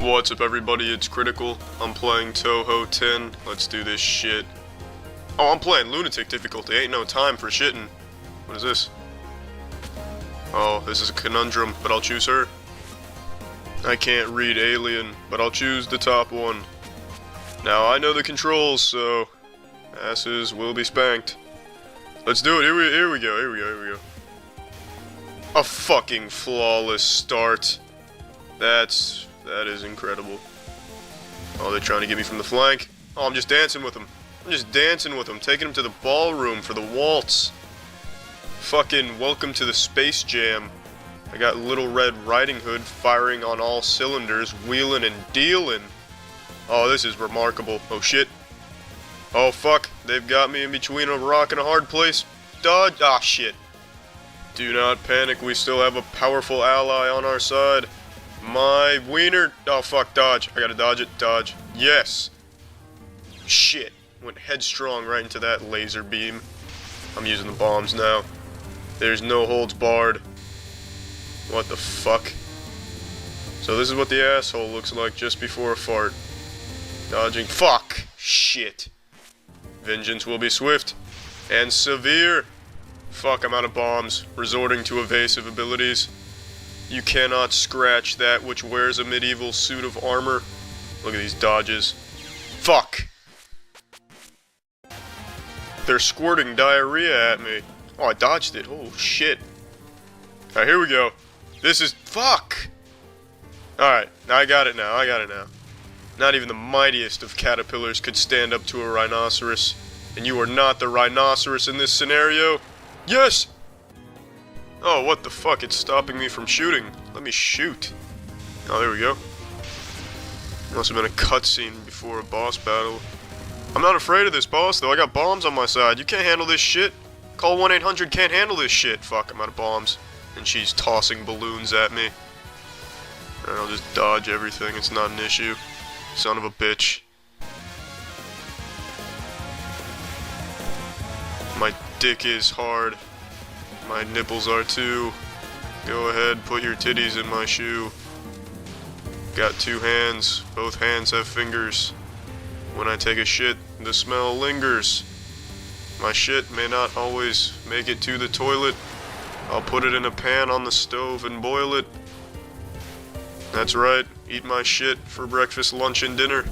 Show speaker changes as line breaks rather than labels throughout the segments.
What's up everybody, it's Critical. I'm playing Toho 10. Let's do this shit. Oh, I'm playing Lunatic difficulty. Ain't no time for shitting. What is this? Oh, this is a conundrum, but I'll choose her. I can't read Alien, but I'll choose the top one. Now, I know the controls, so asses will be spanked. Let's do it. Here we go. A fucking flawless start. That is incredible. Oh, they're trying to get me from the flank. Oh, I'm just dancing with them. Taking them to the ballroom for the waltz. Fucking welcome to the Space Jam. I got Little Red Riding Hood firing on all cylinders, wheeling and dealing. Oh, this is remarkable. Oh, shit. Oh, fuck. They've got me in between a rock and a hard place. Dodge. Ah, shit. Do not panic. We still have a powerful ally on our side. My wiener. Oh, fuck. Dodge. I gotta dodge it. Dodge. Yes. Shit. Went headstrong right into that laser beam. I'm using the bombs now. There's no holds barred. What the fuck? So this is what the asshole looks like just before a fart. Dodging. Fuck. Shit. Vengeance will be swift and severe. Fuck, I'm out of bombs. Resorting to evasive abilities. You cannot scratch that which wears a medieval suit of armor. Look at these dodges. Fuck. They're squirting diarrhea at me. Oh, I dodged it. Oh, shit. Alright, here we go. This is... Fuck! Alright, I got it now. Not even the mightiest of caterpillars could stand up to a rhinoceros. And you are not the rhinoceros in this scenario. Yes! Oh, what the fuck? It's stopping me from shooting. Let me shoot. Oh, there we go. Must have been a cutscene before a boss battle. I'm not afraid of this boss, though. I got bombs on my side. You can't handle this shit. Call 1-800 can't handle this shit. Fuck, I'm out of bombs. And she's tossing balloons at me. And I'll just dodge everything. It's not an issue. Son of a bitch. My dick is hard. My nipples are too. Go ahead, put your titties in my shoe. Got two hands. Both hands have fingers. When I take a shit, the smell lingers. My shit may not always make it to the toilet. I'll put it in a pan on the stove and boil it. That's right, eat my shit for breakfast, lunch, and dinner.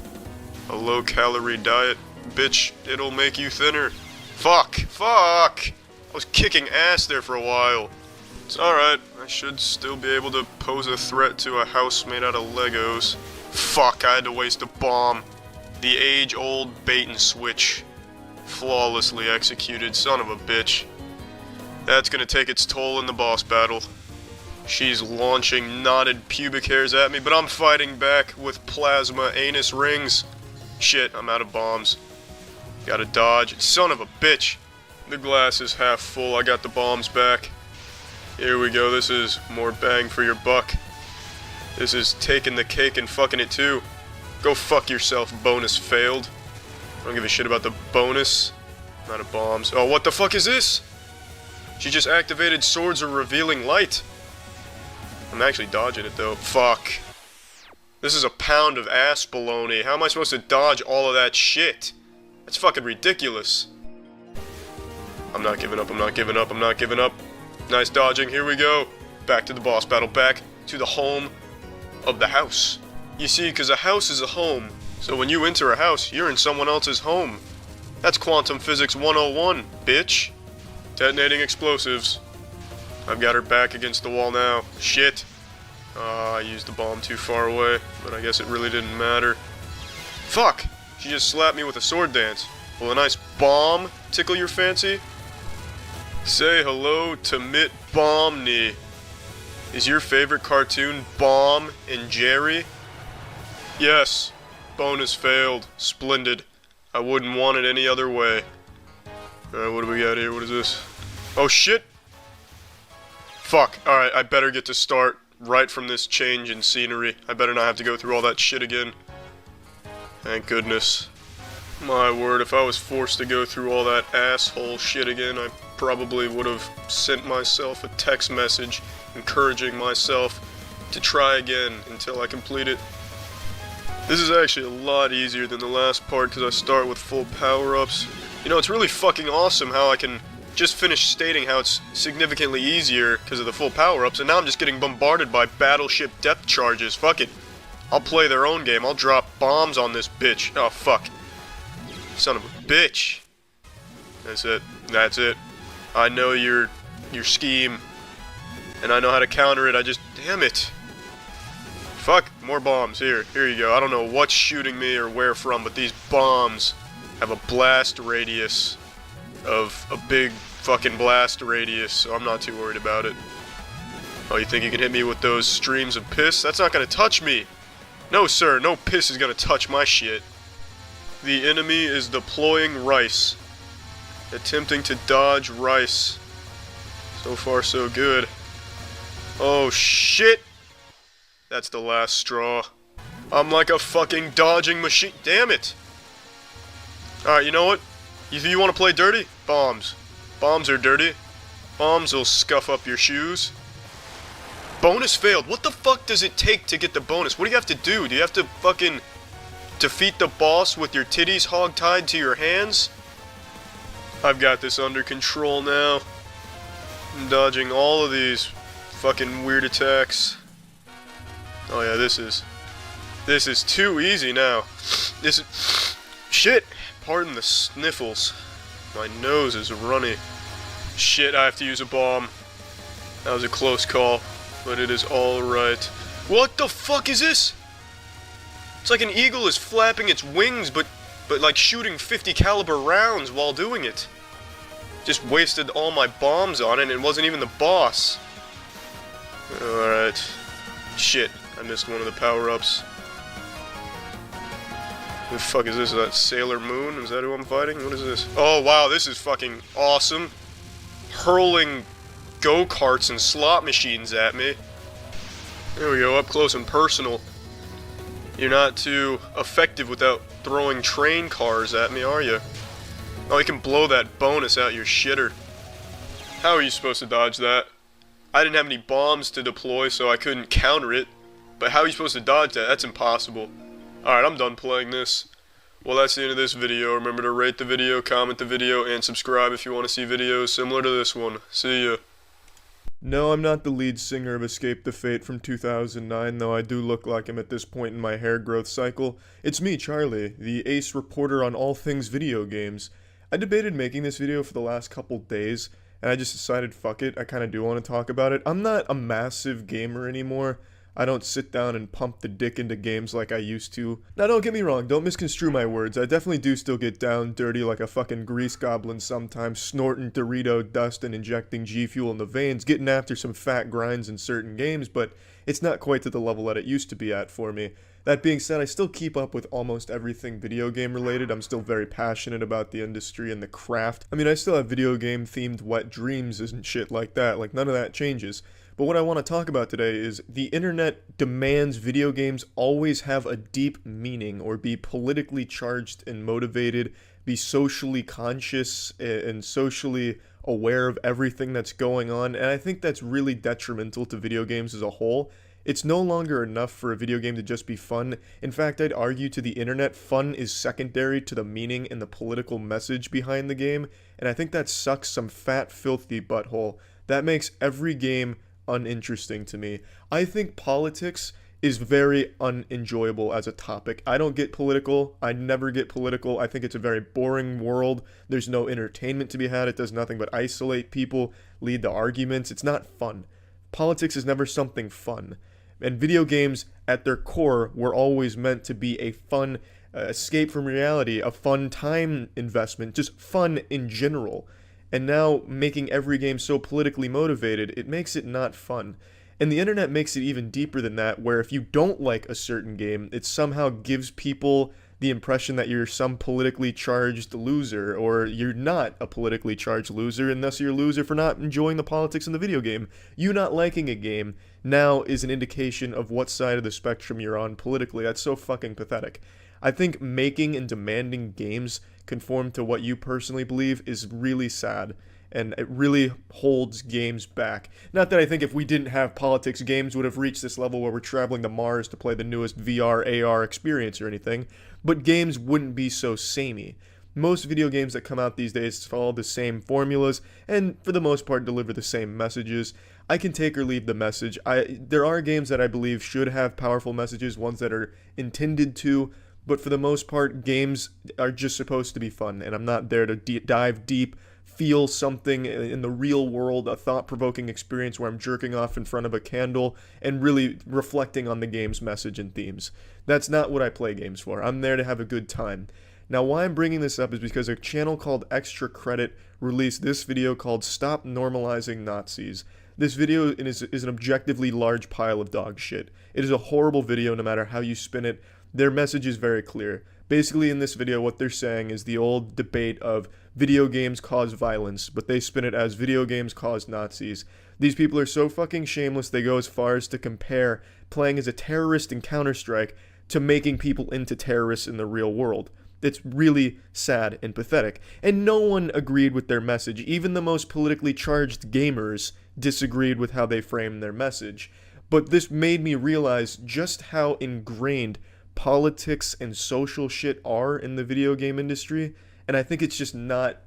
A low-calorie diet. Bitch, it'll make you thinner. Fuck! I was kicking ass there for a while. It's alright, I should still be able to pose a threat to a house made out of Legos. Fuck, I had to waste a bomb. The age-old bait and switch. Flawlessly executed, son of a bitch. That's gonna take its toll in the boss battle. She's launching knotted pubic hairs at me, but I'm fighting back with plasma anus rings. Shit, I'm out of bombs. Gotta dodge. Son of a bitch. The glass is half full. I got the bombs back. Here we go. This is more bang for your buck. This is taking the cake and fucking it too. Go fuck yourself, bonus failed. I don't give a shit about the bonus. I'm out of bombs. Oh, what the fuck is this? She just activated Swords of Revealing Light. I'm actually dodging it though. Fuck. This is a pound of ass baloney. How am I supposed to dodge all of that shit? That's fucking ridiculous. I'm not giving up. Nice dodging, here we go. Back to the boss battle, back to the home of the house. You see, because a house is a home. So when you enter a house, you're in someone else's home. That's quantum physics 101, bitch. Detonating explosives. I've got her back against the wall now. Shit. I used the bomb too far away, but I guess it really didn't matter. Fuck! She just slapped me with a sword dance. Will a nice bomb tickle your fancy? Say hello to Mitt Bomney. Is your favorite cartoon Bomb and Jerry? Yes. Bonus failed. Splendid. I wouldn't want it any other way. Alright, what do we got here? What is this? Oh shit! Fuck. Alright, I better get to start right from this change in scenery. I better not have to go through all that shit again. Thank goodness. My word, if I was forced to go through all that asshole shit again, I probably would have sent myself a text message encouraging myself to try again until I complete it. This is actually a lot easier than the last part because I start with full power-ups. You know, it's really fucking awesome how I can just finish stating how it's significantly easier because of the full power-ups, and now I'm just getting bombarded by battleship depth charges. Fuck it. I'll play their own game. I'll drop bombs on this bitch. Oh, fuck. Son of a bitch. That's it. That's it. I know your scheme, and I know how to counter it. I just... Damn it. Fuck. More bombs. Here you go. I don't know what's shooting me or where from, but these bombs have a blast radius of a big fucking blast radius, so I'm not too worried about it. Oh, you think you can hit me with those streams of piss? That's not gonna touch me! No, sir, no piss is gonna touch my shit. The enemy is deploying rice. Attempting to dodge rice. So far, so good. Oh, shit! That's the last straw. I'm like a fucking dodging machine. Damn it! Alright, you know what? You want to play dirty? Bombs. Bombs are dirty. Bombs will scuff up your shoes. Bonus failed. What the fuck does it take to get the bonus? What do you have to do? Do you have to fucking defeat the boss with your titties hog-tied to your hands? I've got this under control now. I'm dodging all of these fucking weird attacks. Oh yeah, this is too easy now. This is... Shit! Pardon the sniffles. My nose is runny. Shit, I have to use a bomb. That was a close call, but it is alright. What the fuck is this? It's like an eagle is flapping its wings, but like shooting 50 caliber rounds while doing it. Just wasted all my bombs on it, and it wasn't even the boss. Alright. Shit, I missed one of the power-ups. Who the fuck is this? Is that Sailor Moon? Is that who I'm fighting? What is this? Oh wow, this is fucking awesome. Hurling go-karts and slot machines at me. There we go, up close and personal. You're not too effective without throwing train cars at me, are you? Oh, you can blow that bonus out your shitter. How are you supposed to dodge that? I didn't have any bombs to deploy, so I couldn't counter it. But how are you supposed to dodge that? That's impossible. Alright, I'm done playing this. Well, that's the end of this video. Remember to rate the video, comment the video, and subscribe if you want to see videos similar to this one. See ya. No, I'm not the lead singer of Escape the Fate from 2009, though I do look like him at this point in my hair growth cycle. It's me, Charlie, the ace reporter on all things video games. I debated making this video for the last couple days, and I just decided, fuck it, I kinda do want to talk about it. I'm not a massive gamer anymore. I don't sit down and pump the dick into games like I used to. Now don't get me wrong, don't misconstrue my words. I definitely do still get down dirty like a fucking grease goblin sometimes, snorting Dorito dust and injecting G Fuel in the veins, getting after some fat grinds in certain games, but it's not quite to the level that it used to be at for me. That being said, I still keep up with almost everything video game related. I'm still very passionate about the industry and the craft. I mean, I still have video game themed wet dreams and shit like that. Like, none of that changes. But what I want to talk about today is the internet demands video games always have a deep meaning or be politically charged and motivated, be socially conscious and socially aware of everything that's going on, and I think that's really detrimental to video games as a whole. It's no longer enough for a video game to just be fun. In fact, I'd argue to the internet, fun is secondary to the meaning and the political message behind the game, and I think that sucks some fat, filthy butthole. That makes every game uninteresting to me. I think politics is very unenjoyable as a topic. I don't get political. I never get political. I think it's a very boring world. There's no entertainment to be had. It does nothing but isolate people, lead to arguments. It's not fun. Politics is never something fun. And video games, at their core, were always meant to be a fun escape from reality, a fun time investment, just fun in general. And now, making every game so politically motivated, it makes it not fun. And the internet makes it even deeper than that, where if you don't like a certain game, it somehow gives people the impression that you're some politically charged loser, or you're not a politically charged loser, and thus you're a loser for not enjoying the politics in the video game. You not liking a game now is an indication of what side of the spectrum you're on politically. That's so fucking pathetic. I think making and demanding games conform to what you personally believe is really sad.
and it really holds games back. Not that I think if we didn't have politics, games would have reached this level where we're traveling to Mars to play the newest VR, AR experience or anything, but games wouldn't be so samey. Most video games that come out these days follow the same formulas, and for the most part deliver the same messages. I can take or leave the message. There are games that I believe should have powerful messages, ones that are intended to, but for the most part, games are just supposed to be fun, and I'm not there to dive deep, feel something in the real world, a thought-provoking experience where I'm jerking off in front of a candle and really reflecting on the game's message and themes. That's not what I play games for. I'm there to have a good time. Now, why I'm bringing this up is because a channel called Extra Credit released this video called Stop Normalizing Nazis. This video is an objectively large pile of dog shit. It is a horrible video no matter how you spin it. Their message is very clear. Basically, in this video, what they're saying is the old debate of video games cause violence, but they spin it as video games cause Nazis. These people are so fucking shameless, they go as far as to compare playing as a terrorist in Counter-Strike to making people into terrorists in the real world. It's really sad and pathetic. And no one agreed with their message. Even the most politically charged gamers disagreed with how they framed their message. But this made me realize just how ingrained politics and social shit are in the video game industry, and I think it's just not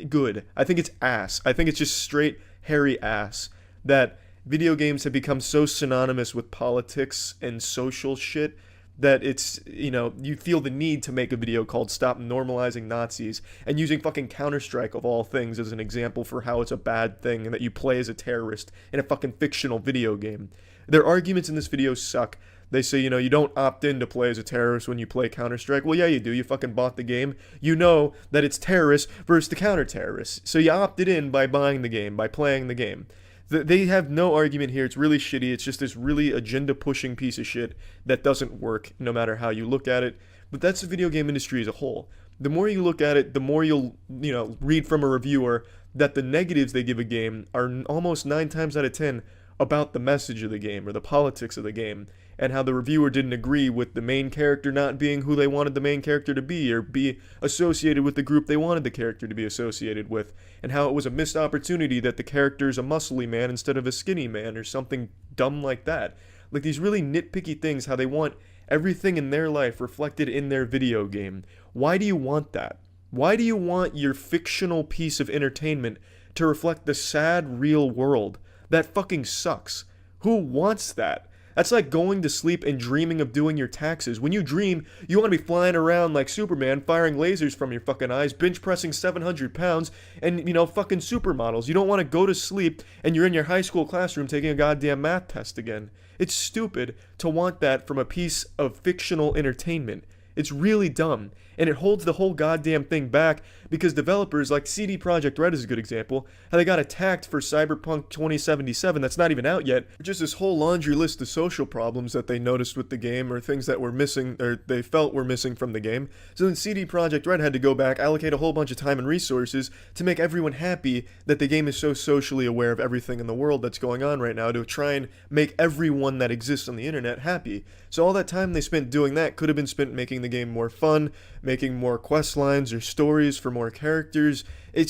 good. I think it's ass. I think it's just straight hairy ass that video games have become so synonymous with politics and social shit that it's, you feel the need to make a video called Stop Normalizing Nazis and using fucking Counter-Strike of all things as an example for how it's a bad thing and that you play as a terrorist in a fucking fictional video game. Their arguments in this video suck. They say, you don't opt in to play as a terrorist when you play Counter-Strike. Well, yeah, you do. You fucking bought the game. You know that it's terrorists versus the counter-terrorists. So you opted in by buying the game, by playing the game. They have no argument here. It's really shitty. It's just this really agenda-pushing piece of shit that doesn't work no matter how you look at it. But that's the video game industry as a whole. The more you look at it, the more you'll, read from a reviewer that the negatives they give a game are almost 9 times out of 10 about the message of the game or the politics of the game, and how the reviewer didn't agree with the main character not being who they wanted the main character to be, or be associated with the group they wanted the character to be associated with, and how it was a missed opportunity that the character's a muscly man instead of a skinny man, or something dumb like that. Like these really nitpicky things, how they want everything in their life reflected in their video game. Why do you want that? Why do you want your fictional piece of entertainment to reflect the sad real world? That fucking sucks. Who wants that? That's like going to sleep and dreaming of doing your taxes. When you dream, you want to be flying around like Superman, firing lasers from your fucking eyes, bench pressing 700 pounds, and, fucking supermodels. You don't want to go to sleep and you're in your high school classroom taking a goddamn math test again. It's stupid to want that from a piece of fictional entertainment. It's really dumb, and it holds the whole goddamn thing back because developers like CD Projekt Red is a good example, how they got attacked for Cyberpunk 2077 that's not even out yet, just this whole laundry list of social problems that they noticed with the game or things that were missing or they felt were missing from the game. So then CD Projekt Red had to go back, allocate a whole bunch of time and resources to make everyone happy that the game is so socially aware of everything in the world that's going on right now to try and make everyone that exists on the internet happy. So all that time they spent doing that could have been spent making the game more fun, making more quest lines or stories for more characters. It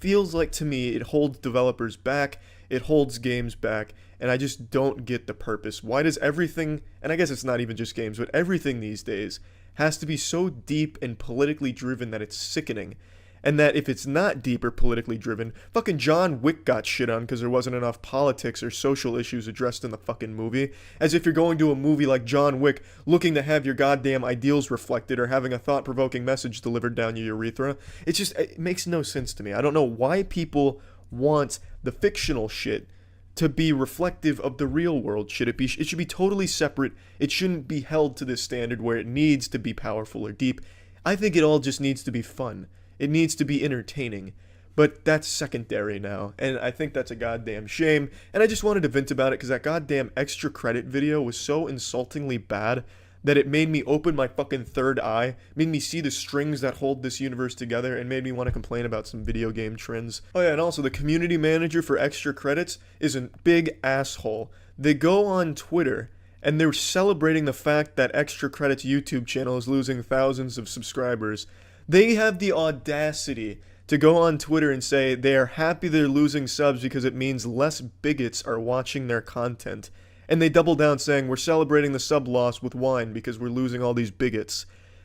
feels like to me it holds developers back, it holds games back, and I just don't get the purpose. Why does everything, and I guess it's not even just games, but everything these days has to be so deep and politically driven that it's sickening? And that if it's not deep or politically driven, fucking John Wick got shit on because there wasn't enough politics or social issues addressed in the fucking movie. As if you're going to a movie like John Wick looking to have your goddamn ideals reflected or having a thought-provoking message delivered down your urethra. It makes no sense to me. I don't know why people want the fictional shit to be reflective of the real world. It should be totally separate. It shouldn't be held to this standard where it needs to be powerful or deep. I think it all just needs to be fun. It needs to be entertaining, but that's secondary now, and I think that's a goddamn shame, and I just wanted to vent about it because that goddamn extra credit video was so insultingly bad that it made me open my fucking third eye, made me see the strings that hold this universe together, and made me want to complain about some video game trends. Oh yeah, and also the community manager for extra credits is a big asshole. They go on Twitter and they're celebrating the fact that Extra Credits YouTube channel is losing thousands of subscribers. They have the audacity to go on Twitter and say they are happy they're losing subs because it means less bigots are watching their content. And they double down saying we're celebrating the sub loss with wine because we're losing all these bigots.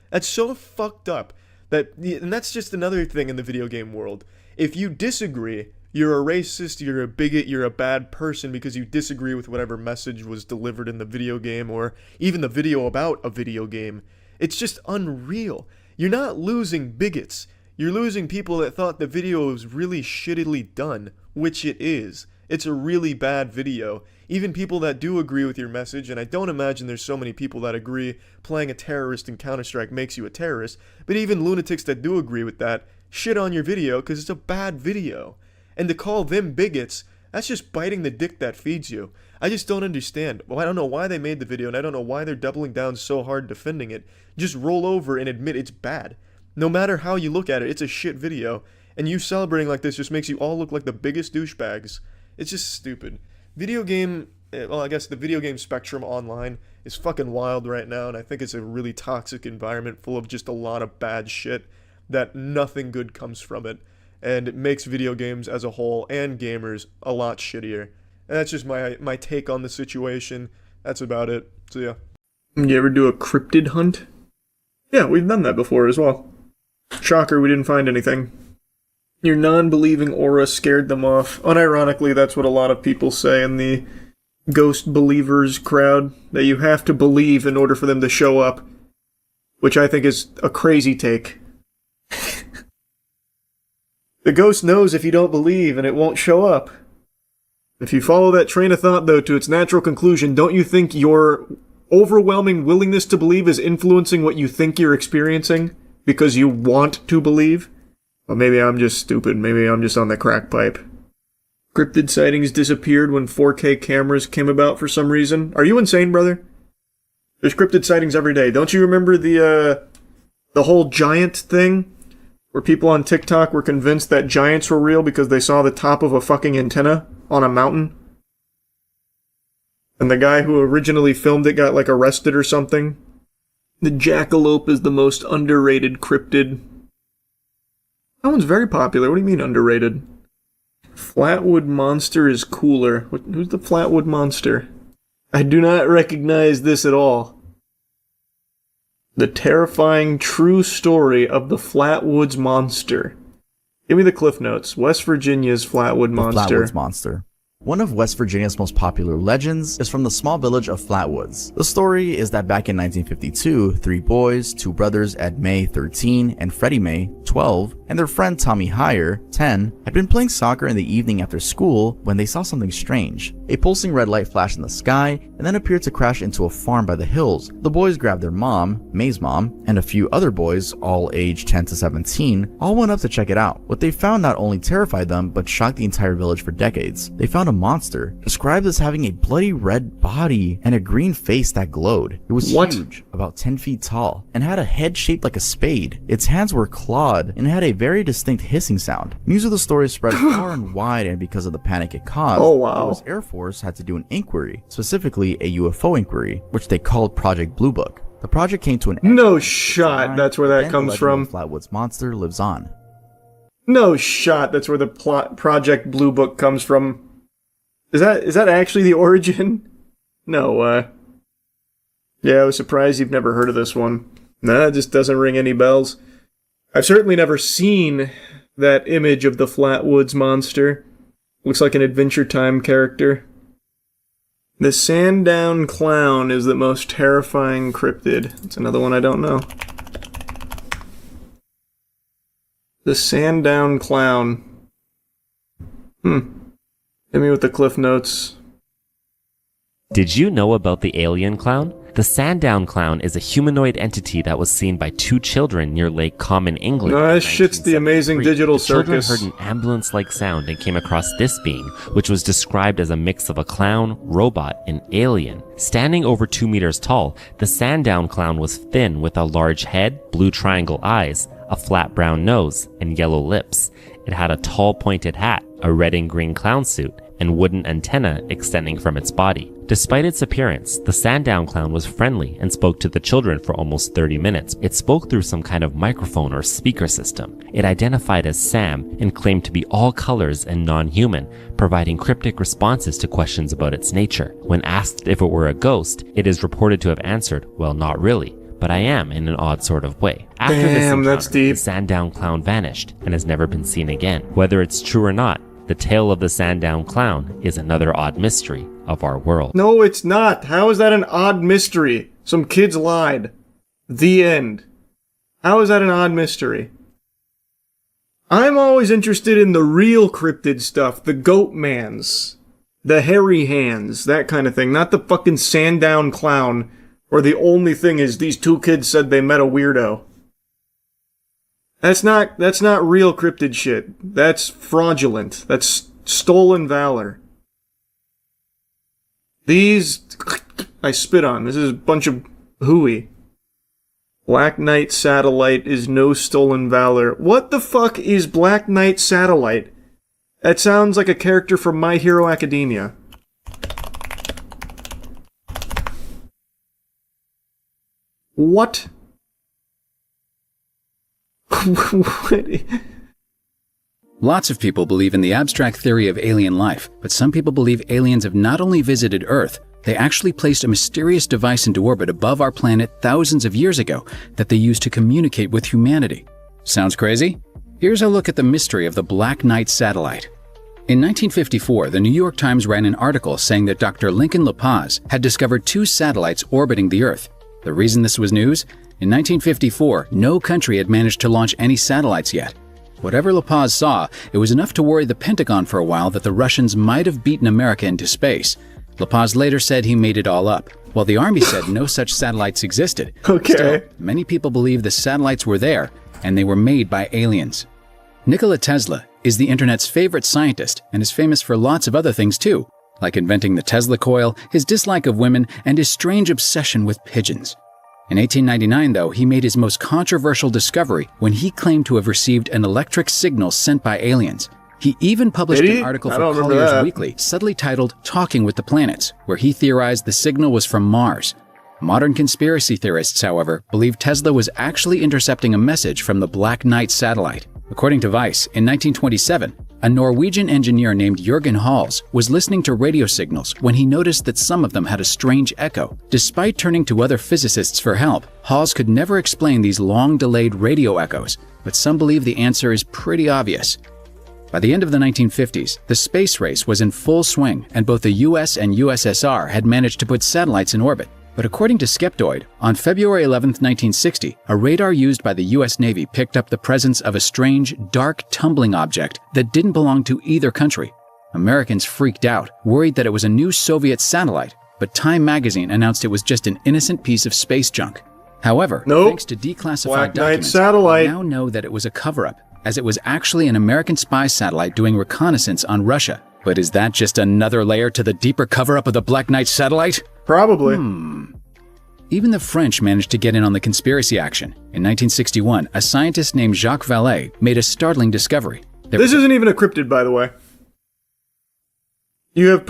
That's so fucked up. And that's just another thing in the video game world. If you disagree, you're a racist, you're a bigot, you're a bad person because you disagree with whatever message was delivered in the video game or even the video about a video game. It's just unreal. You're not losing bigots. You're losing people that thought the video was really shittily done, which it is. It's a really bad video. Even people that do agree with your message, and I don't imagine there's so many people that agree playing a terrorist in Counter-Strike makes you a terrorist, but even lunatics that do agree with that shit on your video because it's a bad video. And to call them bigots, that's just biting the dick that feeds you. I just don't understand. Well, I don't know why they made the video, and I don't know why they're doubling down so hard defending it. Just roll over and admit it's bad. No matter how you look at it, it's a shit video, and you celebrating like this just makes you all look like the biggest douchebags. It's just stupid. I guess the video game spectrum online is fucking wild right now, and I think it's a really toxic environment full of just a lot of bad shit that nothing good comes from it, and it makes video games as a whole and gamers a lot shittier. And that's just my take on the situation. That's about it. So yeah. You ever do a cryptid hunt? Yeah, we've done that before as well. Shocker, we didn't find anything. Your non-believing aura scared them off. Unironically, that's what a lot of people say in the ghost believers crowd, that you have to believe in order for them to show up, which I think is a crazy take. The ghost knows if you don't believe and it won't show up. If you follow that train of thought, though, to its natural conclusion, don't you think your overwhelming willingness to believe is influencing what you think you're experiencing because you want to believe? Well, maybe I'm just stupid. Maybe I'm just on the crack pipe. Cryptid sightings disappeared when 4K cameras came about for some reason. Are you insane, brother? There's cryptid sightings every day. Don't you remember the whole giant thing? Where people on TikTok were convinced that giants were real because they saw the top of a fucking antenna on a mountain? And the guy who originally filmed it got, like, arrested or something? The jackalope is the most underrated cryptid. That one's very popular. What do you mean underrated? Flatwood Monster is cooler. Who's the Flatwood Monster? I do not recognize this at all. The terrifying true story of the Flatwoods Monster. Give me the cliff notes. West Virginia's Flatwood Monster.
The Flatwoods Monster. One of West Virginia's most popular legends is from the small village of Flatwoods. The story is that back in 1952, 3 boys, 2 brothers Ed May, 13, and Freddie May, 12, and their friend Tommy Heyer, 10, had been playing soccer in the evening after school when they saw something strange. A pulsing red light flashed in the sky and then appeared to crash into a farm by the hills. The boys grabbed their mom, May's mom, and a few other boys, all aged 10 to 17, all went up to check it out. What they found not only terrified them, but shocked the entire village for decades. They found a monster, described as having a bloody red body and a green face that glowed. It was huge, about 10 feet tall, and had a head shaped like a spade. Its hands were clawed and had a very distinct hissing sound. News of the story spread far and wide, and because of the panic it caused, the US Air Force had to do an inquiry, specifically a UFO inquiry, which they called Project Blue Book. The project came to an end.
No shot, that's where that comes from.
The Flatwoods Monster lives on.
No shot, that's where the Project Blue Book comes from. Is that actually the origin? No, yeah, I was surprised you've never heard of this one. Nah, it just doesn't ring any bells. I've certainly never seen that image of the Flatwoods Monster. Looks like an Adventure Time character. The Sandown Clown is the most terrifying cryptid. It's another one I don't know. The Sandown Clown. Hit me with the cliff notes.
Did you know about the alien clown? The Sandown Clown is a humanoid entity that was seen by 2 children near Lake Common, England.
No, that shit's the amazing digital circus.
The children heard an ambulance-like sound and came across this being, which was described as a mix of a clown, robot, and alien. Standing over 2 meters tall, the Sandown Clown was thin with a large head, blue triangle eyes, a flat brown nose, and yellow lips. It had a tall pointed hat, a red and green clown suit, and wooden antenna extending from its body. Despite its appearance, the Sandown clown was friendly and spoke to the children for almost 30 minutes. It spoke through some kind of microphone or speaker system. It identified as Sam and claimed to be all colors and non-human, providing cryptic responses to questions about its nature. When asked if it were a ghost, it is reported to have answered, "Well, not really, but I am in an odd sort of way." After this encounter,
that's deep.
the Sandown clown vanished and has never been seen again. Whether it's true or not, the tale of the Sandown clown is another odd mystery of our world.
No, it's not. How is that an odd mystery? Some kids lied. The end. How is that an odd mystery? I'm always interested in the real cryptid stuff. The goat mans. The hairy hands. That kind of thing. Not the fucking Sandown clown where the only thing is these two kids said they met a weirdo. That's not real cryptid shit. That's fraudulent. That's stolen valor. These I spit on. This is a bunch of hooey. Black Knight Satellite is no stolen valor. What the fuck is Black Knight Satellite? That sounds like a character from My Hero Academia. What?
Lots of people believe in the abstract theory of alien life, but some people believe aliens have not only visited Earth, they actually placed a mysterious device into orbit above our planet thousands of years ago that they used to communicate with humanity. Sounds crazy? Here's a look at the mystery of the Black Knight satellite. In 1954, the New York Times ran an article saying that Dr. Lincoln LaPaz had discovered 2 satellites orbiting the Earth. The reason this was news? In 1954, no country had managed to launch any satellites yet. Whatever LaPaz saw, it was enough to worry the Pentagon for a while that the Russians might have beaten America into space. LaPaz later said he made it all up, while the Army said no such satellites existed.
Okay.
Still, many people believe the satellites were there, and they were made by aliens. Nikola Tesla is the internet's favorite scientist and is famous for lots of other things too, like inventing the Tesla coil, his dislike of women, and his strange obsession with pigeons. In 1899, though, he made his most controversial discovery when he claimed to have received an electric signal sent by aliens. He even published an article for Collier's Weekly, subtly titled Talking with the Planets, where he theorized the signal was from Mars. Modern conspiracy theorists, however, believe Tesla was actually intercepting a message from the Black Knight satellite. According to Vice, in 1927, a Norwegian engineer named Jürgen Hals was listening to radio signals when he noticed that some of them had a strange echo. Despite turning to other physicists for help, Hals could never explain these long-delayed radio echoes, but some believe the answer is pretty obvious. By the end of the 1950s, the space race was in full swing, and both the US and USSR had managed to put satellites in orbit. But according to Skeptoid, on February 11, 1960, a radar used by the US Navy picked up the presence of a strange, dark, tumbling object that didn't belong to either country. Americans freaked out, worried that it was a new Soviet satellite, but Time magazine announced it was just an innocent piece of space junk. However, thanks to declassified documents, we now know that it was a cover-up, as it was actually an American spy satellite doing reconnaissance on Russia. But is that just another layer to the deeper cover-up of the Black Knight satellite?
Probably.
Even the French managed to get in on the conspiracy action. In 1961, a scientist named Jacques Vallée made a startling discovery.
This isn't even a cryptid, by the way. You have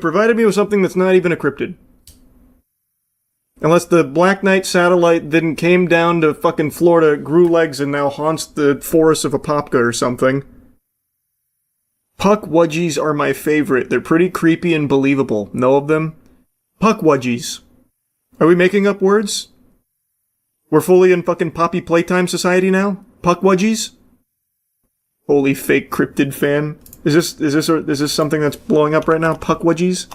provided me with something that's not even a cryptid. Unless the Black Knight satellite then came down to fucking Florida, grew legs, and now haunts the forests of Apopka or something. Puckwudgies are my favorite. They're pretty creepy and believable. Know of them? Puckwudgies. Are we making up words? We're fully in fucking Poppy Playtime Society now? Puckwudgies? Holy fake cryptid fan. Is this something that's blowing up right now? Puckwudgies?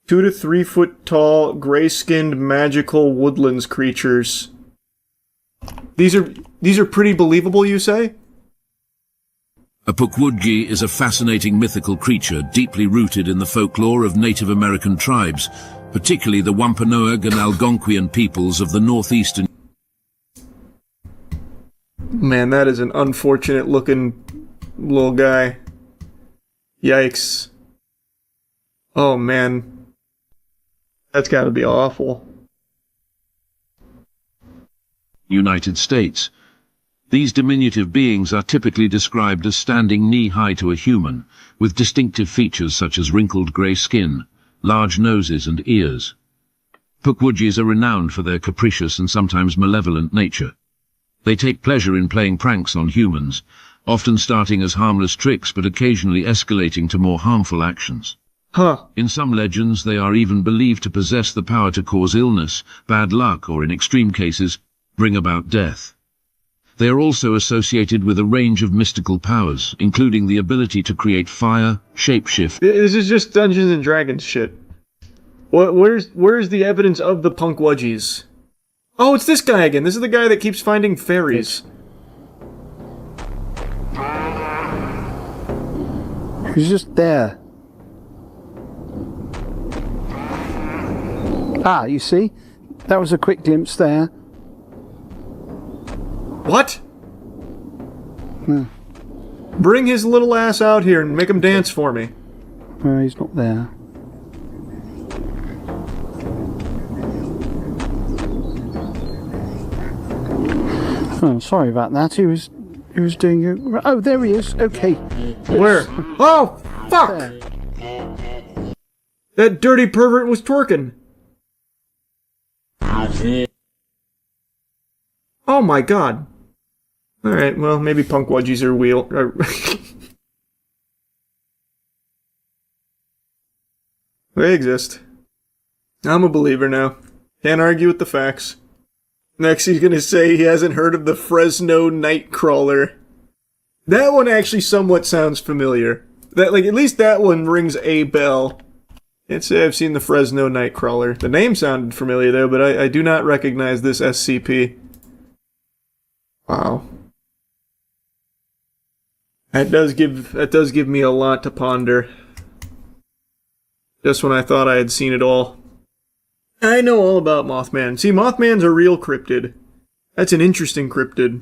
2 to 3 foot tall, gray-skinned, magical woodlands creatures. These are pretty believable, you say?
A pukwudgie is a fascinating mythical creature deeply rooted in the folklore of Native American tribes, particularly the Wampanoag and Algonquian peoples of the northeastern.
Man, that is an unfortunate looking little guy. Yikes. Oh man. That's gotta be awful.
United States. These diminutive beings are typically described as standing knee-high to a human, with distinctive features such as wrinkled grey skin, large noses and ears. Pukwudgies are renowned for their capricious and sometimes malevolent nature. They take pleasure in playing pranks on humans, often starting as harmless tricks but occasionally escalating to more harmful actions. In some legends, they are even believed to possess the power to cause illness, bad luck, or in extreme cases, bring about death. They are also associated with a range of mystical powers, including the ability to create fire, shapeshift.
This is just Dungeons and Dragons shit. Where's the evidence of the Punkwudgies? Oh, it's this guy again. This is the guy that keeps finding fairies.
He's just there. Ah, you see? That was a quick glimpse there.
What? Bring his little ass out here and make him dance for me.
No, he's not there. Oh, sorry about that. He was doing. Oh, there he is. Okay.
Where? Oh, fuck!
There.
That dirty pervert was twerking. Oh my god. Alright, well, maybe Punkwudgies are real. They exist. I'm a believer now. Can't argue with the facts. Next he's gonna say he hasn't heard of the Fresno Nightcrawler. That one actually somewhat sounds familiar. At least that one rings a bell. Can't say I've seen the Fresno Nightcrawler. The name sounded familiar though, but I do not recognize this SCP. Wow. That does give me a lot to ponder. Just when I thought I had seen it all. I know all about Mothman. See, Mothman's a real cryptid. That's an interesting cryptid.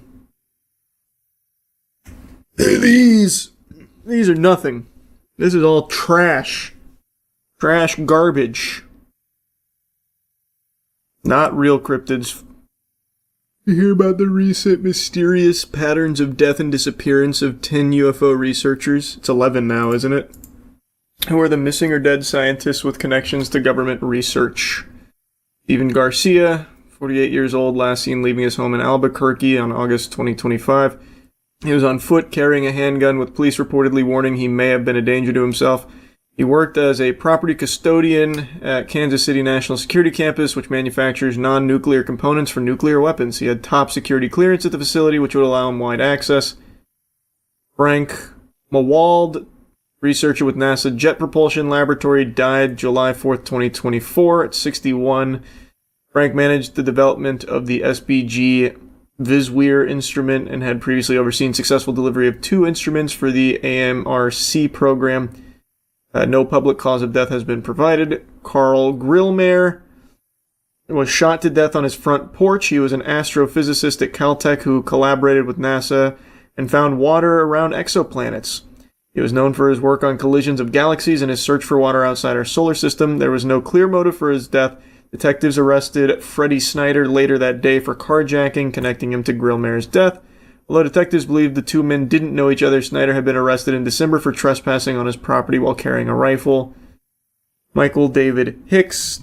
These are nothing. This is all trash. Trash garbage. Not real cryptids. You hear about the recent mysterious patterns of death and disappearance of 10 UFO researchers? It's 11 now, isn't it? Who are the missing or dead scientists with connections to government research? Steven Garcia, 48 years old, last seen leaving his home in Albuquerque on August 2025. He was on foot carrying a handgun with police reportedly warning he may have been a danger to himself. He worked as a property custodian at Kansas City National Security Campus, which manufactures non-nuclear components for nuclear weapons. He had top security clearance at the facility, which would allow him wide access. Frank Mawald, researcher with NASA Jet Propulsion Laboratory, died July 4th, 2024 at 61. Frank managed the development of the SBG Visweir instrument and had previously overseen successful delivery of 2 instruments for the AMRC program. No public cause of death has been provided. Carl Grillmare was shot to death on his front porch. He was an astrophysicist at Caltech who collaborated with NASA and found water around exoplanets. He was known for his work on collisions of galaxies and his search for water outside our solar system. There was no clear motive for his death. Detectives arrested Freddie Snyder later that day for carjacking, connecting him to Grillmare's death. Although detectives believed the 2 men didn't know each other, Snyder had been arrested in December for trespassing on his property while carrying a rifle. Michael David Hicks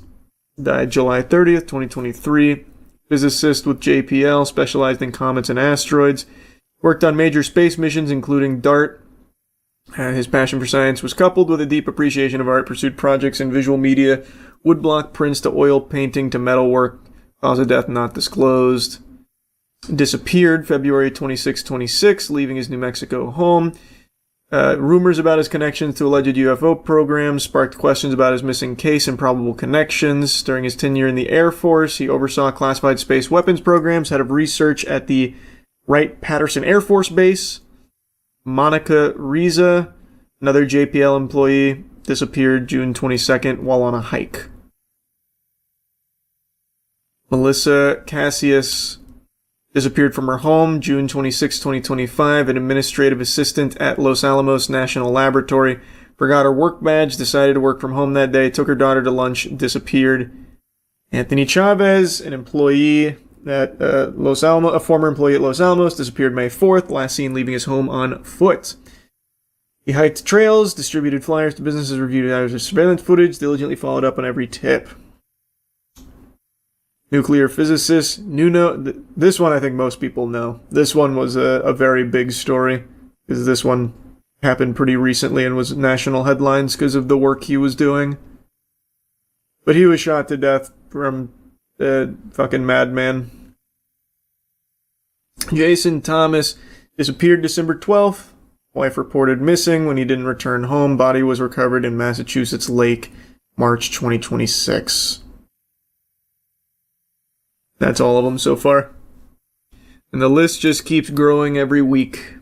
died July 30th, 2023. Physicist with JPL, specialized in comets and asteroids. Worked on major space missions, including DART. His passion for science was coupled with a deep appreciation of art, pursued projects in visual media, woodblock prints to oil painting to metalwork. Cause of death not disclosed. Disappeared February 26, leaving his New Mexico home. Rumors about his connections to alleged UFO programs sparked questions about his missing case and probable connections. During his tenure in the Air Force, he oversaw classified space weapons programs, head of research at the Wright-Patterson Air Force Base. Monica Riza, another JPL employee, disappeared June 22nd while on a hike. Melissa Cassius disappeared from her home June 26, 2025. An administrative assistant at Los Alamos National Laboratory forgot her work badge, decided to work from home that day, took her daughter to lunch, disappeared. Anthony Chavez, an employee at Los Alamos. A former employee at Los Alamos disappeared May 4th, last seen leaving his home on foot. He hiked trails, distributed flyers to businesses, reviewed hours of surveillance footage, diligently followed up on every tip. Nuclear physicist Nuno. This one I think most people know. This one was a very big story, because this one happened pretty recently and was national headlines because of the work he was doing. But he was shot to death from a fucking madman. Jason Thomas disappeared December 12th. Wife reported missing when he didn't return home. Body was recovered in Massachusetts Lake, March 2026. That's all of them so far. And the list just keeps growing every week.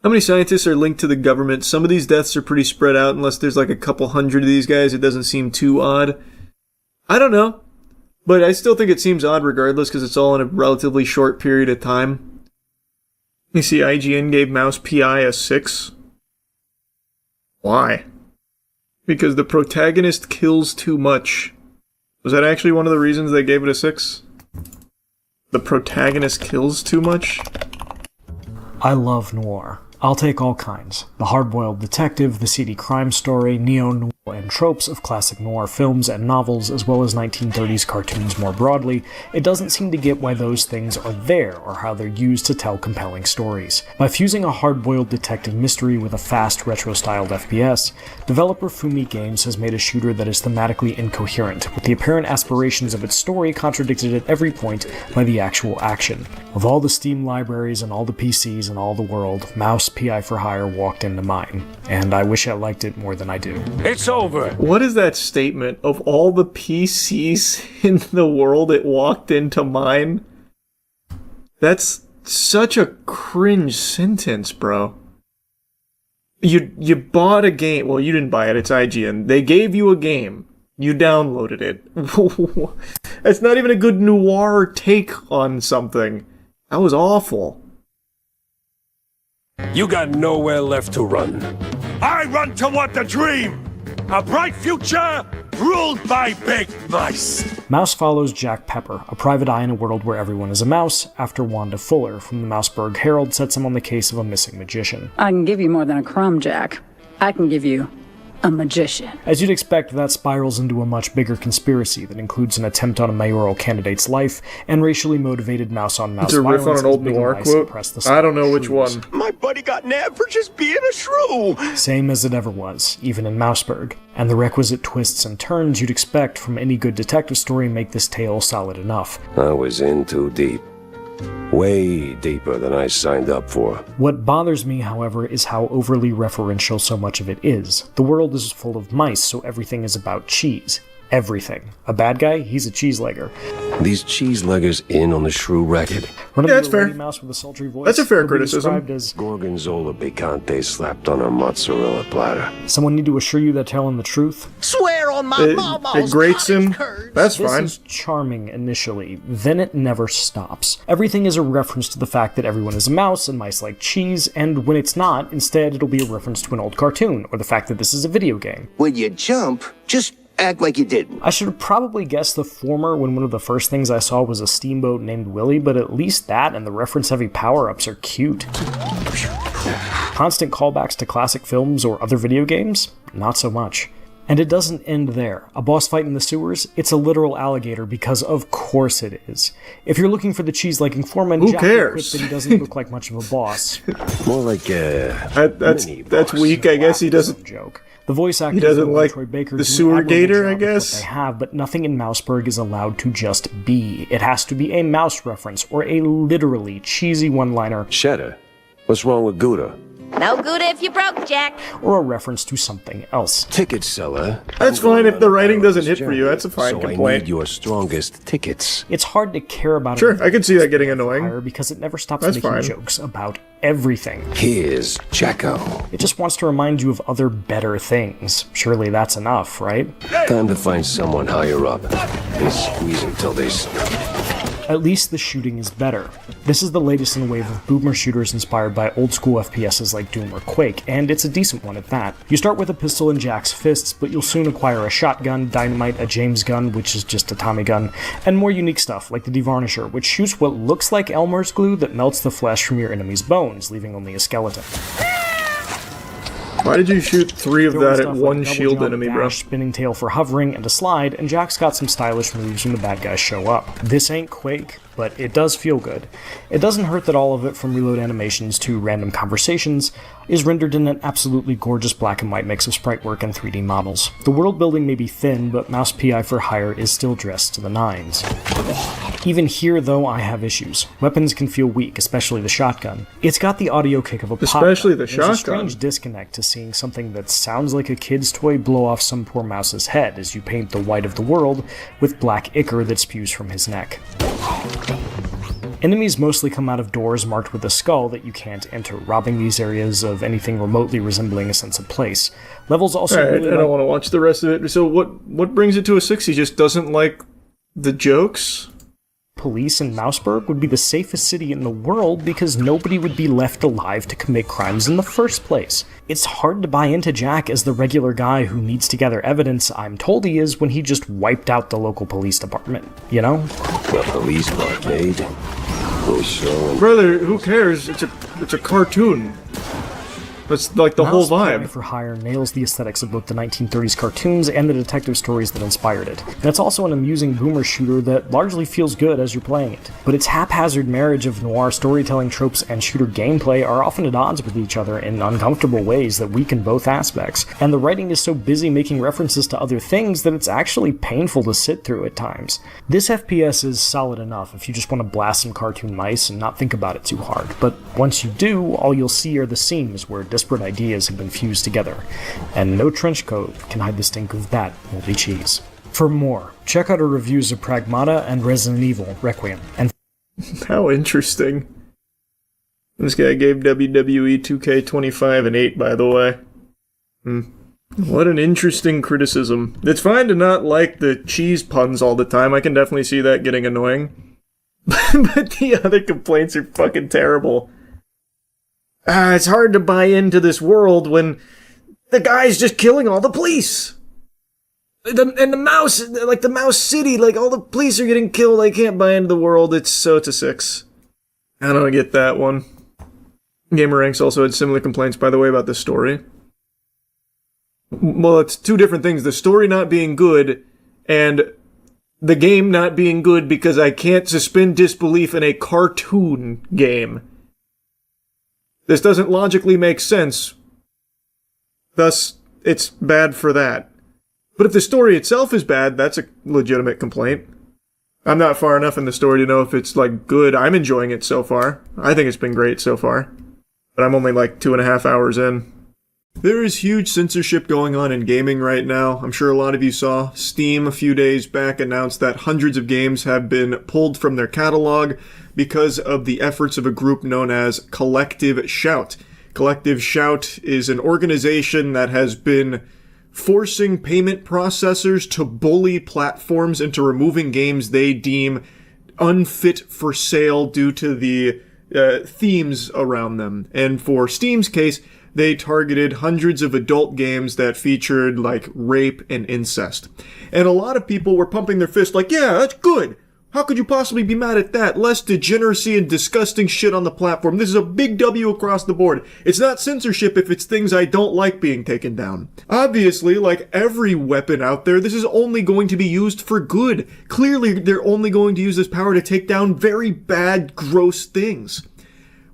How many scientists are linked to the government? Some of these deaths are pretty spread out. Unless there's like a couple hundred of these guys, it doesn't seem too odd. I don't know. But I still think it seems odd regardless, because it's all in a relatively short period of time. You see, IGN gave Mouse PI a 6. Why? Because the protagonist kills too much. Was that actually one of the reasons they gave it a 6? The protagonist kills too much?
I love noir. I'll take all kinds. The hard-boiled detective, the seedy crime story, neo-noir, and tropes of classic noir films and novels, as well as 1930s cartoons more broadly. It doesn't seem to get why those things are there, or how they're used to tell compelling stories. By fusing a hard-boiled detective mystery with a fast, retro-styled FPS, developer Fumi Games has made a shooter that is thematically incoherent, with the apparent aspirations of its story contradicted at every point by the actual action. Of all the Steam libraries and all the PCs in all the world, Mouse PI for Hire walked into mine, and I wish I liked it more than I do.
It's over.
What is that statement? Of all the PCs in the world, it walked into mine? That's such a cringe sentence, bro. You bought a game. Well, you didn't buy it. It's IGN. They gave you a game. You downloaded it. That's not even a good noir take on something. That was awful.
You got nowhere left to run. I run toward the dream! A bright future ruled by big mice!
Mouse follows Jack Pepper, a private eye in a world where everyone is a mouse, after Wanda Fuller from the Mouseburg Herald sets him on the case of a missing magician.
I can give you more than a crumb, Jack. I can give you a magician.
As you'd expect, that spirals into a much bigger conspiracy that includes an attempt on a mayoral candidate's life and racially motivated mouse-on-mouse
It's a riff on
violence
an old
as big
noir
mice
quote.
suppress the
I don't know
sound of
which
shrews.
one.
My buddy got nabbed for just being a shrew!
Same as it ever was, even in Mouseburg. And the requisite twists and turns you'd expect from any good detective story make this tale solid enough.
I was in too deep. Way deeper than I signed up for.
What bothers me, however, is how overly referential so much of it is. The world is full of mice, so everything is about cheese. Everything. A bad guy? He's a cheese-legger.
These cheese-leggers in on the shrew racket.
Run
Yeah, that's
a
fair.
lady mouse with a sultry voice.
That's a fair
will be
criticism.
described as,
Gorgonzola picante slapped on a mozzarella platter.
someone need to assure you they're telling the truth.
Swear on my
It grates him. That's
This
fine.
is charming initially, then it never stops. Everything is a reference to the fact that everyone is a mouse and mice like cheese, and when it's not, instead it'll be a reference to an old cartoon, or the fact that this is a video game.
When you jump, just act like you didn't.
I should have probably guessed the former when one of the first things I saw was a steamboat named Willie, but at least that and the reference-heavy power-ups are cute. Constant callbacks to classic films or other video games? Not so much. And it doesn't end there. A boss fight in the sewers? It's a literal alligator because of course it is. If you're looking for the cheese-like foreman,
Who
Jack
cares?
that he doesn't look like much of a boss.
More like a
That's
mini-boss.
weak. I guess he doesn't.
Joke. The voice actor
doesn't like
Troy Baker
the
do an
sewer
admirable
gator,
job
I
with what
guess?
they have, but nothing in Mouseburg is allowed to just be. It has to be a mouse reference or a literally cheesy one-liner
Cheddar. What's wrong with Gouda?
No good if you broke, Jack.
or a reference to something else.
Ticket seller.
That's fine if the writing doesn't hit for you. That's a fine
so
complaint.
I need your strongest tickets.
It's hard to care about
Sure,
it
I can see that getting annoying.
because it never stops
That's
making
fine.
jokes about everything.
Here's Jacko.
It just wants to remind you of other better things. Surely that's enough, right?
Time to find someone higher up and squeeze until they
At least the shooting is better. This is the latest in a wave of boomer shooters inspired by old school FPSs like Doom or Quake, and it's a decent one at that. You start with a pistol in Jack's fists, but you'll soon acquire a shotgun, dynamite, a James gun, which is just a Tommy gun, and more unique stuff like the Devarnisher, which shoots what looks like Elmer's glue that melts the flesh from your enemy's bones, leaving only a skeleton.
Why did you shoot 3 of that at one
like
shield
jump,
enemy, bro?
dash, spinning tail for hovering, and a slide, and Jack's got some stylish moves when the bad guys show up. This ain't Quake, but it does feel good. It doesn't hurt that all of it, from reload animations to random conversations, is rendered in an absolutely gorgeous black and white mix of sprite work and 3D models. The world building may be thin, but Mouse PI for Hire is still dressed to the nines. Even here, though, I have issues. Weapons can feel weak, especially the shotgun. It's got the audio kick of a pop
Especially
gun.
the
There's
shotgun.
a strange disconnect to seeing something that sounds like a kid's toy blow off some poor mouse's head as you paint the white of the world with black ichor that spews from his neck. Enemies mostly come out of doors marked with a skull that you can't enter, robbing these areas of anything remotely resembling a sense of place. Levels also
Alright,
really
I don't want to watch the rest of it. So what brings it to a 6? He just doesn't like the jokes?
Police in Mouseburg would be the safest city in the world because nobody would be left alive to commit crimes in the first place. It's hard to buy into Jack as the regular guy who needs to gather evidence I'm told he is when he just wiped out the local police department, you know?
The police blockade will show.
Brother, who cares? It's a cartoon. That's like the whole
Mouse PI
vibe.
for Hire nails the aesthetics of both the 1930s cartoons and the detective stories that inspired it. And it's also an amusing boomer shooter that largely feels good as you're playing it. But its haphazard marriage of noir storytelling tropes and shooter gameplay are often at odds with each other in uncomfortable ways that weaken both aspects. And the writing is so busy making references to other things that it's actually painful to sit through at times. This FPS is solid enough if you just want to blast some cartoon mice and not think about it too hard. But once you do, all you'll see are the seams where disparate ideas have been fused together, and no trench coat can hide the stink of that moldy cheese. For more, check out our reviews of Pragmata and Resident Evil Requiem. And
How interesting. This guy gave WWE 2K25 an 8, by the way. What an interesting criticism. It's fine to not like the cheese puns all the time. I can definitely see that getting annoying. But the other complaints are fucking terrible. It's hard to buy into this world when the guy's just killing all the police. And the mouse, like the mouse city, like all the police are getting killed. I can't buy into the world. It's a 6. I don't get that one. GamerRanks also had similar complaints, by the way, about the story. Well, it's two different things. The story not being good and the game not being good because I can't suspend disbelief in a cartoon game. This doesn't logically make sense. Thus, it's bad for that. But if the story itself is bad, that's a legitimate complaint. I'm not far enough in the story to know if it's, like, good. I'm enjoying it so far. I think it's been great so far. But I'm only, like, 2.5 hours in. There is huge censorship going on in gaming right now. I'm sure a lot of you saw. Steam a few days back announced that hundreds of games have been pulled from their catalog because of the efforts of a group known as Collective Shout. Collective Shout is an organization that has been forcing payment processors to bully platforms into removing games they deem unfit for sale due to the themes around them. And for Steam's case, they targeted hundreds of adult games that featured, like, rape and incest. And a lot of people were pumping their fist like, yeah, that's good. How could you possibly be mad at that? Less degeneracy and disgusting shit on the platform. This is a big W across the board. It's not censorship if it's things I don't like being taken down. Obviously, like every weapon out there, this is only going to be used for good. Clearly, they're only going to use this power to take down very bad, gross things.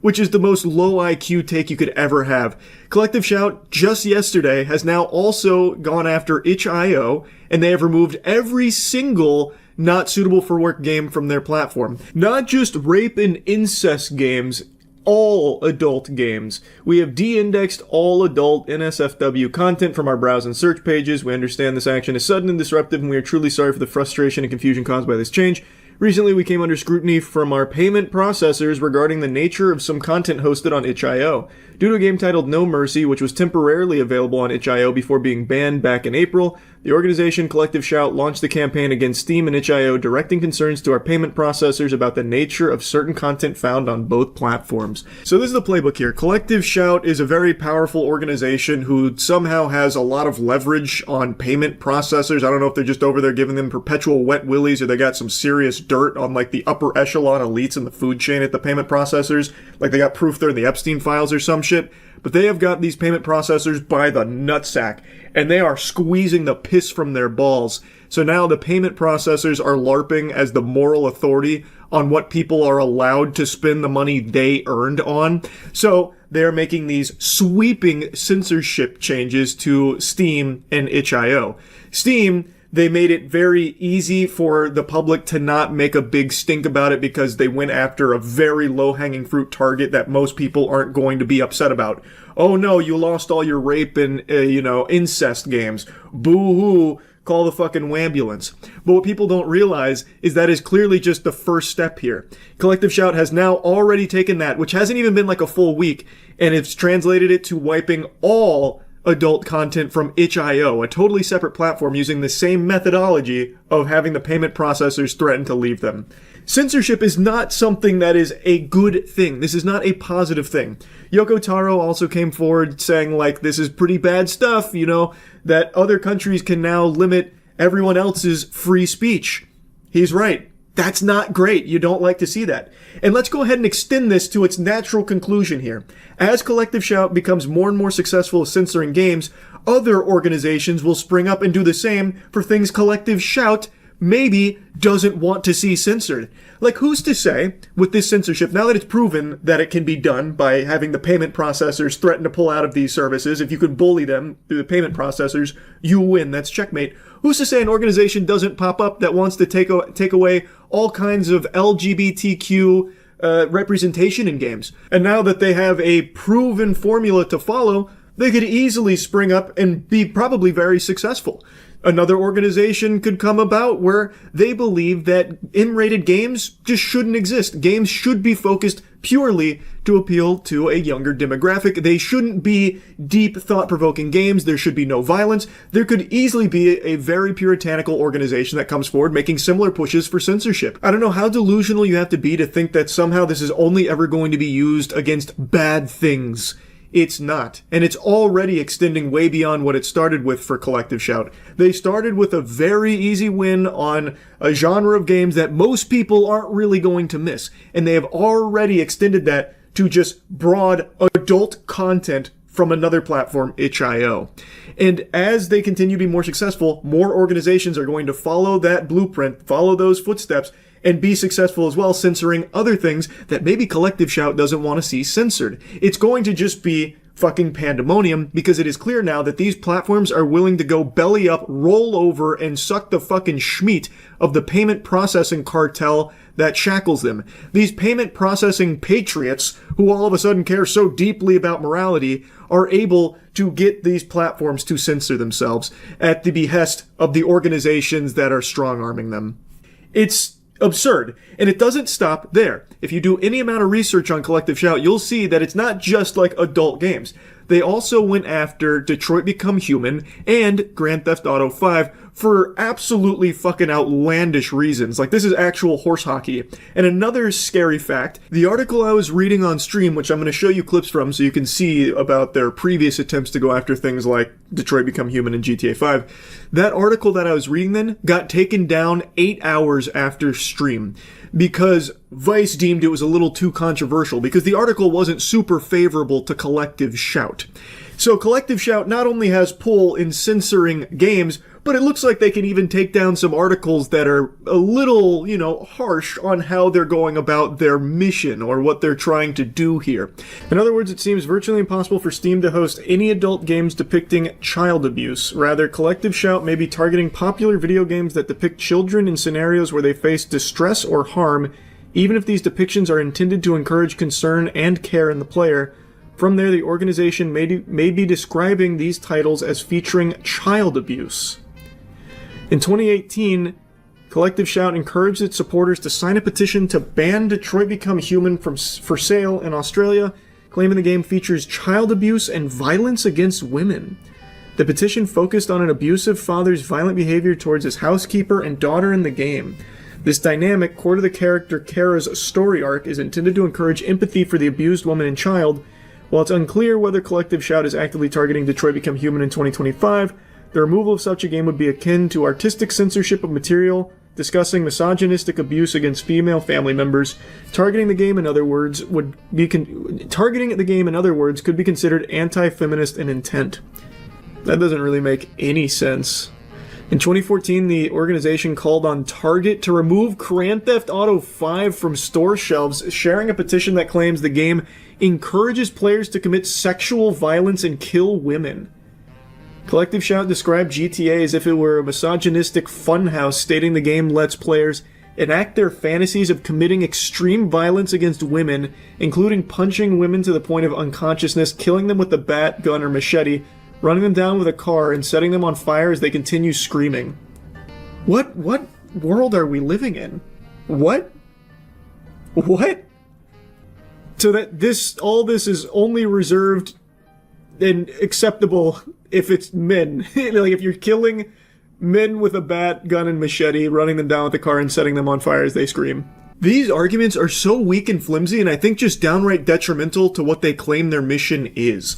Which is the most low IQ take you could ever have. Collective Shout, just yesterday, has now also gone after itch.io, and they have removed every single not suitable for work game from their platform. Not just rape and incest games, all adult games. We have de-indexed all adult NSFW content from our browse and search pages. We understand this action is sudden and disruptive, and we are truly sorry for the frustration and confusion caused by this change. Recently, we came under scrutiny from our payment processors regarding the nature of some content hosted on itch.io. Due to a game titled No Mercy, which was temporarily available on itch.io before being banned back in April, the organization Collective Shout launched a campaign against Steam and itch.io directing concerns to our payment processors about the nature of certain content found on both platforms. So this is the playbook here. Collective Shout is a very powerful organization who somehow has a lot of leverage on payment processors. I don't know if they're just over there giving them perpetual wet willies or they got some serious dirt on like the upper echelon elites in the food chain at the payment processors. Like they got proof they're in the Epstein files or some shit. But they have got these payment processors by the nutsack, and they are squeezing the piss from their balls. So now the payment processors are LARPing as the moral authority on what people are allowed to spend the money they earned on. So they're making these sweeping censorship changes to Steam and itch.io. Steam, they made it very easy for the public to not make a big stink about it because they went after a very low-hanging fruit target that most people aren't going to be upset about. Oh no, you lost all your rape and, incest games. Boo-hoo, call the fucking wambulance. But what people don't realize is that is clearly just the first step here. Collective Shout has now already taken that, which hasn't even been like a full week, and it's translated it to wiping all adult content from itch.io, a totally separate platform using the same methodology of having the payment processors threaten to leave them. Censorship is not something that is a good thing. This is not a positive thing. Yoko Taro also came forward saying, like, this is pretty bad stuff, that other countries can now limit everyone else's free speech. He's right. That's not great. You don't like to see that. And let's go ahead and extend this to its natural conclusion here. As Collective Shout becomes more and more successful at censoring games, other organizations will spring up and do the same for things Collective Shout maybe doesn't want to see censored. Like, who's to say, with this censorship, now that it's proven that it can be done by having the payment processors threaten to pull out of these services, if you could bully them through the payment processors, you win. That's checkmate. Who's to say an organization doesn't pop up that wants to take away all kinds of LGBTQ representation in games? And now that they have a proven formula to follow, they could easily spring up and be probably very successful. Another organization could come about where they believe that M-rated games just shouldn't exist. Games should be focused purely to appeal to a younger demographic. They shouldn't be deep, thought-provoking games. There should be no violence. There could easily be a very puritanical organization that comes forward making similar pushes for censorship. I don't know how delusional you have to be to think that somehow this is only ever going to be used against bad things. It's not. And it's already extending way beyond what it started with for Collective Shout. They started with a very easy win on a genre of games that most people aren't really going to miss. And they have already extended that to just broad adult content from another platform, itch.io. And as they continue to be more successful, more organizations are going to follow that blueprint, follow those footsteps, and be successful as well, censoring other things that maybe Collective Shout doesn't want to see censored. It's going to just be fucking pandemonium because it is clear now that these platforms are willing to go belly up, roll over, and suck the fucking schmeat of the payment processing cartel that shackles them. These payment processing patriots, who all of a sudden care so deeply about morality, are able to get these platforms to censor themselves at the behest of the organizations that are strong-arming them. It's absurd. And it doesn't stop there. If you do any amount of research on Collective Shout, you'll see that it's not just like adult games. They also went after Detroit Become Human and Grand Theft Auto 5 for absolutely fucking outlandish reasons. Like, this is actual horse hockey. And another scary fact, the article I was reading on stream, which I'm going to show you clips from so you can see about their previous attempts to go after things like Detroit Become Human and GTA 5, that article that I was reading then got taken down 8 hours after stream because Vice deemed it was a little too controversial because the article wasn't super favorable to Collective Shout. So Collective Shout not only has pull in censoring games, but it looks like they can even take down some articles that are a little, harsh on how they're going about their mission or what they're trying to do here. In other words, it seems virtually impossible for Steam to host any adult games depicting child abuse. Rather, Collective Shout may be targeting popular video games that depict children in scenarios where they face distress or harm, even if these depictions are intended to encourage concern and care in the player. From there, the organization may be describing these titles as featuring child abuse. In 2018, Collective Shout encouraged its supporters to sign a petition to ban Detroit Become Human for sale in Australia, claiming the game features child abuse and violence against women. The petition focused on an abusive father's violent behavior towards his housekeeper and daughter in the game. This dynamic, core to the character Kara's story arc, is intended to encourage empathy for the abused woman and child. While it's unclear whether Collective Shout is actively targeting Detroit Become Human in 2025, the removal of such a game would be akin to artistic censorship of material discussing misogynistic abuse against female family members. Targeting the game, in other words, could be considered anti-feminist in intent. That doesn't really make any sense. In 2014, the organization called on Target to remove Grand Theft Auto 5 from store shelves, sharing a petition that claims the game encourages players to commit sexual violence and kill women. Collective Shout described GTA as if it were a misogynistic funhouse, stating the game lets players enact their fantasies of committing extreme violence against women, including punching women to the point of unconsciousness, killing them with a bat, gun, or machete, running them down with a car, and setting them on fire as they continue screaming. What world are we living in? What? So that all this is only reserved and acceptable if it's men. Like, if you're killing men with a bat, gun, and machete, running them down with a car and setting them on fire as they scream. These arguments are so weak and flimsy, and I think just downright detrimental to what they claim their mission is.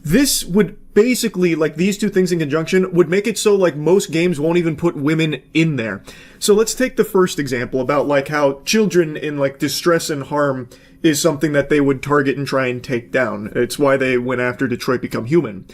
This would basically, like, these two things in conjunction would make it so, like, most games won't even put women in there. So let's take the first example about, like, how children in, like, distress and harm is something that they would target and try and take down. It's why they went after Detroit Become Human.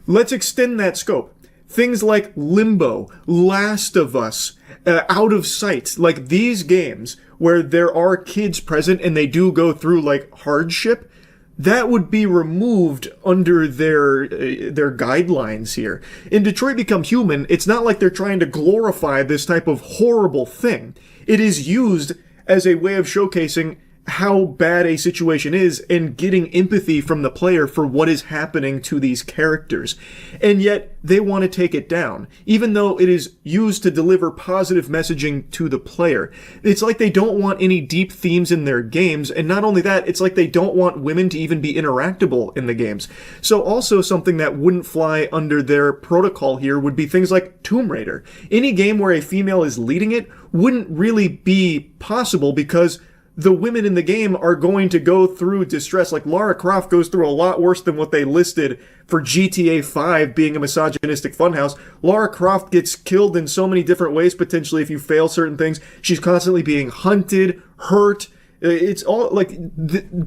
Let's extend that scope. Things like Limbo, Last of Us, Out of Sight, like these games where there are kids present and they do go through, like, hardship, that would be removed under their guidelines here. In Detroit Become Human, it's not like they're trying to glorify this type of horrible thing. It is used as a way of showcasing how bad a situation is and getting empathy from the player for what is happening to these characters. And yet, they want to take it down, even though it is used to deliver positive messaging to the player. It's like they don't want any deep themes in their games, and not only that, it's like they don't want women to even be interactable in the games. So also something that wouldn't fly under their protocol here would be things like Tomb Raider. Any game where a female is leading it wouldn't really be possible because the women in the game are going to go through distress. Like, Lara Croft goes through a lot worse than what they listed for GTA 5 being a misogynistic funhouse. Lara Croft gets killed in so many different ways, potentially, if you fail certain things. She's constantly being hunted, hurt. It's all, like,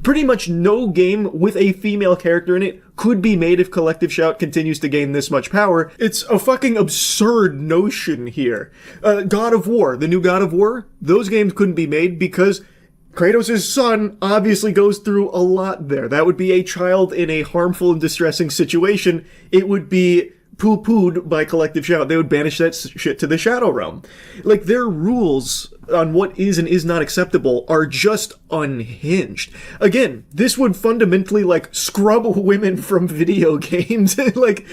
pretty much no game with a female character in it could be made if Collective Shout continues to gain this much power. It's a fucking absurd notion here. God of War, the new God of War, those games couldn't be made because Kratos' son obviously goes through a lot there. That would be a child in a harmful and distressing situation. It would be poo-pooed by Collective Shout. They would banish that shit to the Shadow Realm. Like, their rules on what is and is not acceptable are just unhinged. Again, this would fundamentally, like, scrub women from video games. Like,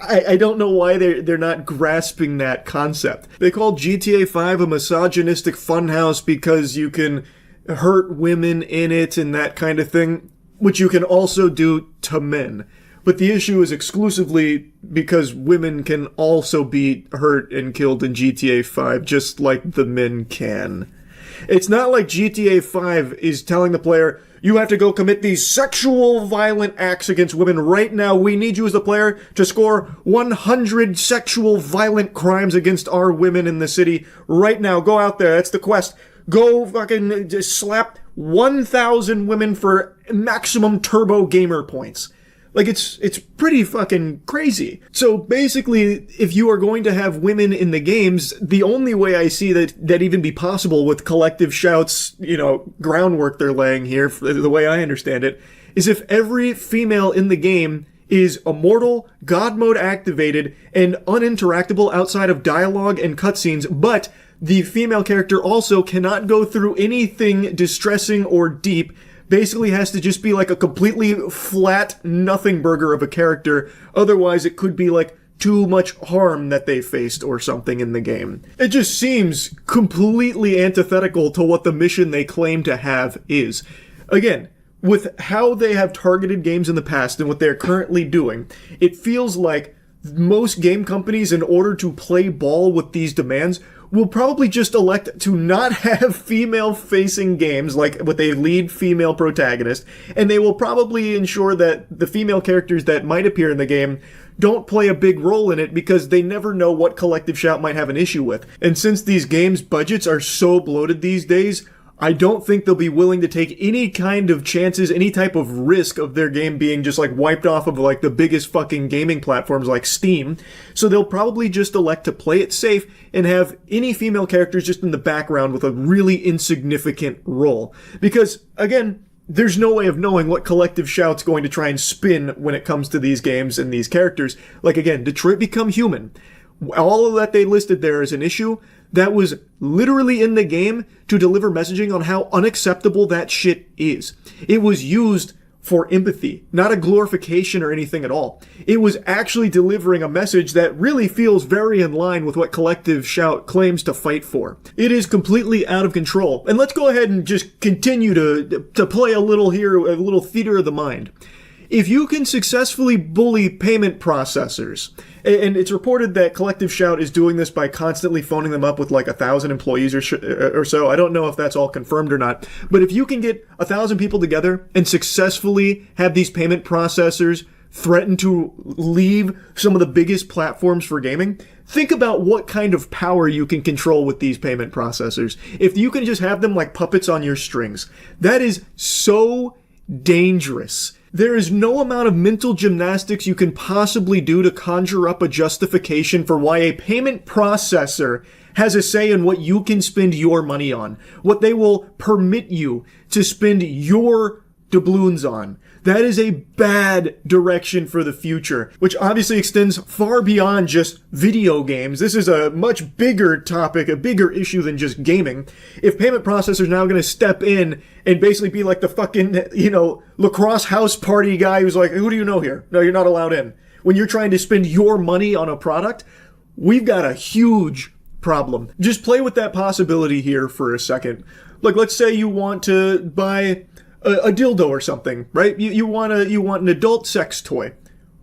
I don't know why they're not grasping that concept. They call GTA 5 a misogynistic funhouse because you can hurt women in it and that kind of thing, which you can also do to men. But the issue is exclusively because women can also be hurt and killed in GTA 5, just like the men can. It's not like GTA 5 is telling the player, you have to go commit these sexual violent acts against women right now. We need you as the player to score 100 sexual violent crimes against our women in the city right now. Go out there. That's the quest. Go fucking just slap 1,000 women for maximum turbo gamer points. Like, it's pretty fucking crazy. So basically, if you are going to have women in the games, the only way I see that even be possible with Collective Shout's, groundwork they're laying here, the way I understand it, is if every female in the game is immortal, God mode activated, and uninteractable outside of dialogue and cutscenes, but the female character also cannot go through anything distressing or deep, basically has to just be like a completely flat nothing burger of a character. Otherwise, it could be like too much harm that they faced or something in the game. It just seems completely antithetical to what the mission they claim to have is. Again, with how they have targeted games in the past and what they're currently doing, it feels like most game companies, in order to play ball with these demands, will probably just elect to not have female-facing games, like with a lead female protagonist, and they will probably ensure that the female characters that might appear in the game don't play a big role in it because they never know what Collective Shout might have an issue with. And since these games' budgets are so bloated these days, I don't think they'll be willing to take any kind of chances, any type of risk of their game being just like wiped off of like the biggest fucking gaming platforms like Steam. So they'll probably just elect to play it safe and have any female characters just in the background with a really insignificant role. Because, again, there's no way of knowing what Collective Shout's going to try and spin when it comes to these games and these characters. Like, again, Detroit Become Human. All of that they listed there as an issue, that was literally in the game to deliver messaging on how unacceptable that shit is. It was used for empathy, not a glorification or anything at all. It was actually delivering a message that really feels very in line with what Collective Shout claims to fight for. It is completely out of control. And let's go ahead and just continue to play a little here, a little theater of the mind. If you can successfully bully payment processors, and it's reported that Collective Shout is doing this by constantly phoning them up with like 1,000 employees or so. I don't know if that's all confirmed or not. But if you can get 1,000 people together and successfully have these payment processors threaten to leave some of the biggest platforms for gaming, think about what kind of power you can control with these payment processors. If you can just have them like puppets on your strings, that is so dangerous. There is no amount of mental gymnastics you can possibly do to conjure up a justification for why a payment processor has a say in what you can spend your money on, what they will permit you to spend your doubloons on. That is a bad direction for the future, which obviously extends far beyond just video games. This is a much bigger topic, a bigger issue than just gaming. If payment processors are now going to step in and basically be like the fucking, lacrosse house party guy who's like, who do you know here? No, you're not allowed in. When you're trying to spend your money on a product, we've got a huge problem. Just play with that possibility here for a second. Like, let's say you want to buy a dildo or something, right? You want an adult sex toy.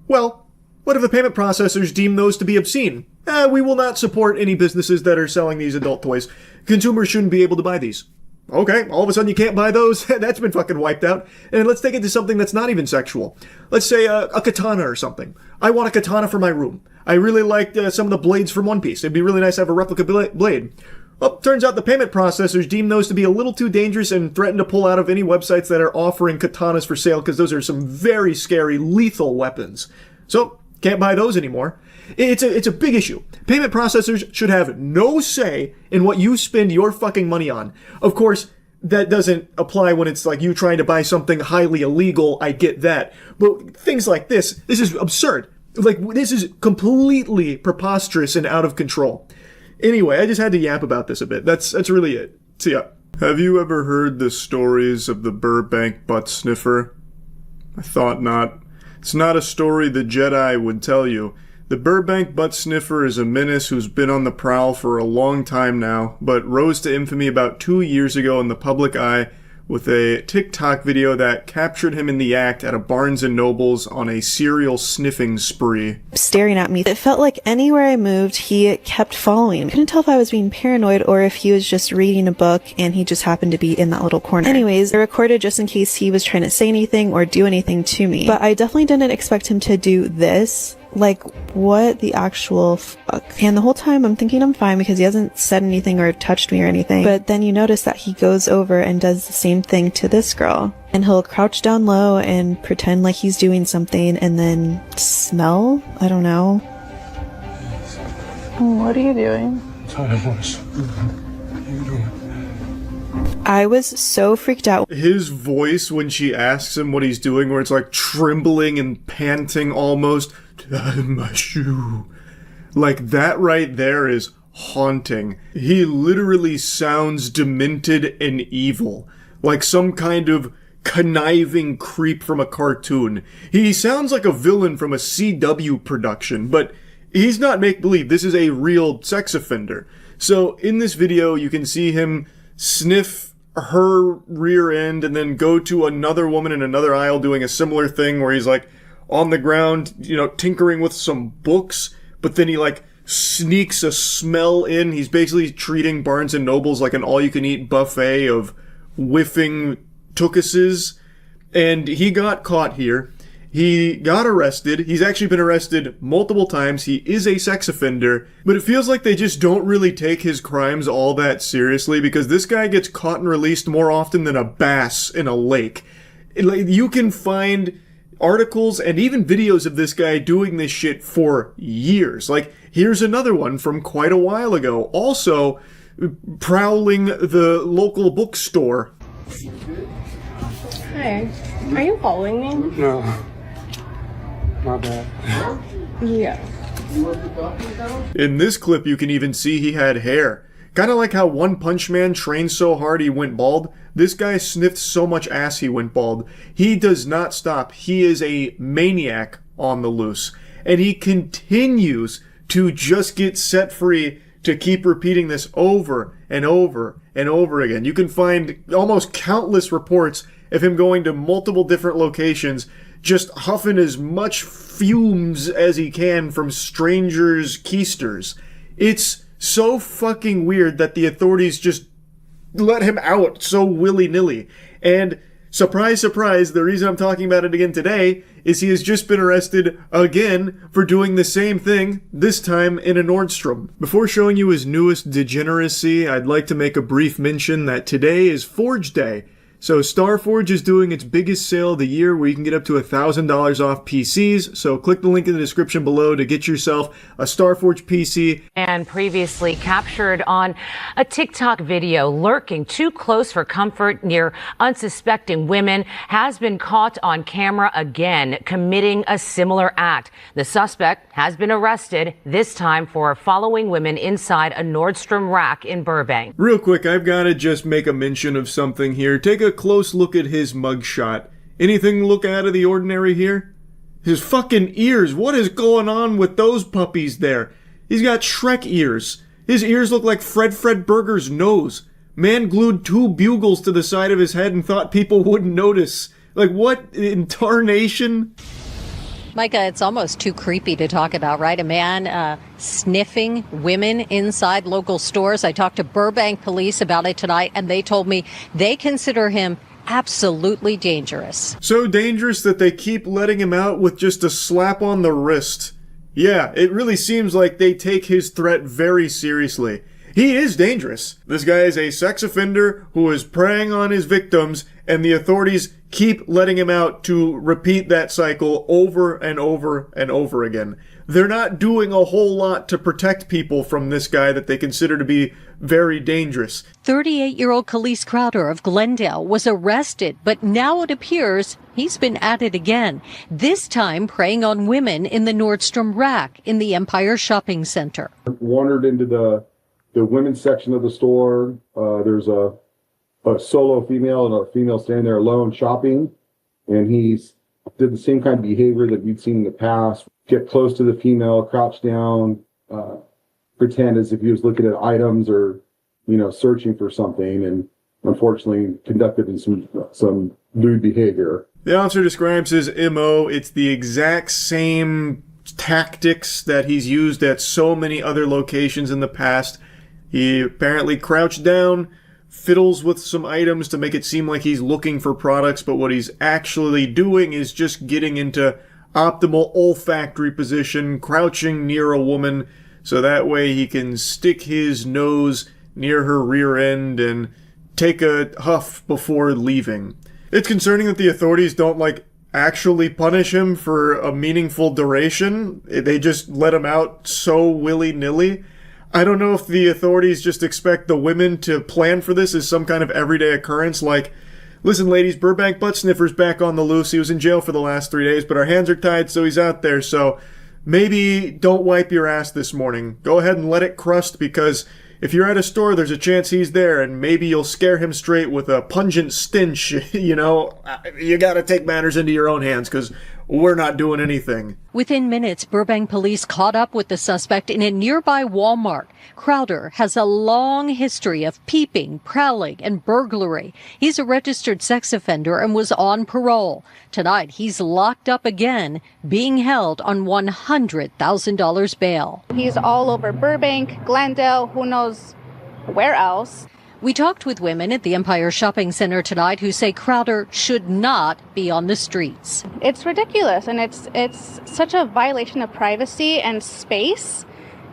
Well, what if the payment processors deem those to be obscene? We will not support any businesses that are selling these adult toys. Consumers shouldn't be able to buy these. Okay, all of a sudden you can't buy those? That's been fucking wiped out. And let's take it to something that's not even sexual. Let's say a katana or something. I want a katana for my room. I really like some of the blades from One Piece. It'd be really nice to have a replica blade. Well, turns out the payment processors deem those to be a little too dangerous and threaten to pull out of any websites that are offering katanas for sale because those are some very scary, lethal weapons. So, can't buy those anymore. It's a big issue. Payment processors should have no say in what you spend your fucking money on. Of course, that doesn't apply when it's like you trying to buy something highly illegal. I get that. But things like this is absurd. Like, this is completely preposterous and out of control. Anyway, I just had to yap about this a bit. That's really it. See ya. Have you ever heard the stories of the Burbank butt sniffer? I thought not. It's not a story the Jedi would tell you. The Burbank butt sniffer is a menace who's been on the prowl for a long time now, but rose to infamy about 2 years ago in the public eye with a TikTok video that captured him in the act at a Barnes & Noble's on a serial sniffing spree.
Staring at me. It felt like anywhere I moved, he kept following. I couldn't tell if I was being paranoid or if he was just reading a book and he just happened to be in that little corner. Anyways, I recorded just in case he was trying to say anything or do anything to me. But I definitely didn't expect him to do this. Like, what the actual fuck? And the whole time I'm thinking I'm fine because he hasn't said anything or touched me or anything. But then you notice that he goes over and does the same thing to this girl. And he'll crouch down low and pretend like he's doing something and then smell? I don't know.
What are you doing?
I was so freaked out.
His voice when she asks him what he's doing, where it's like trembling and panting almost. My shoe. Like, that right there is haunting. He literally sounds demented and evil. Like some kind of conniving creep from a cartoon. He sounds like a villain from a CW production, but he's not make-believe. This is a real sex offender. So in this video, you can see him sniff her rear end and then go to another woman in another aisle doing a similar thing where he's like on the ground, tinkering with some books, but then he like sneaks a smell in. He's basically treating Barnes & Noble's like an all-you-can-eat buffet of whiffing tookuses. And he got caught here. He got arrested. He's actually been arrested multiple times. He is a sex offender, but it feels like they just don't really take his crimes all that seriously because this guy gets caught and released more often than a bass in a lake. You can find articles and even videos of this guy doing this shit for years. Like, here's another one from quite a while ago. Also, prowling the local bookstore.
Hey, are you following me?
No. My bad.
Yeah.
In this clip, you can even see he had hair. Kind of like how One Punch Man trained so hard he went bald. This guy sniffed so much ass he went bald. He does not stop. He is a maniac on the loose. And he continues to just get set free to keep repeating this over and over and over again. You can find almost countless reports of him going to multiple different locations, just huffing as much fumes as he can from strangers' keisters. It's so fucking weird that the authorities just let him out so willy-nilly. And surprise, surprise, the reason I'm talking about it again today is he has just been arrested again for doing the same thing, this time in a Nordstrom. Before showing you his newest degeneracy, I'd like to make a brief mention that today is Forge Day. So Starforge is doing its biggest sale of the year where you can get up to $1,000 off PCs. So click the link in the description below to get yourself a Starforge PC.
And previously captured on a TikTok video, lurking too close for comfort near unsuspecting women, has been caught on camera again, committing a similar act. The suspect has been arrested, this time for following women inside a Nordstrom rack in Burbank.
Real quick, I've got to just make a mention of something here. Take a close look at his mugshot. Anything look out of the ordinary here? His fucking ears. What is going on with those puppies there? He's got Shrek ears. His ears look like Fred Burger's nose. Man glued 2 bugles to the side of his head and thought people wouldn't notice. Like, what in tarnation?
Micah, it's almost too creepy to talk about, right? A man sniffing women inside local stores. I talked to Burbank police about it tonight, and they told me they consider him absolutely dangerous.
So dangerous that they keep letting him out with just a slap on the wrist. Yeah, it really seems like they take his threat very seriously. He is dangerous. This guy is a sex offender who is preying on his victims, and the authorities keep letting him out to repeat that cycle over and over and over again. They're not doing a whole lot to protect people from this guy that they consider to be very dangerous.
38-year-old Khalees Crowder of Glendale was arrested, but now it appears he's been at it again, this time preying on women in the Nordstrom rack in the Empire Shopping Center.
Wandered into the women's section of the store. There's a solo female and a female standing there alone shopping, and he's did the same kind of behavior that you'd seen in the past. Get close to the female, crouch down, pretend as if he was looking at items or, searching for something, and unfortunately conducted in some lewd behavior.
The officer describes his MO. It's the exact same tactics that he's used at so many other locations in the past. He apparently crouched down, fiddles with some items to make it seem like he's looking for products, but what he's actually doing is just getting into optimal olfactory position, crouching near a woman, so that way he can stick his nose near her rear end and take a huff before leaving. It's concerning that the authorities don't, actually punish him for a meaningful duration. They just let him out so willy-nilly. I don't know if the authorities just expect the women to plan for this as some kind of everyday occurrence, like, listen, ladies, Burbank butt sniffer's back on the loose. He was in jail for the last 3 days, but our hands are tied, so he's out there. So maybe don't wipe your ass this morning. Go ahead and let it crust, because if you're at a store, there's a chance he's there, and maybe you'll scare him straight with a pungent stench. You gotta take matters into your own hands, because we're not doing anything.
Within minutes, Burbank police caught up with the suspect in a nearby Walmart. Crowder has a long history of peeping, prowling, and burglary. He's a registered sex offender and was on parole. Tonight, he's locked up again, being held on $100,000 bail.
He's all over Burbank, Glendale, who knows where else.
We talked with women at the Empire Shopping Center tonight who say Crowder should not be on the streets.
It's ridiculous, and it's such a violation of privacy and space,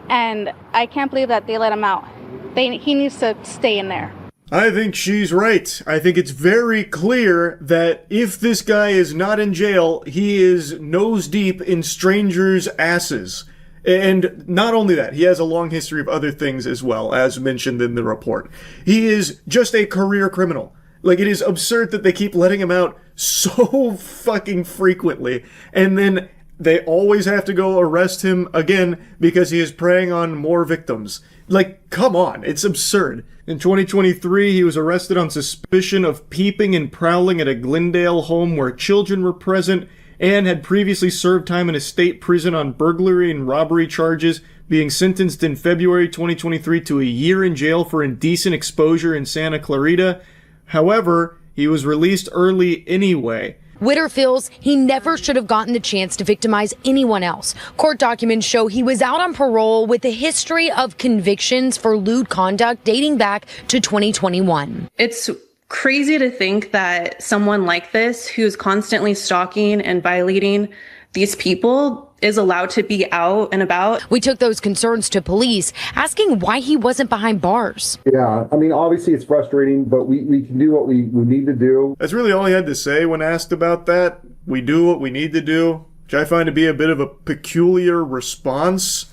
and I can't believe that they let him out. He needs to stay in there.
I think she's right. I think it's very clear that if this guy is not in jail, he is nose deep in strangers' asses. And not only that, he has a long history of other things as well, as mentioned in the report. He is just a career criminal. Like, it is absurd that they keep letting him out so fucking frequently, and then they always have to go arrest him again because he is preying on more victims. Like, come on, it's absurd. In 2023, he was arrested on suspicion of peeping and prowling at a Glendale home where children were present, and had previously served time in a state prison on burglary and robbery charges, being sentenced in February 2023 to a year in jail for indecent exposure in Santa Clarita. However, he was released early anyway.
Witter feels he never should have gotten the chance to victimize anyone else. Court documents show he was out on parole with a history of convictions for lewd conduct dating back to 2021.
It's crazy to think that someone like this, who's constantly stalking and violating these people, is allowed to be out and about.
We took those concerns to police, asking why he wasn't behind bars.
Yeah, I mean, obviously it's frustrating, but we can do what we need to do.
That's really all he had to say when asked about that. We do what we need to do, which I find to be a bit of a peculiar response.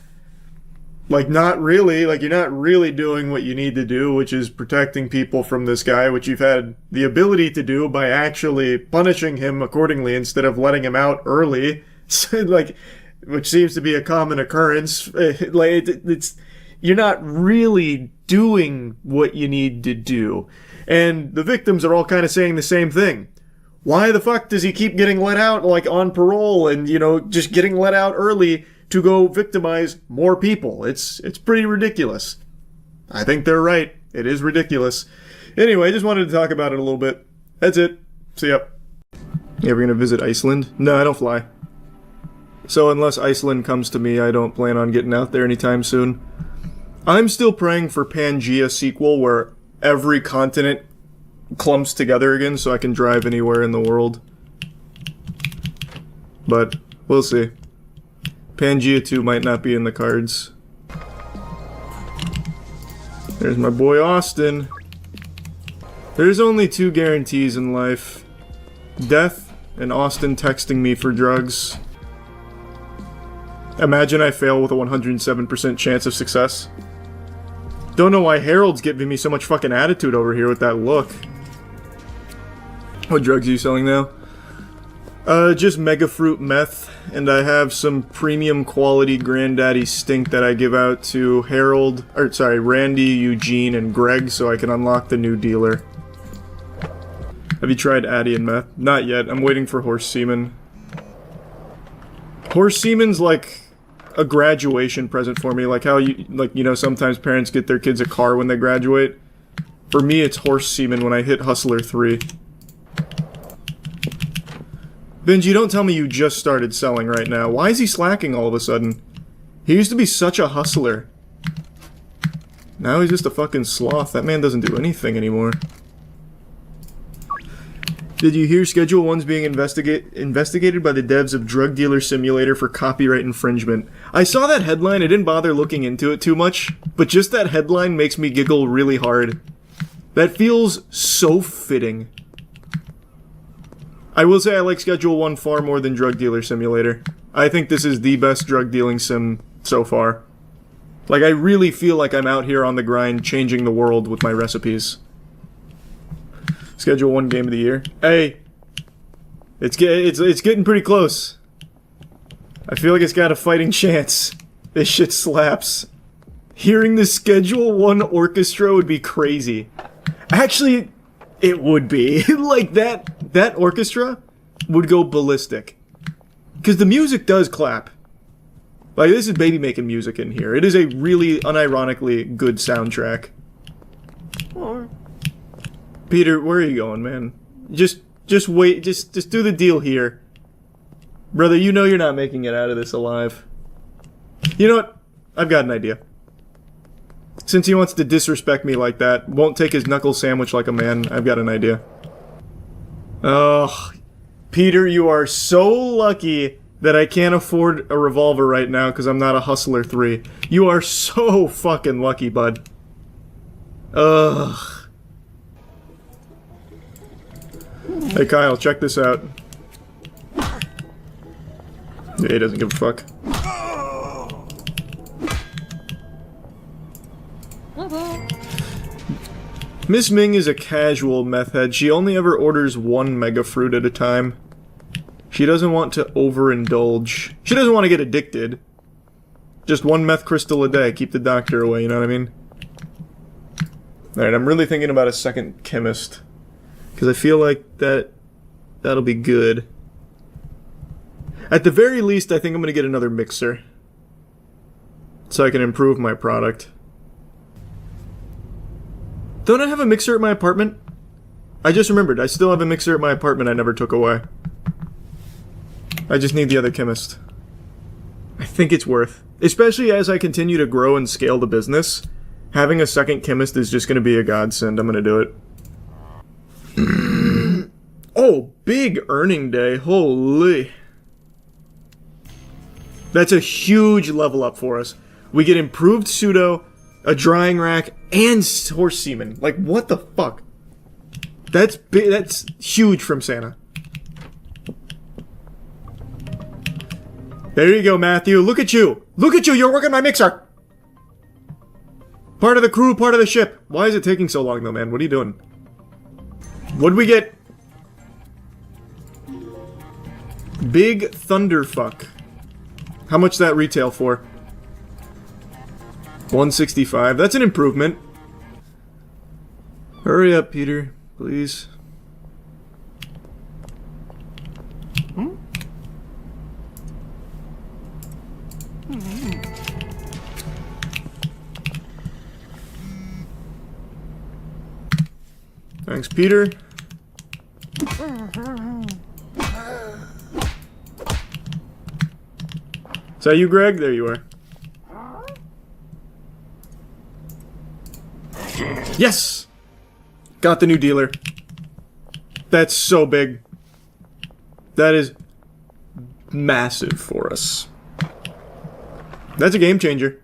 Like, not really. Like, you're not really doing what you need to do, which is protecting people from this guy, which you've had the ability to do by actually punishing him accordingly instead of letting him out early. Like, which seems to be a common occurrence. Like, you're not really doing what you need to do. And the victims are all kind of saying the same thing. Why the fuck does he keep getting let out, like, on parole and, you know, just getting let out early to go victimize more people? It's pretty ridiculous. I think they're right. It is ridiculous. Anyway, I just wanted to talk about it a little bit. That's it. See ya. You ever gonna visit Iceland? No, I don't fly. So unless Iceland comes to me, I don't plan on getting out there anytime soon. I'm still praying for Pangea sequel where every continent clumps together again so I can drive anywhere in the world. But we'll see. Pangea 2 might not be in the cards. There's my boy Austin. There's only 2 guarantees in life. Death and Austin texting me for drugs. Imagine I fail with a 107% chance of success. Don't know why Harold's giving me so much fucking attitude over here with that look. What drugs are you selling now? Just Mega Fruit Meth, and I have some premium quality Granddaddy Stink that I give out to Randy, Eugene, and Greg so I can unlock the new dealer. Have you tried Addy and Meth? Not yet, I'm waiting for Horse Semen. Horse Semen's like a graduation present for me, like how sometimes parents get their kids a car when they graduate. For me, it's Horse Semen when I hit Hustler 3. Benji, don't tell me you just started selling right now. Why is he slacking all of a sudden? He used to be such a hustler. Now he's just a fucking sloth. That man doesn't do anything anymore. Did you hear Schedule 1's being investigated by the devs of Drug Dealer Simulator for copyright infringement? I saw that headline, I didn't bother looking into it too much, but just that headline makes me giggle really hard. That feels so fitting. I will say I like Schedule 1 far more than Drug Dealer Simulator. I think this is the best drug dealing sim so far. Like, I really feel like I'm out here on the grind changing the world with my recipes. Schedule 1 game of the year. Hey! It's getting pretty close. I feel like it's got a fighting chance. This shit slaps. Hearing the Schedule 1 orchestra would be crazy. Actually, it would be. Like, that orchestra would go ballistic. Because the music does clap. Like, this is baby making music in here. It is a really unironically good soundtrack. Peter, where are you going, man? Just wait. Just do the deal here. Brother, you know you're not making it out of this alive. You know what? I've got an idea. Since he wants to disrespect me like that, won't take his knuckle sandwich like a man, I've got an idea. Oh, Peter, you are so lucky that I can't afford a revolver right now because I'm not a Hustler 3. You are so fucking lucky, bud. Ugh. Hey, Kyle, check this out. Yeah, he doesn't give a fuck. Miss Ming is a casual meth head. She only ever orders one mega fruit at a time. She doesn't want to overindulge. She doesn't want to get addicted. Just one meth crystal a day. Keep the doctor away, you know what I mean? Alright, I'm really thinking about a second chemist. Because I feel like that'll be good. At the very least, I think I'm going to get another mixer. So I can improve my product. Don't I have a mixer at my apartment? I just remembered. I still have a mixer at my apartment I never took away. I just need the other chemist. I think it's worth. Especially as I continue to grow and scale the business. Having a second chemist is just going to be a godsend. I'm going to do it. Oh, big earning day. Holy. That's a huge level up for us. We get improved pseudo, a drying rack, and horse semen. Like, what the fuck? That's big. That's huge from Santa. There you go, Matthew. Look at you. Look at you. You're working my mixer. Part of the crew, part of the ship. Why is it taking so long, though, man? What are you doing? What'd we get? Big Thunderfuck. How much that retail for? 165. That's an improvement. Hurry up, Peter. Please. Thanks, Peter. Is that you, Greg? There you are. Yes! Got the new dealer. That's so big. That is massive for us. That's a game changer.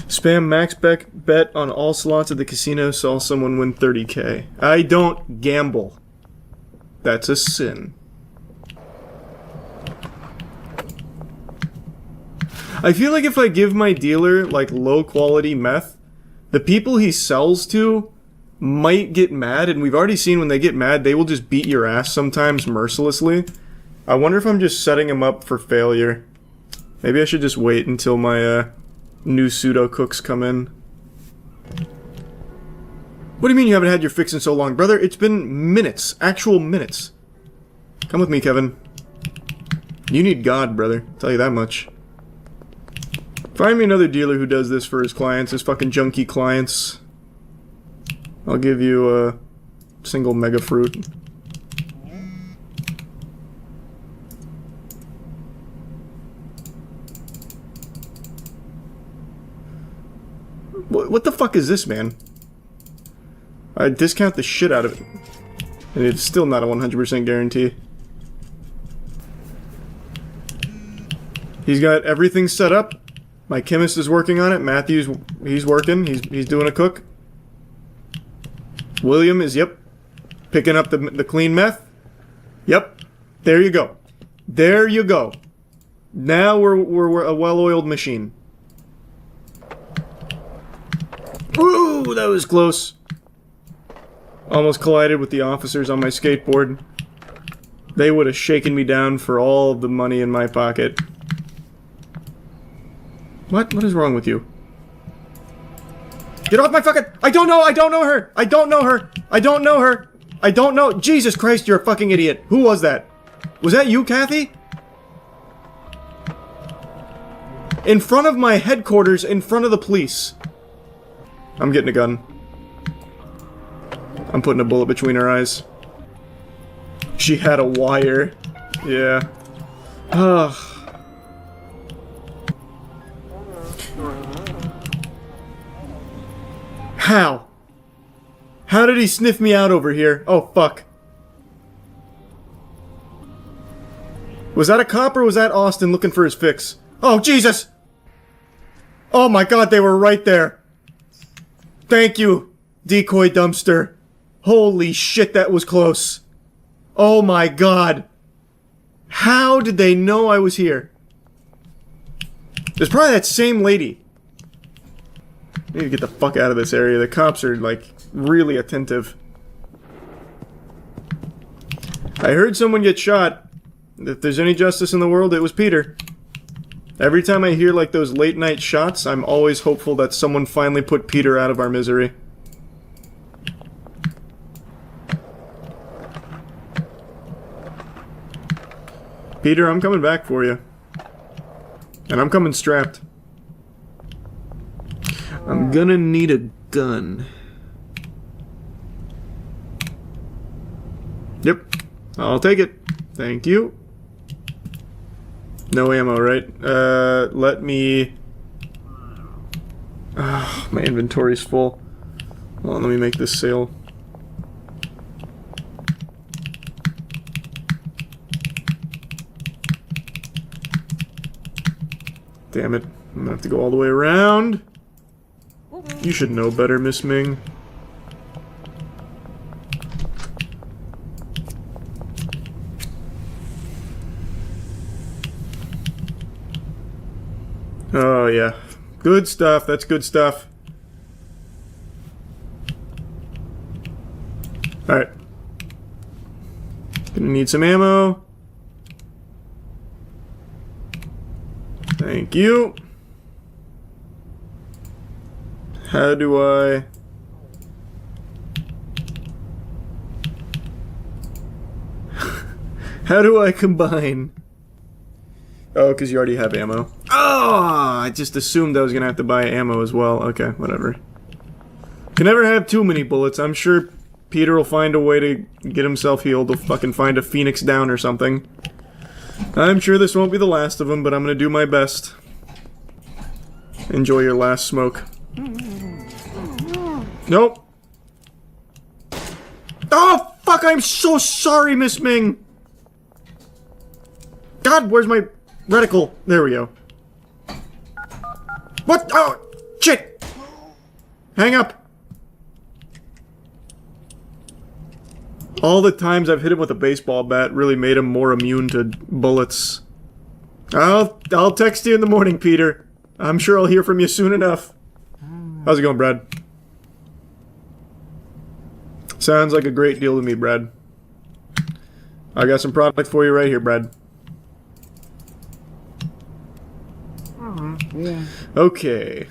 Spam max bet on all slots at the casino, saw someone win 30k. I don't gamble. That's a sin. I feel like if I give my dealer, like, low quality meth, the people he sells to might get mad, and we've already seen when they get mad, they will just beat your ass sometimes mercilessly. I wonder if I'm just setting him up for failure. Maybe I should just wait until my, new pseudo cooks come in. What do you mean you haven't had your fix in so long, brother? It's been minutes. Actual minutes. Come with me, Kevin. You need God, brother. I'll tell you that much. Find me another dealer who does this for his clients, his fucking junkie clients. I'll give you a single mega fruit. What the fuck is this, man? I discount the shit out of it. And it's still not a 100% guarantee. He's got everything set up. My chemist is working on it. Matthew's, he's working. He's doing a cook. William is, yep, picking up the clean meth. Yep. There you go. There you go. Now we're a well-oiled machine. Ooh, that was close. Almost collided with the officers on my skateboard. They would have shaken me down for all the money in my pocket. What? What is wrong with you? Get off my fucking... I don't know her! I don't know her! I don't know her! I don't know! Jesus Christ, you're a fucking idiot! Who was that? Was that you, Kathy? In front of my headquarters, in front of the police. I'm getting a gun. I'm putting a bullet between her eyes. She had a wire. Yeah. Ugh. How? How did he sniff me out over here? Oh, fuck. Was that a cop or was that Austin looking for his fix? Oh, Jesus! Oh my god, they were right there. Thank you, decoy dumpster. Holy shit, that was close. Oh my god. How did they know I was here? It's probably that same lady. I need to get the fuck out of this area. The cops are, like, really attentive. I heard someone get shot. If there's any justice in the world, it was Peter. Every time I hear, like, those late night shots, I'm always hopeful that someone finally put Peter out of our misery. Peter, I'm coming back for you. And I'm coming strapped. I'm gonna need a gun. Yep. I'll take it. Thank you. No ammo, right? Let me... my inventory's full. Hold on, let me make this sale. Damn it. I'm gonna have to go all the way around. You should know better, Miss Ming. Oh, yeah. Good stuff. That's good stuff. Alright. Gonna need some ammo. Thank you. How do I... How do I combine? Oh, because you already have ammo. Oh, I just assumed I was going to have to buy ammo as well. Okay, whatever. Can never have too many bullets. I'm sure Peter will find a way to get himself healed. He'll fucking find a Phoenix down or something. I'm sure this won't be the last of them, but I'm going to do my best. Enjoy your last smoke. Nope. Oh, fuck, I'm so sorry, Miss Ming. God, where's my reticle? There we go. What? Oh, shit. Hang up. All the times I've hit him with a baseball bat really made him more immune to bullets. I'll text you in the morning, Peter. I'm sure I'll hear from you soon enough. How's it going, Brad? Sounds like a great deal to me, Brad. I got some product for you right here, Brad.
Yeah.
Okay.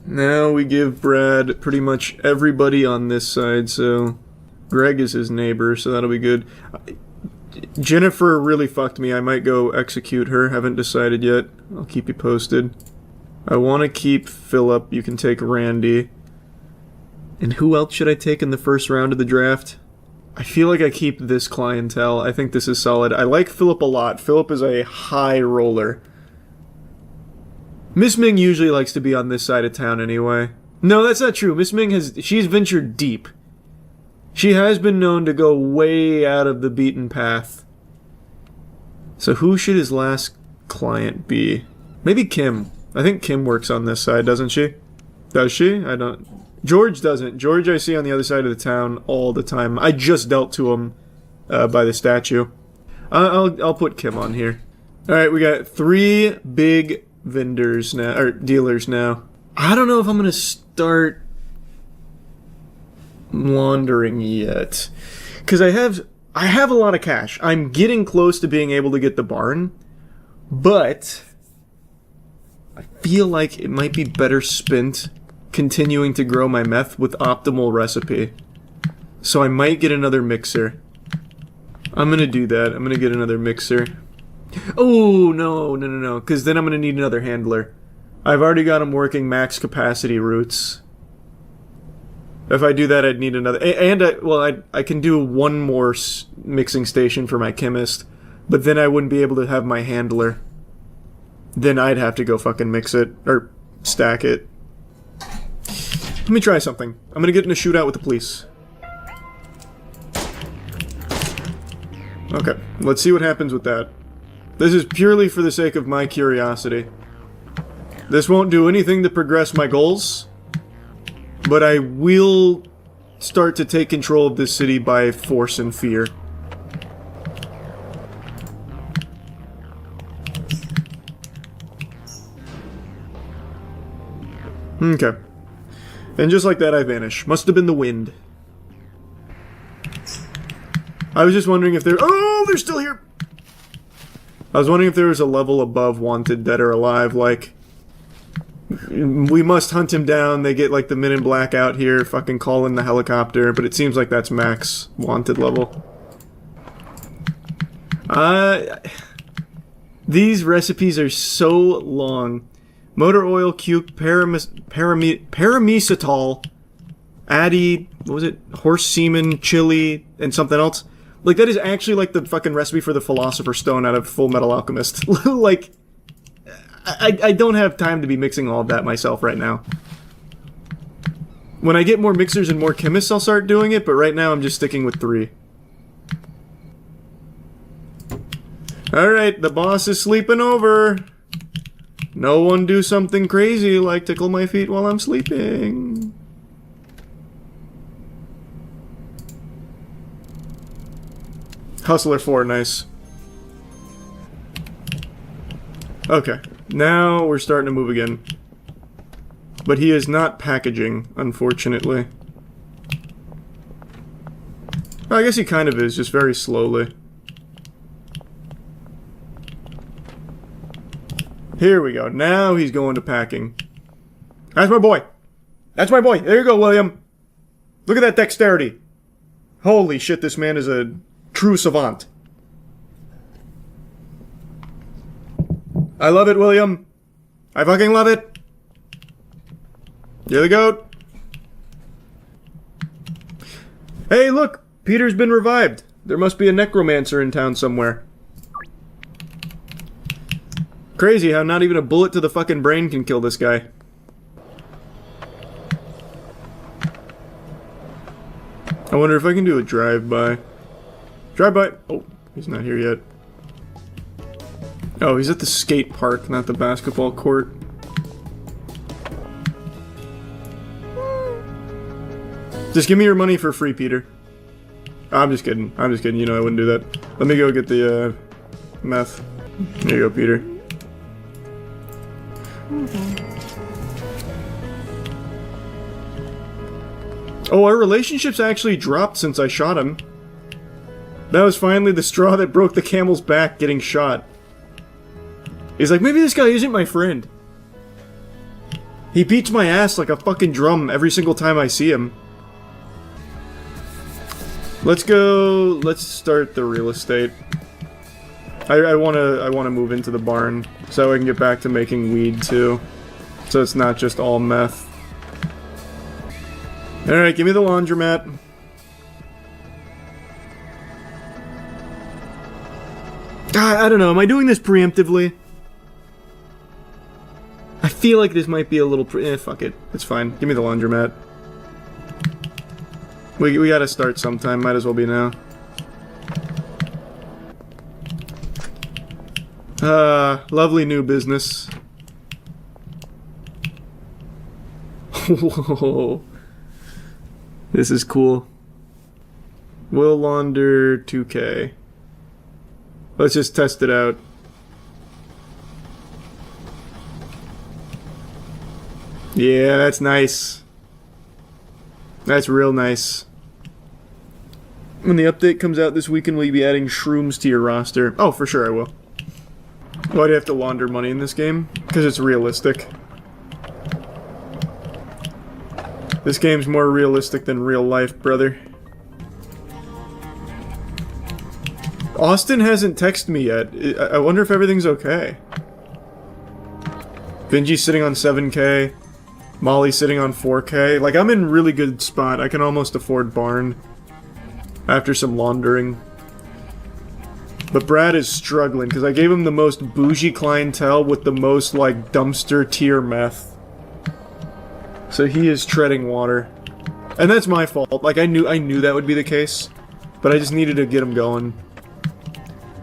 Now we give Brad pretty much everybody on this side, so... Greg is his neighbor, so that'll be good. Jennifer really fucked me. I might go execute her. Haven't decided yet. I'll keep you posted. I want to keep Philip. You can take Randy. And who else should I take in the first round of the draft? I feel like I keep this clientele. I think this is solid. I like Philip a lot. Philip is a high roller. Miss Ming usually likes to be on this side of town anyway. No, that's not true. Miss Ming she's ventured deep. She has been known to go way out of the beaten path. So who should his last client be? Maybe Kim. I think Kim works on this side, doesn't she? Does she? I don't... George doesn't. George I see on the other side of the town all the time. I just dealt to him by the statue. I'll put Kim on here. Alright, we got 3 big vendors now, or dealers now. I don't know if I'm gonna start laundering yet, because I have a lot of cash. I'm getting close to being able to get the barn, but I feel like it might be better spent continuing to grow my meth with optimal recipe. So I might get another mixer. I'm gonna do that. I'm gonna get another mixer. Oh, no, because then I'm gonna need another handler. I've already got them working max capacity routes. If I do that, I'd need another... And, I can do one more mixing station for my chemist, but then I wouldn't be able to have my handler. Then I'd have to go fucking mix it, or stack it. Let me try something. I'm gonna get in a shootout with the police. Okay, let's see what happens with that. This is purely for the sake of my curiosity. This won't do anything to progress my goals, but I will start to take control of this city by force and fear. Okay. And just like that, I vanish. Must have been the wind. I was just wondering if they're... Oh, they're still here! I was wondering if there was a level above Wanted, Dead or Alive, like... We must hunt him down, they get like the Men in Black out here, fucking call in the helicopter, but it seems like that's max Wanted level. These recipes are so long. Motor oil, cuke, paramesitol, addy, what was it? Horse semen, chili, and something else. Like, that is actually like the fucking recipe for the Philosopher's Stone out of Full Metal Alchemist. Like... I don't have time to be mixing all of that myself right now. When I get more mixers and more chemists, I'll start doing it, but right now I'm just sticking with 3. Alright, the boss is sleeping over. No one do something crazy like tickle my feet while I'm sleeping. Hustler 4, nice. Okay. Now we're starting to move again. But he is not packaging, unfortunately. Well, I guess he kind of is, just very slowly. Here we go. Now he's going to packing. That's my boy! That's my boy! There you go, William! Look at that dexterity! Holy shit, this man is a true savant. I love it, William. I fucking love it. You're the goat. Hey, look! Peter's been revived. There must be a necromancer in town somewhere. Crazy how not even a bullet to the fucking brain can kill this guy. I wonder if I can do a drive-by. Drive-by! Oh, he's not here yet. Oh, he's at the skate park, not the basketball court. Just give me your money for free, Peter. I'm just kidding. I'm just kidding. You know I wouldn't do that. Let me go get the, meth. There you go, Peter. Oh, our relationship's actually dropped since I shot him. That was finally the straw that broke the camel's back, getting shot. He's like, maybe this guy isn't my friend. He beats my ass like a fucking drum every single time I see him. Let's go, let's start the real estate. I wanna move into the barn so I can get back to making weed too. So it's not just all meth. Alright, give me the laundromat. I don't know, am I doing this preemptively? I feel like this might be a little fuck it. It's fine. Give me the laundromat. We gotta start sometime. Might as well be now. Lovely new business. Whoa. This is cool. Will launder 2K. Let's just test it out. Yeah, that's nice. That's real nice. When the update comes out this weekend, will you be adding shrooms to your roster? Oh, for sure I will. Why do you have to launder money in this game? Because it's realistic. This game's more realistic than real life, brother. Austin hasn't texted me yet. I wonder if everything's okay. Benji's sitting on 7K. Molly's sitting on 4K. Like, I'm in really good spot. I can almost afford Barn after some laundering. But Brad is struggling, because I gave him the most bougie clientele with the most, like, dumpster tier meth. So he is treading water. And that's my fault. Like, I knew that would be the case. But I just needed to get him going.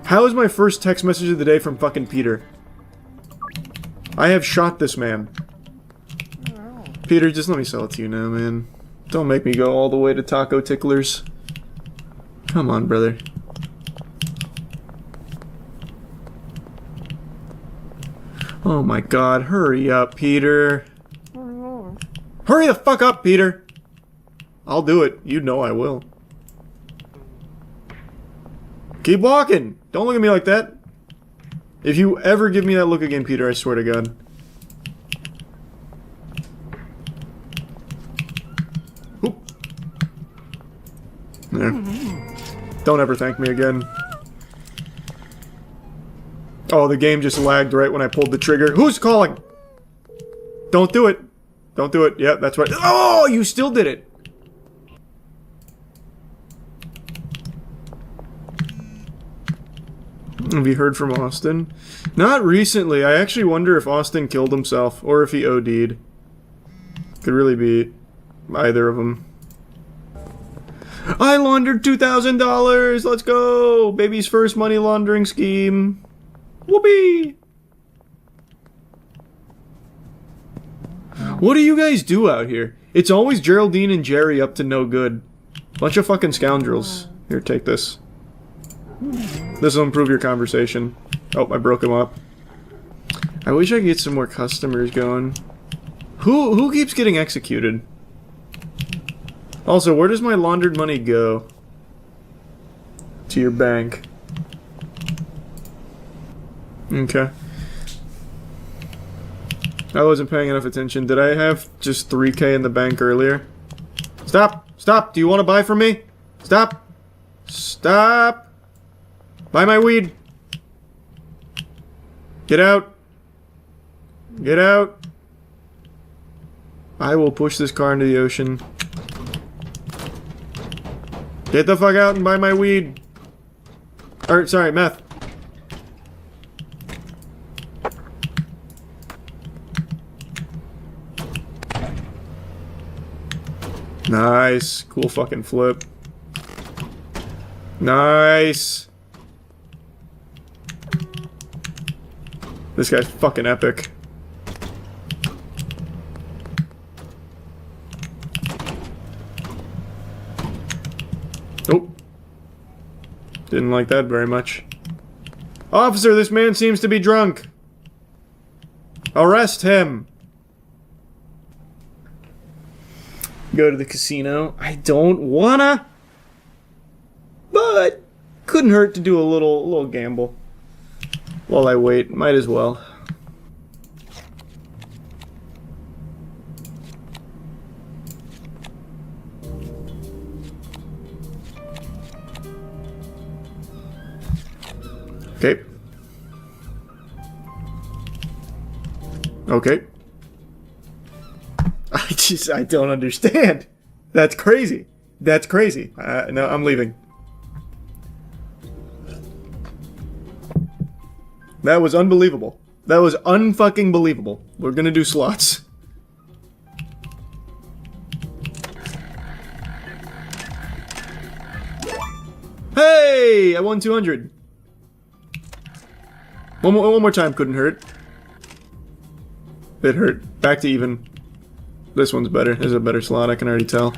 How is my first text message of the day from fucking Peter? I have shot this man. Peter, just let me sell it to you now, man. Don't make me go all the way to Taco Ticklers. Come on, brother. Oh my god, hurry up, Peter. Hurry the fuck up, Peter! I'll do it. You know I will. Keep walking! Don't look at me like that. If you ever give me that look again, Peter, I swear to God. Oop. There. Don't ever thank me again. Oh, the game just lagged right when I pulled the trigger. Who's calling? Don't do it. Don't do it. Yeah, that's right. Oh, you still did it. Have you heard from Austin? Not recently. I actually wonder if Austin killed himself or if he OD'd. Could really be either of them. I laundered $2,000! Let's go! Baby's first money laundering scheme. Whoopee! What do you guys do out here? It's always Geraldine and Jerry up to no good. Bunch of fucking scoundrels. Here, take this. This will improve your conversation. Oh, I broke him up. I wish I could get some more customers going. Who keeps getting executed? Also, where does my laundered money go? To your bank. Okay. I wasn't paying enough attention. Did I have just 3K in the bank earlier? Stop! Stop! Do you want to buy from me? Stop! Stop! Buy my weed! Get out! Get out! I will push this car into the ocean. Get the fuck out and buy my weed! Or, sorry, meth. Nice. Cool fucking flip. Nice. This guy's fucking epic. Oh. Didn't like that very much. Officer, this man seems to be drunk. Arrest him. Go to the casino. I don't wanna, but couldn't hurt to do a little gamble. While I wait, might as well. Okay. Okay. I don't understand. That's crazy. That's crazy. No, I'm leaving. That was unbelievable. That was unfucking believable. We're gonna do slots. Hey! I won 200. One more time couldn't hurt. It hurt. Back to even. This one's better. This is a better slot, I can already tell.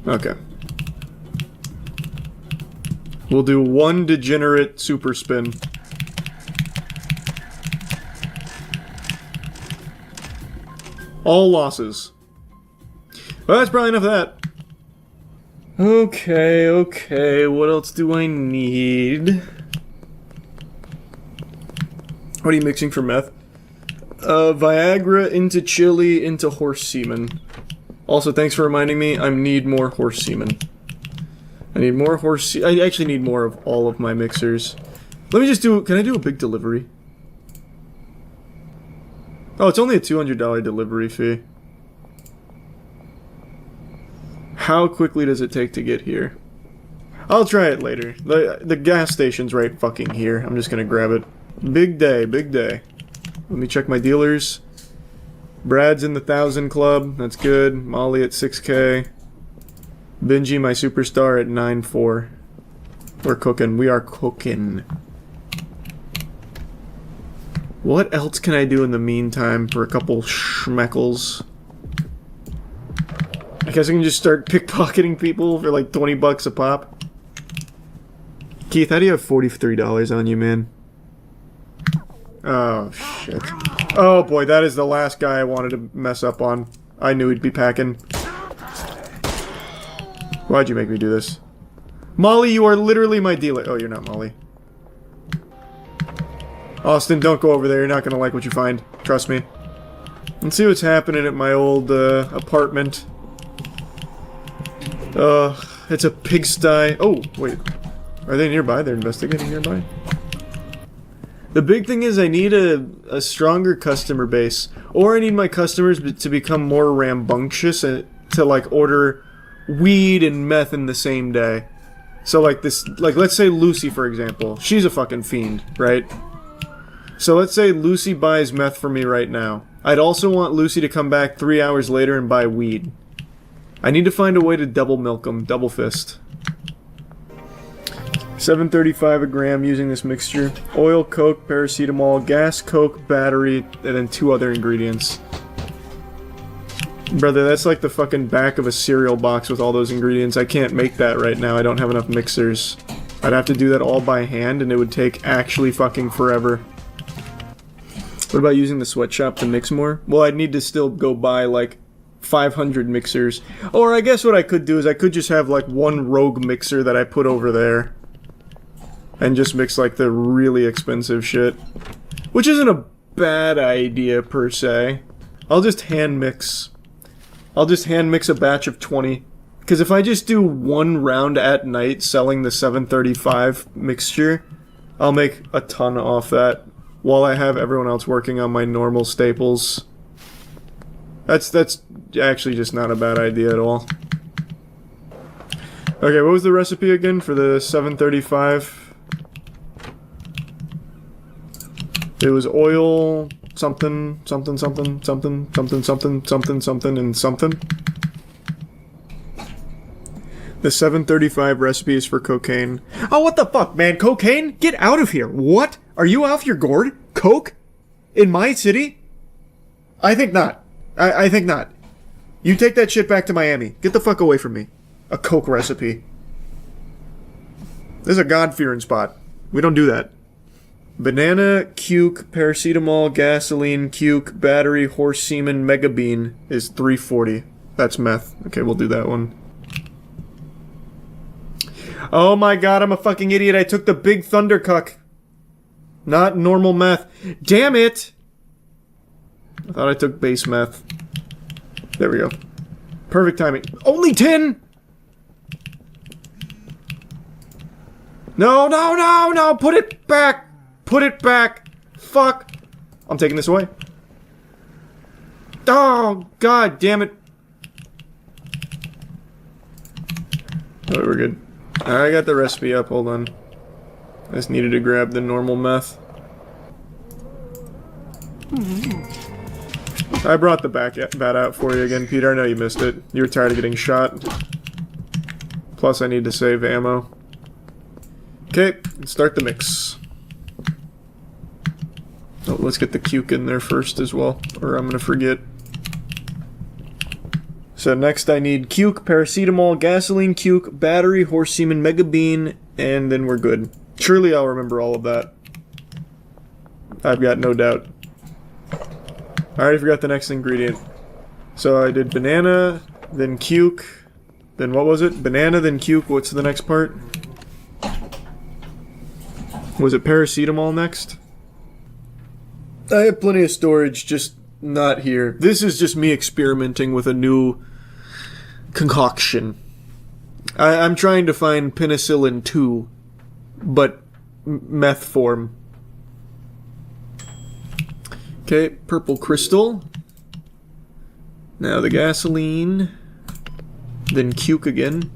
Okay. We'll do one degenerate super spin. All losses. Well, that's probably enough of that. Okay, okay, what else do I need? What are you mixing for meth? Viagra into chili into horse semen. Also, thanks for reminding me, I need more horse semen. I actually need more of all of my mixers. Let me just can I do a big delivery? Oh, it's only a $200 delivery fee. How quickly does it take to get here? I'll try it later. The gas station's right fucking here. I'm just gonna grab it. Big day, big day. Let me check my dealers. Brad's in the 1,000 club. That's good. Molly at 6K. Benji, my superstar, at 9.4. We're cooking. We are cooking. What else can I do in the meantime for a couple schmeckles? I guess I can just start pickpocketing people for like 20 bucks a pop. Keith, how do you have $43 on you, man? Oh, shit. Oh boy, that is the last guy I wanted to mess up on. I knew he'd be packing. Why'd you make me do this? Molly, you are literally my dealer. Oh, you're not Molly. Austin, don't go over there. You're not gonna like what you find. Trust me. Let's see what's happening at my old apartment. It's a pigsty. Oh, wait. Are they nearby? They're investigating nearby? The big thing is I need a stronger customer base. Or I need my customers to become more rambunctious and to, like, order weed and meth in the same day. So, like, let's say Lucy, for example. She's a fucking fiend, right? So let's say Lucy buys meth for me right now. I'd also want Lucy to come back 3 hours later and buy weed. I need to find a way to double milk them, double fist. $7.35 a gram using this mixture. Oil, Coke, paracetamol, gas, Coke, battery, and then 2 other ingredients. Brother, that's like the fucking back of a cereal box with all those ingredients. I can't make that right now. I don't have enough mixers. I'd have to do that all by hand, and it would take actually fucking forever. What about using the sweatshop to mix more? Well, I'd need to still go buy, like, 500 mixers. Or I guess what I could do is I could just have, like, one rogue mixer that I put over there. And just mix, like, the really expensive shit. Which isn't a bad idea, per se. I'll just hand mix. I'll just hand mix a batch of 20. Because if I just do one round at night selling the $7.35 mixture, I'll make a ton off that. While I have everyone else working on my normal staples. That's actually just not a bad idea at all. Okay, what was the recipe again for the $7.35? It was oil, something, something, something, something, something, something, something, something, and something. The $7.35 recipe is for cocaine. Oh, what the fuck, man? Cocaine? Get out of here. What? Are you off your gourd? Coke? In my city? I think not. I think not. You take that shit back to Miami. Get the fuck away from me. A Coke recipe. This is a God-fearing spot. We don't do that. Banana, cuke, paracetamol, gasoline, cuke, battery, horse semen, mega bean is $3.40. That's meth. Okay, we'll do that one. Oh my god, I'm a fucking idiot. I took the big thundercuck. Not normal meth. Damn it! I thought I took base meth. There we go. Perfect timing. Only 10?! No, no, no, no! Put it back! Put it back! Fuck! I'm taking this away. Oh, god damn it. Oh, we're good. I got the recipe up, hold on. I just needed to grab the normal meth. I brought the bat out for you again, Peter. I know you missed it. You were tired of getting shot. Plus, I need to save ammo. Okay, let's start the mix. Oh, let's get the cuke in there first as well, or I'm gonna forget. So next I need cuke, paracetamol, gasoline, cuke, battery, horse semen, mega bean, and then we're good. Surely I'll remember all of that. I've got no doubt. I already forgot the next ingredient. So I did banana, then cuke, then what was it? Banana, then cuke, what's the next part? Was it paracetamol next? I have plenty of storage, just not here. This is just me experimenting with a new concoction. I'm trying to find penicillin 2, but meth form. Okay, purple crystal. Now the gasoline. Then cuke again.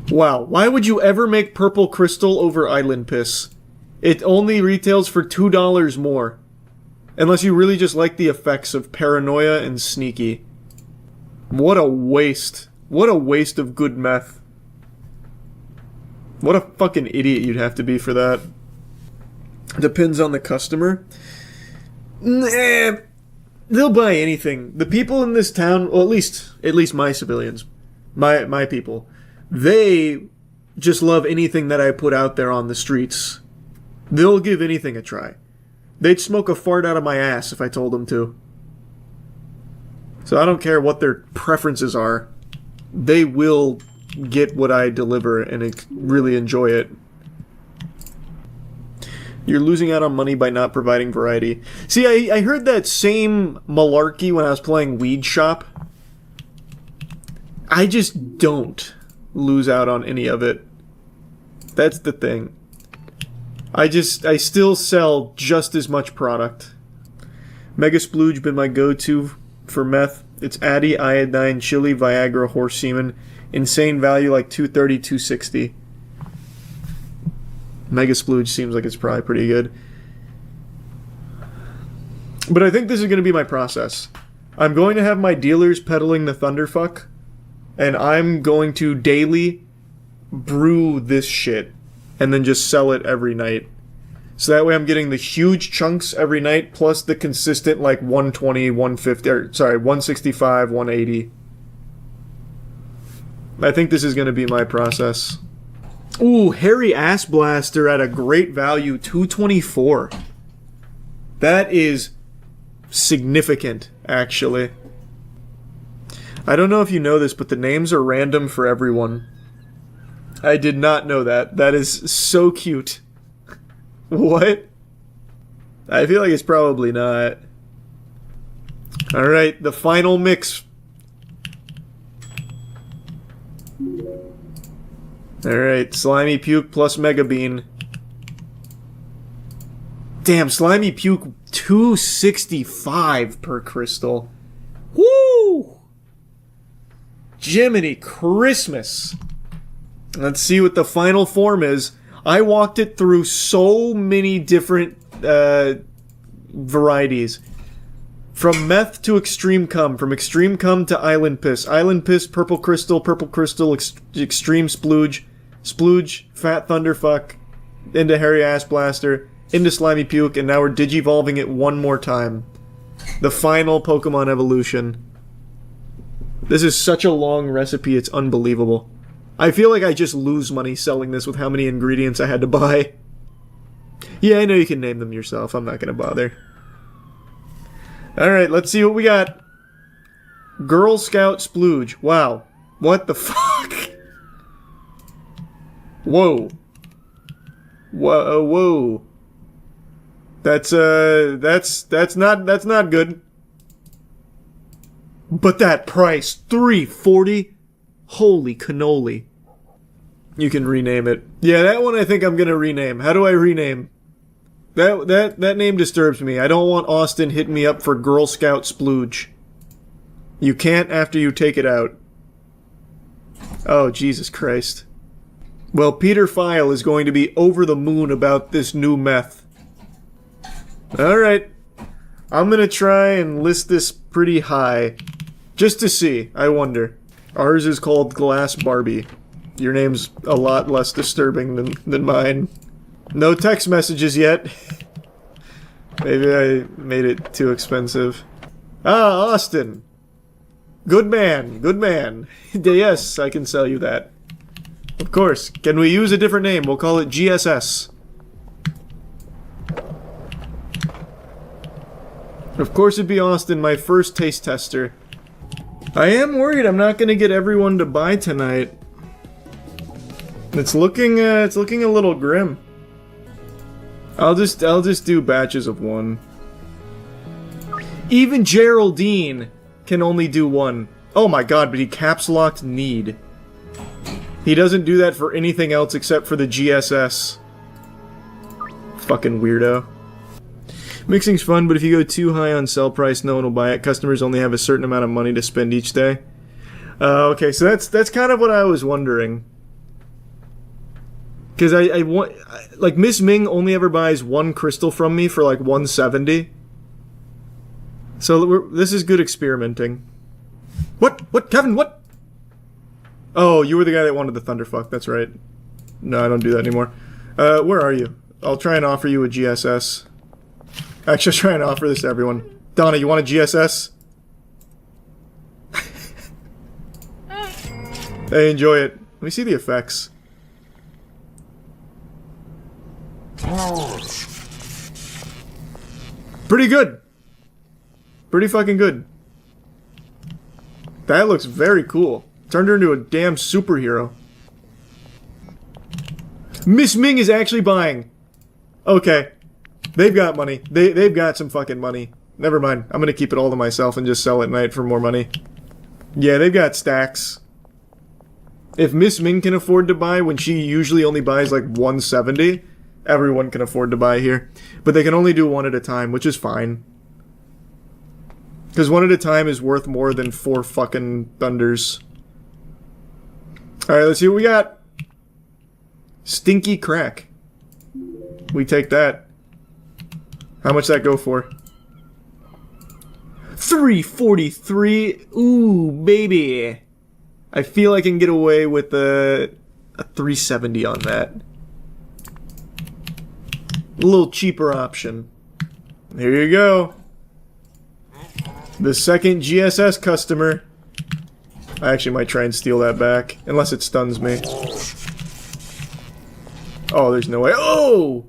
Wow, why would you ever make purple crystal over island piss? It only retails for $2 more. Unless you really just like the effects of paranoia and sneaky. What a waste. What a waste of good meth. What a fucking idiot you'd have to be for that. Depends on the customer. Nah, they'll buy anything. The people in this town, well, at least my civilians, my people, they just love anything that I put out there on the streets. They'll give anything a try. They'd smoke a fart out of my ass if I told them to. So I don't care what their preferences are. They will get what I deliver and really enjoy it. You're losing out on money by not providing variety. See, I heard that same malarkey when I was playing Weed Shop. I just don't lose out on any of it. That's the thing. I still sell just as much product. Mega Splooge been my go-to for meth. It's Addy, iodine, chili, Viagra, horse semen. Insane value like $230, $260. Mega Splooge seems like it's probably pretty good. But I think this is going to be my process. I'm going to have my dealers peddling the Thunderfuck, and I'm going to daily brew this shit and then just sell it every night. So that way I'm getting the huge chunks every night plus the consistent like 120, 150, or sorry, 165, 180. I think this is going to be my process. Ooh, Hairy Ass Blaster at a great value, $224. That is significant, actually. I don't know if you know this, but the names are random for everyone. I did not know that. That is so cute. What? I feel like it's probably not. Alright, the final mix. Alright, Slimy Puke plus Mega Bean. Damn, Slimy Puke, $265 per crystal. Woo! Jiminy Christmas. Let's see what the final form is. I walked it through so many different varieties. From meth to extreme cum, from extreme cum to island piss, purple crystal, extreme splooge, fat thunderfuck, into hairy ass blaster, into slimy puke, and now we're digivolving it one more time. The final Pokemon evolution. This is such a long recipe, it's unbelievable. I feel like I just lose money selling this with how many ingredients I had to buy. Yeah, I know you can name them yourself, I'm not gonna bother. Alright, let's see what we got. Girl Scout Splooge. Wow. What the fuck? Whoa. Whoa. That's not good. But that price, $340? Holy cannoli. You can rename it. Yeah, that one I think I'm gonna rename. How do I rename? That name disturbs me. I don't want Austin hitting me up for Girl Scout Splooge. You can't after you take it out. Oh, Jesus Christ. Well, Peter File is going to be over the moon about this new meth. Alright. I'm gonna try and list this pretty high. Just to see, I wonder. Ours is called Glass Barbie. Your name's a lot less disturbing than mine. No text messages yet. Maybe I made it too expensive. Ah, Austin. Good man, good man. Yes, I can sell you that. Of course. Can we use a different name? We'll call it GSS. Of course it'd be Austin, my first taste tester. I am worried I'm not gonna get everyone to buy tonight. It's looking a little grim. I'll just do batches of one. Even Geraldine can only do one. Oh my god, but he caps locked need. He doesn't do that for anything else except for the GSS. Fucking weirdo. Mixing's fun, but if you go too high on sell price, no one will buy it. Customers only have a certain amount of money to spend each day. Okay, so that's kind of what I was wondering. Because I want... Like, Miss Ming only ever buys one crystal from me for like 170. So this is good experimenting. What? Kevin, what? Oh, you were the guy that wanted the Thunderfuck, that's right. No, I don't do that anymore. Where are you? I'll try and offer you a GSS. Actually, I'll try and offer this to everyone. Donna, you want a GSS? Hey, enjoy it. Let me see the effects. Pretty good. Pretty fucking good. That looks very cool. Turned her into a damn superhero. Miss Ming is actually buying. Okay. They've got money. They've got some fucking money. Never mind. I'm gonna keep it all to myself and just sell it at night for more money. Yeah, they've got stacks. If Miss Ming can afford to buy when she usually only buys like 170, everyone can afford to buy here. But they can only do one at a time, which is fine. Because one at a time is worth more than 4 fucking thunders. Alright, let's see what we got. Stinky crack. We take that. How much that go for? 343. Ooh, baby. I feel I can get away with a 370 on that. A little cheaper option. Here you go. The second GSS customer. I actually might try and steal that back. Unless it stuns me. Oh, there's no way. Oh!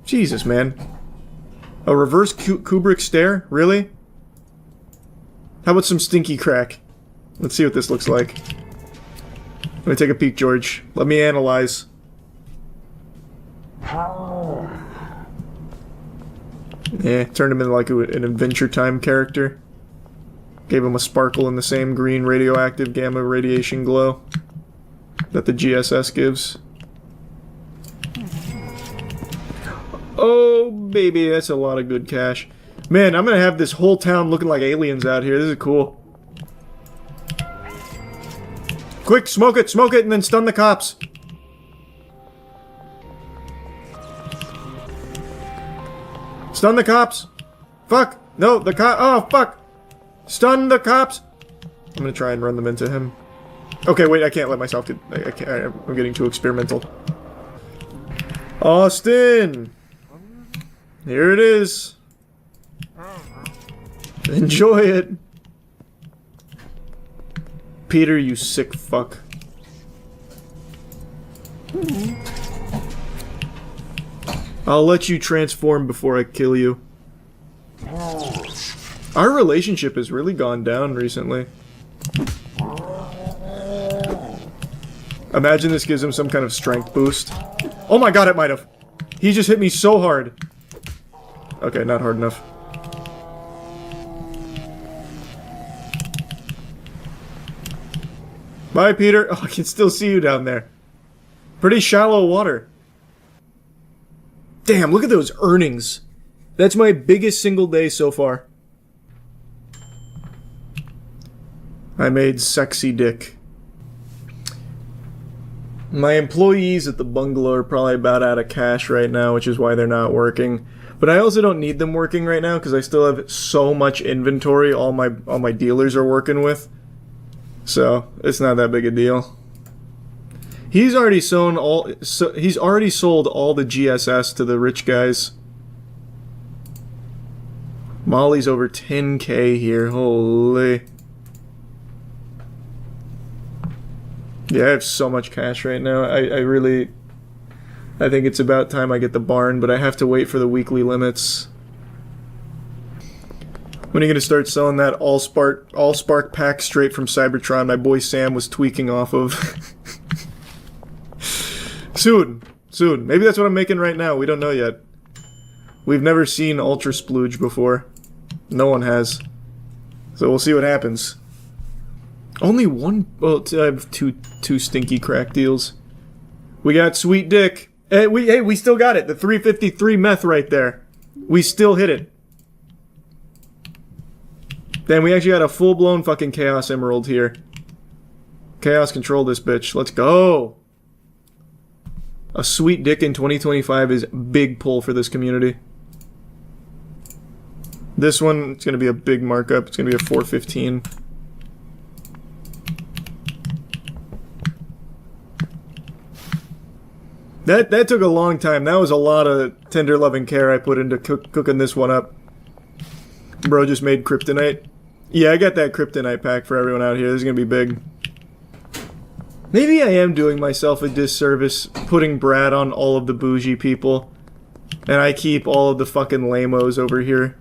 Jesus, man. A reverse Kubrick stare? Really? How about some stinky crack? Let's see what this looks like. Let me take a peek, George. Let me analyze. Yeah, turned him into like an Adventure Time character. Gave him a sparkle in the same green radioactive gamma radiation glow that the GSS gives. Oh, baby, that's a lot of good cash. Man, I'm gonna have this whole town looking like aliens out here. This is cool. Quick, smoke it, and then stun the cops. Stun the cops. Fuck. No, the cop. Oh, fuck. Stun the cops. I'm gonna try and run them into him. Okay, wait, I can't let myself get... I'm getting too experimental. Austin! Here it is. Enjoy it. Peter, you sick fuck. I'll let you transform before I kill you. Our relationship has really gone down recently. Imagine this gives him some kind of strength boost. Oh my god, it might have. He just hit me so hard. Okay, not hard enough. Bye, Peter. Oh, I can still see you down there. Pretty shallow water. Damn, look at those earnings. That's my biggest single day so far. I made sexy dick. My employees at the bungalow are probably about out of cash right now, which is why they're not working. But I also don't need them working right now because I still have so much inventory all my dealers are working with. So, it's not that big a deal. He's already sold all the GSS to the rich guys. Molly's over 10k here. Holy. Yeah, I have so much cash right now. I think it's about time I get the barn, but I have to wait for the weekly limits. When are you gonna start selling that all-spark pack straight from Cybertron my boy Sam was tweaking off of? Soon. Maybe that's what I'm making right now. We don't know yet. We've never seen Ultra Splooge before. No one has. So we'll see what happens. Only one... Well, I have two stinky crack deals. We got Sweet Dick. Hey, we still got it. The 353 meth right there. We still hit it. Damn, we actually got a full-blown fucking Chaos Emerald here. Chaos control this bitch. Let's go. A Sweet Dick in 2025 is big pull for this community. This one, it's going to be a big markup. It's going to be a 415. That took a long time. That was a lot of tender loving care I put into cooking this one up. Bro just made kryptonite. Yeah, I got that kryptonite pack for everyone out here. This is gonna be big. Maybe I am doing myself a disservice putting Brad on all of the bougie people. And I keep all of the fucking lamos over here.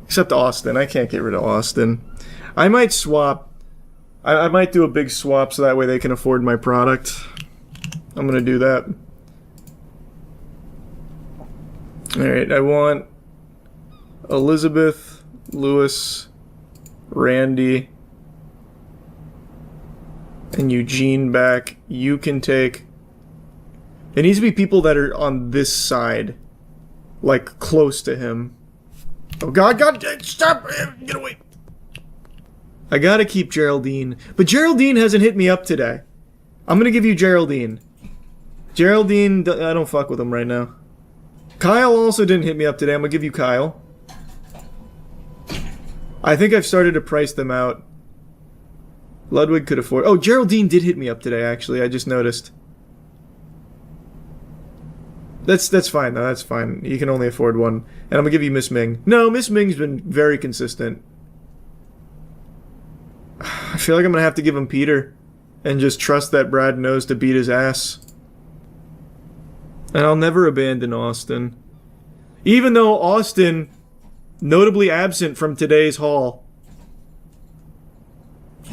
Except Austin. I can't get rid of Austin. I might swap. I might do a big swap so that way they can afford my product. I'm gonna do that. Alright, I want Elizabeth, Lewis, Randy, and Eugene back. You can take... It needs to be people that are on this side. Like, close to him. Oh god, stop! Get away! I gotta keep Geraldine. But Geraldine hasn't hit me up today. I'm gonna give you Geraldine. Geraldine, I don't fuck with him right now. Kyle also didn't hit me up today. I'm gonna give you Kyle. I think I've started to price them out. Ludwig could afford... Oh, Geraldine did hit me up today, actually. I just noticed. That's fine, though. That's fine. You can only afford one. And I'm gonna give you Miss Ming. No, Miss Ming's been very consistent. I feel like I'm gonna have to give him Peter. And just trust that Brad knows to beat his ass. And I'll never abandon Austin. Even though Austin, notably absent from today's haul.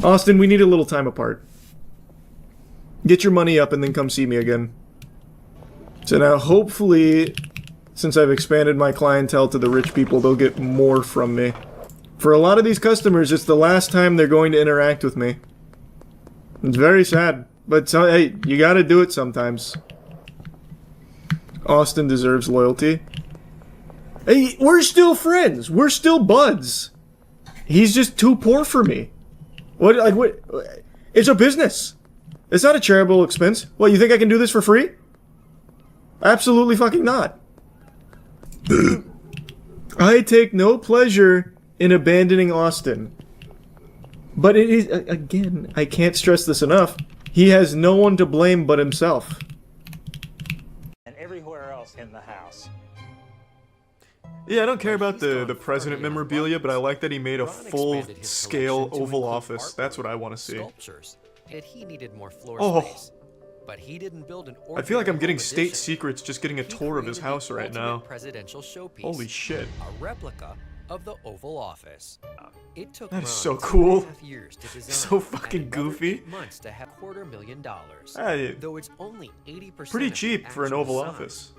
Austin, we need a little time apart. Get your money up and then come see me again. So now, hopefully, since I've expanded my clientele to the rich people, they'll get more from me. For a lot of these customers, it's the last time they're going to interact with me. It's very sad. But, hey, you gotta do it sometimes. Austin deserves loyalty. Hey, we're still friends. We're still buds. He's just too poor for me. What? It's a business. It's not a charitable expense. What, you think I can do this for free? Absolutely fucking not. I take no pleasure in abandoning Austin. But it is, again, I can't stress this enough. He has no one to blame but himself.
Everywhere else in the house.
Yeah, I don't care about the president memorabilia, but I like that he made a full-scale Oval Office. That's what I want to see.
He needed more floor space, but he didn't build an
I feel like I'm getting state secrets just getting a tour of his house right now.
Presidential showpiece,
holy shit.
A replica of the Oval Office. It took
that is so cool.
2.5 years to design,
so fucking goofy.
Months to have $250,000. Though it's only 80%
pretty cheap for an Oval Office.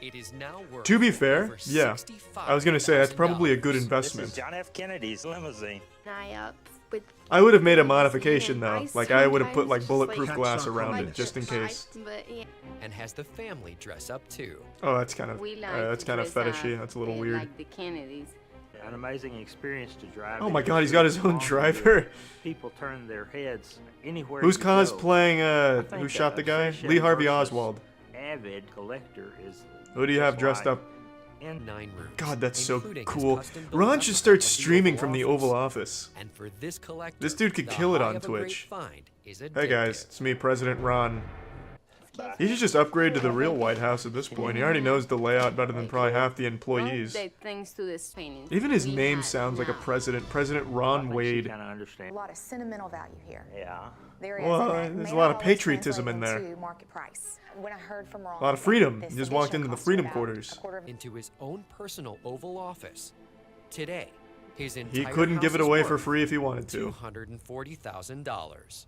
It is now worth
to be fair, yeah, I was gonna say that's probably a good investment.
This is John F. Kennedy's limousine.
I would have made a modification though, like I would have put like bulletproof glass around it just in case.
And has the family dress up too.
Oh, that's kind of fetishy. That's a little weird.
Like the Kennedys. An amazing experience to drive.
Oh my god, he's got his own driver.
People turn their heads anywhere.
Who's cosplaying who shot the guy? Lee Harvey Oswald.
Avid collector is.
Who do you have dressed up?
In 9 rooms.
God, that's so cool. Ron should start streaming from the Oval Office.
And for this collector,
this dude could kill it on Twitch. Hey guys, it's me, President Ron. He should just upgrade to the real White House at this point. He already knows the layout better than probably half the employees. Even his name sounds like a president. President Ron Wade.
A lot of sentimental value here.
Yeah.
Well, there's a lot of patriotism in there.
When I heard from Ron,
a lot of freedom. He just walked into the freedom quarters.
Into his own personal Oval Office. Today, his entire
he couldn't give it away for free if he wanted to.
$240,000.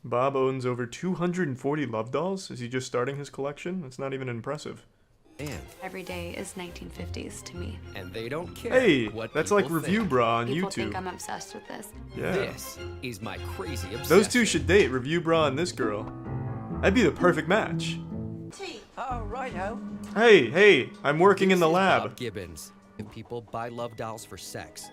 Bob owns over 240 Love Dolls. Is he just starting his collection? That's not even impressive.
Every day is 1950s to me.
And they don't care
Hey,
what
that's like
people
Review
think.
Bra on
People
YouTube.
think I'm obsessed with this.
Yeah.
This is my crazy obsession.
Those two should date, Review Bra and this girl. That'd be the perfect match.
Oh, righto.
Hey, I'm working in the
This is
lab.
Bob Gibbons. And people buy love dolls for sex.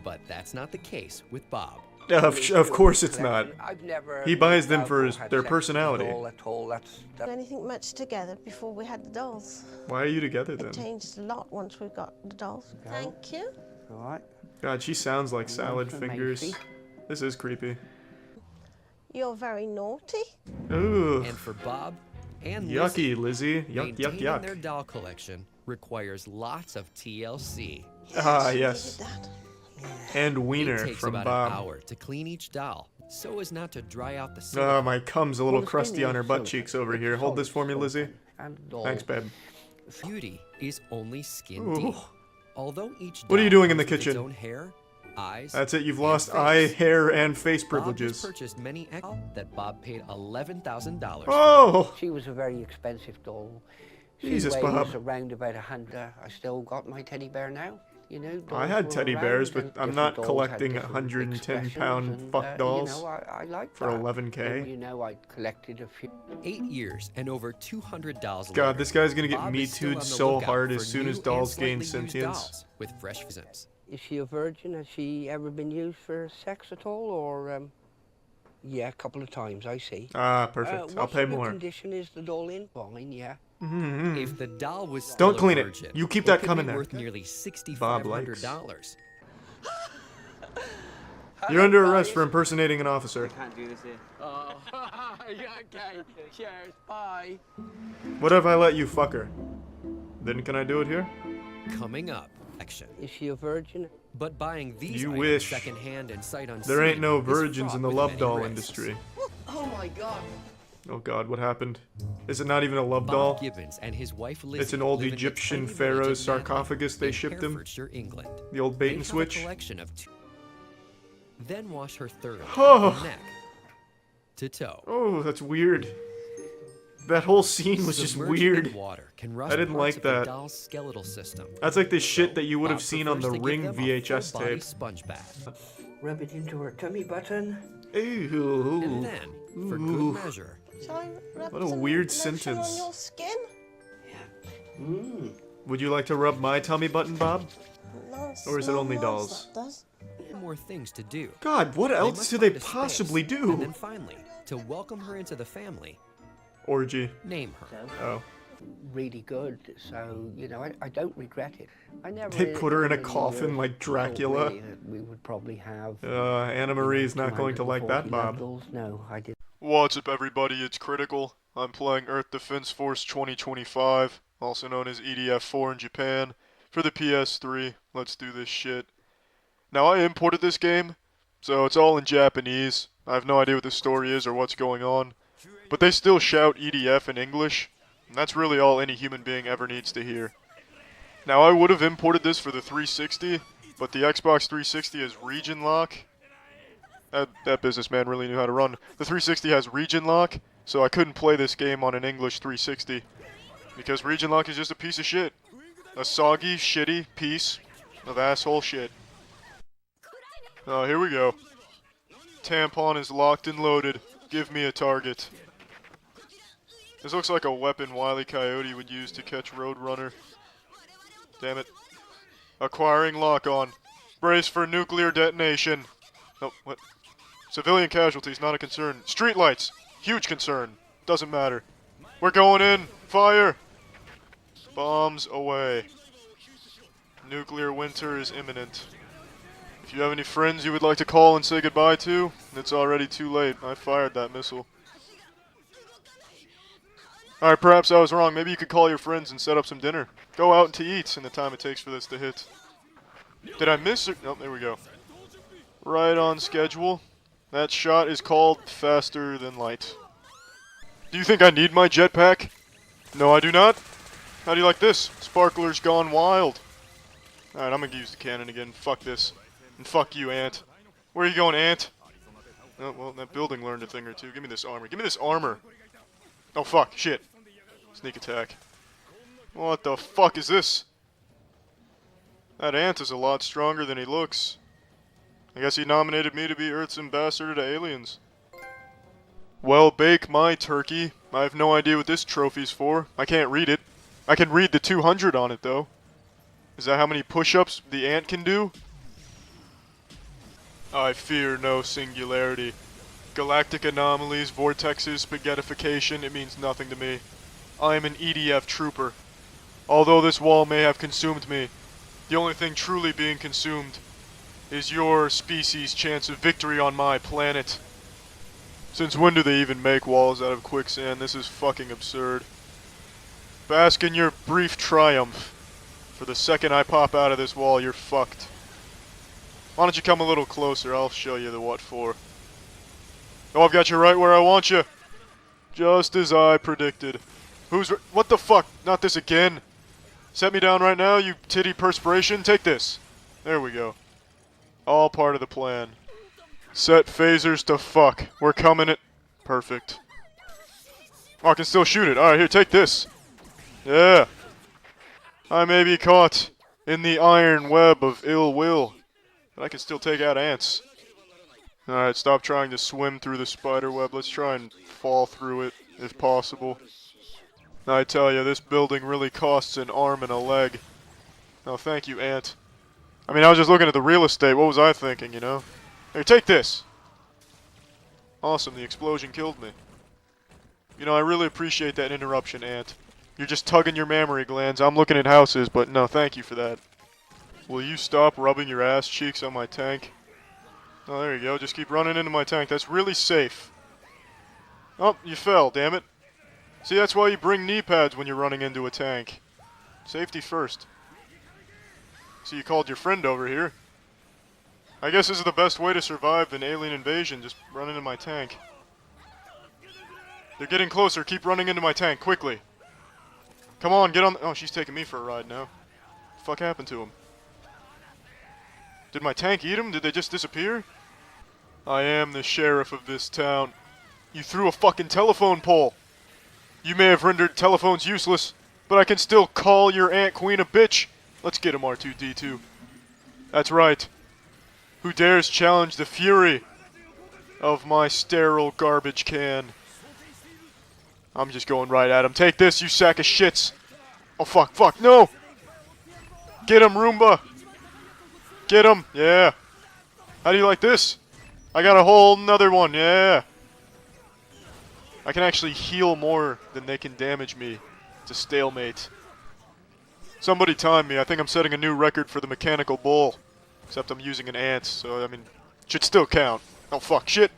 But that's not the case with Bob.
Of course it's not.
I've never
He buys them for their personality.
At all. That's
Anything much together before we had the dolls.
Why are you together
It
then?
changed a lot once we got the dolls. Thank you.
all right.
God, she sounds like salad
for
fingers.
Macy.
This is creepy.
You're very naughty.
Ooh.
And for Bob and
Yucky, Lizzie. Yuck,
maintaining
yuck,
their
yuck.
doll collection requires lots of TLC.
Ah, yes. And
It
Wiener
takes
from
about
Bob.
an hour to clean each doll, so as not to dry out the
Oh,
silicone.
my cum's a little
Well, it's
crusty on her
mainly
butt
silk.
cheeks over
It's
here. Hold
solid
this for me,
silk
Lizzie.
and doll.
Thanks, babe.
Beauty is only skin
Ooh.
deep. Although each
What are you
doll
doing in the
comes with its
kitchen?
own hair, eyes,
That's it, you've
and
lost
face.
eye, hair, and face
Bob
privileges.
has purchased many that Bob paid $11,000 for.
Oh!
She was a very expensive doll. She
Jesus,
weighs
Bob.
around about 100. I still got my teddy bear now. You know,
I
dolls
had
were
teddy
around
bears,
and
but I'm
different
not
dolls had
collecting
different
110-pound
expressions,
fuck
and,
dolls
You know, I like
for
that.
11K.
And, you know, I collected a few.
8 years and over $200
God,
later,
this guy's gonna get
Bob
Me
is still
Too'd
on the
so
lookout
hard
for
as soon
new
as
and
dolls gain
slightly used
sentience.
dolls with fresh presents.
Is she a virgin? Has she ever been used for sex at all, or? Yeah, a couple of times. I see.
Ah, perfect. I'll
what
pay
sort of
more.
condition is the doll in? Fine, yeah.
If the doll was still
Don't clean
a
it.
virgin,
You keep that
could
coming
be
there.
worth nearly
Bob likes.
$6,500.
You're under arrest for impersonating an officer.
Can't do this here. Oh, yeah, okay. Cheers. Bye.
What if I let you fuck her? Then can I do it here?
Coming up, action.
Is she a virgin?
But buying these
You
items
wish.
secondhand and sight unseen
There ain't no
is
virgins
fraught
in the
with
love
many
doll
risks.
industry.
Oh my God.
Oh God, what happened? Is it not even a love
Bob
doll?
Gibbons and his wife Lizzie
It's an old
live in the
Egyptian
tiny
pharaoh's
village of Manly
sarcophagus they
in
shipped him?
Herefordshire, England.
The old bait
They
and
have
switch?
A collection of then wash her thoroughly
Oh.
from neck to toe.
Oh, that's weird. That whole scene was just
Submerging
weird.
in water can
I
rust
didn't
parts
like
of the
that.
doll's skeletal system.
That's like the shit that you would have
Bob
seen on the
prefers to
Ring
give them a
VHS
full-body
tape.
sponge bath.
Rub it into her tummy button.
Ew.
And then, for
Ooh.
good measure,
Shall I rub
What a
some
weird
lotion
sentence.
on your skin?
Would you like to rub my tummy button, Bob?
No,
Or is it
smell
only
nice,
dolls?
that does.
more things to do.
God, what
They
else
must
do they
find a space,
possibly do?
And then finally, to welcome her into the family,
Orgy.
name her.
Oh.
Really good. So, you know, I don't regret it. I never.
They put her in a
really,
coffin like
thought
Dracula.
really that we would probably have.
Anna Marie's not going to like that,
240
Bob.
levels. No, I didn't.
What's up, everybody? It's Critical. I'm playing Earth Defense Force 2025, also known as EDF4 in Japan, for the PS3. Let's do this shit. Now, I imported this game, so it's all in Japanese. I have no idea what the story is or what's going on, but they still shout EDF in English, and that's really all any human being ever needs to hear. Now, I would have imported this for the 360, but the Xbox 360 has region lock. That businessman really knew how to run. The 360 has region lock, so I couldn't play this game on an English 360. Because region lock is just a piece of shit. A soggy, shitty piece of asshole shit. Oh, here we go. Tampon is locked and loaded. Give me a target. This looks like a weapon Wile E. Coyote would use to catch Roadrunner. Damn it. Acquiring lock-on. Brace for nuclear detonation. Oh, what? Civilian casualties, not a concern. Streetlights, huge concern. Doesn't matter. We're going in. Fire. Bombs away. Nuclear winter is imminent. If you have any friends you would like to call and say goodbye to, it's already too late. I fired that missile. Alright, perhaps I was wrong. Maybe you could call your friends and set up some dinner. Go out to eat in the time it takes for this to hit. Did I miss it? Nope, there we go. Right on schedule. That shot is called faster than light. Do you think I need my jetpack? No, I do not. How do you like this? Sparkler's gone wild. Alright, I'm gonna use the cannon again. Fuck this. And fuck you, Ant. Where are you going, Ant? Oh, well, that building learned a thing or two. Give me this armor. Give me this armor. Oh, fuck. Shit. Sneak attack. What the fuck is this? That ant is a lot stronger than he looks. I guess he nominated me to be Earth's ambassador to aliens. Well, bake my turkey. I have no idea what this trophy's for. I can't read it. I can read the 200 on it, though. Is that how many push-ups the ant can do? I fear no singularity. Galactic anomalies, vortexes, spaghettification, it means nothing to me. I am an EDF trooper. Although this wall may have consumed me, the only thing truly being consumed is your species' chance of victory on my planet. Since when do they even make walls out of quicksand? This is fucking absurd. Bask in your brief triumph. For the second I pop out of this wall, you're fucked. Why don't you come a little closer? I'll show you the what for. Oh, I've got you right where I want you. Just as I predicted. What the fuck? Not this again. Set me down right now, you titty perspiration. Take this. There we go. All part of the plan. Set phasers to fuck. We're coming it. Perfect. Oh, I can still shoot it. Alright, here, take this. Yeah. I may be caught in the iron web of ill will, but I can still take out ants. Alright, stop trying to swim through the spider web. Let's try and fall through it, if possible. I tell you, this building really costs an arm and a leg. Oh, thank you, ant. I mean, I was just looking at the real estate. What was I thinking, you know? Here, take this! Awesome, the explosion killed me. You know, I really appreciate that interruption, ant. You're just tugging your mammary glands. I'm looking at houses, but no, thank you for that. Will you stop rubbing your ass cheeks on my tank? Oh, there you go. Just keep running into my tank. That's really safe. Oh, you fell, damn it. See, that's why you bring knee pads when you're running into a tank. Safety first. So you called your friend over here. I guess this is the best way to survive an alien invasion, just run into my tank. They're getting closer, keep running into my tank, quickly. Come on, get on oh, she's taking me for a ride now. What the fuck happened to him? Did my tank eat him? Did they just disappear? I am the sheriff of this town. You threw a fucking telephone pole. You may have rendered telephones useless, but I can still call your Ant Queen a bitch. Let's get him, R2-D2. That's right. Who dares challenge the fury of my sterile garbage can? I'm just going right at him. Take this, you sack of shits. Oh, fuck, fuck, no! Get him, Roomba! Get him, yeah. How do you like this? I got a whole nother one, yeah. I can actually heal more than they can damage me. It's a stalemate. Somebody time me. I think I'm setting a new record for the mechanical bull. Except I'm using an ant, so, I mean, should still count. Oh, fuck, shit.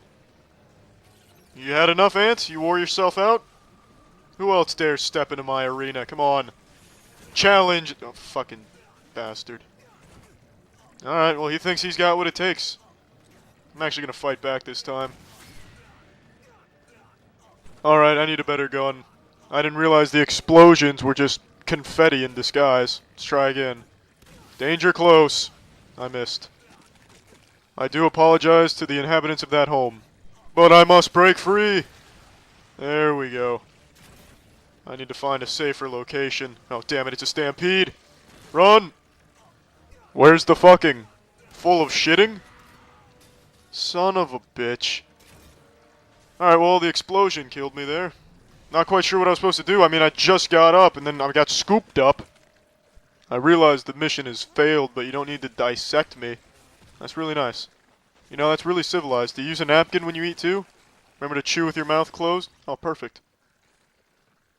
You had enough, ants? You wore yourself out? Who else dares step into my arena? Come on. Challenge. Oh, fucking bastard. Alright, well, he thinks he's got what it takes. I'm actually gonna fight back this time. Alright, I need a better gun. I didn't realize the explosions were just confetti in disguise. Let's try again. Danger close. I missed. I do apologize to the inhabitants of that home. But I must break free! There we go. I need to find a safer location. Oh, damn it, it's a stampede! Run! Where's the fucking? Full of shitting? Son of a bitch. Alright, well, the explosion killed me there. Not quite sure what I was supposed to do. I mean, I just got up, and then I got scooped up. I realized the mission has failed, but you don't need to dissect me. That's really nice. You know, that's really civilized. To use a napkin when you eat, too? Remember to chew with your mouth closed? Oh, perfect.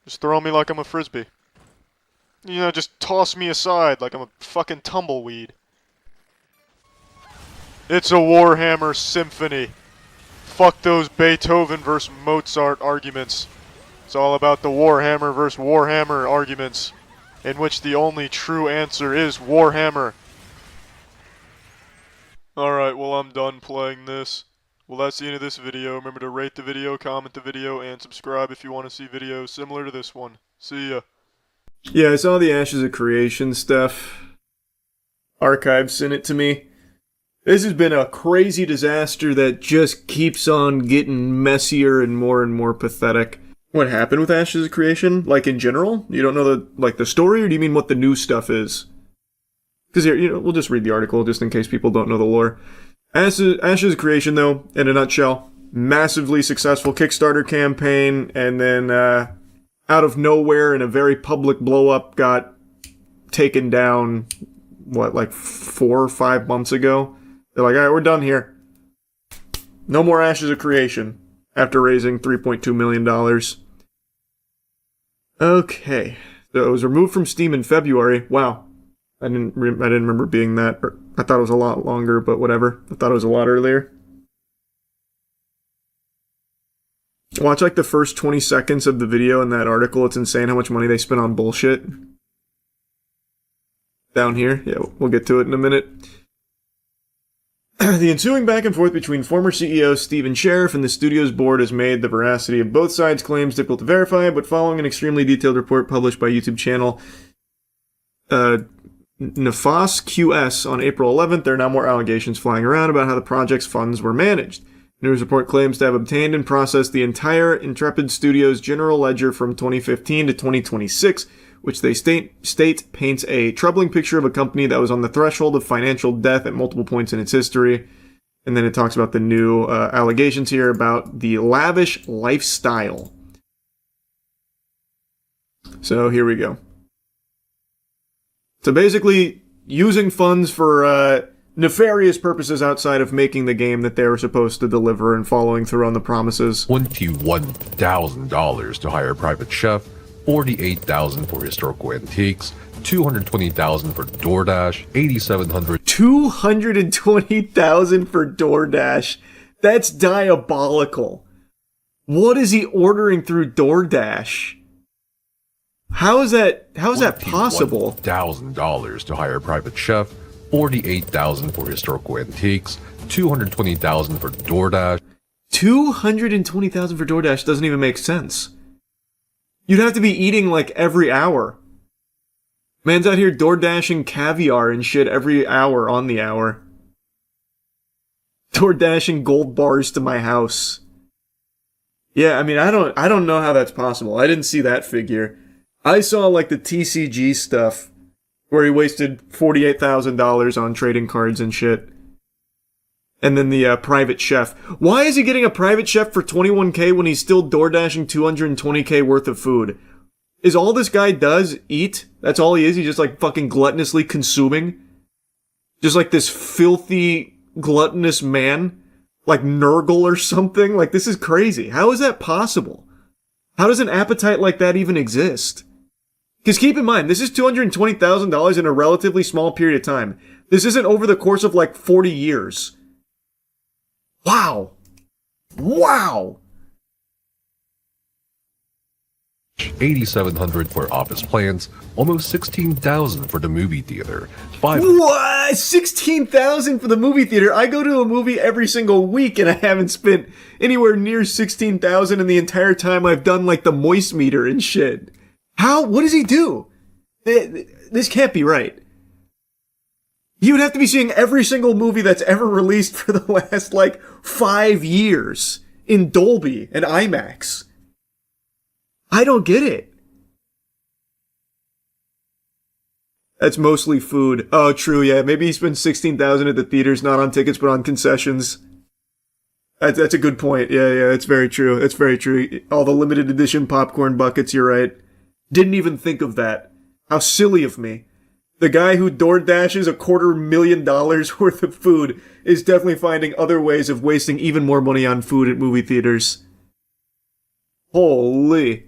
Just throw me like I'm a frisbee. You know, just toss me aside like I'm a fucking tumbleweed. It's a Warhammer symphony. Fuck those Beethoven versus Mozart arguments. It's all about the Warhammer versus Warhammer arguments, in which the only true answer is Warhammer. Alright, well, I'm done playing this. Well, that's the end of this video. Remember to rate the video, comment the video, and subscribe if you want to see videos similar to this one. See ya. Yeah, I saw the Ashes of Creation stuff. Archive sent it to me. This has been a crazy disaster that just keeps on getting messier and more pathetic. What happened with Ashes of Creation? Like, in general? You don't know the story, or do you mean what the new stuff is? Because here, we'll just read the article, just in case people don't know the lore. Ashes of Creation, though, in a nutshell, massively successful Kickstarter campaign, and then, out of nowhere, in a very public blow-up, got taken down, 4 or 5 months ago? They're like, alright, we're done here. No more Ashes of Creation, after raising $3.2 million. Okay, so it was removed from Steam in February. Wow, I didn't remember being that. Or I thought it was a lot longer, but whatever. I thought it was a lot earlier. Watch like the first 20 seconds of the video in that article. It's insane how much money they spent on bullshit. Down here, yeah, we'll get to it in a minute. The ensuing back and forth between former CEO Stephen Sheriff and the studio's board has made the veracity of both sides' claims difficult to verify, but following an extremely detailed report published by YouTube channel Nefas QS on April 11th, there are now more allegations flying around about how the project's funds were managed. The news report claims to have obtained and processed the entire Intrepid Studios general ledger from 2015 to 2026, which they state paints a troubling picture of a company that was on the threshold of financial death at multiple points in its history. And then it talks about the new allegations here about the lavish lifestyle. So here we go. So basically, using funds for nefarious purposes outside of making the game that they were supposed to deliver and following through on the promises.
$21,000 to hire a private chef, $48,000 for historical antiques, $220,000 for DoorDash, $8,700.
$220,000 for DoorDash. That's diabolical. What is he ordering through DoorDash? How is that possible?
$1,000 to hire a private chef, $48,000 for historical antiques, $220,000 for DoorDash.
$220,000 for DoorDash doesn't even make sense. You'd have to be eating like every hour. Man's out here DoorDashing caviar and shit every hour on the hour. DoorDashing gold bars to my house. Yeah, I mean, I don't know how that's possible. I didn't see that figure. I saw like the TCG stuff where he wasted $48,000 on trading cards and shit. And then the private chef. Why is he getting a private chef for $21K when he's still DoorDashing $220K worth of food? Is all this guy does eat? That's all he is? He's just like fucking gluttonously consuming? Just like this filthy, gluttonous man? Like Nurgle or something? Like, this is crazy. How is that possible? How does an appetite like that even exist? Because keep in mind, this is $220,000 in a relatively small period of time. This isn't over the course of like 40 years. Wow. Wow.
$8,700 for office plants, almost $16,000 for the movie theater.
What? $16,000 for the movie theater? I go to a movie every single week and I haven't spent anywhere near $16,000 in the entire time I've done like the moist meter and shit. How? What does he do? This can't be right. You would have to be seeing every single movie that's ever released for the last, 5 years in Dolby and IMAX. I don't get it. That's mostly food. Oh, true, yeah. Maybe he spends $16,000 at the theaters, not on tickets, but on concessions. That's a good point. Yeah, that's very true. That's very true. All the limited edition popcorn buckets, you're right. Didn't even think of that. How silly of me. The guy who DoorDashes $250,000 worth of food is definitely finding other ways of wasting even more money on food at movie theaters. Holy.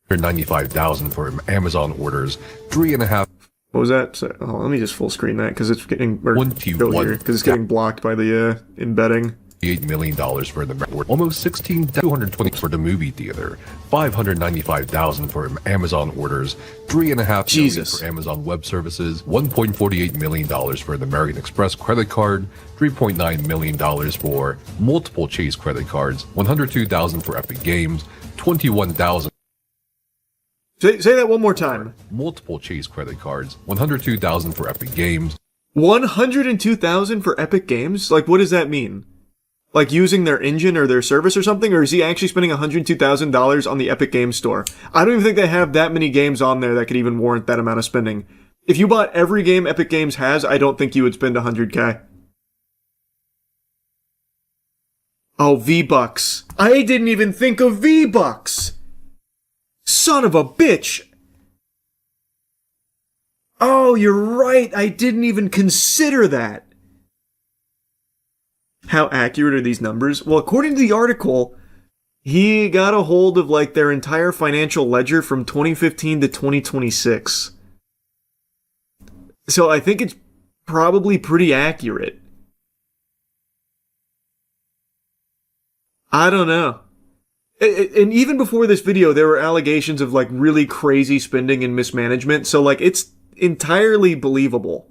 $95,000 for Amazon orders, 3.5.
What was that? So, let me just full screen that because it's getting because it's getting blocked by the embedding.
$8 million for the almost $16,220 for the movie theater, $595,000 for Amazon orders, $3.5 million for Amazon Web Services, $1.48 million for the American Express credit card, $3.9 million for multiple Chase credit cards, $102,000 for Epic Games, $21,000.
Say that one more time.
Multiple Chase credit cards, $102,000 for Epic Games.
$102,000 for Epic Games? Like, what does that mean? Like using their engine or their service or something? Or is he actually spending $102,000 on the Epic Games Store? I don't even think they have that many games on there that could even warrant that amount of spending. If you bought every game Epic Games has, I don't think you would spend $100K. Oh, V-Bucks. I didn't even think of V-Bucks! Son of a bitch! Oh, you're right. I didn't even consider that. How accurate are these numbers? Well, according to the article, he got a hold of like their entire financial ledger from 2015 to 2026. So I think it's probably pretty accurate. I don't know. And even before this video, there were allegations of like really crazy spending and mismanagement. So like it's entirely believable.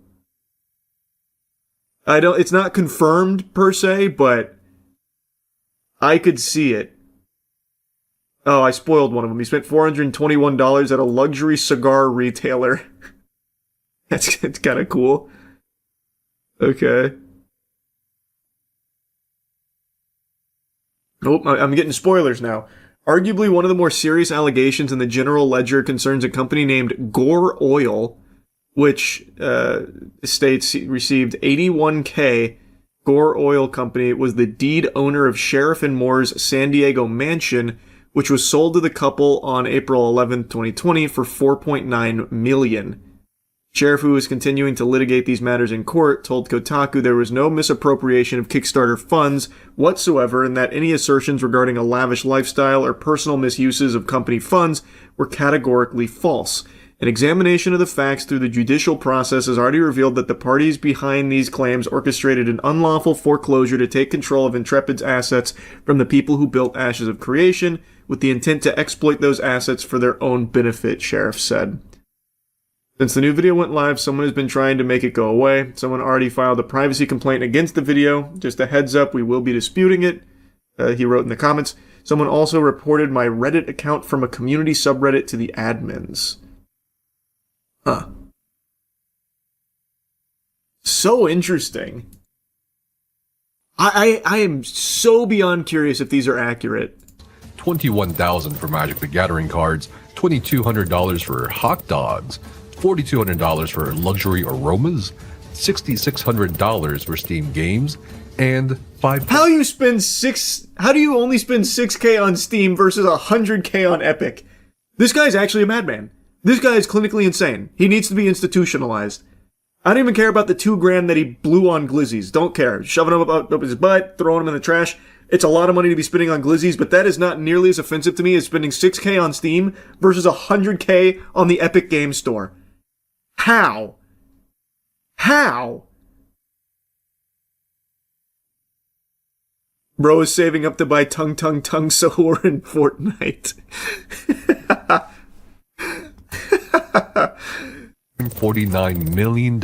It's not confirmed per se, but I could see it. Oh, I spoiled one of them. He spent $421 at a luxury cigar retailer. It's kind of cool. Okay. Oh, I'm getting spoilers now. Arguably one of the more serious allegations in the general ledger concerns a company named Gore Oil, which states he received $81K. Gore Oil Company was the deed owner of Sheriff and Moore's San Diego mansion, which was sold to the couple on April 11, 2020 for $4.9 million. Sheriff, who was continuing to litigate these matters in court, told Kotaku there was no misappropriation of Kickstarter funds whatsoever and that any assertions regarding a lavish lifestyle or personal misuses of company funds were categorically false. An examination of the facts through the judicial process has already revealed that the parties behind these claims orchestrated an unlawful foreclosure to take control of Intrepid's assets from the people who built Ashes of Creation, with the intent to exploit those assets for their own benefit, Sheriff said. Since the new video went live, someone has been trying to make it go away. Someone already filed a privacy complaint against the video. Just a heads up, we will be disputing it. He wrote in the comments. Someone also reported my Reddit account from a community subreddit to the admins. Huh. So interesting. I am so beyond curious if these are accurate.
$21,000 for Magic the Gathering cards, $2,200 for hot dogs, $4,200 for luxury aromas, $6,600 for Steam games, and
How do you only spend 6K on Steam versus 100K on Epic? This guy's actually a madman. This guy is clinically insane. He needs to be institutionalized. I don't even care about the $2,000 that he blew on glizzies. Don't care. Shoving them up his butt, throwing them in the trash. It's a lot of money to be spending on glizzies, but that is not nearly as offensive to me as spending 6K on Steam versus 100K on the Epic Games Store. How? Bro is saving up to buy Tung Sohor in Fortnite.
$49 million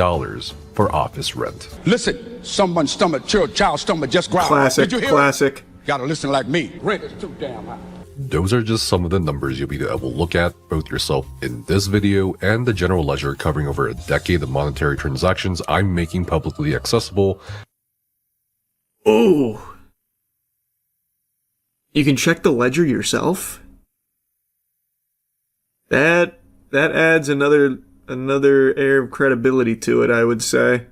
for office rent.
Listen, someone's stomach, child's stomach just growled.
Classic,
Did you hear
classic.
It? Gotta listen like me. Rent is too damn high.
Those are just some of the numbers you'll be able to look at both yourself in this video and the general ledger covering over a decade of monetary transactions I'm making publicly accessible.
Ooh. You can check the ledger yourself? That adds another air of credibility to it, I would say.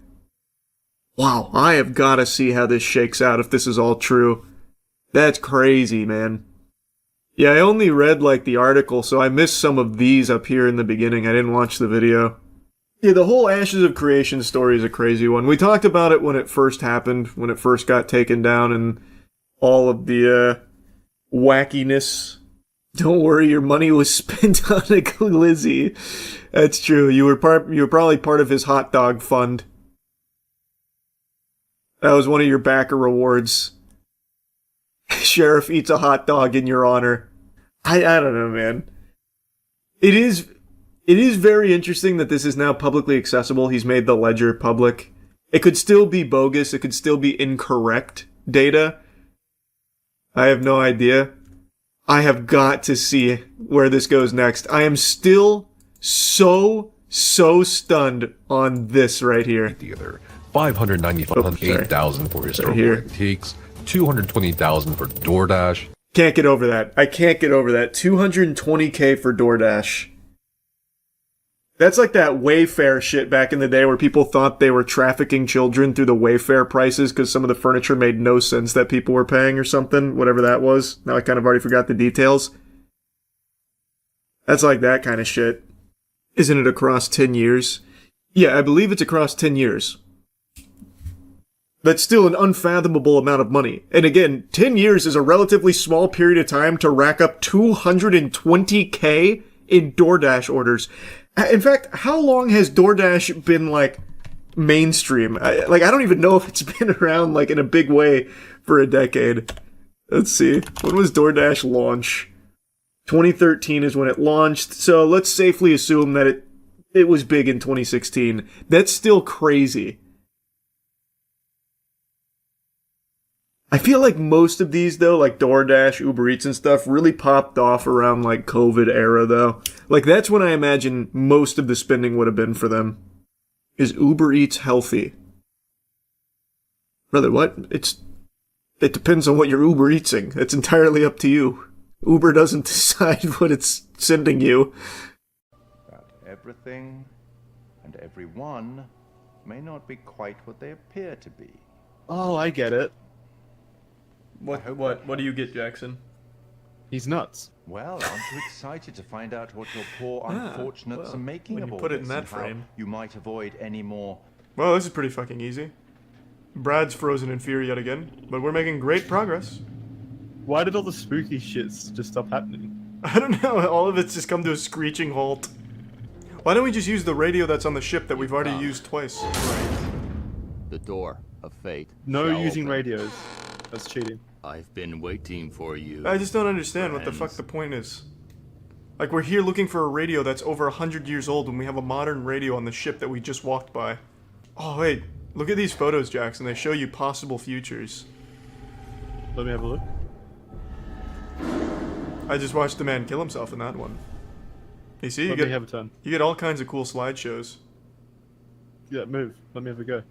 Wow, I have got to see how this shakes out if this is all true. That's crazy, man. Yeah, I only read, like, the article, so I missed some of these up here in the beginning. I didn't watch the video. Yeah, the whole Ashes of Creation story is a crazy one. We talked about it when it first happened, when it first got taken down, and all of the, wackiness. Don't worry, your money was spent on a glizzy. That's true. You were probably part of his hot dog fund. That was one of your backer rewards. Sheriff eats a hot dog in your honor. I don't know, man. It is very interesting that this is now publicly accessible. He's made the ledger public. It could still be bogus. It could still be incorrect data. I have no idea. I have got to see where this goes next. I am still so stunned on this right here.
$598,000 for historical antiques, $220,000 for DoorDash.
Can't get over that. I can't get over that. $220K for DoorDash. That's like that Wayfair shit back in the day where people thought they were trafficking children through the Wayfair prices because some of the furniture made no sense that people were paying or something, whatever that was. Now I kind of already forgot the details. That's like that kind of shit. Isn't it across 10 years? Yeah, I believe it's across 10 years. That's still an unfathomable amount of money. And again, 10 years is a relatively small period of time to rack up $220K in DoorDash orders. In fact, how long has DoorDash been, like, mainstream? I don't even know if it's been around, like, in a big way for a decade. Let's see. When was DoorDash launch? 2013 is when it launched, so let's safely assume that it was big in 2016. That's still crazy. I feel like most of these, though, like DoorDash, Uber Eats and stuff, really popped off around, like, COVID era, though. Like, that's when I imagine most of the spending would have been for them. Is Uber Eats healthy? Brother, what? It depends on what you're Uber Eatsing. It's entirely up to you. Uber doesn't decide what it's sending you.
That everything and everyone may not be quite what they appear to be.
Oh, I get it.
What do you get, Jackson?
He's nuts.
Well, aren't you excited to find out what your poor unfortunates are making
when
of
you
all
put it in
this
that
and how
frame.
you might avoid any more...
Well, this is pretty fucking easy. Brad's frozen in fear yet again, but we're making great progress.
Why did all the spooky shits just stop happening?
I don't know, all of it's just come to a screeching halt. Why don't we just use the radio that's on the ship that we've already used twice?
The door of fate.
No
shall
using
open.
radios. That's cheating.
I've been waiting for you.
I just don't understand what the fuck the point is. Like, we're here looking for a radio that's over 100 years old when we have a modern radio on the ship that we just walked by. Oh, wait. Look at these photos, Jackson. They show you possible futures.
Let me have a look.
I just watched the man kill himself in that one. You see, you
Let me have a turn.
You get all kinds of cool slideshows.
Yeah, move. Let me have a go.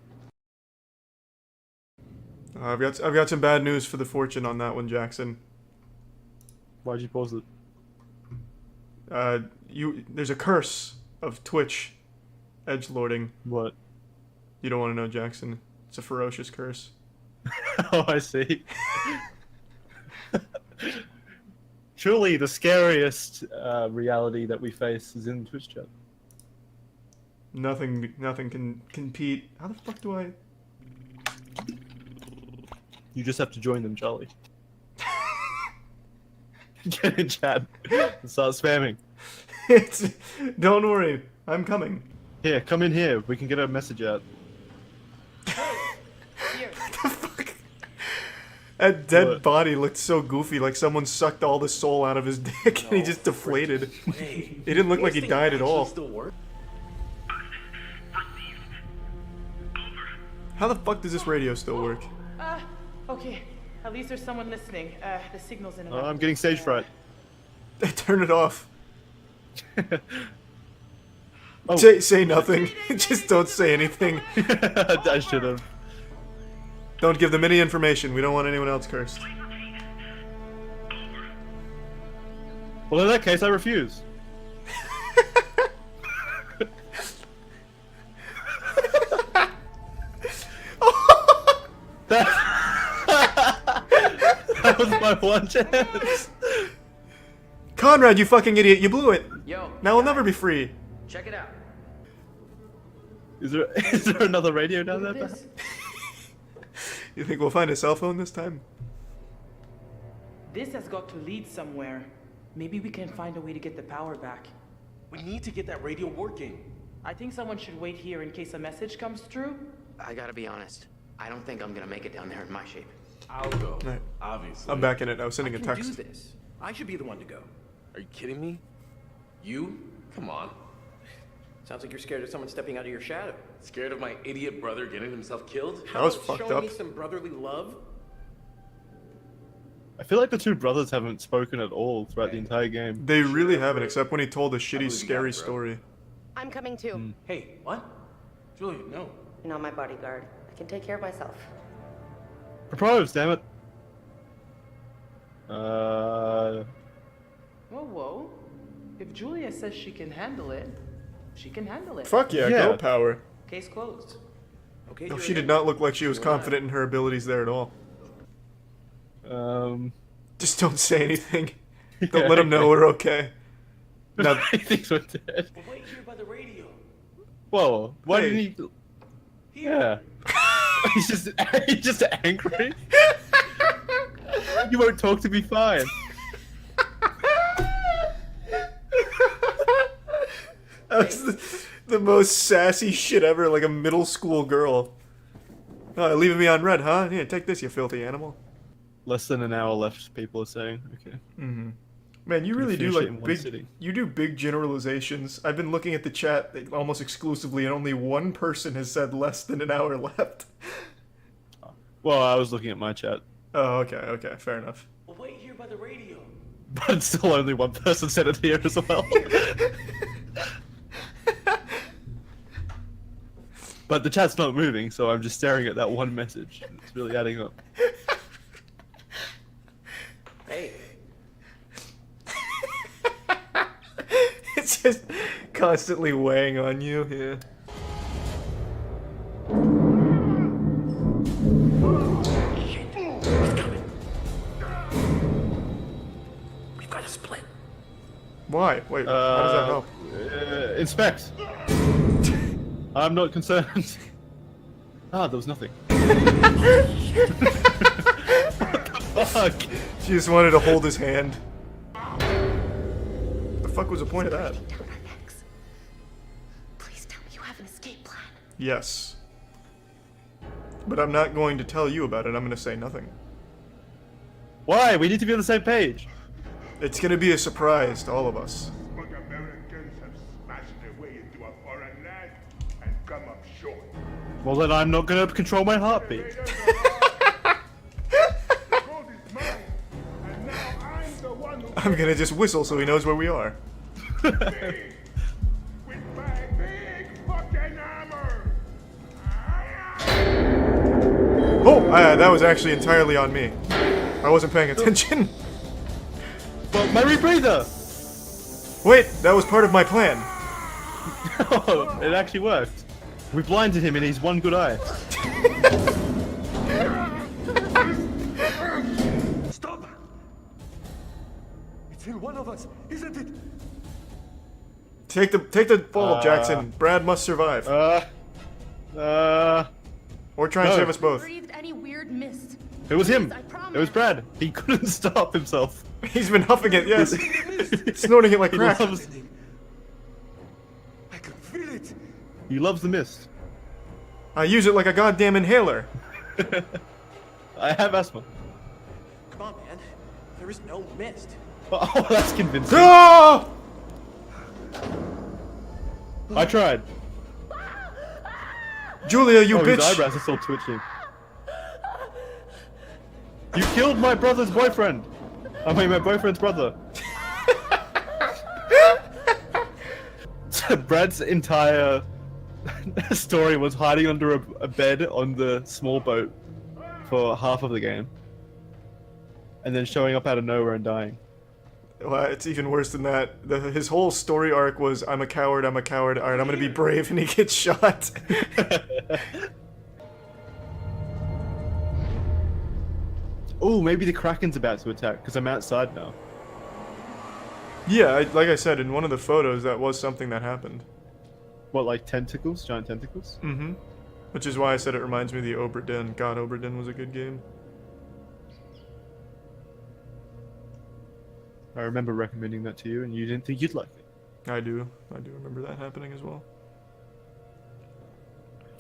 I've got some bad news for the fortune on that one, Jackson.
Why'd you pause it?
There's a curse of Twitch edgelording.
What?
You don't want to know, Jackson. It's a ferocious curse.
Oh, I see. Surely the scariest reality that we face is in the Twitch chat.
Nothing can compete. How the fuck do I...
You just have to join them, Charlie. Get in chat and start spamming.
Don't worry, I'm coming.
Here, come in here. We can get a message out.
That dead body looked so goofy, like someone sucked all the soul out of his dick and he just deflated. He didn't look like he died at all. How the fuck does this radio still work?
Okay, at least there's someone listening. The signal's in.
I'm getting stage fright.
Turn it off.
Oh.
Say nothing. Just don't say anything.
I should have.
Don't give them any information. We don't want anyone else cursed.
Well, in that case, I refuse. That was my one chance.
Conrad, you fucking idiot! You blew it.
Yo.
Now we'll never be free.
Check it out.
Is there another radio down there?
You think we'll find a cell phone this time?
This has got to lead somewhere. Maybe we can find a way to get the power back.
We need to get that radio working.
I think someone should wait here in case a message comes through.
I gotta be honest. I don't think I'm gonna make it down there in my shape.
I'll go.
Right.
Obviously.
I'm back in it. I was sending a
I
text.
can do this. I should be the one to go. Are you kidding me? You? Come on.
Sounds like you're scared of someone stepping out of your shadow.
Scared of my idiot brother getting himself killed?
That was
How about
fucked
showing
up.
me some brotherly love?
I feel like the two brothers haven't spoken at all throughout the entire game.
They really haven't, except when he told a shitty, scary story.
I'm coming too.
Hey, what? Julia, no.
You're not my bodyguard. I can take care of myself.
Propose, damn it.
Whoa, whoa. If Julia says she can handle it, she can handle it.
Fuck yeah, girl power.
Case closed. Okay,
No, she did not look like she was confident in her abilities there at all. Just don't say anything. Don't let him know we're okay. No,
He thinks we're dead.
Wait here by the radio.
Whoa, why
Hey.
didn't he? Yeah. he's just angry. You won't talk to me, fine.
that was the most sassy shit ever, like a middle school girl. Oh, leaving me on red, huh? Here, take this, you filthy animal.
Less than an hour left, people are saying. Okay.
Mm-hmm. Man, you
Can
really do
finish it in
like
one
big.
sitting.
You do big generalizations. I've been looking at the chat almost exclusively, and only one person has said less than an hour left.
Well, I was looking at my chat,
Oh, okay, fair enough.
Wait here by the radio.
but still only one person said it here as well. But the chat's not moving, so I'm just staring at that one message. It's really adding up.
Hey.
It's just constantly weighing on you. Yeah.
We've got to split.
Why? Wait, how does that help?
Inspect. I'm not concerned. Ah, there was nothing. What the fuck?
She just wanted to hold his hand. The fuck was the point of that?
Please tell me you have an escape plan.
Yes. But I'm not going to tell you about it. I'm going to say nothing.
Why? We need to be on the same page.
It's going to be a surprise to all of us.
But Americans have smashed their way into a foreign land and come up short.
Well, then I'm not gonna control my heartbeat.
Gold is mine, and now I'm the one who
I'm going to just whistle so he knows where we are.
with my big fucking hammer.
Oh, that was actually entirely on me. I wasn't paying attention.
Well, my rebreather!
Wait, that was part of my plan.
Oh, it actually worked. We blinded him and he's one good eye.
Stop! It's in one of us, isn't it?
Take the ball, Jackson. Brad must survive.
Or
try and save us both.
Breathed any weird mist.
It was him. It was Brad. He couldn't stop himself.
He's been huffing it, yes. Snorting it like
He
crack.
loves,
I can feel it.
he loves the mist.
I use it like a goddamn inhaler.
I have asthma.
Come on, man. There is no mist.
Oh, that's convincing.
Ah!
I tried.
Julia, you bitch.
His eyebrows are still twitching. You killed my brother's boyfriend. I mean, my boyfriend's brother. Brad's entire story was hiding under a bed on the small boat for half of the game. And then showing up out of nowhere and dying.
Well, it's even worse than that. His whole story arc was, I'm a coward, I'm a coward, alright, I'm gonna be brave, and he gets shot.
Oh, maybe the Kraken's about to attack, because I'm outside now.
Yeah, like I said, in one of the photos, that was something that happened.
What, like tentacles? Giant tentacles?
Mm-hmm. Which is why I said it reminds me of the Obra Dinn. God, Obra Dinn was a good game.
I remember recommending that to you, and you didn't think you'd like it.
I do remember that happening as well.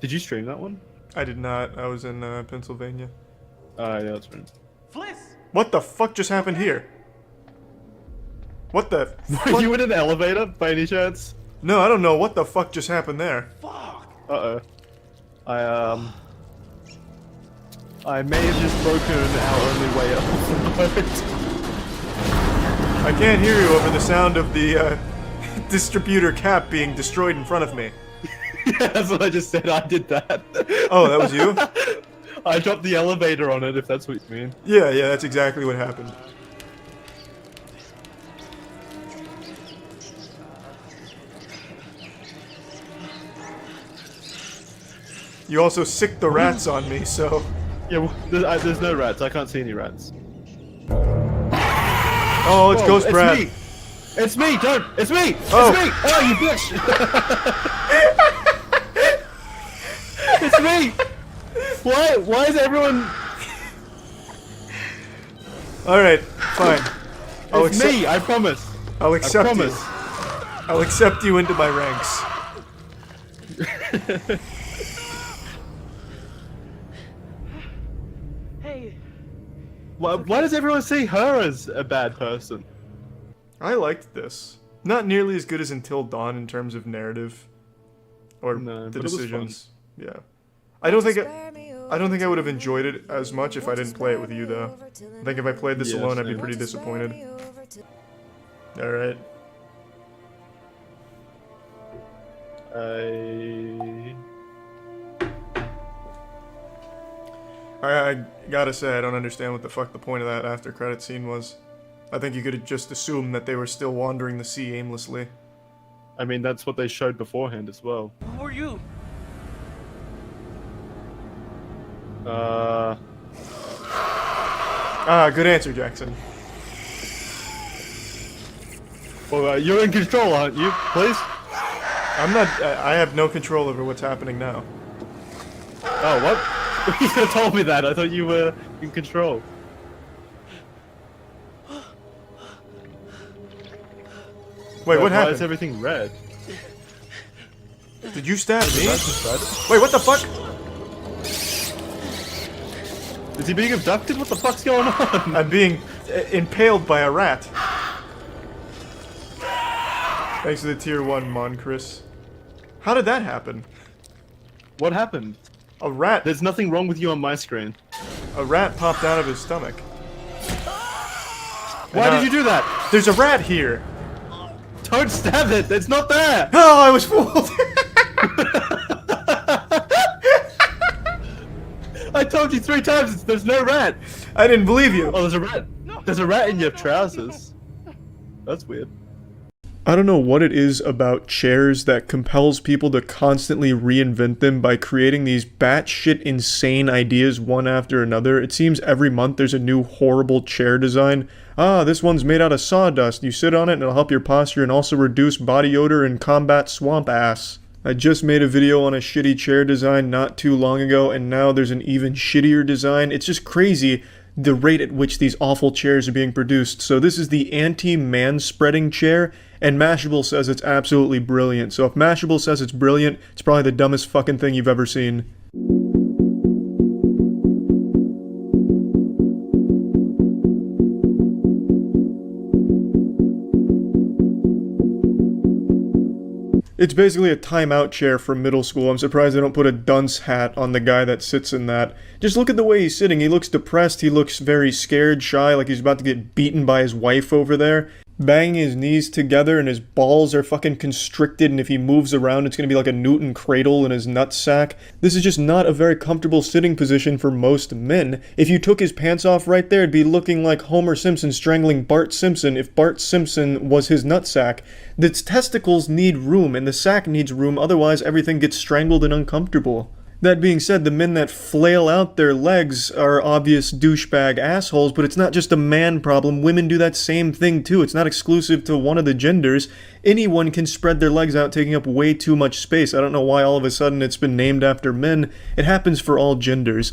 Did you stream that one?
I did not. I was in Pennsylvania.
Yeah, that's right.
Fliss!
What the fuck just happened here? What the
Were you in an elevator, by any chance?
No, I don't know. What the fuck just happened there?
Uh-oh. I may have just broken our only way up the boat.
I can't hear you over the sound of the distributor cap being destroyed in front of me.
Yeah, that's what I just said. I did that.
Oh, that was you?
I dropped the elevator on it, if that's what you mean.
Yeah, that's exactly what happened. You also sicked the rats on me, so...
Yeah, well, there's no rats. I can't see any rats.
Oh, it's Ghost Brad.
It's me! It's me! Don't! It's me!
Oh.
It's me! Oh, you bitch! It's me! Why is everyone...
Alright, fine.
It's me, I promise.
I'll accept
I promise.
you. I'll accept you into my ranks.
Hey.
Why does everyone see her as a bad person?
I liked this. Not nearly as good as Until Dawn in terms of narrative or the
but it was
decisions. Yeah, I don't think I would have enjoyed it as much if I didn't play it with you though. I think if I played this alone, I'd be pretty disappointed. All right. I gotta say, I don't understand what the fuck the point of that after credit scene was. I think you could have just assumed that they were still wandering the sea aimlessly.
I mean, that's what they showed beforehand as well.
Who are you?
Good answer, Jackson.
Well, you're in control, aren't you? Please?
I'm not. I have no control over what's happening now.
Oh, what? You could have told me that. I thought you were in control.
Wait, what happened?
Why is everything red?
Did you stab me?
Red.
Wait, what the fuck?
Is he being abducted? What the fuck's going on?
I'm being impaled by a rat. Thanks to the tier 1 Mon Chris. How did that happen?
What happened?
A rat.
There's nothing wrong with you on my screen.
A rat popped out of his stomach.
Why did you do that?
There's a rat here.
Don't stab it. It's not there.
Oh, I was fooled.
I told you 3 times. There's no rat.
I didn't believe you.
Oh, there's a rat. There's a rat in your trousers. That's weird.
I don't know what it is about chairs that compels people to constantly reinvent them by creating these batshit insane ideas one after another. It seems every month there's a new horrible chair design. Ah, this one's made out of sawdust. You sit on it and it'll help your posture and also reduce body odor and combat swamp ass. I just made a video on a shitty chair design not too long ago, and now there's an even shittier design. It's just crazy the rate at which these awful chairs are being produced. So this is the anti-man-spreading chair, and Mashable says it's absolutely brilliant. So if Mashable says it's brilliant, it's probably the dumbest fucking thing you've ever seen. It's basically a timeout chair from middle school. I'm surprised they don't put a dunce hat on the guy that sits in that. Just look at the way he's sitting. He looks depressed. He looks very scared, shy, like he's about to get beaten by his wife over there. Banging his knees together and his balls are fucking constricted, and if he moves around it's gonna be like a Newton cradle in his nutsack. This is just not a very comfortable sitting position for most men. If you took his pants off right there, it'd be looking like Homer Simpson strangling Bart Simpson if Bart Simpson was his nutsack. The testicles need room, and the sack needs room, otherwise everything gets strangled and uncomfortable. That being said, the men that flail out their legs are obvious douchebag assholes, but it's not just a man problem. Women do that same thing too. It's not exclusive to one of the genders. Anyone can spread their legs out, taking up way too much space. I don't know why all of a sudden it's been named after men. It happens for all genders.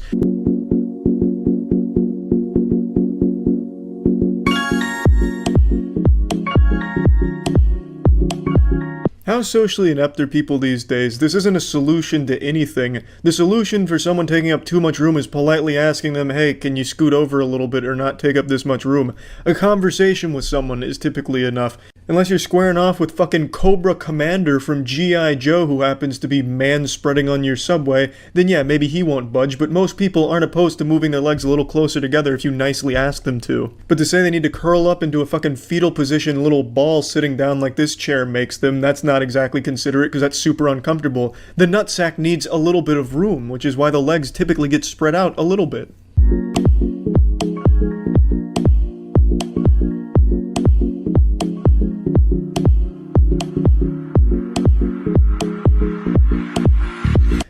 How socially inept are people these days? This isn't a solution to anything. The solution for someone taking up too much room is politely asking them, hey, can you scoot over a little bit or not take up this much room? A conversation with someone is typically enough. Unless you're squaring off with fucking Cobra Commander from G.I. Joe who happens to be man-spreading on your subway, then yeah, maybe he won't budge, but most people aren't opposed to moving their legs a little closer together if you nicely ask them to. But to say they need to curl up into a fucking fetal position little ball sitting down like this chair makes them, that's not exactly considerate because that's super uncomfortable. The nutsack needs a little bit of room, which is why the legs typically get spread out a little bit.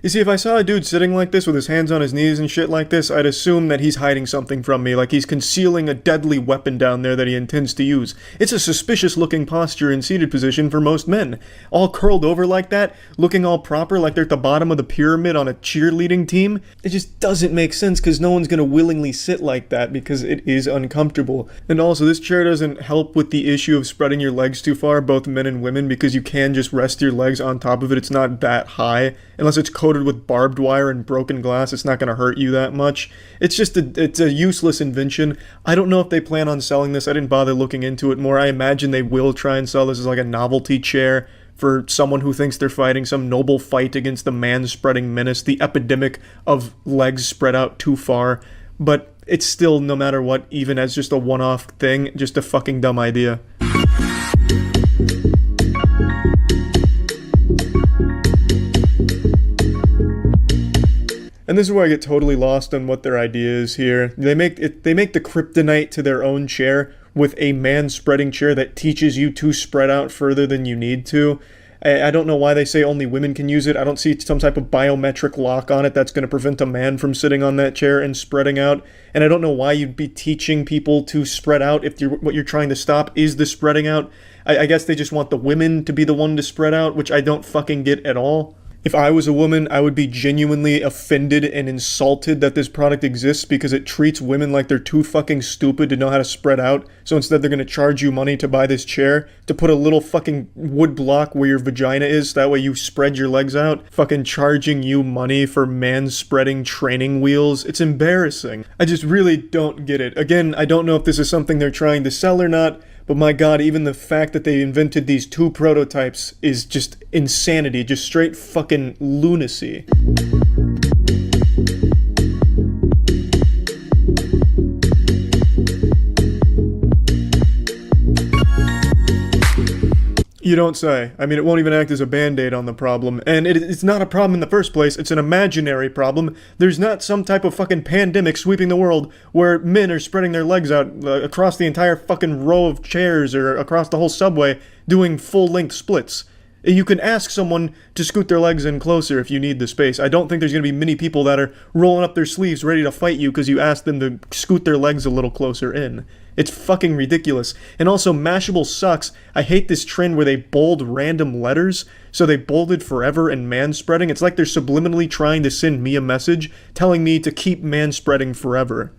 You see, if I saw a dude sitting like this with his hands on his knees and shit like this, I'd assume that he's hiding something from me, like he's concealing a deadly weapon down there that he intends to use. It's a suspicious looking posture in seated position for most men. All curled over like that, looking all proper like they're at the bottom of the pyramid on a cheerleading team. It just doesn't make sense because no one's going to willingly sit like that because it is uncomfortable. And also, this chair doesn't help with the issue of spreading your legs too far, both men and women, because you can just rest your legs on top of it. It's not that high. Unless it's coated with barbed wire and broken glass, it's not going to hurt you that much. It's just it's a useless invention. I don't know if they plan on selling this. I didn't bother looking into it more. I imagine they will try and sell this as like a novelty chair for someone who thinks they're fighting some noble fight against the man-spreading menace, the epidemic of legs spread out too far. But it's still, no matter what, even as just a one-off thing, just a fucking dumb idea. And this is where I get totally lost on what their idea is here. They make the kryptonite to their own chair with a man-spreading chair that teaches you to spread out further than you need to. I don't know why they say only women can use it. I don't see some type of biometric lock on it that's going to prevent a man from sitting on that chair and spreading out. And I don't know why you'd be teaching people to spread out if what you're trying to stop is the spreading out. I guess they just want the women to be the one to spread out, which I don't fucking get at all. If I was a woman, I would be genuinely offended and insulted that this product exists because it treats women like they're too fucking stupid to know how to spread out. So instead they're going to charge you money to buy this chair, to put a little fucking wood block where your vagina is, that way you spread your legs out. Fucking charging you money for man-spreading training wheels. It's embarrassing. I just really don't get it. Again, I don't know if this is something they're trying to sell or not, but my god, even the fact that they invented these two prototypes is just insanity, just straight fucking lunacy. You don't say. I mean, it won't even act as a band-aid on the problem. And it's not a problem in the first place. It's an imaginary problem. There's not some type of fucking pandemic sweeping the world where men are spreading their legs out across the entire fucking row of chairs or across the whole subway doing full-length splits. You can ask someone to scoot their legs in closer if you need the space. I don't think there's going to be many people that are rolling up their sleeves ready to fight you because you asked them to scoot their legs a little closer in. It's fucking ridiculous. And also, Mashable sucks. I hate this trend where they bold random letters. So they bolded forever and man-spreading. It's like they're subliminally trying to send me a message telling me to keep man-spreading forever.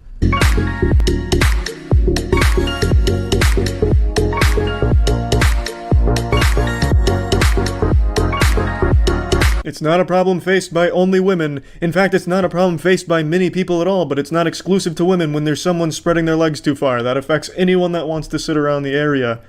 It's not a problem faced by only women. In fact, it's not a problem faced by many people at all, but it's not exclusive to women when there's someone spreading their legs too far. That affects anyone that wants to sit around the area.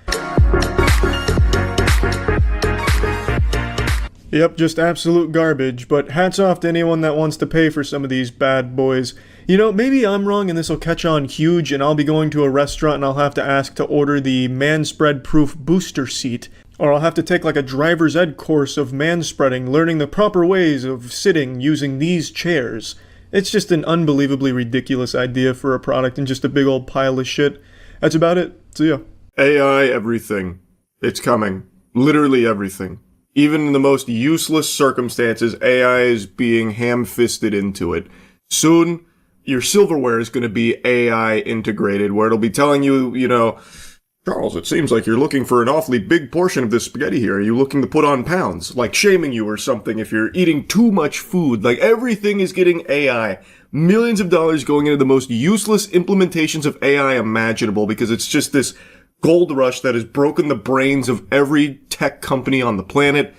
Yep, just absolute garbage, but hats off to anyone that wants to pay for some of these bad boys. You know, maybe I'm wrong and this will catch on huge and I'll be going to a restaurant and I'll have to ask to order the man-spread-proof booster seat. Or I'll have to take like a driver's ed course of man-spreading, learning the proper ways of sitting using these chairs. It's just an unbelievably ridiculous idea for a product and just a big old pile of shit. That's about it. See ya. AI everything. It's coming. Literally everything. Even in the most useless circumstances, AI is being ham-fisted into it. Soon, your silverware is going to be AI integrated, where it'll be telling you, you know, Charles, it seems like you're looking for an awfully big portion of this spaghetti here. Are you looking to put on pounds? Like shaming you or something if you're eating too much food. Like everything is getting AI. Millions of dollars going into the most useless implementations of AI imaginable because it's just this gold rush that has broken the brains of every tech company on the planet.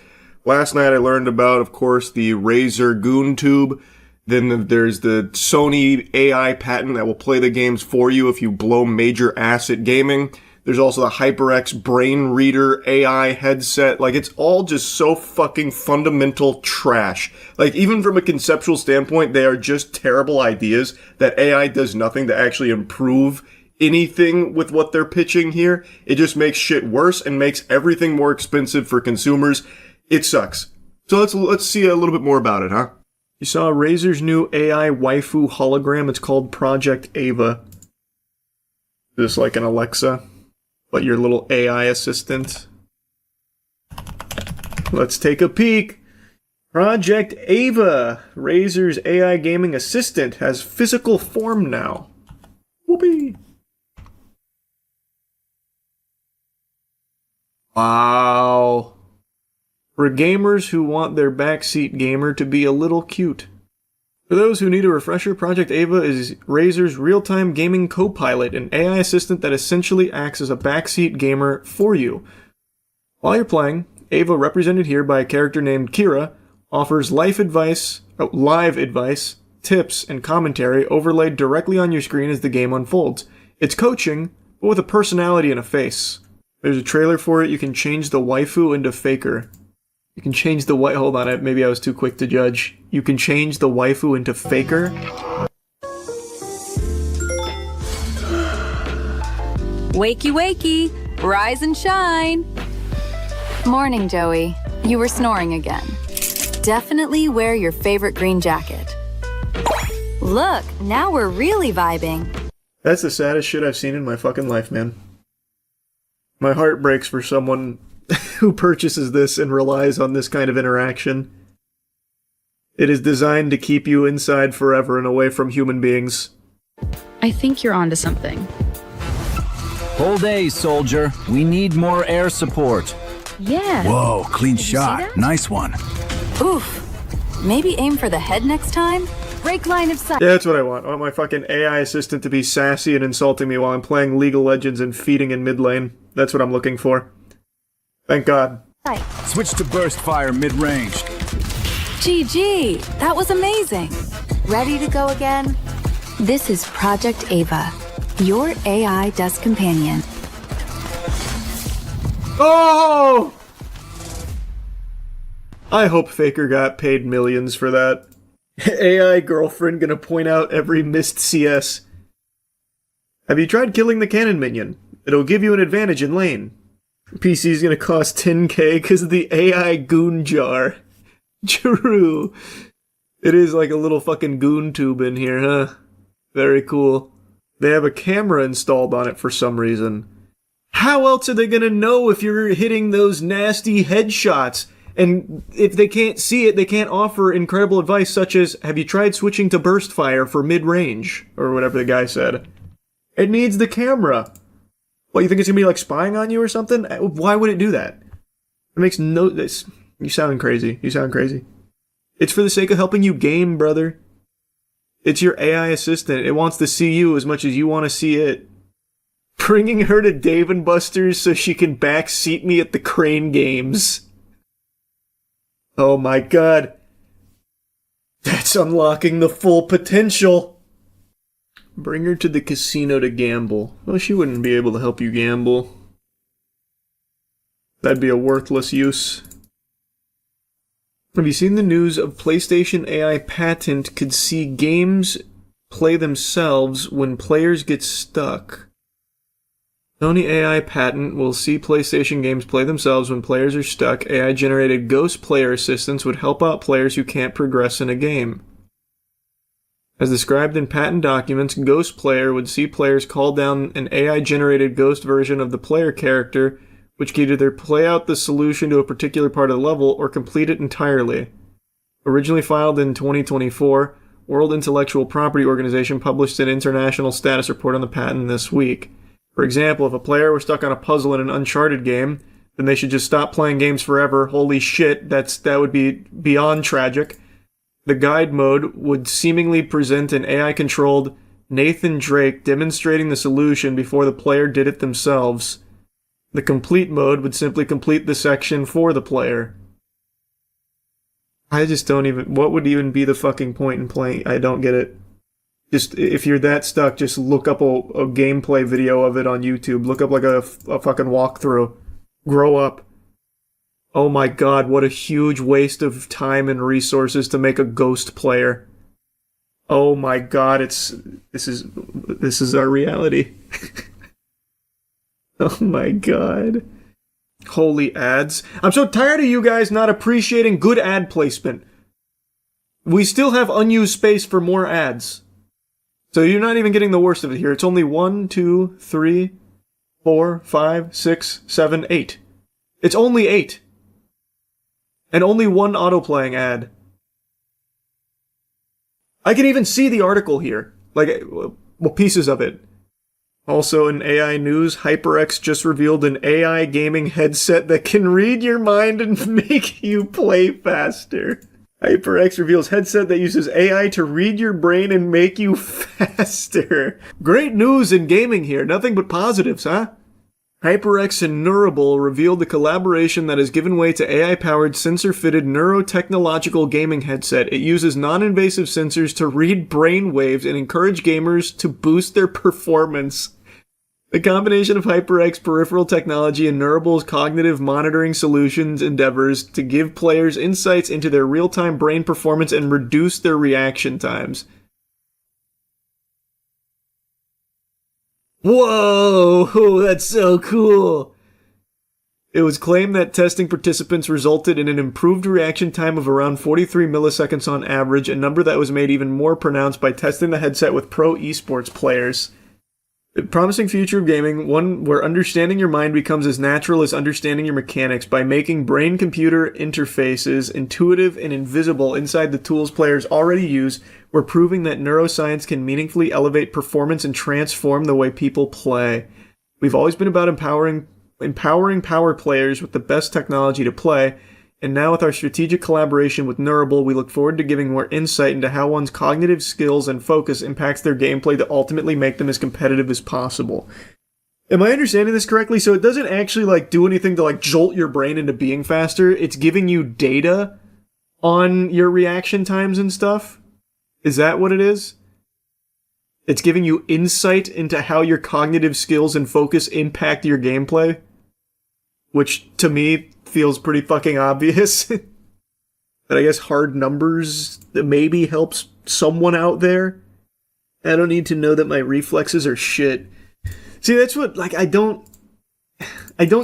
Last night I learned about, of course, the Razer Goon Tube. Then there's the Sony AI patent that will play the games for you if you blow major ass at gaming. There's also the HyperX Brain Reader AI headset. Like, it's all just so fucking fundamental trash. Like, even from a conceptual standpoint, they are just terrible ideas that AI does nothing to actually improve anything with what they're pitching here. It just makes shit worse and makes everything more expensive for consumers. It sucks. So let's see a little bit more about it, huh? You saw Razer's new AI waifu hologram. It's called Project Ava. Just like an Alexa, but your little AI assistant. Let's take a peek. Project Ava, Razer's AI gaming assistant, has physical form now. Whoopee! Wow. For gamers who want their backseat gamer to be a little cute. For those who need a refresher, Project Ava is Razer's real-time gaming co-pilot, an AI assistant that essentially acts as a backseat gamer for you. While you're playing, Ava, represented here by a character named Kira, offers live advice, tips, and commentary overlaid directly on your screen as the game unfolds. It's coaching, but with a personality and a face. There's a trailer for it. You can change the waifu into Faker. You can change the hold on, maybe I was too quick to judge. You can change the waifu into Faker.
Wakey wakey, rise and shine. Morning, Joey. You were snoring again. Definitely wear your favorite green jacket. Look, now we're really vibing.
That's the saddest shit I've seen in my fucking life, man. My heart breaks for someone who purchases this and relies on this kind of interaction. It is designed to keep you inside forever and away from human beings.
I think you're onto something.
Whole day, soldier. We need more air support.
Yeah.
Whoa, clean shot. Nice one.
Oof. Maybe aim for the head next time? Break line of sight.
Yeah, that's what I want. I want my fucking AI assistant to be sassy and insulting me while I'm playing League of Legends and feeding in mid lane. That's what I'm looking for. Thank God.
Switch to burst fire mid-range.
GG, that was amazing. Ready to go again? This is Project Ava, your AI desk companion.
Oh! I hope Faker got paid millions for that. AI girlfriend gonna point out every missed CS. Have you tried killing the cannon minion? It'll give you an advantage in lane. PC's gonna cost 10k because of the AI goon jar. True. It is like a little fucking goon tube in here, huh? Very cool. They have a camera installed on it for some reason. How else are they gonna know if you're hitting those nasty headshots? And if they can't see it, they can't offer incredible advice such as, have you tried switching to burst fire for mid-range? Or whatever the guy said. It needs the camera. What, you think it's gonna be like spying on you or something? Why would it do that? It makes no... You sound crazy. You sound crazy. It's for the sake of helping you game, brother. It's your AI assistant. It wants to see you as much as you want to see it. Bringing her to Dave & Buster's so she can backseat me at the Crane Games. Oh my god. That's unlocking the full potential. Bring her to the casino to gamble. Well, she wouldn't be able to help you gamble. That'd be a worthless use. Have you seen the news of PlayStation AI patent could see games play themselves when players get stuck? Sony AI patent will see PlayStation games play themselves when players are stuck. AI-generated ghost player assistants would help out players who can't progress in a game. As described in patent documents, Ghost Player would see players call down an AI-generated ghost version of the player character, which could either play out the solution to a particular part of the level or complete it entirely. Originally filed in 2024, World Intellectual Property Organization published an international status report on the patent this week. For example, if a player was stuck on a puzzle in an Uncharted game, then they should just stop playing games forever. Holy shit, that would be beyond tragic. The guide mode would seemingly present an AI-controlled Nathan Drake demonstrating the solution before the player did it themselves. The complete mode would simply complete the section for the player. I just don't even... What would even be the fucking point in playing? I don't get it. Just, if you're that stuck, just look up a gameplay video of it on YouTube. Look up like a fucking walkthrough. Grow up. Oh my god, what a huge waste of time and resources to make a ghost player. Oh my god, this is our reality. Oh my god. Holy ads. I'm so tired of you guys not appreciating good ad placement. We still have unused space for more ads. So you're not even getting the worst of it here. It's only 1, 2, 3, 4, 5, 6, 7, 8. It's only 8. And only one auto-playing ad. I can even see the article here. Like, well, pieces of it. Also in AI news, HyperX just revealed an AI gaming headset that can read your mind and make you play faster. HyperX reveals headset that uses AI to read your brain and make you faster. Great news in gaming here. Nothing but positives, huh? HyperX and Neurable revealed the collaboration that has given way to AI-powered sensor-fitted neurotechnological gaming headset. It uses non-invasive sensors to read brain waves and encourage gamers to boost their performance. The combination of HyperX peripheral technology and Neurable's cognitive monitoring solutions endeavors to give players insights into their real-time brain performance and reduce their reaction times. Whoa, that's so cool. It was claimed that testing participants resulted in an improved reaction time of around 43 milliseconds on average, a number that was made even more pronounced by testing the headset with pro esports players. A promising future of gaming, one where understanding your mind becomes as natural as understanding your mechanics by making brain-computer interfaces intuitive and invisible inside the tools players already use. We're proving that neuroscience can meaningfully elevate performance and transform the way people play. We've always been about empowering power players with the best technology to play, and now with our strategic collaboration with Neurable, we look forward to giving more insight into how one's cognitive skills and focus impacts their gameplay to ultimately make them as competitive as possible. Am I understanding this correctly? So it doesn't actually like do anything to like jolt your brain into being faster. It's giving you data on your reaction times and stuff? Is that what it is? It's giving you insight into how your cognitive skills and focus impact your gameplay? Which, to me, feels pretty fucking obvious. But I guess hard numbers maybe helps someone out there. I don't need to know that my reflexes are shit. See, that's what, like, I don't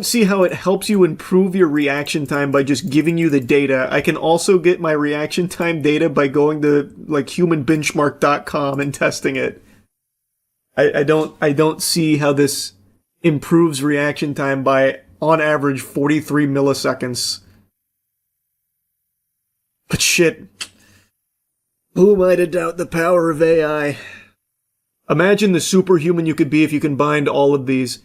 see how it helps you improve your reaction time by just giving you the data. I can also get my reaction time data by going to, like, humanbenchmark.com and testing it. I don't see how this improves reaction time by, on average, 43 milliseconds. But shit. Who am I to doubt the power of AI? Imagine the superhuman you could be if you combined all of these.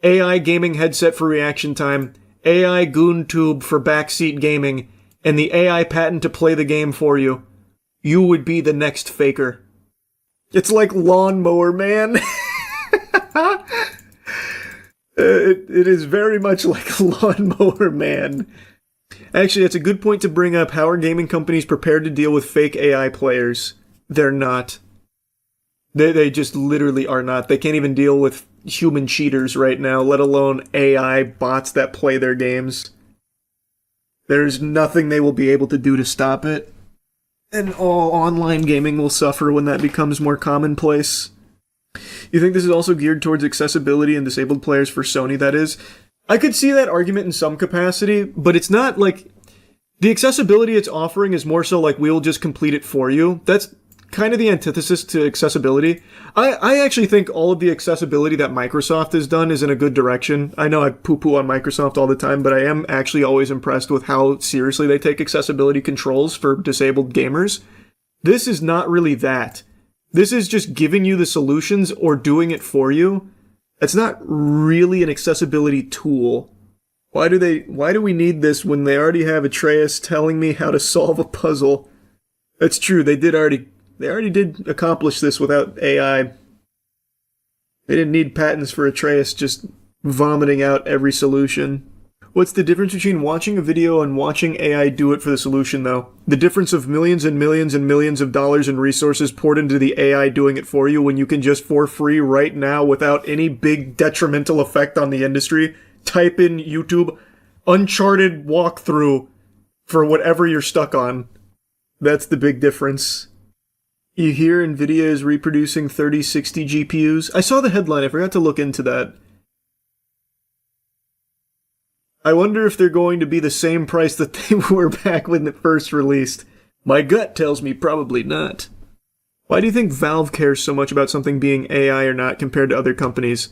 AI gaming headset for reaction time, AI goon tube for backseat gaming, and the AI patent to play the game for you. You would be the next Faker. It's like Lawnmower Man. It is very much like Lawnmower Man. Actually, that's a good point to bring up. How are gaming companies prepared to deal with fake AI players? They're not. They just literally are not. They can't even deal with human cheaters right now, let alone AI bots that play their games. There's nothing they will be able to do to stop it. And all online gaming will suffer when that becomes more commonplace. You think this is also geared towards accessibility and disabled players for Sony, that is? I could see that argument in some capacity, but it's not like... The accessibility it's offering is more so like, we'll just complete it for you. That's kind of the antithesis to accessibility. I actually think all of the accessibility that Microsoft has done is in a good direction. I know I poo-poo on Microsoft all the time, but I am actually always impressed with how seriously they take accessibility controls for disabled gamers. This is not really that. This is just giving you the solutions or doing it for you. It's not really an accessibility tool. Why do we need this when they already have Atreus telling me how to solve a puzzle? That's true, they already did accomplish this without AI. They didn't need patents for Atreus just vomiting out every solution. What's the difference between watching a video and watching AI do it for the solution, though? The difference of millions and millions and millions of dollars and resources poured into the AI doing it for you when you can just for free right now without any big detrimental effect on the industry, type in YouTube Uncharted walkthrough for whatever you're stuck on. That's the big difference. You hear NVIDIA is reproducing 3060 GPUs? I saw the headline, I forgot to look into that. I wonder if they're going to be the same price that they were back when it first released. My gut tells me probably not. Why do you think Valve cares so much about something being AI or not compared to other companies?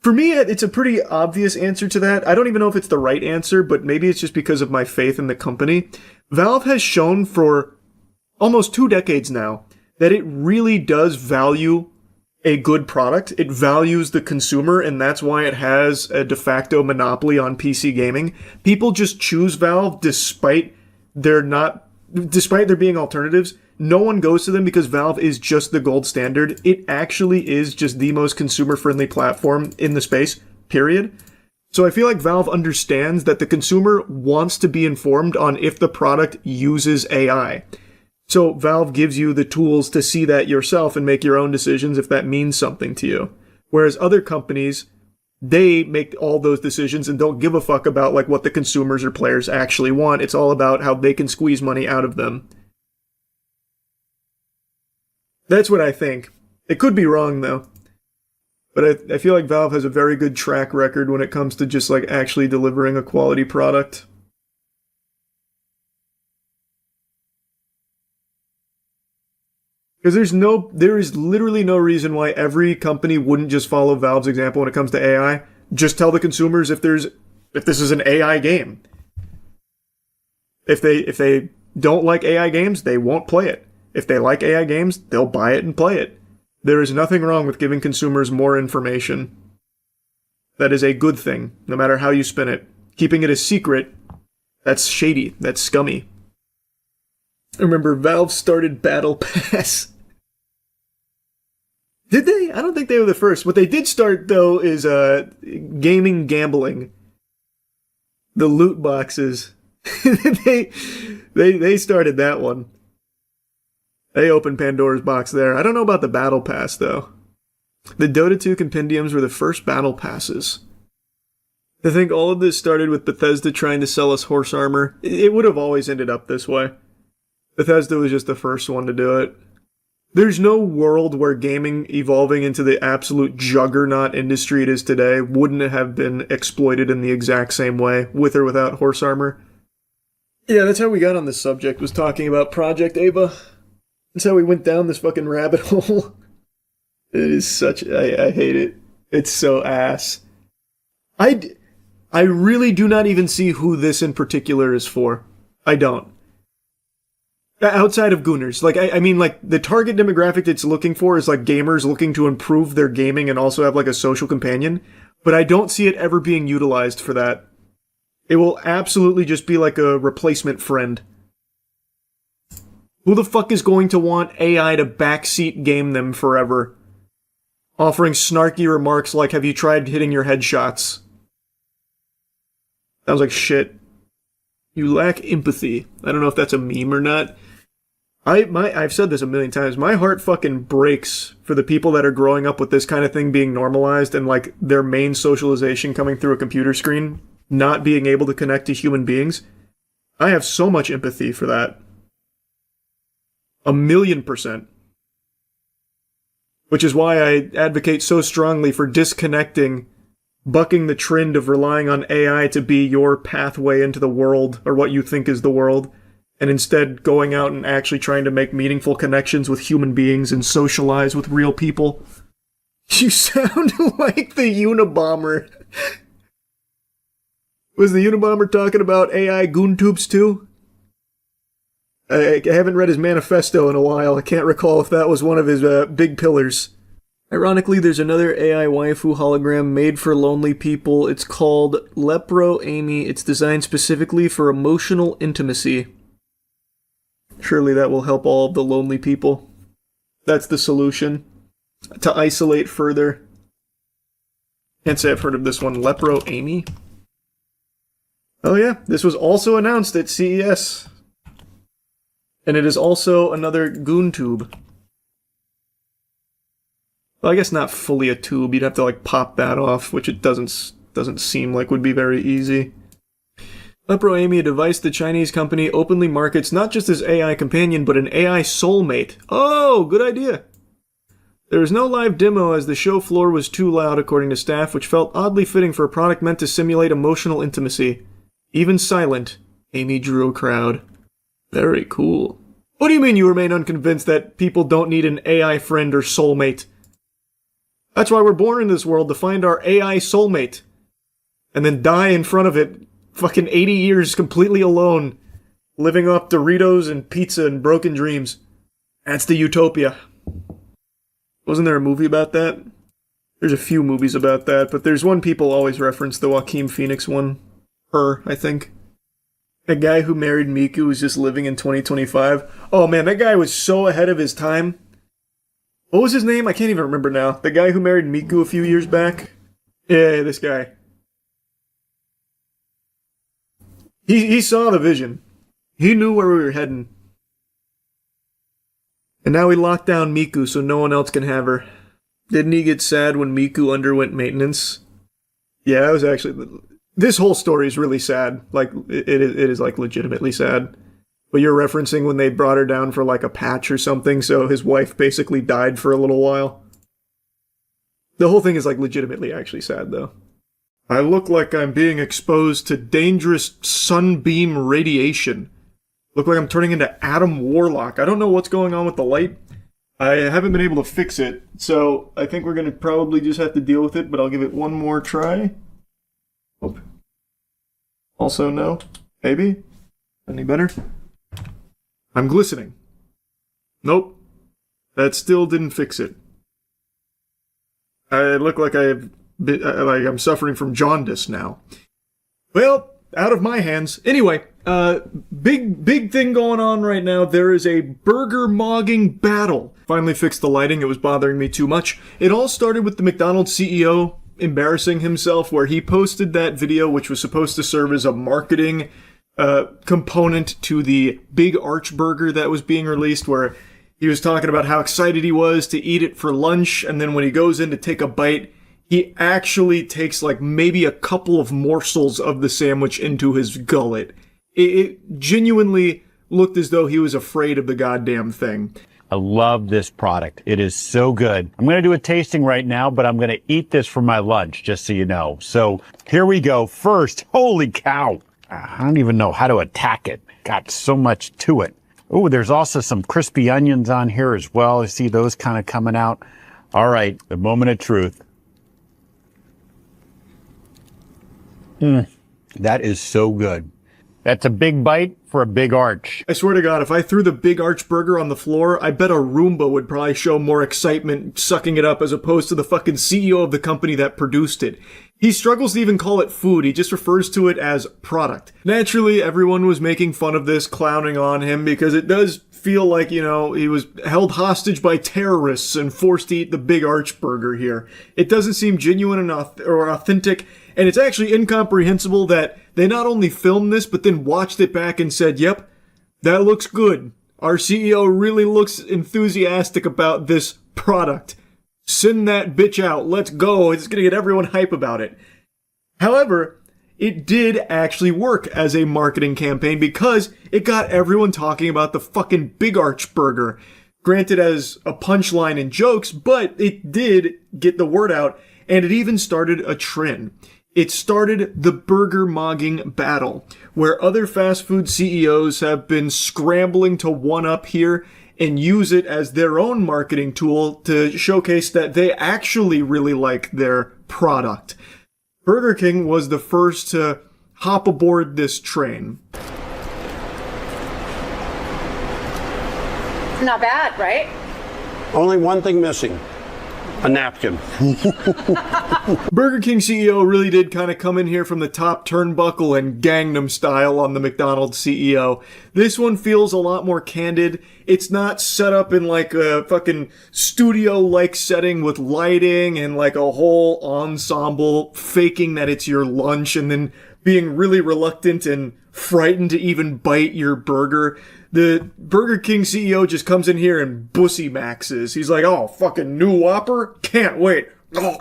For me, it's a pretty obvious answer to that. I don't even know if it's the right answer, but maybe it's just because of my faith in the company. Valve has shown for almost 2 decades now that it really does value a good product. It values the consumer, and that's why it has a de facto monopoly on PC gaming. People just choose Valve despite there being alternatives. No one goes to them because Valve is just the gold standard. It actually is just the most consumer-friendly platform in the space, period. So I feel like Valve understands that the consumer wants to be informed on if the product uses AI. So Valve gives you the tools to see that yourself and make your own decisions if that means something to you. Whereas other companies, they make all those decisions and don't give a fuck about like what the consumers or players actually want. It's all about how they can squeeze money out of them. That's what I think. It could be wrong though. But I feel like Valve has a very good track record when it comes to just like actually delivering a quality product. Because there is literally no reason why every company wouldn't just follow Valve's example when it comes to AI. Just tell the consumers if this is an AI game. If they don't like AI games, they won't play it. If they like AI games, they'll buy it and play it. There is nothing wrong with giving consumers more information. That is a good thing, no matter how you spin it. Keeping it a secret, that's shady, that's scummy. Remember, Valve started Battle Pass. Did they? I don't think they were the first. What they did start, though, is gaming gambling. The loot boxes. they started that one. They opened Pandora's box there. I don't know about the Battle Pass, though. The Dota 2 compendiums were the first Battle Passes. I think all of this started with Bethesda trying to sell us horse armor. It would have always ended up this way. Bethesda was just the first one to do it. There's no world where gaming evolving into the absolute juggernaut industry it is today wouldn't have been exploited in the exact same way, with or without horse armor. Yeah, that's how we got on this subject, was talking about Project Ava. That's how we went down this fucking rabbit hole. It is such... I hate it. It's so ass. I really do not even see who this in particular is for. I don't. Outside of Gooners. Like, I mean, like, the target demographic it's looking for is, like, gamers looking to improve their gaming and also have, like, a social companion. But I don't see it ever being utilized for that. It will absolutely just be, like, a replacement friend. Who the fuck is going to want AI to backseat game them forever? Offering snarky remarks like, have you tried hitting your headshots? Sounds like shit. You lack empathy. I don't know if that's a meme or not. I've said this a million times. My heart fucking breaks for the people that are growing up with this kind of thing being normalized and like their main socialization coming through a computer screen, not being able to connect to human beings. I have so much empathy for that. 1,000,000%. Which is why I advocate so strongly for disconnecting, bucking the trend of relying on AI to be your pathway into the world, or what you think is the world, and instead going out and actually trying to make meaningful connections with human beings and socialize with real people. You sound like the Unabomber. Was the Unabomber talking about AI GoonTubes too? I haven't read his manifesto in a while. I can't recall if that was one of his big pillars. Ironically, there's another AI waifu hologram made for lonely people. It's called Lepro Amy. It's designed specifically for emotional intimacy. Surely that will help all of the lonely people. That's the solution. To isolate further. Can't say I've heard of this one. Lepro Amy? Oh yeah, this was also announced at CES. And it is also another GoonTube. Well, I guess not fully a tube. You'd have to like pop that off, which it doesn't seem like would be very easy. Lepro Amy, a device the Chinese company openly markets not just as AI companion, but an AI soulmate. Oh, good idea. There was no live demo as the show floor was too loud, according to staff, which felt oddly fitting for a product meant to simulate emotional intimacy. Even silent, Amy drew a crowd. Very cool. What do you mean you remain unconvinced that people don't need an AI friend or soulmate? That's why we're born in this world, to find our AI soulmate. And then die in front of it, fucking 80 years completely alone, living off Doritos and pizza and broken dreams. That's the utopia. Wasn't there a movie about that? There's a few movies about that, but there's one people always reference, the Joaquin Phoenix one. Her, I think. A guy who married Miku was just living in 2025. Oh man, that guy was so ahead of his time. What was his name? I can't even remember now. The guy who married Miku a few years back? Yeah, this guy. He saw the vision. He knew where we were heading. And now he locked down Miku so no one else can have her. Didn't he get sad when Miku underwent maintenance? Yeah, that was actually... This whole story is really sad. Like, it is like legitimately sad. But you're referencing when they brought her down for like a patch or something, so his wife basically died for a little while. The whole thing is like legitimately actually sad though. I look like I'm being exposed to dangerous sunbeam radiation. Look like I'm turning into Adam Warlock. I don't know what's going on with the light. I haven't been able to fix it, so I think we're going to probably just have to deal with it, but I'll give it one more try. Oh. Also no. Maybe? Any better? I'm glistening. Nope. That still didn't fix it. I look like I'm suffering from jaundice now. Well, out of my hands. Anyway, big thing going on right now. There is a burger mogging battle. Finally fixed the lighting. It was bothering me too much. It all started with the McDonald's CEO embarrassing himself, where he posted that video, which was supposed to serve as a marketing component to the Big Arch Burger that was being released, where he was talking about how excited he was to eat it for lunch, and then when he goes in to take a bite, he actually takes like maybe a couple of morsels of the sandwich into his gullet. It genuinely looked as though he was afraid of the goddamn thing.
I love this product. It is so good. I'm going to do a tasting right now, but I'm going to eat this for my lunch, just so you know. So here we go. First, holy cow. I don't even know how to attack it. Got so much to it. Oh, there's also some crispy onions on here as well. I see those kind of coming out. All right, the moment of truth. That is so good. That's a big bite for a big arch.
I swear to God, if I threw the Big Arch Burger on the floor, I bet a Roomba would probably show more excitement sucking it up as opposed to the fucking CEO of the company that produced it. He struggles to even call it food, he just refers to it as product. Naturally, everyone was making fun of this, clowning on him, because it does feel like, you know, he was held hostage by terrorists and forced to eat the Big Arch Burger here. It doesn't seem genuine enough or authentic, and it's actually incomprehensible that they not only filmed this, but then watched it back and said, yep, that looks good. Our CEO really looks enthusiastic about this product. Send that bitch out. Let's go. It's gonna get everyone hype about it. However, it did actually work as a marketing campaign because it got everyone talking about the fucking Big Arch Burger. Granted as a punchline and jokes, but it did get the word out, and it even started a trend. It started the burger mogging battle, where other fast food CEOs have been scrambling to one-up here and use it as their own marketing tool to showcase that they actually really like their product. Burger King was the first to hop aboard this train.
Not bad, right?
Only one thing missing. A napkin.
Burger King CEO really did kind of come in here from the top turnbuckle and Gangnam Style on the McDonald's CEO. This one feels a lot more candid. It's not set up in like a fucking studio-like setting with lighting and like a whole ensemble faking that it's your lunch and then being really reluctant and frightened to even bite your burger. The Burger King CEO just comes in here and bussy maxes. He's like, oh, fucking new Whopper? Can't wait. Oh.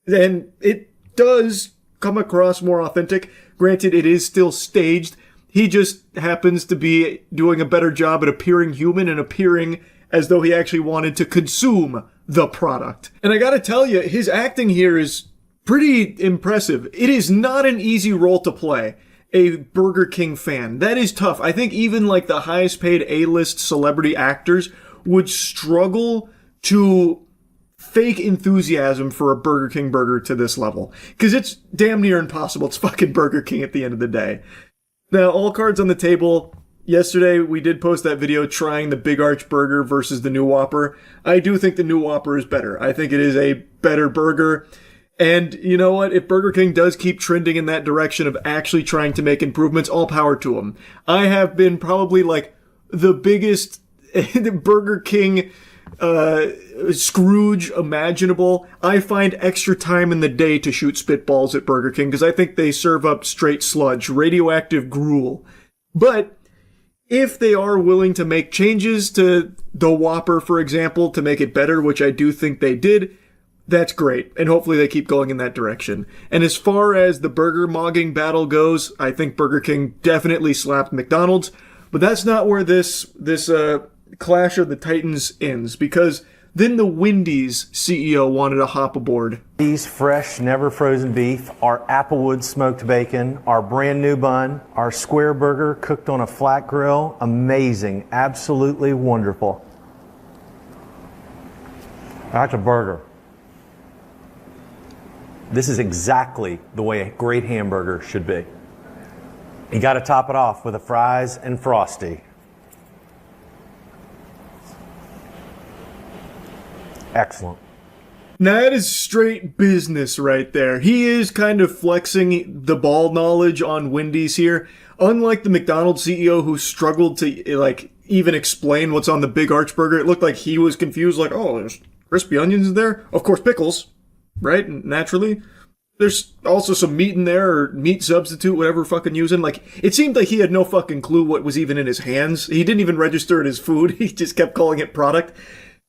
And it does come across more authentic. Granted, it is still staged. He just happens to be doing a better job at appearing human and appearing as though he actually wanted to consume the product. And I gotta tell you, his acting here is pretty impressive. It is not an easy role to play. A Burger King fan. That is tough. I think even like the highest paid A-list celebrity actors would struggle to fake enthusiasm for a Burger King burger to this level. Because it's damn near impossible. It's fucking Burger King at the end of the day. Now, all cards on the table. Yesterday, we did post that video trying the Big Arch burger versus the new Whopper. I do think the new Whopper is better. I think it is a better burger. And you know what? If Burger King does keep trending in that direction of actually trying to make improvements, all power to them. I have been probably like the biggest Burger King Scrooge imaginable. I find extra time in the day to shoot spitballs at Burger King because I think they serve up straight sludge, radioactive gruel. But if they are willing to make changes to the Whopper, for example, to make it better, which I do think they did, that's great. And hopefully they keep going in that direction. And as far as the burger mogging battle goes, I think Burger King definitely slapped McDonald's. But that's not where this Clash of the Titans ends, because then the Wendy's CEO wanted to hop aboard.
These fresh, never frozen beef, our Applewood smoked bacon, our brand new bun, our square burger cooked on a flat grill. Amazing. Absolutely wonderful. That's a burger. This is exactly the way a great hamburger should be. You got to top it off with a fries and Frosty. Excellent.
Now that is straight business right there. He is kind of flexing the ball knowledge on Wendy's here. Unlike the McDonald's CEO who struggled to like even explain what's on the Big Arch burger, it looked like he was confused, like, oh, there's crispy onions in there? Of course, pickles, right? Naturally. There's also some meat in there, or meat substitute, whatever fucking using. Like, it seemed like he had no fucking clue what was even in his hands. He didn't even register it as food. He just kept calling it product.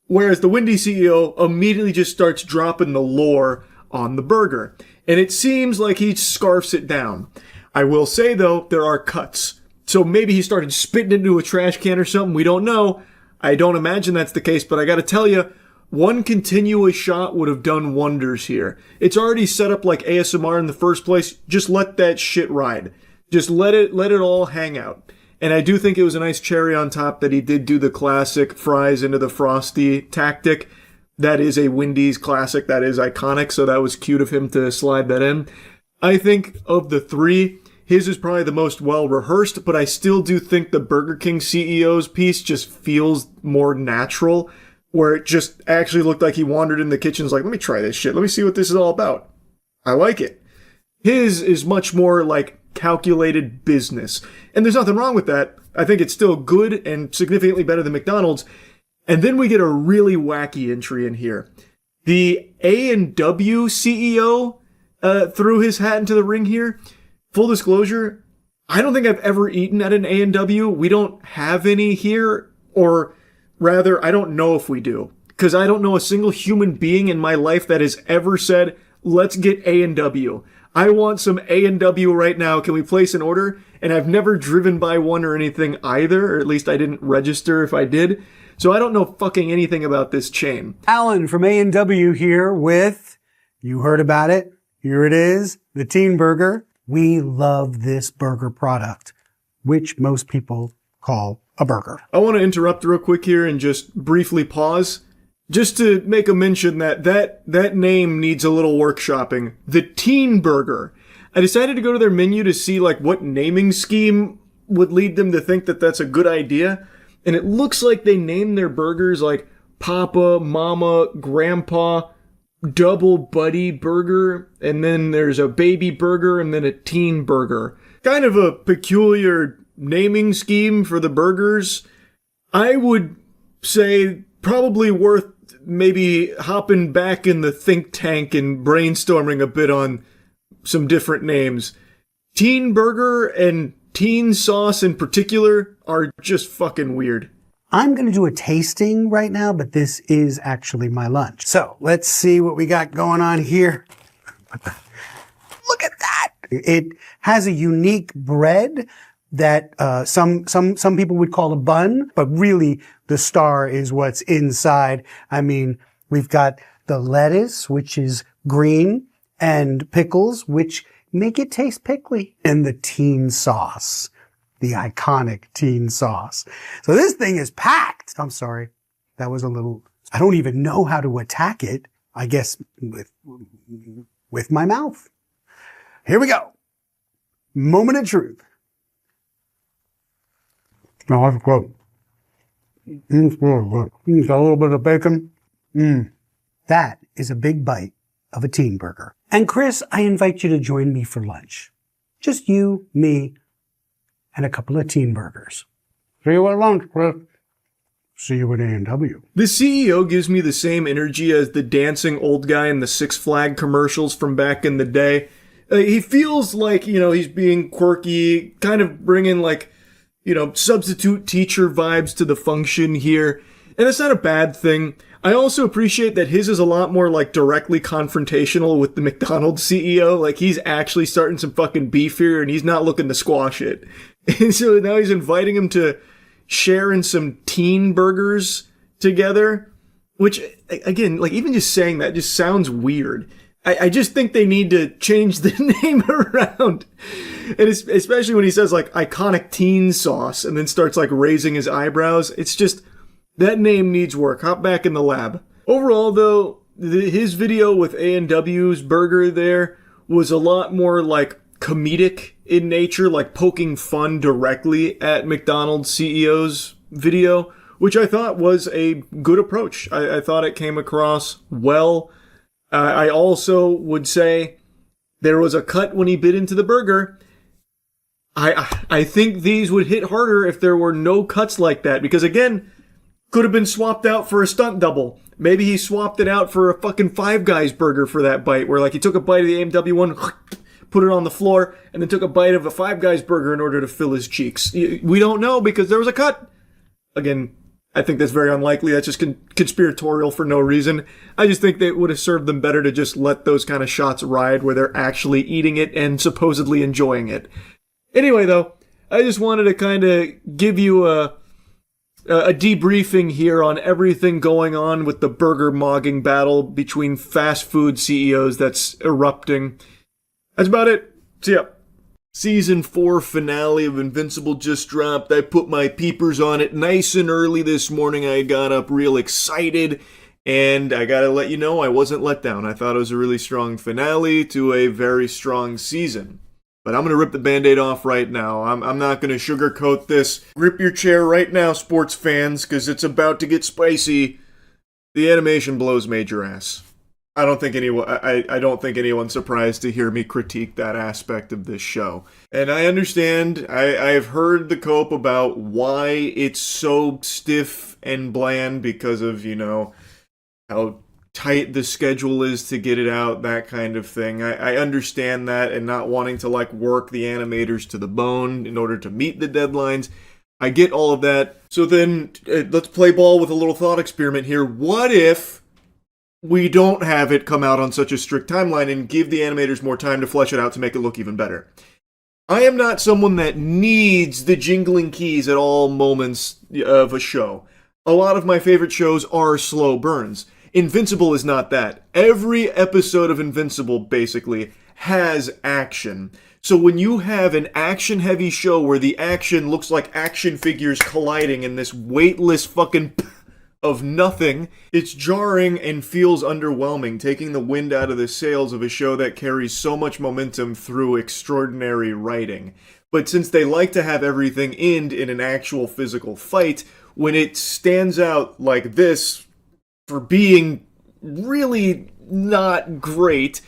Whereas the Wendy's CEO immediately just starts dropping the lore on the burger. And it seems like he scarfs it down. I will say, though, there are cuts. So maybe he started spitting into a trash can or something. We don't know. I don't imagine that's the case, but I gotta tell you, one continuous shot would have done wonders here. It's already set up like ASMR in the first place. Just let that shit ride. Just let it all hang out. And I do think it was a nice cherry on top that he did do the classic fries into the Frosty tactic. That is a Wendy's classic. That is iconic. So that was cute of him to slide that in. I think of the three, his is probably the most well rehearsed, but I still do think the Burger King CEO's piece just feels more natural, where it just actually looked like he wandered in the kitchen, like, let me try this shit. Let me see what this is all about. I like it. His is much more like calculated business. And there's nothing wrong with that. I think it's still good and significantly better than McDonald's. And then we get a really wacky entry in here. The A&W CEO threw his hat into the ring here. Full disclosure, I don't think I've ever eaten at an A&W. We don't have any here, or rather, I don't know if we do. Because I don't know a single human being in my life that has ever said, let's get A&W. I want some A&W right now. Can we place an order? And I've never driven by one or anything either, or at least I didn't register if I did. So I don't know fucking anything about this chain.
Alan from A&W here with, you heard about it, here it is, the Teen Burger. We love this burger product, which most people call a burger.
I want to interrupt real quick here and just briefly pause. Just to make a mention that name needs a little workshopping. The Teen Burger. I decided to go to their menu to see like what naming scheme would lead them to think that that's a good idea. And it looks like they named their burgers like Papa, Mama, Grandpa, Double Buddy Burger. And then there's a Baby Burger and then a Teen Burger. Kind of a peculiar naming scheme for the burgers. I would say probably worth maybe hopping back in the think tank and brainstorming a bit on some different names. Teen Burger and Teen Sauce in particular are just fucking weird.
I'm going to do a tasting right now, but this is actually my lunch. So let's see what we got going on here. Look at that. It has a unique bread that some people would call a bun, but really the star is what's inside. I mean, we've got the lettuce, which is green, and pickles, which make it taste pickly, and the teen sauce, the iconic teen sauce. So this thing is packed. I'm sorry. That was a little I don't even know how to attack it. I guess with my mouth. Here we go. Moment of truth. Oh, that's good. It's really good. It's got a little bit of bacon. That is a big bite of a teen burger. And Chris, I invite you to join me for lunch. Just you, me, and a couple of teen burgers. See you at lunch, Chris. See you at A&W.
The CEO gives me the same energy as the dancing old guy in the Six Flag commercials from back in the day. He feels like, he's being quirky, kind of bringing like, substitute teacher vibes to the function here. And it's not a bad thing. I also appreciate that his is a lot more like directly confrontational with the McDonald's CEO. Like he's actually starting some fucking beef here and he's not looking to squash it. And so now he's inviting him to share in some teen burgers together, which again, like even just saying that just sounds weird. I just think they need to change the name around. And especially when he says like iconic teen sauce and then starts like raising his eyebrows. It's just, that name needs work. Hop back in the lab. Overall though, his video with A&W's burger there was a lot more like comedic in nature, like poking fun directly at McDonald's CEO's video, which I thought was a good approach. I thought it came across well. I also would say there was a cut when he bit into the burger. I think these would hit harder if there were no cuts like that, because again, could have been swapped out for a stunt double. Maybe he swapped it out for a fucking Five Guys burger for that bite, where like he took a bite of the AMW one, put it on the floor, and then took a bite of a Five Guys burger in order to fill his cheeks. We don't know because there was a cut. Again, I think that's very unlikely. That's just conspiratorial for no reason. I just think that it would have served them better to just let those kind of shots ride where they're actually eating it and supposedly enjoying it. Anyway, though, I just wanted to kind of give you a debriefing here on everything going on with the burger mogging battle between fast food CEOs that's erupting. That's about it. See ya. Season 4 finale of Invincible just dropped. I put my peepers on it nice and early this morning. I got up real excited, and I gotta let you know I wasn't let down. I thought it was a really strong finale to a very strong season. But I'm gonna rip the Band-Aid off right now. I'm not gonna sugarcoat this. Grip your chair right now, sports fans, because it's about to get spicy. The animation blows major ass. I don't think anyone's surprised to hear me critique that aspect of this show. And I understand, I've heard the cope about why it's so stiff and bland because of, how tight the schedule is to get it out, that kind of thing. I understand that, and not wanting to work the animators to the bone in order to meet the deadlines. I get all of that. So then, let's play ball with a little thought experiment here. What if we don't have it come out on such a strict timeline and give the animators more time to flesh it out to make it look even better? I am not someone that needs the jingling keys at all moments of a show. A lot of my favorite shows are slow burns. Invincible is not that. Every episode of Invincible, basically, has action. So when you have an action-heavy show where the action looks like action figures colliding in this weightless fucking of nothing, it's jarring and feels underwhelming, taking the wind out of the sails of a show that carries so much momentum through extraordinary writing. But since they like to have everything end in an actual physical fight, when it stands out like this for being really not great,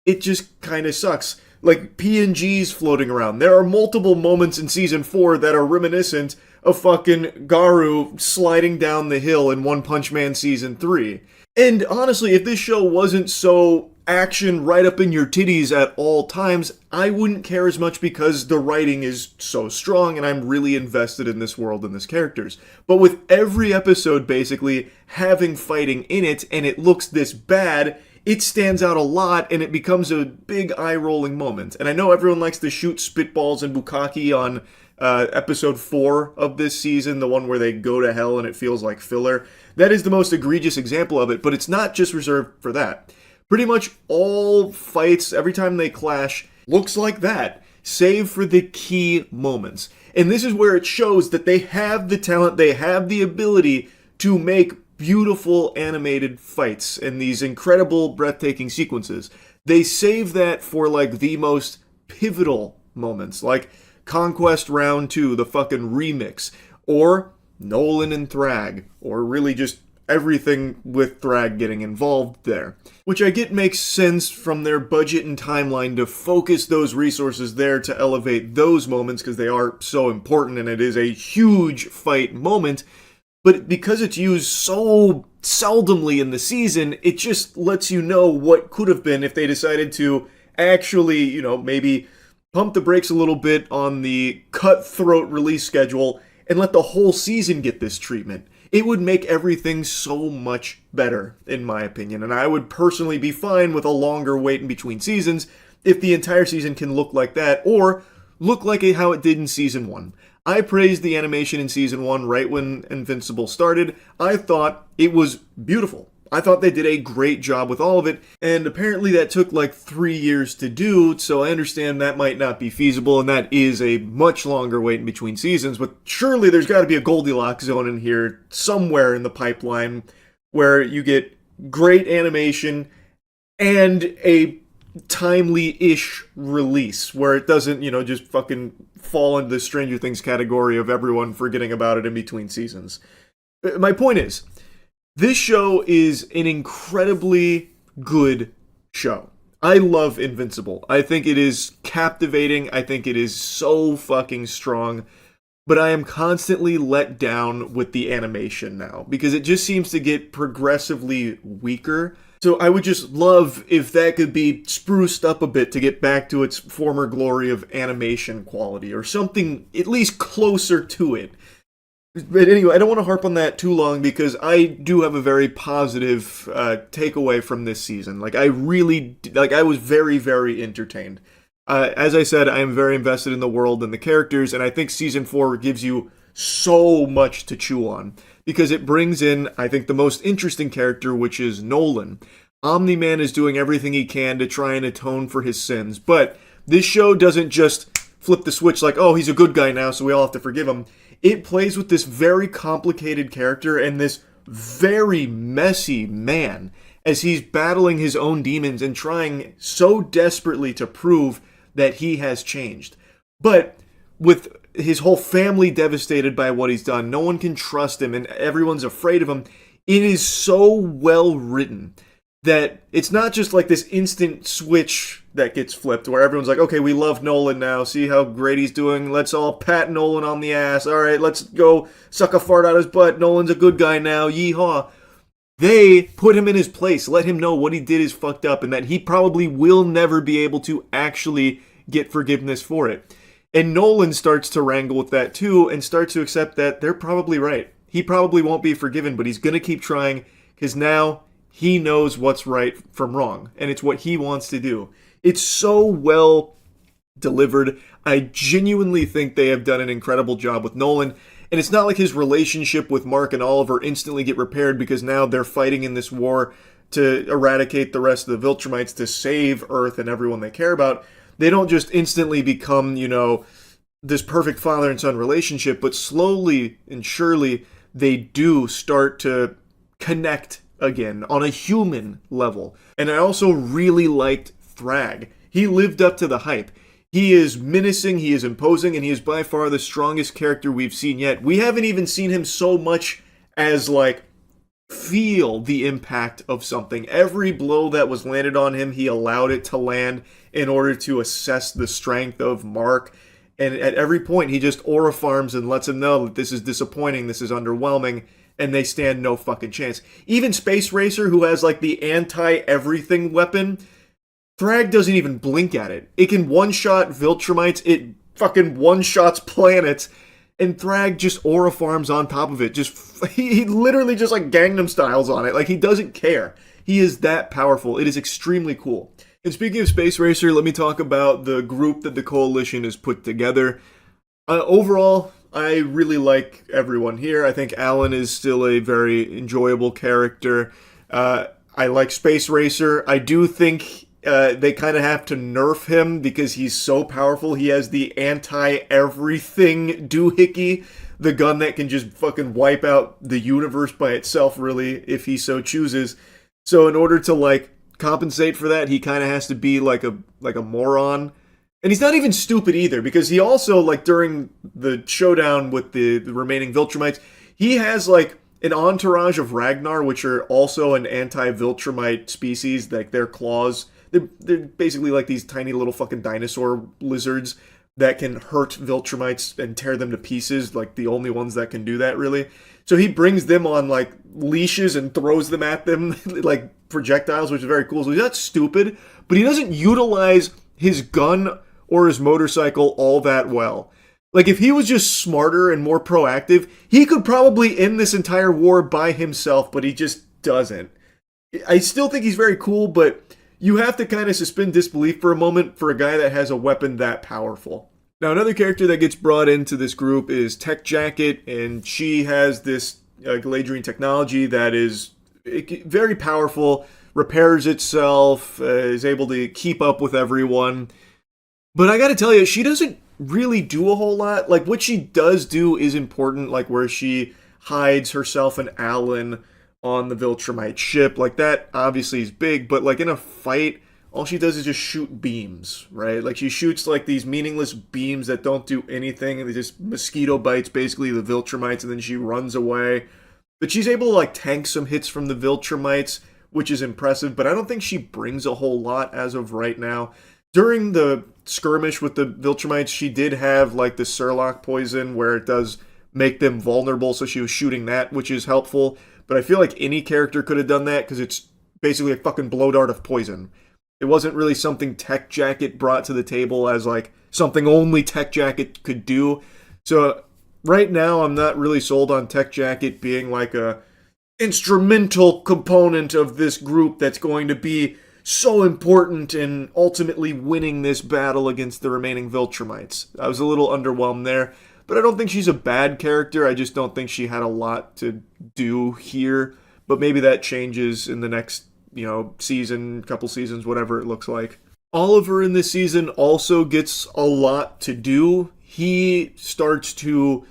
it just kind of sucks. Like PNGs floating around. There are multiple moments in Season 4 that are reminiscent of fucking Garu sliding down the hill in One Punch Man Season 3. And honestly, if this show wasn't so action right up in your titties at all times, I wouldn't care as much because the writing is so strong and I'm really invested in this world and these characters. But with every episode basically having fighting in it and it looks this bad, it stands out a lot and it becomes a big eye-rolling moment. And I know everyone likes to shoot spitballs and bukkake on episode 4 of this season, the one where they go to hell and it feels like filler. That is the most egregious example of it, but it's not just reserved for that. Pretty much all fights, every time they clash, looks like that, save for the key moments. And this is where it shows that they have the talent, they have the ability to make beautiful animated fights and these incredible, breathtaking sequences. They save that for like the most pivotal moments, like Conquest Round 2, the fucking remix, or Nolan and Thrag, or really just everything with Thrag getting involved there. Which I get makes sense from their budget and timeline to focus those resources there to elevate those moments because they are so important and it is a huge fight moment. But because it's used so seldomly in the season, it just lets you know what could have been if they decided to actually, maybe pump the brakes a little bit on the cutthroat release schedule and let the whole season get this treatment. It would make everything so much better, in my opinion, and I would personally be fine with a longer wait in between seasons if the entire season can look like that, or look like how it did in Season 1. I praised the animation in Season 1 right when Invincible started. I thought it was beautiful. I thought they did a great job with all of it, and apparently that took like 3 years to do, so I understand that might not be feasible, and that is a much longer wait in between seasons, but surely there's got to be a Goldilocks zone in here somewhere in the pipeline where you get great animation and a timely-ish release, where it doesn't, just fucking fall into the Stranger Things category of everyone forgetting about it in between seasons. My point is, this show is an incredibly good show. I love Invincible. I think it is captivating. I think it is so fucking strong. But I am constantly let down with the animation now because it just seems to get progressively weaker. So I would just love if that could be spruced up a bit to get back to its former glory of animation quality or something at least closer to it. But anyway, I don't want to harp on that too long because I do have a very positive takeaway from this season. I was very, very entertained. As I said, I am very invested in the world and the characters, and I think Season 4 gives you so much to chew on because it brings in, I think, the most interesting character, which is Nolan. Omni-Man is doing everything he can to try and atone for his sins, but this show doesn't just flip the switch like, oh, he's a good guy now, so we all have to forgive him. It plays with this very complicated character and this very messy man as he's battling his own demons and trying so desperately to prove that he has changed. But with his whole family devastated by what he's done, no one can trust him and everyone's afraid of him. It is so well written that it's not just like this instant switch that gets flipped where everyone's like, okay, we love Nolan now. See how great he's doing. Let's all pat Nolan on the ass. All right, let's go suck a fart out his butt. Nolan's a good guy now. Yeehaw. They put him in his place, let him know what he did is fucked up and that he probably will never be able to actually get forgiveness for it. And Nolan starts to wrangle with that too and starts to accept that they're probably right. He probably won't be forgiven, but he's going to keep trying because now he knows what's right from wrong, and it's what he wants to do. It's so well delivered. I genuinely think they have done an incredible job with Nolan, and it's not like his relationship with Mark and Oliver instantly get repaired because now they're fighting in this war to eradicate the rest of the Viltrumites to save Earth and everyone they care about. They don't just instantly become, this perfect father and son relationship, but slowly and surely they do start to connect again on a human level. And I also really liked Thrag. He lived up to the hype. He is menacing, he is imposing, and he is by far the strongest character we've seen yet. We haven't even seen him so much as feel the impact of something. Every blow that was landed on him, he allowed it to land in order to assess the strength of Mark. And at every point, he just aura farms and lets him know that this is disappointing, this is underwhelming, and they stand no fucking chance. Even Space Racer, who has the anti-everything weapon, Thrag doesn't even blink at it. It can one-shot Viltrumites, it fucking one-shots planets, and Thrag just aura farms on top of it. He literally just Gangnam Styles on it. He doesn't care. He is that powerful. It is extremely cool. And speaking of Space Racer, let me talk about the group that the Coalition has put together. Overall, I really like everyone here. I think Alan is still a very enjoyable character. I like Space Racer. I do think they kind of have to nerf him because he's so powerful. He has the anti-everything doohickey the gun that can just fucking wipe out the universe by itself, really, if he so chooses. So in order to, like, compensate for that, he kind of has to be like a moron. And he's not even stupid either, because he also, like, during the showdown with the remaining Viltrumites, he has, like, an entourage of Ragnar, which are also an anti-Viltrumite species. Like, their claws, they're basically like these tiny little fucking dinosaur lizards that can hurt Viltrumites and tear them to pieces, like the only ones that can do that, really. So he brings them on, like, leashes and throws them at them like projectiles, which is very cool. So he's not stupid, but he doesn't utilize his gun or his motorcycle all that well. Like, if he was just smarter and more proactive, he could probably end this entire war by himself, but he just doesn't. I still think he's very cool, but you have to kind of suspend disbelief for a moment for a guy that has a weapon that powerful. Now, another character that gets brought into this group is Tech Jacket, and she has this Galadrian technology that is very powerful, repairs itself, is able to keep up with everyone. But I gotta tell you, she doesn't really do a whole lot. Like, what she does do is important, like where she hides herself and Alan on the Viltrumite ship. Like, that obviously is big, but like in a fight, all she does is just shoot beams, right? Like, she shoots like these meaningless beams that don't do anything, and they just mosquito bites basically the Viltrumites, and then she runs away. But she's able to, like, tank some hits from the Viltrumites, which is impressive, but I don't think she brings a whole lot as of right now. During the skirmish with the Viltrumites, she did have, like, the Surlock poison, where it does make them vulnerable, so she was shooting that, which is helpful. But I feel like any character could have done that, because it's basically a fucking blow dart of poison. It wasn't really something Tech Jacket brought to the table as, like, something only Tech Jacket could do. So right now, I'm not really sold on Tech Jacket being, like, a instrumental component of this group that's going to be so important in ultimately winning this battle against the remaining Viltrumites. I was a little underwhelmed there, but I don't think she's a bad character. I just don't think she had a lot to do here, but maybe that changes in the next, season, couple seasons, whatever it looks like. Oliver in this season also gets a lot to do. He starts to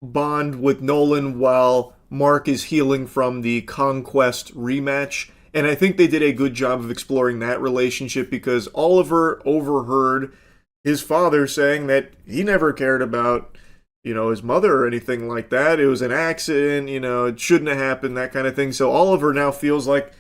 bond with Nolan while Mark is healing from the Conquest rematch. And I think they did a good job of exploring that relationship, because Oliver overheard his father saying that he never cared about, his mother or anything like that. It was an accident, it shouldn't have happened, that kind of thing. So Oliver now feels like,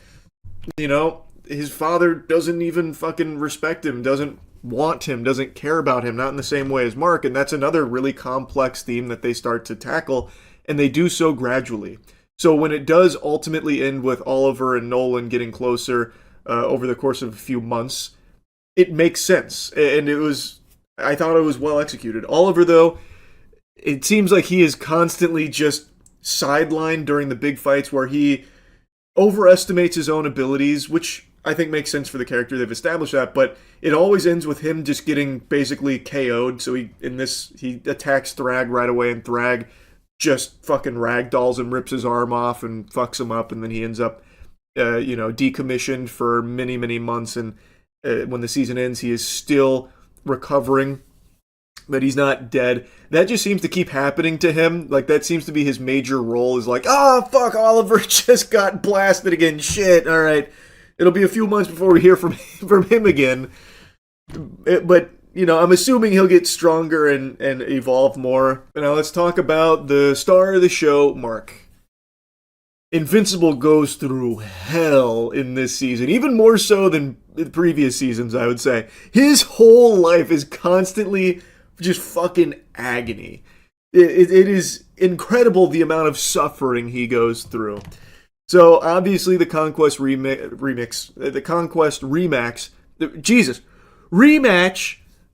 his father doesn't even fucking respect him, doesn't want him, doesn't care about him, not in the same way as Mark. And that's another really complex theme that they start to tackle, and they do so gradually. So when it does ultimately end with Oliver and Nolan getting closer over the course of a few months, it makes sense. And I thought it was well executed. Oliver, though, it seems like he is constantly just sidelined during the big fights, where he overestimates his own abilities, which I think makes sense for the character. They've established that, but it always ends with him just getting basically KO'd. So he attacks Thrag right away, and Thrag just fucking ragdolls and rips his arm off and fucks him up, and then he ends up, decommissioned for many, many months, and when the season ends, he is still recovering, but he's not dead. That just seems to keep happening to him. Like, that seems to be his major role, is like, fuck, Oliver just got blasted again, shit, alright, it'll be a few months before we hear from him again, but I'm assuming he'll get stronger and evolve more. Now let's talk about the star of the show, Mark. Invincible goes through hell in this season, even more so than the previous seasons, I would say. His whole life is constantly just fucking agony. It is incredible the amount of suffering he goes through. So obviously the Conquest rematch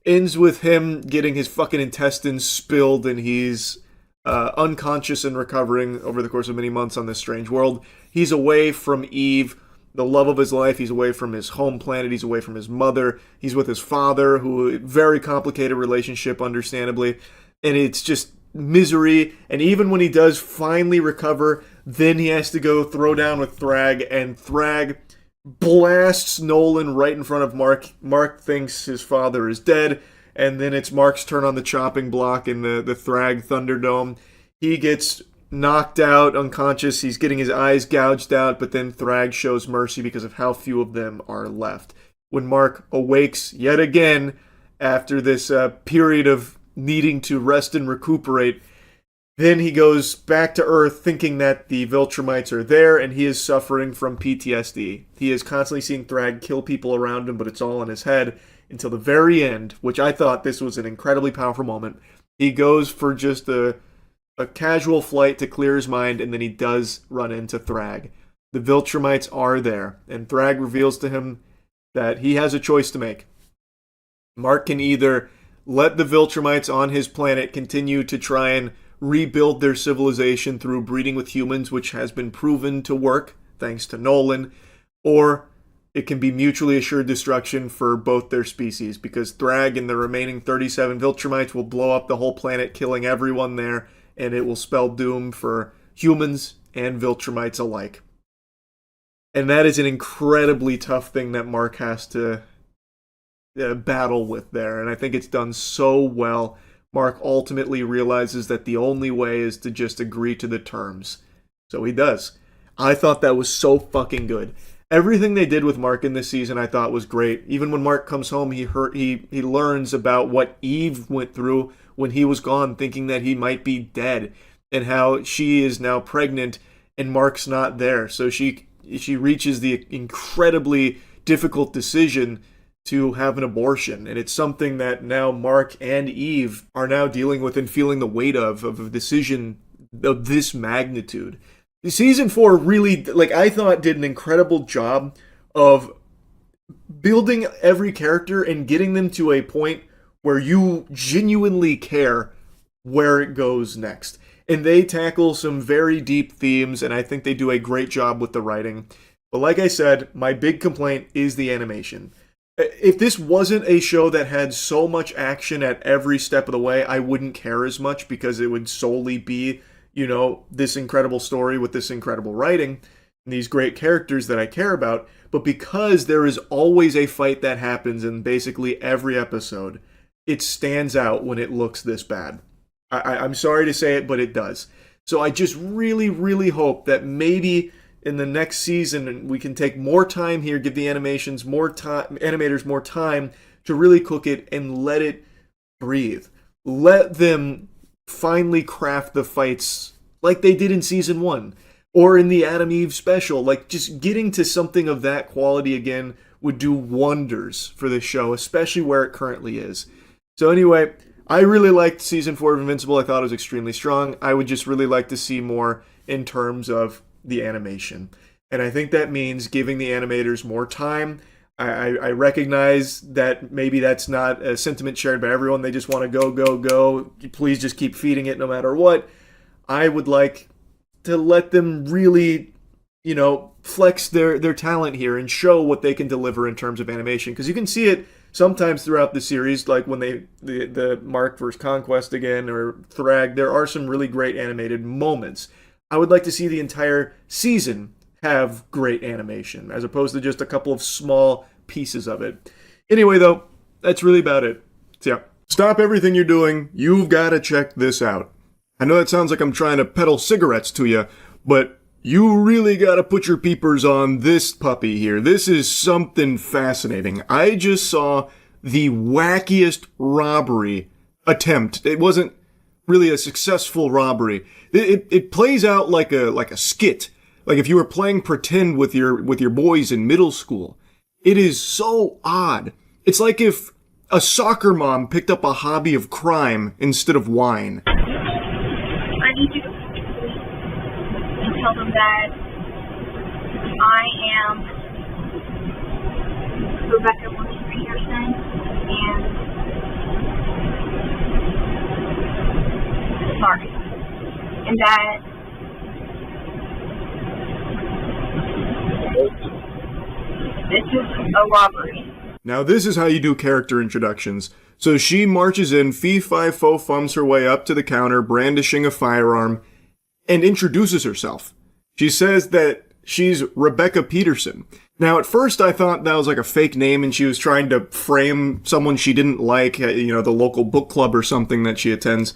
ends with him getting his fucking intestines spilled, and he's unconscious and recovering over the course of many months on this strange world. He's away from Eve, the love of his life. He's away from his home planet. He's away from his mother. He's with his father, who, very complicated relationship, understandably. And it's just misery. And even when he does finally recover, then he has to go throw down with Thrag, and Thrag blasts Nolan right in front of Mark. Mark thinks his father is dead, and then it's Mark's turn on the chopping block in the Thrag Thunderdome. He gets knocked out, unconscious. He's getting his eyes gouged out, but then Thrag shows mercy because of how few of them are left. When Mark awakes yet again after this period of needing to rest and recuperate, then he goes back to Earth thinking that the Viltrumites are there, and he is suffering from PTSD. He is constantly seeing Thrag kill people around him, but it's all in his head until the very end, which I thought this was an incredibly powerful moment. He goes for just a casual flight to clear his mind, and then he does run into Thrag. The Viltrumites are there, and Thrag reveals to him that he has a choice to make. Mark can either let the Viltrumites on his planet continue to try and rebuild their civilization through breeding with humans, which has been proven to work, thanks to Nolan, or it can be mutually assured destruction for both their species, because Thrag and the remaining 37 Viltrumites will blow up the whole planet, killing everyone there, and it will spell doom for humans and Viltrumites alike. And that is an incredibly tough thing that Mark has to battle with there, and I think it's done so well. Mark ultimately realizes that the only way is to just agree to the terms. So he does. I thought that was so fucking good. Everything they did with Mark in this season I thought was great. Even when Mark comes home, he learns about what Eve went through when he was gone, thinking that he might be dead, and how she is now pregnant and Mark's not there. So she reaches the incredibly difficult decision to have an abortion, and it's something that now Mark and Eve are now dealing with and feeling the weight of a decision of this magnitude. Season 4 really, I thought, did an incredible job of building every character and getting them to a point where you genuinely care where it goes next. And they tackle some very deep themes, and I think they do a great job with the writing. But like I said, my big complaint is the animation. If this wasn't a show that had so much action at every step of the way, I wouldn't care as much, because it would solely be, this incredible story with this incredible writing and these great characters that I care about. But because there is always a fight that happens in basically every episode, it stands out when it looks this bad. I'm sorry to say it, but it does. So I just really, really hope that maybe in the next season we can take more time here, give the animators more time to really cook it and let it breathe. Let them finally craft the fights like they did in season 1 or in the Adam Eve special. Just getting to something of that quality again would do wonders for this show, especially where it currently is. So anyway, I really liked season 4 of Invincible. I thought it was extremely strong. I would just really like to see more in terms of the animation. And I think that means giving the animators more time. I recognize that maybe that's not a sentiment shared by everyone. They just want to go, go, go. Please just keep feeding it no matter what. I would like to let them really, flex their talent here and show what they can deliver in terms of animation. Because you can see it sometimes throughout the series, like when the Mark vs. Conquest again, or Thrag, there are some really great animated moments. I would like to see the entire season have great animation, as opposed to just a couple of small pieces of it. Anyway, though, that's really about it. So yeah, stop everything you're doing. You've got to check this out. I know that sounds like I'm trying to peddle cigarettes to you, but you really got to put your peepers on this puppy here. This is something fascinating. I just saw the wackiest robbery attempt. It wasn't really a successful robbery. It plays out like a skit. Like if you were playing pretend with your boys in middle school. It is so odd. It's like if a soccer mom picked up a hobby of crime instead of wine.
I need you to tell them that I am Rebecca Wilson-Peterson and sorry. And that this is a robbery.
Now this is how you do character introductions. So she marches in, fee-fi-fo-fums her way up to the counter, brandishing a firearm, and introduces herself. She says that she's Rebecca Peterson. Now, at first I thought that was like a fake name and she was trying to frame someone she didn't like, you know, the local book club or something that she attends.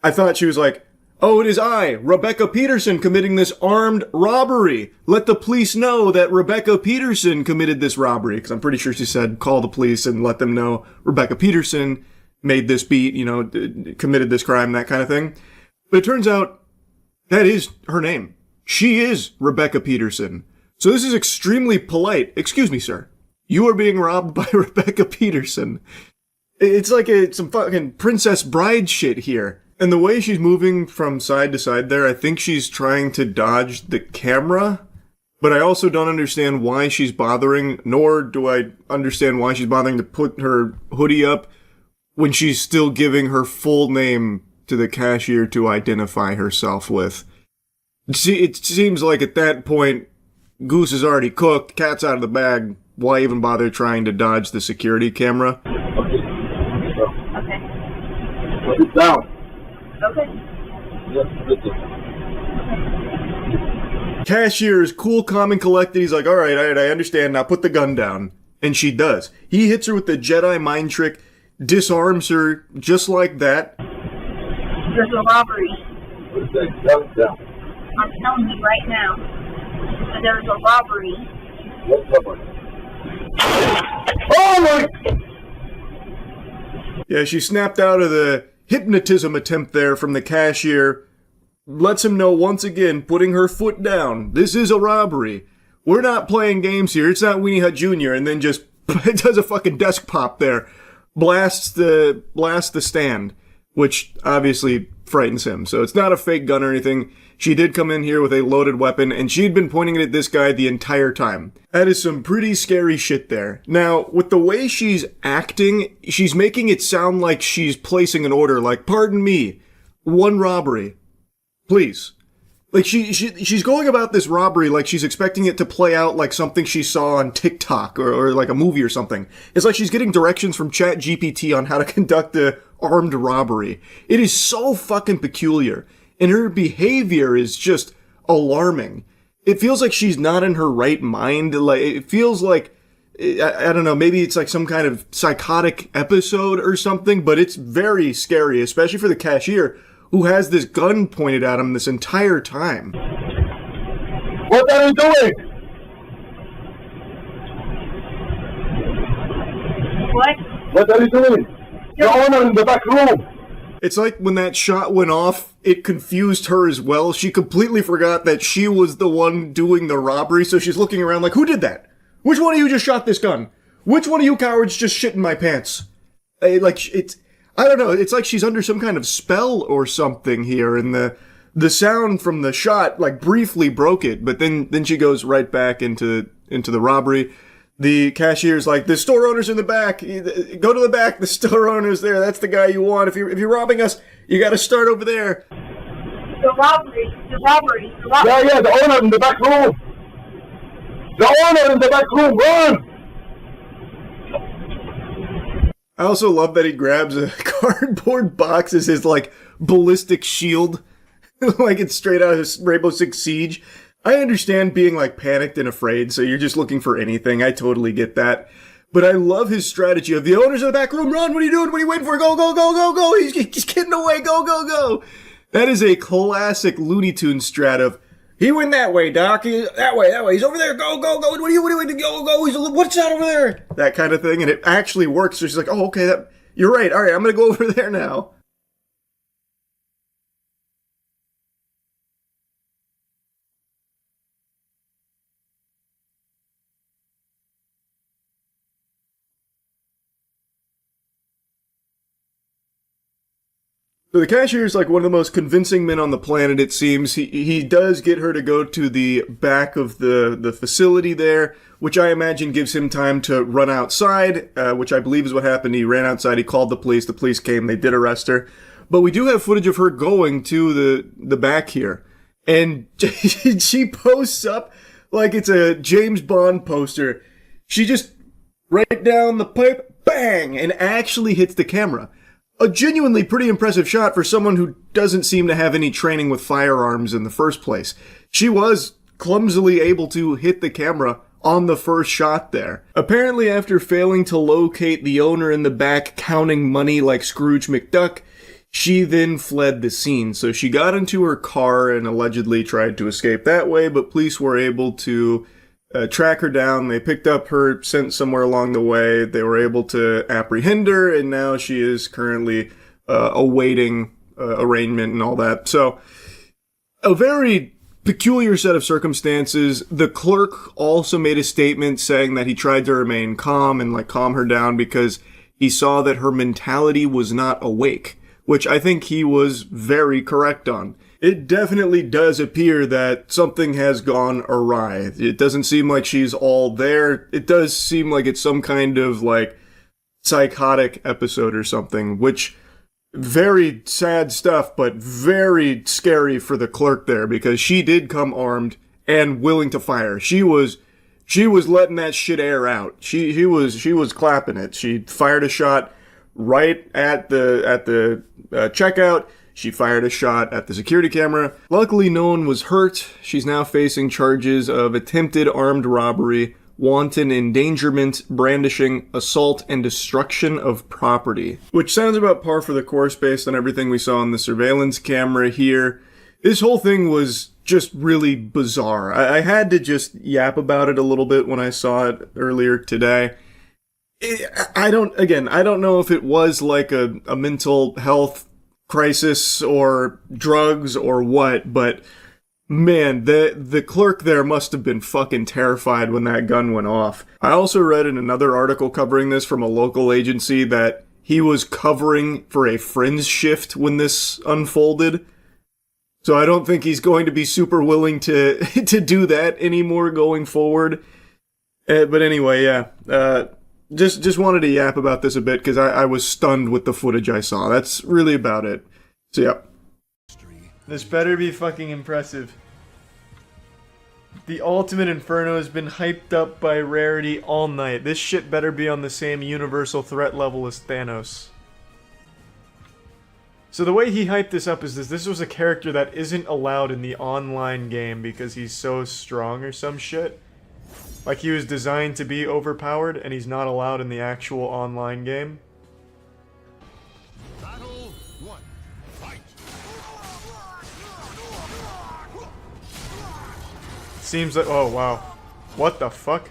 I thought she was like, oh, it is I, Rebecca Peterson, committing this armed robbery. Let the police know that Rebecca Peterson committed this robbery. Because I'm pretty sure she said, call the police and let them know Rebecca Peterson made this beat, you know, committed this crime, that kind of thing. But it turns out that is her name. She is Rebecca Peterson. So this is extremely polite. Excuse me, sir. You are being robbed by Rebecca Peterson. It's like some fucking Princess Bride shit here. And the way she's moving from side to side there, I think she's trying to dodge the camera. But I also don't understand why she's bothering, nor do I understand why she's bothering to put her hoodie up when she's still giving her full name to the cashier to identify herself with. See, it seems like at that point, goose is already cooked, cat's out of the bag. Why even bother trying to dodge the security camera?
Okay.
Put it down.
Okay.
Cashier is cool, calm, and collected. He's like, all right, I understand. Now put the gun down. And she does. He hits her with the Jedi mind trick, disarms her just like that.
There's a robbery.
Down.
I'm telling you right now. There's a robbery.
What robbery? Oh my!
Yeah, she snapped out of the hypnotism attempt there from the cashier. Lets him know once again, putting her foot down. This is a robbery. We're not playing games here. It's not Weenie Hut Jr. And then just does a fucking desk pop there. Blasts the stand, which obviously frightens him. So it's not a fake gun or anything. She did come in here with a loaded weapon, and she'd been pointing it at this guy the entire time. That is some pretty scary shit there. Now, with the way she's acting, she's making it sound like she's placing an order, like, pardon me, one robbery. Please. Like, she's going about this robbery like she's expecting it to play out like something she saw on TikTok or like a movie or something. It's like she's getting directions from ChatGPT on how to conduct a armed robbery. It is so fucking peculiar. And her behavior is just alarming. It feels like she's not in her right mind. Like, it feels like, I don't know, maybe it's like some kind of psychotic episode or something, but it's very scary, especially for the cashier, who has this gun pointed at him this entire time.
What are you doing? What are you doing? Your owner in the back room.
It's like when that shot went off, it confused her as well. She completely forgot that she was the one doing the robbery, so she's looking around like, who did that? Which one of you just shot this gun? Which one of you cowards just shit in my pants? I don't know, it's like she's under some kind of spell or something here, and the sound from the shot, like, briefly broke it, but then she goes right back into the robbery. The cashier's like, the store owner's in the back. Go to the back. The store owner's there. That's the guy you want. If you're robbing us, you got to start over there.
The robbery.
Yeah, the owner in the back room. The owner in the back room. Run!
I also love that he grabs a cardboard box as his, like, ballistic shield. Like it's straight out of Rainbow Six Siege. I understand being, like, panicked and afraid, so you're just looking for anything. I totally get that. But I love his strategy of, the owner's in the back room, run, what are you doing? What are you waiting for? Go, go, go, go, go! He's getting away, go, go, go! That is a classic Looney Tunes strat of, he went that way, Doc, that way, he's over there, go, go, go, what are you doing? Go, go, what's that over there? That kind of thing, and it actually works, so she's like, oh, okay, you're right, alright, I'm gonna go over there now. So the cashier is like one of the most convincing men on the planet, it seems. He does get her to go to the back of the facility there, which I imagine gives him time to run outside, which I believe is what happened. He ran outside, he called the police came, they did arrest her. But we do have footage of her going to the back here. And she posts up like it's a James Bond poster. She just right down the pipe, bang, and actually hits the camera. A genuinely pretty impressive shot for someone who doesn't seem to have any training with firearms in the first place. She was clumsily able to hit the camera on the first shot there. Apparently, after failing to locate the owner in the back counting money like Scrooge McDuck, she then fled the scene. So she got into her car and allegedly tried to escape that way, but police were able to track her down. They picked up her scent somewhere along the way. They were able to apprehend her, and now she is currently awaiting arraignment and all that. So, a very peculiar set of circumstances. The clerk also made a statement saying that he tried to remain calm and calm her down because he saw that her mentality was not awake, which I think he was very correct on. It definitely does appear that something has gone awry. It doesn't seem like she's all there. It does seem like it's some kind of psychotic episode or something, which very sad stuff, but very scary for the clerk there because she did come armed and willing to fire. She was letting that shit air out. She was clapping it. She fired a shot right at the checkout. She fired a shot at the security camera. Luckily, no one was hurt. She's now facing charges of attempted armed robbery, wanton endangerment, brandishing, assault, and destruction of property. Which sounds about par for the course based on everything we saw on the surveillance camera here. This whole thing was just really bizarre. I had to just yap about it a little bit when I saw it earlier today. I don't know if it was like a mental health crisis or drugs or what, but man, the clerk there must have been fucking terrified when that gun went off. I also read in another article covering this from a local agency that he was covering for a friend's shift when this unfolded. So I don't think he's going to be super willing to do that anymore going forward. But anyway, yeah. Just wanted to yap about this a bit because I was stunned with the footage I saw. That's really about it. So yeah. This better be fucking impressive. The Ultimate Inferno has been hyped up by Rarity all night. This shit better be on the same universal threat level as Thanos. So the way he hyped this up is this was a character that isn't allowed in the online game because he's so strong or some shit. Like he was designed to be overpowered and he's not allowed in the actual online game. Seems like, oh wow, what the fuck?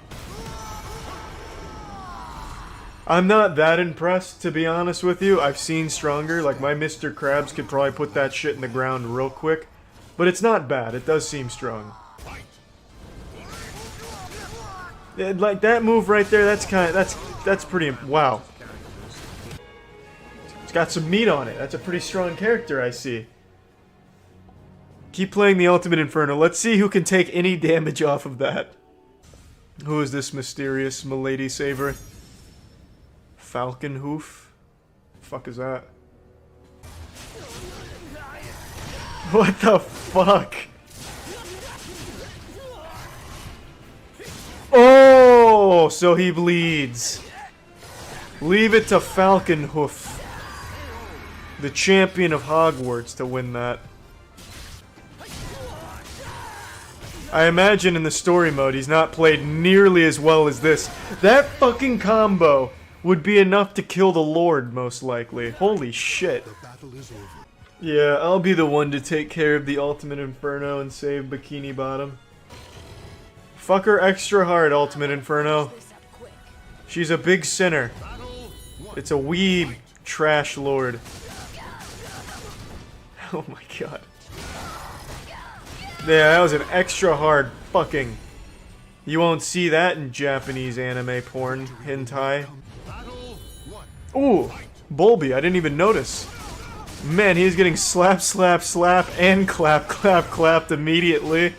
I'm not that impressed, to be honest with you. I've seen stronger, like my Mr. Krabs could probably put that shit in the ground real quick. But it's not bad, it does seem strong. Like that move right there, that's pretty, wow. It's got some meat on it, that's a pretty strong character I see. Keep playing the Ultimate Inferno. Let's see who can take any damage off of that. Who is this mysterious Milady Saver? Falcon Hoof? The fuck is that? What the fuck? Oh, so he bleeds. Leave it to Falcon Hoof, the champion of Hogwarts, to win that. I imagine in the story mode he's not played nearly as well as this. That fucking combo would be enough to kill the Lord, most likely. Holy shit. Yeah, I'll be the one to take care of the Ultimate Inferno and save Bikini Bottom. Fuck her extra hard, Ultimate Inferno. She's a big sinner. It's a weeb trash lord. Oh my god. Yeah, that was an extra hard fucking. You won't see that in Japanese anime porn, hentai. Ooh, Bulby, I didn't even notice. Man, he's getting slap, slap, slap, and clap, clap, clapped immediately.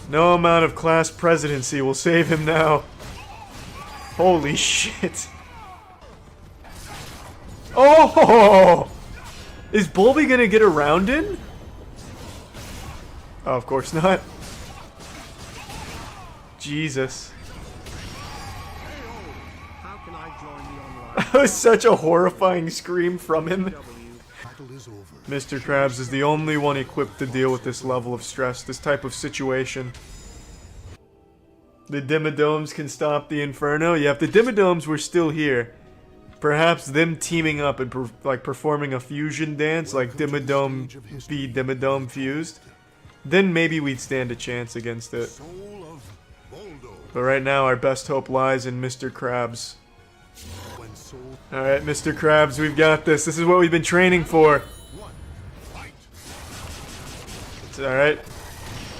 No amount of class presidency will save him now. Holy shit. Oh! Is Bulby gonna get around in? Oh, of course not. Jesus. That was such a horrifying scream from him. Mr. Krabs is the only one equipped to deal with this level of stress, this type of situation. The Dimidomes can stop the Inferno? Yeah, if the Dimidomes were still here, perhaps them teaming up and performing a fusion dance like Dimidome v Dimidome fused, then maybe we'd stand a chance against it. But right now our best hope lies in Mr. Krabs. Alright, Mr. Krabs, we've got this. This is what we've been training for. It's alright.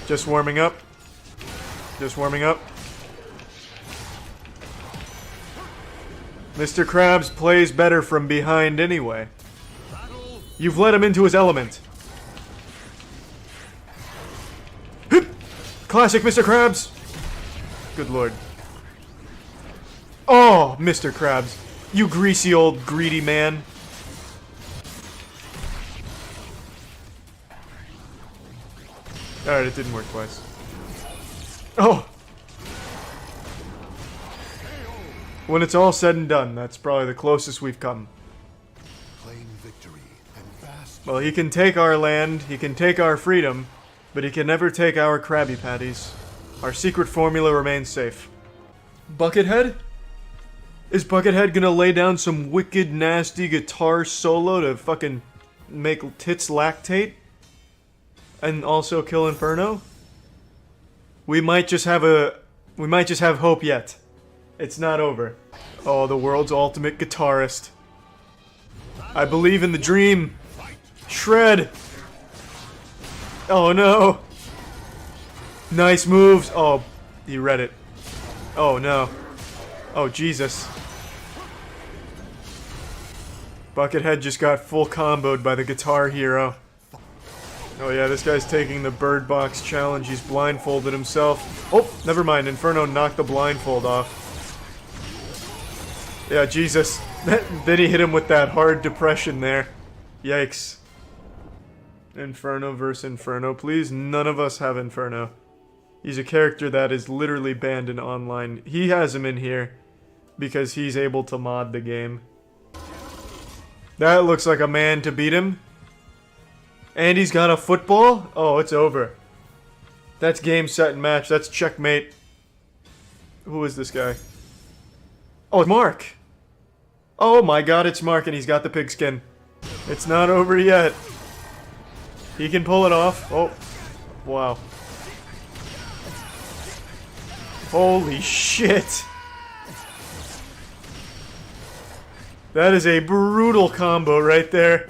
Just warming up. Just warming up. Mr. Krabs plays better from behind anyway. You've let him into his element. Classic Mr. Krabs! Good lord. Oh, Mr. Krabs. You greasy old greedy man. Alright, it didn't work twice. Oh! When it's all said and done, that's probably the closest we've come. Well, he can take our land, he can take our freedom, but he can never take our Krabby Patties. Our secret formula remains safe. Buckethead? Is Buckethead gonna lay down some wicked, nasty guitar solo to fucking make tits lactate? And also kill Inferno? We might just have hope yet. It's not over. Oh, the world's ultimate guitarist. I believe in the dream. Shred! Oh no! Nice moves! Oh, he read it. Oh no. Oh Jesus. Buckethead just got full comboed by the Guitar Hero. Oh yeah, this guy's taking the Bird Box challenge. He's blindfolded himself. Oh, never mind. Inferno knocked the blindfold off. Yeah, Jesus. Then he hit him with that hard depression there. Yikes. Inferno versus Inferno. Please, none of us have Inferno. He's a character that is literally banned in online. He has him in here because he's able to mod the game. That looks like a man to beat him. And he's got a football? Oh, it's over. That's game, set, and match. That's checkmate. Who is this guy? Oh, Mark! Oh my god, it's Mark and he's got the pigskin. It's not over yet. He can pull it off. Oh. Wow. Holy shit. That is a brutal combo right there.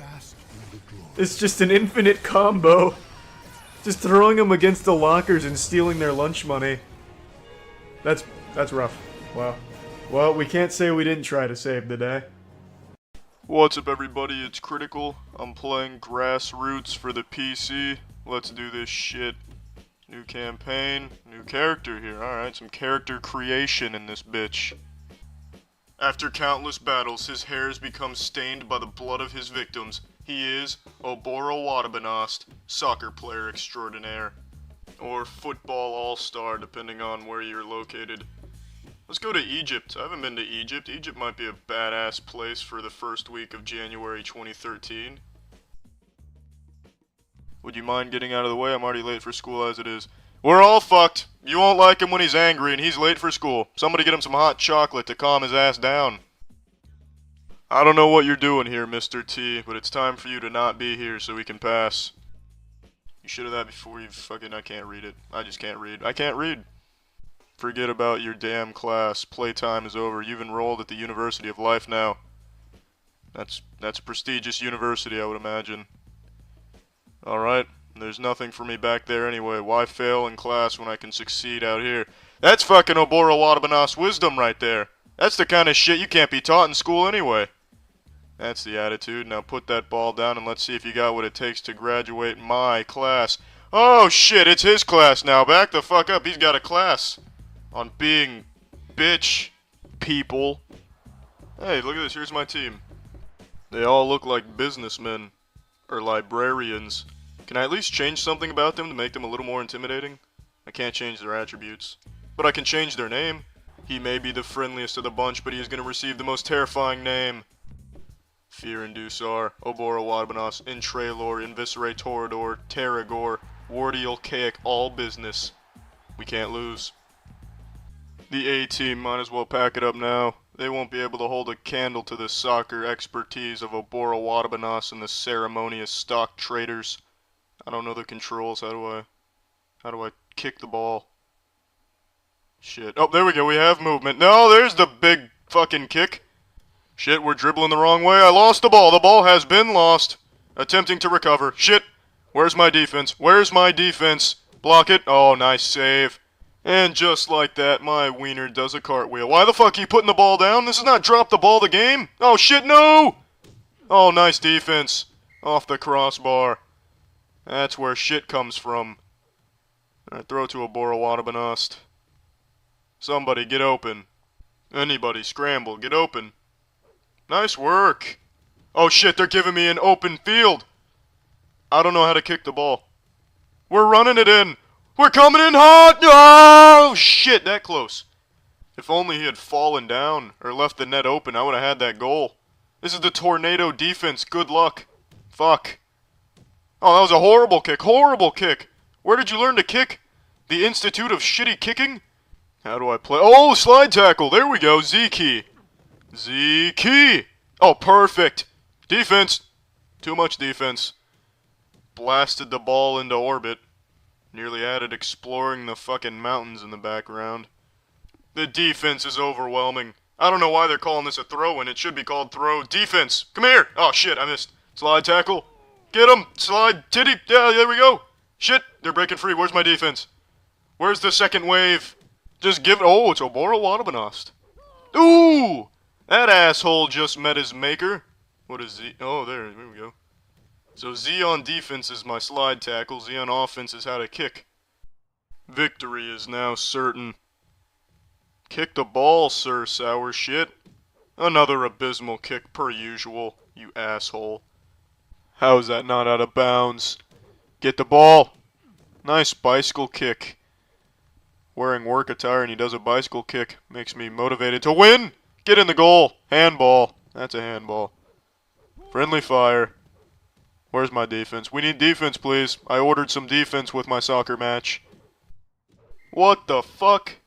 It's just an infinite combo. Just throwing them against the lockers and stealing their lunch money. That's rough. Wow. Well, we can't say we didn't try to save the day. What's up everybody, it's Critical. I'm playing Grassroots for the PC. Let's do this shit. New campaign, new character here. Alright, some character creation in this bitch. After countless battles, his hair has become stained by the blood of his victims. He is Oboro Watabanost, soccer player extraordinaire. Or football all-star, depending on where you're located. Let's go to Egypt. I haven't been to Egypt. Egypt might be a badass place for the first week of January 2013. Would you mind getting out of the way? I'm already late for school as it is. We're all fucked. You won't like him when he's angry and he's late for school. Somebody get him some hot chocolate to calm his ass down. I don't know what you're doing here, Mr. T, but it's time for you to not be here so we can pass. You should have that before you fucking... I can't read it. I just can't read. I can't read. Forget about your damn class. Playtime is over. You've enrolled at the University of Life now. That's a prestigious university, I would imagine. Alright. There's nothing for me back there anyway. Why fail in class when I can succeed out here? That's fucking Oboro Watabanost wisdom right there. That's the kind of shit you can't be taught in school anyway. That's the attitude. Now put that ball down and let's see if you got what it takes to graduate my class. Oh shit, it's his class now. Back the fuck up. He's got a class on being bitch people. Hey, look at this. Here's my team. They all look like businessmen. Or librarians. Can I at least change something about them to make them a little more intimidating? I can't change their attributes. But I can change their name. He may be the friendliest of the bunch, but he is going to receive the most terrifying name. Fear Inducer, Obora Wadbanos, Intralor, Inviscerate Torador, Terragor, Wardial Caic, all business. We can't lose. The A-team might as well pack it up now. They won't be able to hold a candle to the soccer expertise of Obora Wadbanos and the ceremonious stock traders. I don't know the controls. How do I kick the ball? Shit. Oh, there we go. We have movement. No, there's the big fucking kick. Shit, we're dribbling the wrong way. I lost the ball. The ball has been lost. Attempting to recover. Shit. Where's my defense? Where's my defense? Block it. Oh, nice save. And just like that, my wiener does a cartwheel. Why the fuck are you putting the ball down? This is not drop the ball the game. Oh, shit, no! Oh, nice defense. Off the crossbar. That's where shit comes from. Alright, throw to Obora Wadbanos. Somebody get open. Anybody scramble, get open. Nice work. Oh shit, they're giving me an open field. I don't know how to kick the ball. We're running it in. We're coming in hot. Oh shit, that close. If only he had fallen down or left the net open, I would have had that goal. This is the tornado defense. Good luck. Fuck. Oh, that was a horrible kick. Horrible kick. Where did you learn to kick? The Institute of Shitty Kicking? How do I play? Oh, slide tackle. There we go. Z key. Z key. Oh, perfect. Defense. Too much defense. Blasted the ball into orbit. Nearly added exploring the fucking mountains in the background. The defense is overwhelming. I don't know why they're calling this a throw-in. It should be called throw defense. Come here. Oh, shit. I missed. Slide tackle. Get him. Slide titty. Yeah, there we go. Shit. They're breaking free. Where's my defense? Where's the second wave? Just give it. Oh, it's Obora Wadbanos. Ooh! That asshole just met his maker. What is Z? Oh, there we go. So Z on defense is my slide tackle. Z on offense is how to kick. Victory is now certain. Kick the ball, sir, sour shit. Another abysmal kick per usual, you asshole. How is that not out of bounds? Get the ball. Nice bicycle kick. Wearing work attire and he does a bicycle kick. Makes me motivated to win! Get in the goal! Handball. That's a handball. Friendly fire. Where's my defense? We need defense, please. I ordered some defense with my soccer match. What the fuck?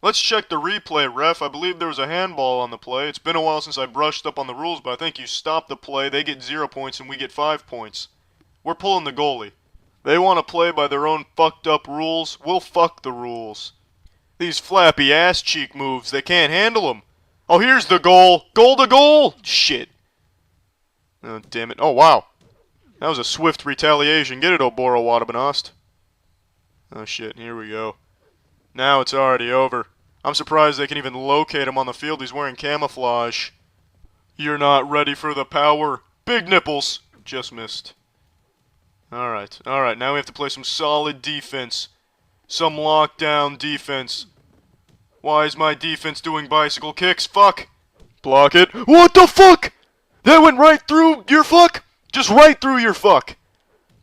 Let's check the replay, ref. I believe there was a handball on the play. It's been a while since I brushed up on the rules, but I think you stop the play, they get 0 points, and we get 5 points. We're pulling the goalie. They want to play by their own fucked up rules. We'll fuck the rules. These flappy ass cheek moves, they can't handle them. Oh, here's the goal. Goal to goal. Shit. Oh, damn it. Oh, wow. That was a swift retaliation. Get it, Obora Wadbanos. Oh, shit. Here we go. Now it's already over. I'm surprised they can even locate him on the field. He's wearing camouflage. You're not ready for the power. Big nipples. Just missed. Alright, now we have to play some solid defense. Some lockdown defense. Why is my defense doing bicycle kicks? Fuck! Block it. What the fuck? That went right through your fuck? Just right through your fuck.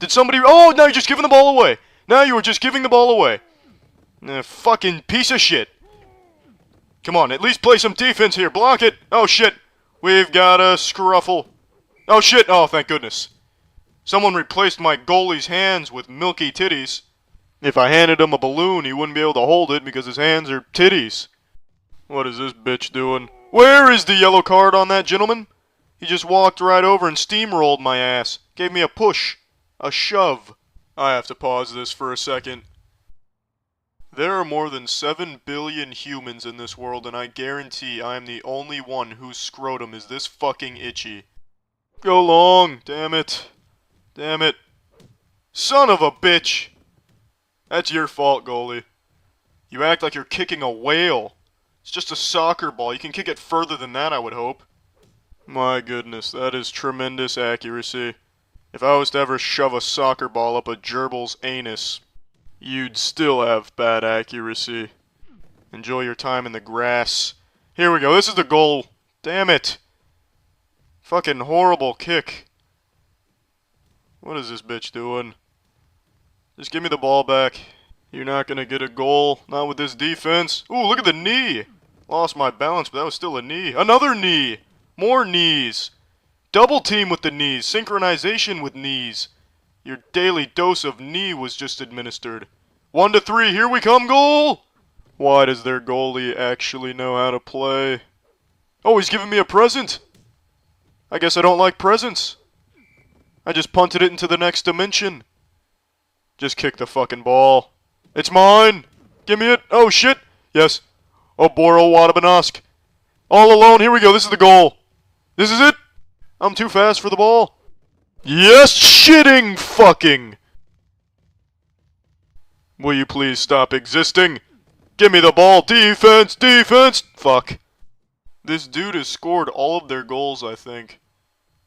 Did somebody... Oh, now you're just giving the ball away. Now you were just giving the ball away. Fucking piece of shit. Come on, at least play some defense here. Block it. Oh, shit. We've got a scruffle. Oh, shit. Oh, thank goodness. Someone replaced my goalie's hands with milky titties. If I handed him a balloon, he wouldn't be able to hold it because his hands are titties. What is this bitch doing? Where is the yellow card on that gentleman? He just walked right over and steamrolled my ass. Gave me a push. A shove. I have to pause this for a second. There are more than 7 billion humans in this world, and I guarantee I am the only one whose scrotum is this fucking itchy. Go long, damn it. Damn it. Son of a bitch! That's your fault, goalie. You act like you're kicking a whale. It's just a soccer ball. You can kick it further than that, I would hope. My goodness, that is tremendous accuracy. If I was to ever shove a soccer ball up a gerbil's anus, you'd still have bad accuracy. Enjoy your time in the grass. Here we go. This is the goal. Damn it. Fucking horrible kick. What is this bitch doing? Just give me the ball back. You're not gonna get a goal. Not with this defense. Ooh, look at the knee. Lost my balance, but that was still a knee. Another knee. More knees. double team with the knees. Synchronization with knees. Your daily dose of knee was just administered. 1 to 3, here we come, goal! Why does their goalie actually know how to play? Oh, he's giving me a present! I guess I don't like presents. I just punted it into the next dimension. Just kick the fucking ball. It's mine! Give me it! Oh, shit! Yes. Oh, Boro Wadabanosk. All alone, here we go, this is the goal. This is it! I'm too fast for the ball. Yes, shitting fucking! Will you please stop existing? Give me the ball, defense, defense! Fuck. This dude has scored all of their goals, I think.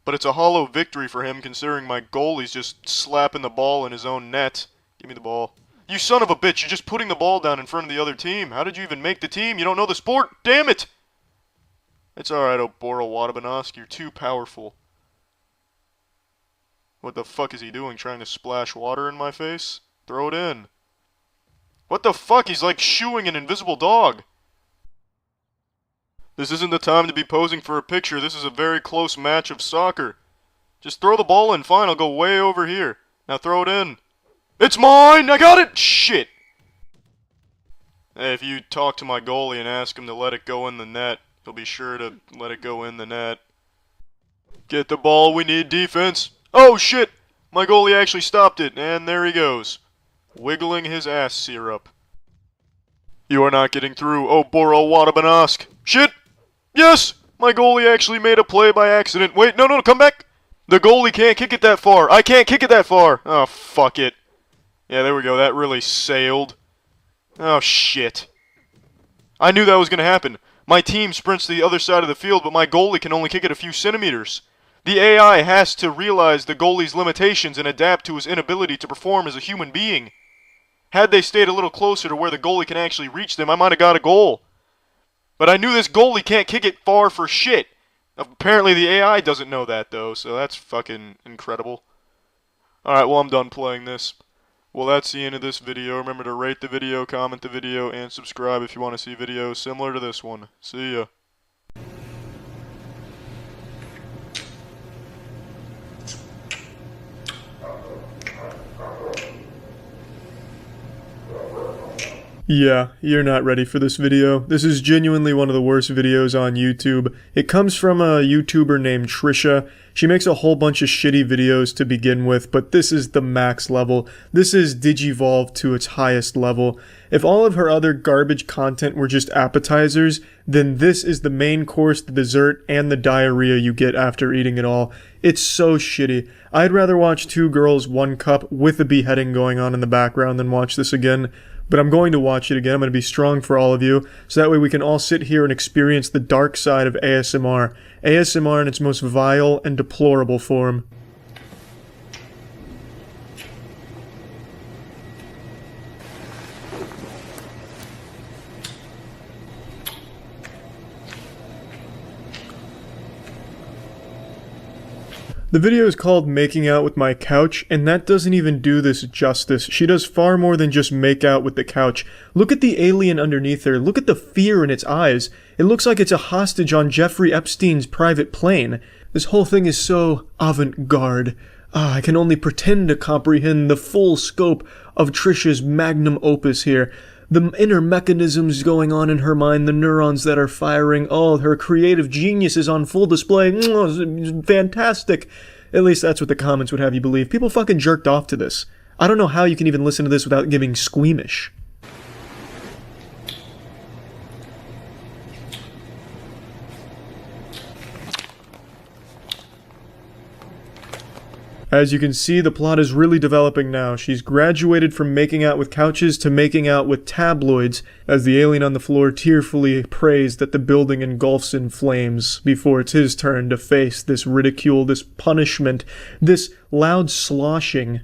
But it's a hollow victory for him, considering my goalie's just slapping the ball in his own net. Give me the ball. You son of a bitch, you're just putting the ball down in front of the other team. How did you even make the team? You don't know the sport? Damn it! It's alright, Oboro Wadabanosk, you're too powerful. What the fuck is he doing? Trying to splash water in my face? Throw it in. What the fuck? He's like shooing an invisible dog. This isn't the time to be posing for a picture. This is a very close match of soccer. Just throw the ball in. Fine, I'll go way over here. Now throw it in. It's mine! I got it! Shit! Hey, if you talk to my goalie and ask him to let it go in the net, he'll be sure to let it go in the net. Get the ball, we need defense. Oh shit! My goalie actually stopped it, and there he goes. Wiggling his ass syrup. You are not getting through, Oboro Wadabanosk. Shit! Yes! My goalie actually made a play by accident. Wait, no, come back! The goalie can't kick it that far. I can't kick it that far. Oh, fuck it. Yeah, there we go. That really sailed. Oh, shit. I knew that was going to happen. My team sprints to the other side of the field, but my goalie can only kick it a few centimeters. The AI has to realize the goalie's limitations and adapt to his inability to perform as a human being. Had they stayed a little closer to where the goalie can actually reach them, I might have got a goal. But I knew this goalie can't kick it far for shit. Apparently the AI doesn't know that, though, so that's fucking incredible. Alright, well, I'm done playing this. Well, that's the end of this video. Remember to rate the video, comment the video, and subscribe if you want to see videos similar to this one. See ya. Yeah, you're not ready for this video. This is genuinely one of the worst videos on YouTube. It comes from a YouTuber named Trisha. She makes a whole bunch of shitty videos to begin with, but this is the max level. This is Digivolve to its highest level. If all of her other garbage content were just appetizers, then this is the main course, the dessert, and the diarrhea you get after eating it all. It's so shitty. I'd rather watch 2 Girls, 1 Cup with a beheading going on in the background than watch this again. But I'm going to watch it again. I'm going to be strong for all of you, so that way we can all sit here and experience the dark side of ASMR. ASMR in its most vile and deplorable form. The video is called Making Out with My Couch, and that doesn't even do this justice. She does far more than just make out with the couch. Look at the alien underneath her. Look at the fear in its eyes. It looks like it's a hostage on Jeffrey Epstein's private plane. This whole thing is so avant-garde. I can only pretend to comprehend the full scope of Trisha's magnum opus here. The inner mechanisms going on in her mind, the neurons that are firing, her creative genius is on full display. Fantastic. At least that's what the comments would have you believe. People fucking jerked off to this. I don't know how you can even listen to this without getting squeamish. As you can see, the plot is really developing now. She's graduated from making out with couches to making out with tabloids, as the alien on the floor tearfully prays that the building engulfs in flames before it's his turn to face this ridicule, this punishment, this loud sloshing.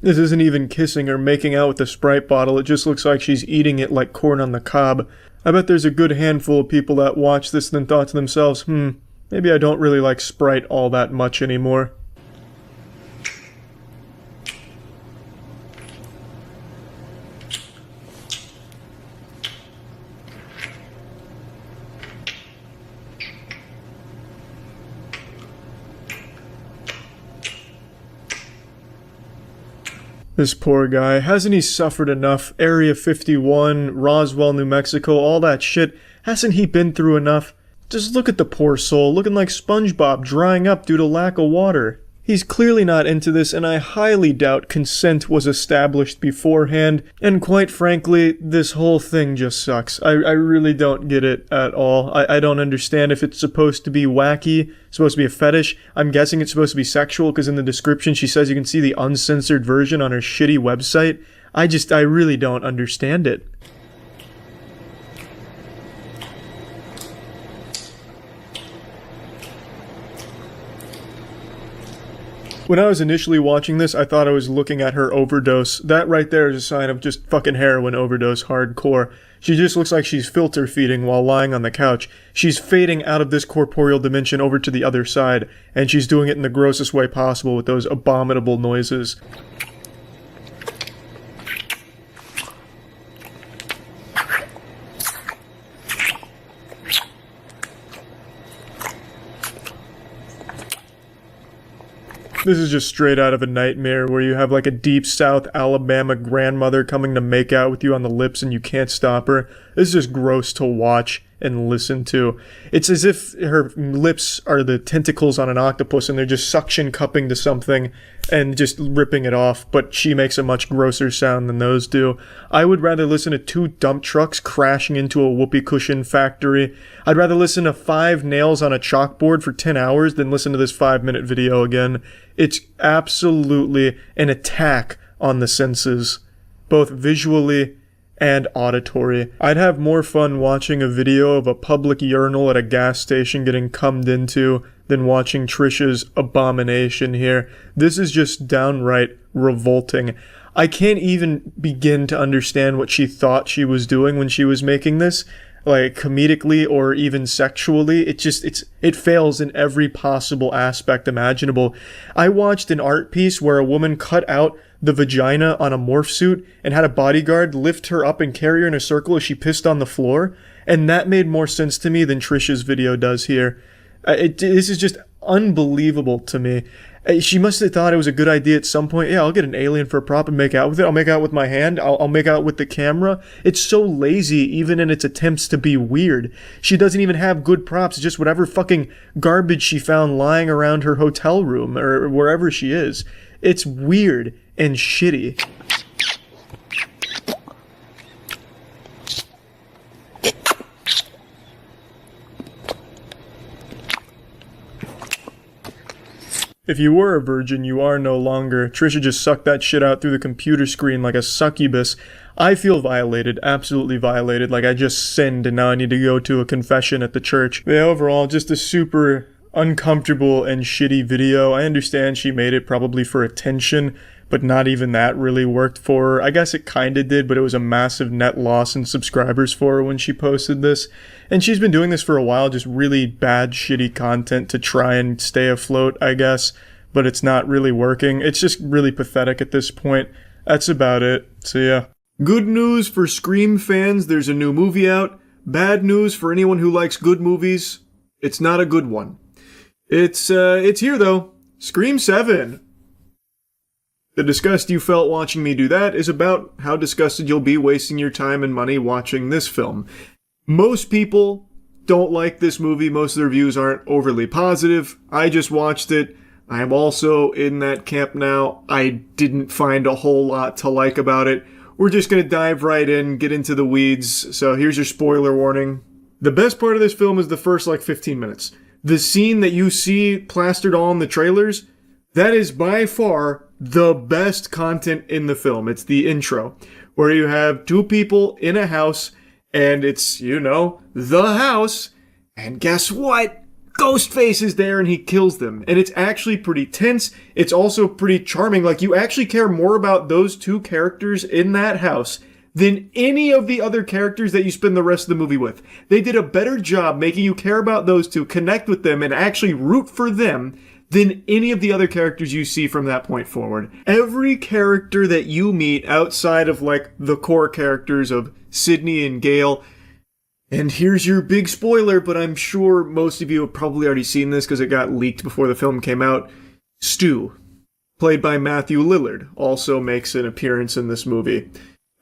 This isn't even kissing or making out with the Sprite bottle, it just looks like she's eating it like corn on the cob. I bet there's a good handful of people that watch this and then thought to themselves, Maybe I don't really like Sprite all that much anymore. This poor guy, hasn't he suffered enough? Area 51, Roswell, New Mexico, all that shit. Hasn't he been through enough? Just look at the poor soul, looking like SpongeBob, drying up due to lack of water. He's clearly not into this, and I highly doubt consent was established beforehand, and quite frankly, this whole thing just sucks. I really don't get it at all. I don't understand if it's supposed to be wacky, supposed to be a fetish. I'm guessing it's supposed to be sexual, because in the description she says you can see the uncensored version on her shitty website. I really don't understand it. When I was initially watching this, I thought I was looking at her overdose. That right there is a sign of just fucking heroin overdose hardcore. She just looks like she's filter feeding while lying on the couch. She's fading out of this corporeal dimension over to the other side, and she's doing it in the grossest way possible with those abominable noises. This is just straight out of a nightmare where you have like a deep South Alabama grandmother coming to make out with you on the lips and you can't stop her. This is just gross to watch and listen to. It's as if her lips are the tentacles on an octopus and they're just suction cupping to something and just ripping it off, but she makes a much grosser sound than those do. I would rather listen to 2 dump trucks crashing into a whoopee cushion factory. I'd rather listen to 5 nails on a chalkboard for 10 hours than listen to this 5-minute video again. It's absolutely an attack on the senses, both visually and auditory. I'd have more fun watching a video of a public urinal at a gas station getting cummed into than watching Trisha's abomination here. This is just downright revolting. I can't even begin to understand what she thought she was doing when she was making this, like comedically or even sexually. It fails in every possible aspect imaginable. I watched an art piece where a woman cut out the vagina on a morph suit and had a bodyguard lift her up and carry her in a circle as she pissed on the floor, and that made more sense to me than Trisha's video does here. This is just unbelievable to me. She must have thought it was a good idea at some point. Yeah, I'll get an alien for a prop and make out with it. I'll make out with my hand. I'll make out with the camera. It's so lazy even in its attempts to be weird. She doesn't even have good props. It's just whatever fucking garbage she found lying around her hotel room or wherever she is. It's weird and shitty. If you were a virgin, you are no longer. Trisha just sucked that shit out through the computer screen like a succubus. I feel violated, absolutely violated, like I just sinned and now I need to go to a confession at the church. Yeah, overall, just a super uncomfortable and shitty video. I understand she made it probably for attention, but not even that really worked for her. I guess it kinda did, but it was a massive net loss in subscribers for her when she posted this. And she's been doing this for a while, just really bad, shitty content to try and stay afloat, I guess. But it's not really working. It's just really pathetic at this point. That's about it. So yeah. Good news for Scream fans, there's a new movie out. Bad news for anyone who likes good movies, it's not a good one. It's here though. Scream 7. The disgust you felt watching me do that is about how disgusted you'll be wasting your time and money watching this film. Most people don't like this movie. Most of the reviews aren't overly positive. I just watched it. I am also in that camp now. I didn't find a whole lot to like about it. We're just going to dive right in, get into the weeds. So here's your spoiler warning. The best part of this film is the first 15 minutes. The scene that you see plastered all in the trailers, that is by far the best content in the film. It's the intro, where you have 2 people in a house, and it's, the house, and guess what? Ghostface is there and he kills them. And it's actually pretty tense. It's also pretty charming. You actually care more about those 2 characters in that house than any of the other characters that you spend the rest of the movie with. They did a better job making you care about those two, connect with them, and actually root for them than any of the other characters you see from that point forward. Every character that you meet outside of, like, the core characters of Sydney and Gale, and here's your big spoiler, but I'm sure most of you have probably already seen this because it got leaked before the film came out. Stu, played by Matthew Lillard, also makes an appearance in this movie.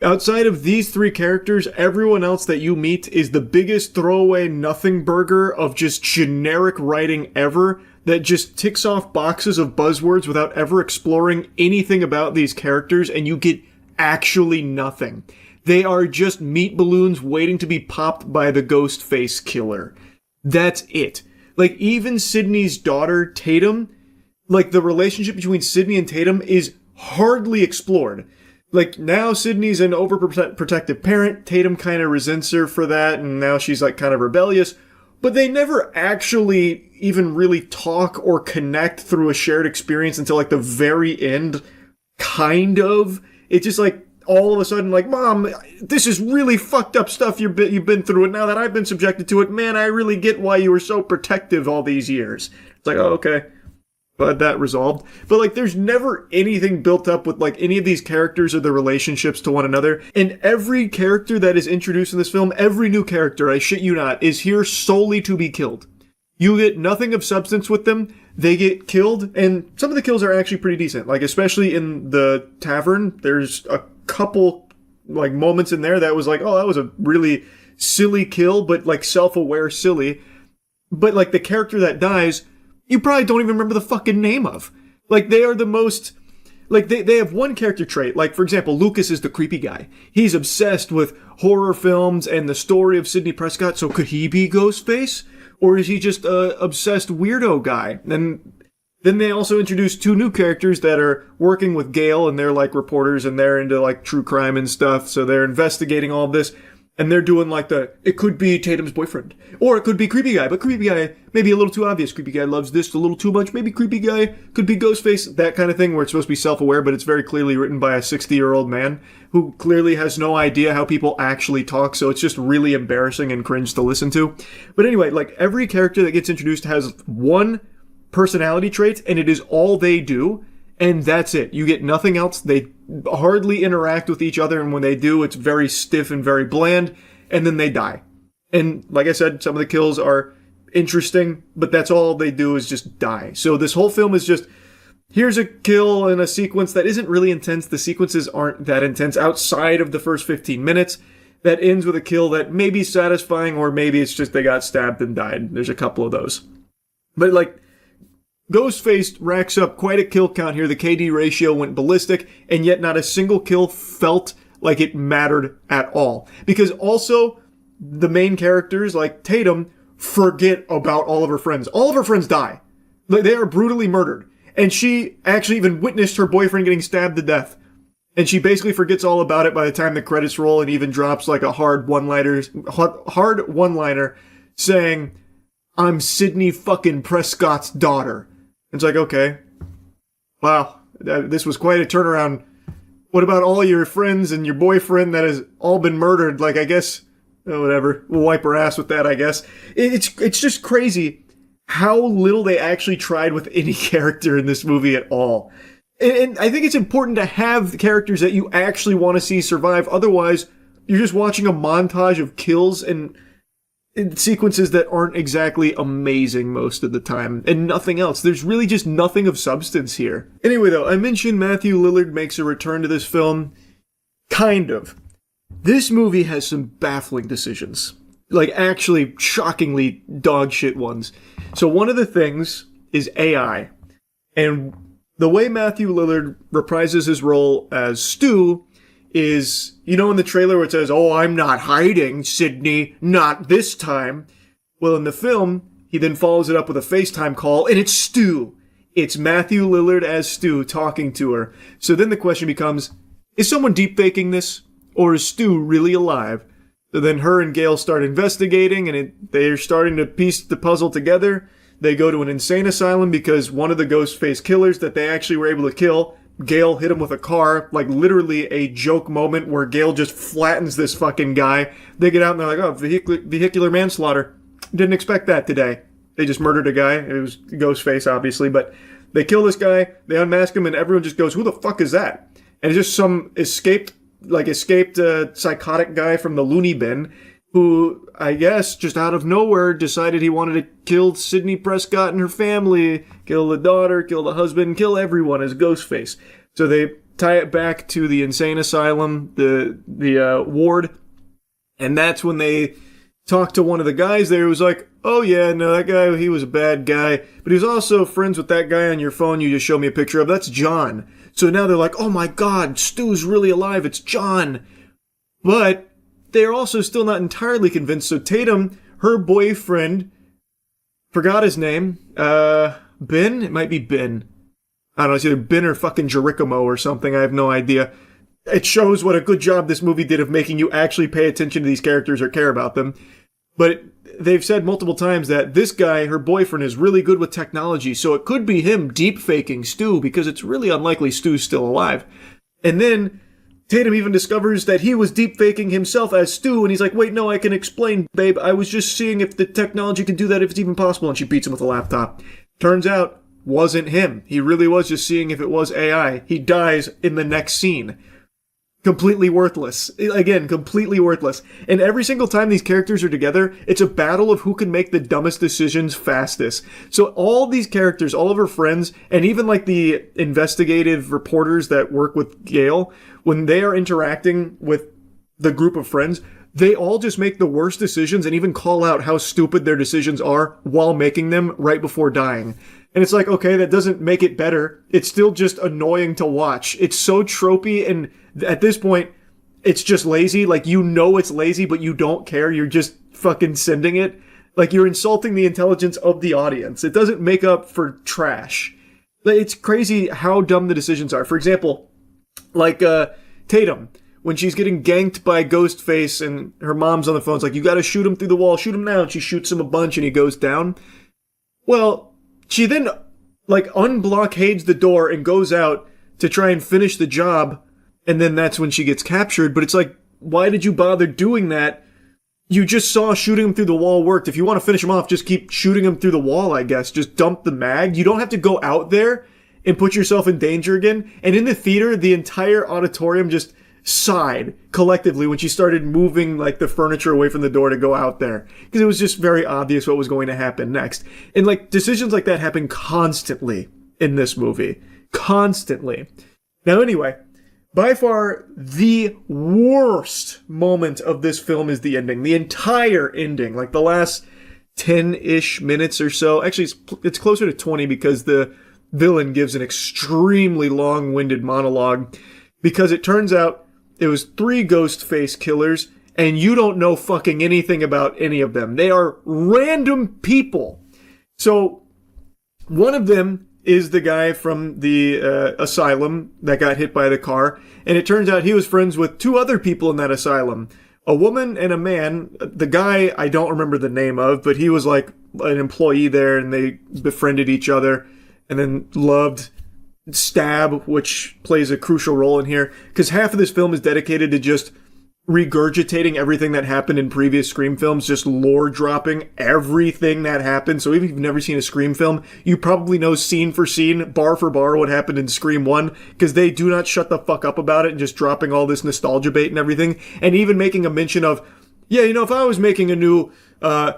Outside of these three characters, everyone else that you meet is the biggest throwaway nothing burger of just generic writing ever that just ticks off boxes of buzzwords without ever exploring anything about these characters, and you get actually nothing. They are just meat balloons waiting to be popped by the ghost face killer. That's it. Like, even Sydney's daughter, Tatum, like, the relationship between Sydney and Tatum is hardly explored. Like, now Sydney's an overprotective parent, Tatum kind of resents her for that, and now she's, like, kind of rebellious, but they never actually even really talk or connect through a shared experience until, like, the very end, kind of. It's just, like, all of a sudden, like, Mom, this is really fucked up stuff you've been through, and now that I've been subjected to it, man, I really get why you were so protective all these years. It's like, oh, okay. But that resolved. But, like, there's never anything built up with, like, any of these characters or their relationships to one another. And every character that is introduced in this film, every new character, I shit you not, is here solely to be killed. You get nothing of substance with them. They get killed, and some of the kills are actually pretty decent. Like, especially in the tavern, there's a couple, like, moments in there that was like, oh, that was a really silly kill, but, like, self-aware silly. But, like, the character that dies, you probably don't even remember the fucking name of. Like, they are the most... Like, they have one character trait. Like, for example, Lucas is the creepy guy. He's obsessed with horror films and the story of Sidney Prescott, so could he be Ghostface? Or is he just a obsessed weirdo guy? And then they also introduce two new characters that are working with Gale, and they're, like, reporters, and they're into, like, true crime and stuff, so they're investigating all of this. And they're doing, like, it could be Tatum's boyfriend. Or it could be creepy guy, but creepy guy maybe a little too obvious. Creepy guy loves this a little too much. Maybe creepy guy could be Ghostface. That kind of thing where it's supposed to be self-aware, but it's very clearly written by a 60-year-old man who clearly has no idea how people actually talk, so it's just really embarrassing and cringe to listen to. But anyway, like, every character that gets introduced has one personality trait, and it is all they do. And that's it. You get nothing else. They hardly interact with each other, and when they do, it's very stiff and very bland, and then they die. And like I said, some of the kills are interesting, but that's all they do is just die. So this whole film is just, here's a kill in a sequence that isn't really intense. The sequences aren't that intense outside of the first 15 minutes. That ends with a kill that may be satisfying, or maybe it's just they got stabbed and died. There's a couple of those. But, like, Ghostface racks up quite a kill count here. The KD ratio went ballistic, and yet not a single kill felt like it mattered at all. Because also, the main characters, like Tatum, forget about all of her friends. All of her friends die. They are brutally murdered. And she actually even witnessed her boyfriend getting stabbed to death. And she basically forgets all about it by the time the credits roll, and even drops like a hard one-liner saying, "I'm Sidney fucking Prescott's daughter." It's like, okay, wow, this was quite a turnaround. What about all your friends and your boyfriend that has all been murdered? Like, I guess, whatever, we'll wipe her ass with that, I guess. It's just crazy how little they actually tried with any character in this movie at all. And I think it's important to have characters that you actually want to see survive. Otherwise, you're just watching a montage of kills and sequences that aren't exactly amazing most of the time, and nothing else. There's really just nothing of substance here. Anyway, though, I mentioned Matthew Lillard makes a return to this film. Kind of. This movie has some baffling decisions. Like, actually, shockingly dog shit ones. So one of the things is AI. And the way Matthew Lillard reprises his role as Stu is, you know, in the trailer where it says, "Oh, I'm not hiding, Sydney, not this time." Well, in the film, he then follows it up with a FaceTime call, and it's Stu. It's Matthew Lillard as Stu talking to her. So then the question becomes, is someone deepfaking this? Or is Stu really alive? So then her and Gale start investigating, and they're starting to piece the puzzle together. They go to an insane asylum because one of the Ghostface killers that they actually were able to kill Gale hit him with a car, like literally a joke moment where Gale just flattens this fucking guy. They get out and they're like, oh, vehicular manslaughter. Didn't expect that today. They just murdered a guy. It was Ghostface, obviously, but they kill this guy, they unmask him, and everyone just goes, who the fuck is that? And it's just some escaped psychotic guy from the loony bin who, I guess, just out of nowhere decided he wanted to kill Sidney Prescott and her family, kill the daughter, kill the husband, kill everyone as Ghostface. So they tie it back to the insane asylum, the ward, and that's when they talked to one of the guys there who was like, oh yeah, no, that guy, he was a bad guy, but he was also friends with that guy on your phone you just showed me a picture of. That's John. So now they're like, oh my god, Stu's really alive, it's John. But they're also still not entirely convinced. So Tatum, her boyfriend, forgot his name, Ben? It might be Ben. I don't know, it's either Ben or fucking Jerichomo or something, I have no idea. It shows what a good job this movie did of making you actually pay attention to these characters or care about them. But they've said multiple times that this guy, her boyfriend, is really good with technology, so it could be him deep-faking Stu, because it's really unlikely Stu's still alive. And then Tatum even discovers that he was deep-faking himself as Stu, and he's like, wait, no, I can explain, babe. I was just seeing if the technology can do that, if it's even possible, and she beats him with a laptop. Turns out, wasn't him. He really was just seeing if it was AI. He dies in the next scene. Completely worthless. Again, completely worthless. And every single time these characters are together, it's a battle of who can make the dumbest decisions fastest. So all these characters, all of her friends, and even like the investigative reporters that work with Gale, when they are interacting with the group of friends, they all just make the worst decisions and even call out how stupid their decisions are while making them right before dying. And it's like, okay, that doesn't make it better. It's still just annoying to watch. It's so tropey, and at this point, it's just lazy. Like, you know it's lazy, but you don't care. You're just fucking sending it. Like, you're insulting the intelligence of the audience. It doesn't make up for trash. It's crazy how dumb the decisions are. For example, like, Tatum, when she's getting ganked by Ghostface and her mom's on the phone, it's like, you gotta shoot him through the wall, shoot him now. And she shoots him a bunch and he goes down. Well, she then, like, unblockades the door and goes out to try and finish the job, and then that's when she gets captured. But it's like, why did you bother doing that? You just saw shooting him through the wall worked. If you want to finish him off, just keep shooting him through the wall, I guess. Just dump the mag. You don't have to go out there and put yourself in danger again. And in the theater, the entire auditorium just sighed collectively when she started moving like the furniture away from the door to go out there, because it was just very obvious what was going to happen next. And like decisions like that happen constantly in this movie, constantly. Now anyway, by far the worst moment of this film is the ending. The entire ending, like the last 10-ish minutes or so. Actually, it's closer to 20 because the villain gives an extremely long-winded monologue, because it turns out it was 3 Ghostface killers, and you don't know fucking anything about any of them. They are random people. So, one of them is the guy from the asylum that got hit by the car, and it turns out he was friends with 2 other people in that asylum. A woman and a man. The guy I don't remember the name of, but he was like an employee there, and they befriended each other, and then loved Stab, which plays a crucial role in here, because half of this film is dedicated to just regurgitating everything that happened in previous Scream films, just lore dropping everything that happened. So even if you've never seen a Scream film, you probably know scene for scene, bar for bar, what happened in Scream 1, because they do not shut the fuck up about it and just dropping all this nostalgia bait and everything, and even making a mention of, yeah, you know, if I was making a new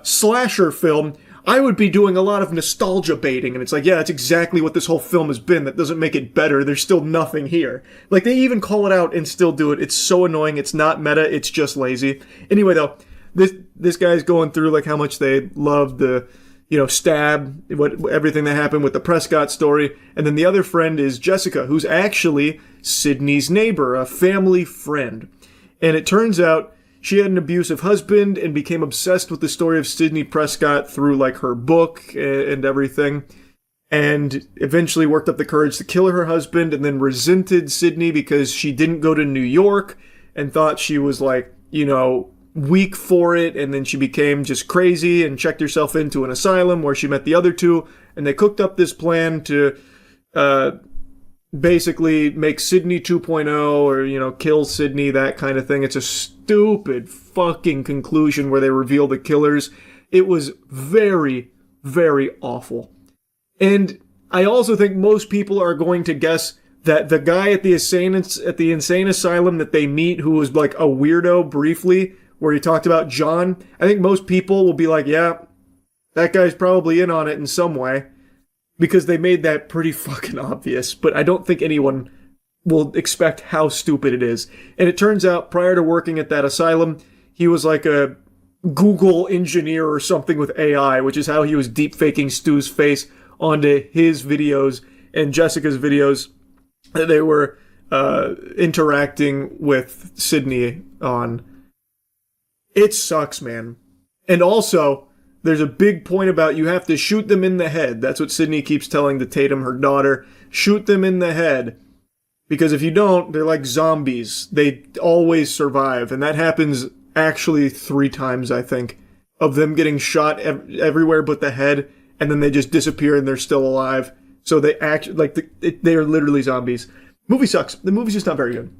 slasher film, I would be doing a lot of nostalgia baiting. And it's like, yeah, that's exactly what this whole film has been. That doesn't make it better. There's still nothing here. Like, they even call it out and still do it. It's so annoying. It's not meta. It's just lazy. Anyway, though, this guy's going through, like, how much they love the, you know, Stab, everything that happened with the Prescott story. And then the other friend is Jessica, who's actually Sydney's neighbor, a family friend. And it turns out she had an abusive husband and became obsessed with the story of Sidney Prescott through, like, her book and everything. And eventually worked up the courage to kill her husband, and then resented Sidney because she didn't go to New York and thought she was, like, you know, weak for it. And then she became just crazy and checked herself into an asylum where she met the other 2. And they cooked up this plan to basically make Sydney 2.0 or, you know, kill Sydney, that kind of thing. It's a stupid fucking conclusion where they reveal the killers. It was very, very awful. And I also think most people are going to guess that the guy at the insane asylum that they meet, who was like a weirdo briefly, where he talked about John, I think most people will be like, yeah, that guy's probably in on it in some way, because they made that pretty fucking obvious. But I don't think anyone will expect how stupid it is. And it turns out, prior to working at that asylum, he was like a Google engineer or something with AI, which is how he was deep faking Stu's face onto his videos and Jessica's videos that they were interacting with Sydney on. It sucks, man. And also, there's a big point about you have to shoot them in the head. That's what Sydney keeps telling the Tatum, her daughter. Shoot them in the head. Because if you don't, they're like zombies. They always survive. And that happens actually 3 times, I think, of them getting shot everywhere but the head, and then they just disappear and they're still alive. So they act like they are literally zombies. Movie sucks. The movie's just not very good.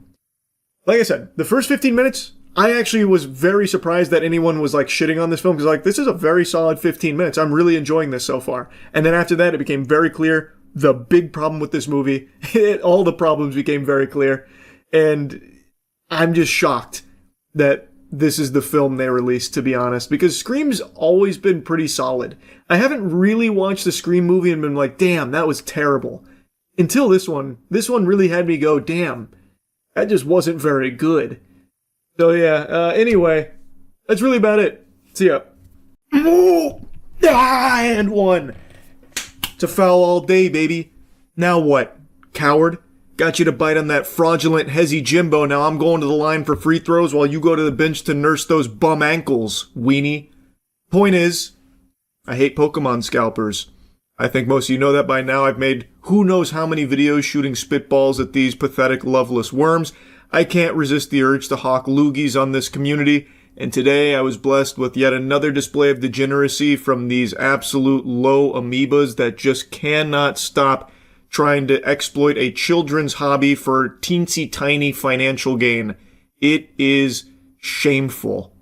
Like I said, the first 15 minutes, I actually was very surprised that anyone was like shitting on this film, because like, this is a very solid 15 minutes. I'm really enjoying this so far. And then after that, it became very clear the big problem with this movie. All the problems became very clear. And I'm just shocked that this is the film they released, to be honest, because Scream's always been pretty solid. I haven't really watched the Scream movie and been like, damn, that was terrible. Until this one. This one really had me go, damn, that just wasn't very good. So yeah, anyway, that's really about it. See ya. And one. It's a foul all day, baby. Now what? Coward? Got you to bite on that fraudulent Hezzy Jimbo. Now I'm going to the line for free throws while you go to the bench to nurse those bum ankles, weenie. Point is, I hate Pokemon scalpers. I think most of you know that by now. I've made who knows how many videos shooting spitballs at these pathetic, loveless worms. I can't resist the urge to hawk loogies on this community, and today I was blessed with yet another display of degeneracy from these absolute low amoebas that just cannot stop trying to exploit a children's hobby for teensy tiny financial gain. It is shameful.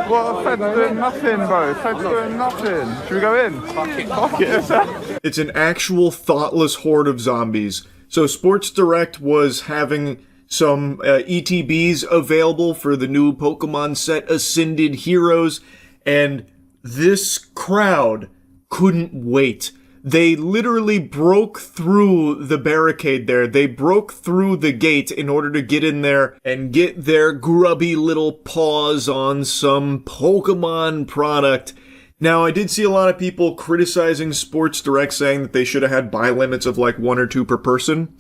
Well, Fed's doing nothing, bro. Fed's doing nothing. Should we go in? Fuck it.
It's an actual thoughtless horde of zombies. So Sports Direct was having some ETBs available for the new Pokemon set Ascended Heroes, and this crowd couldn't wait. They literally broke through the barricade there. They broke through the gate in order to get in there and get their grubby little paws on some Pokemon product. Now, I did see a lot of people criticizing Sports Direct, saying that they should have had buy limits of like 1 or 2 per person.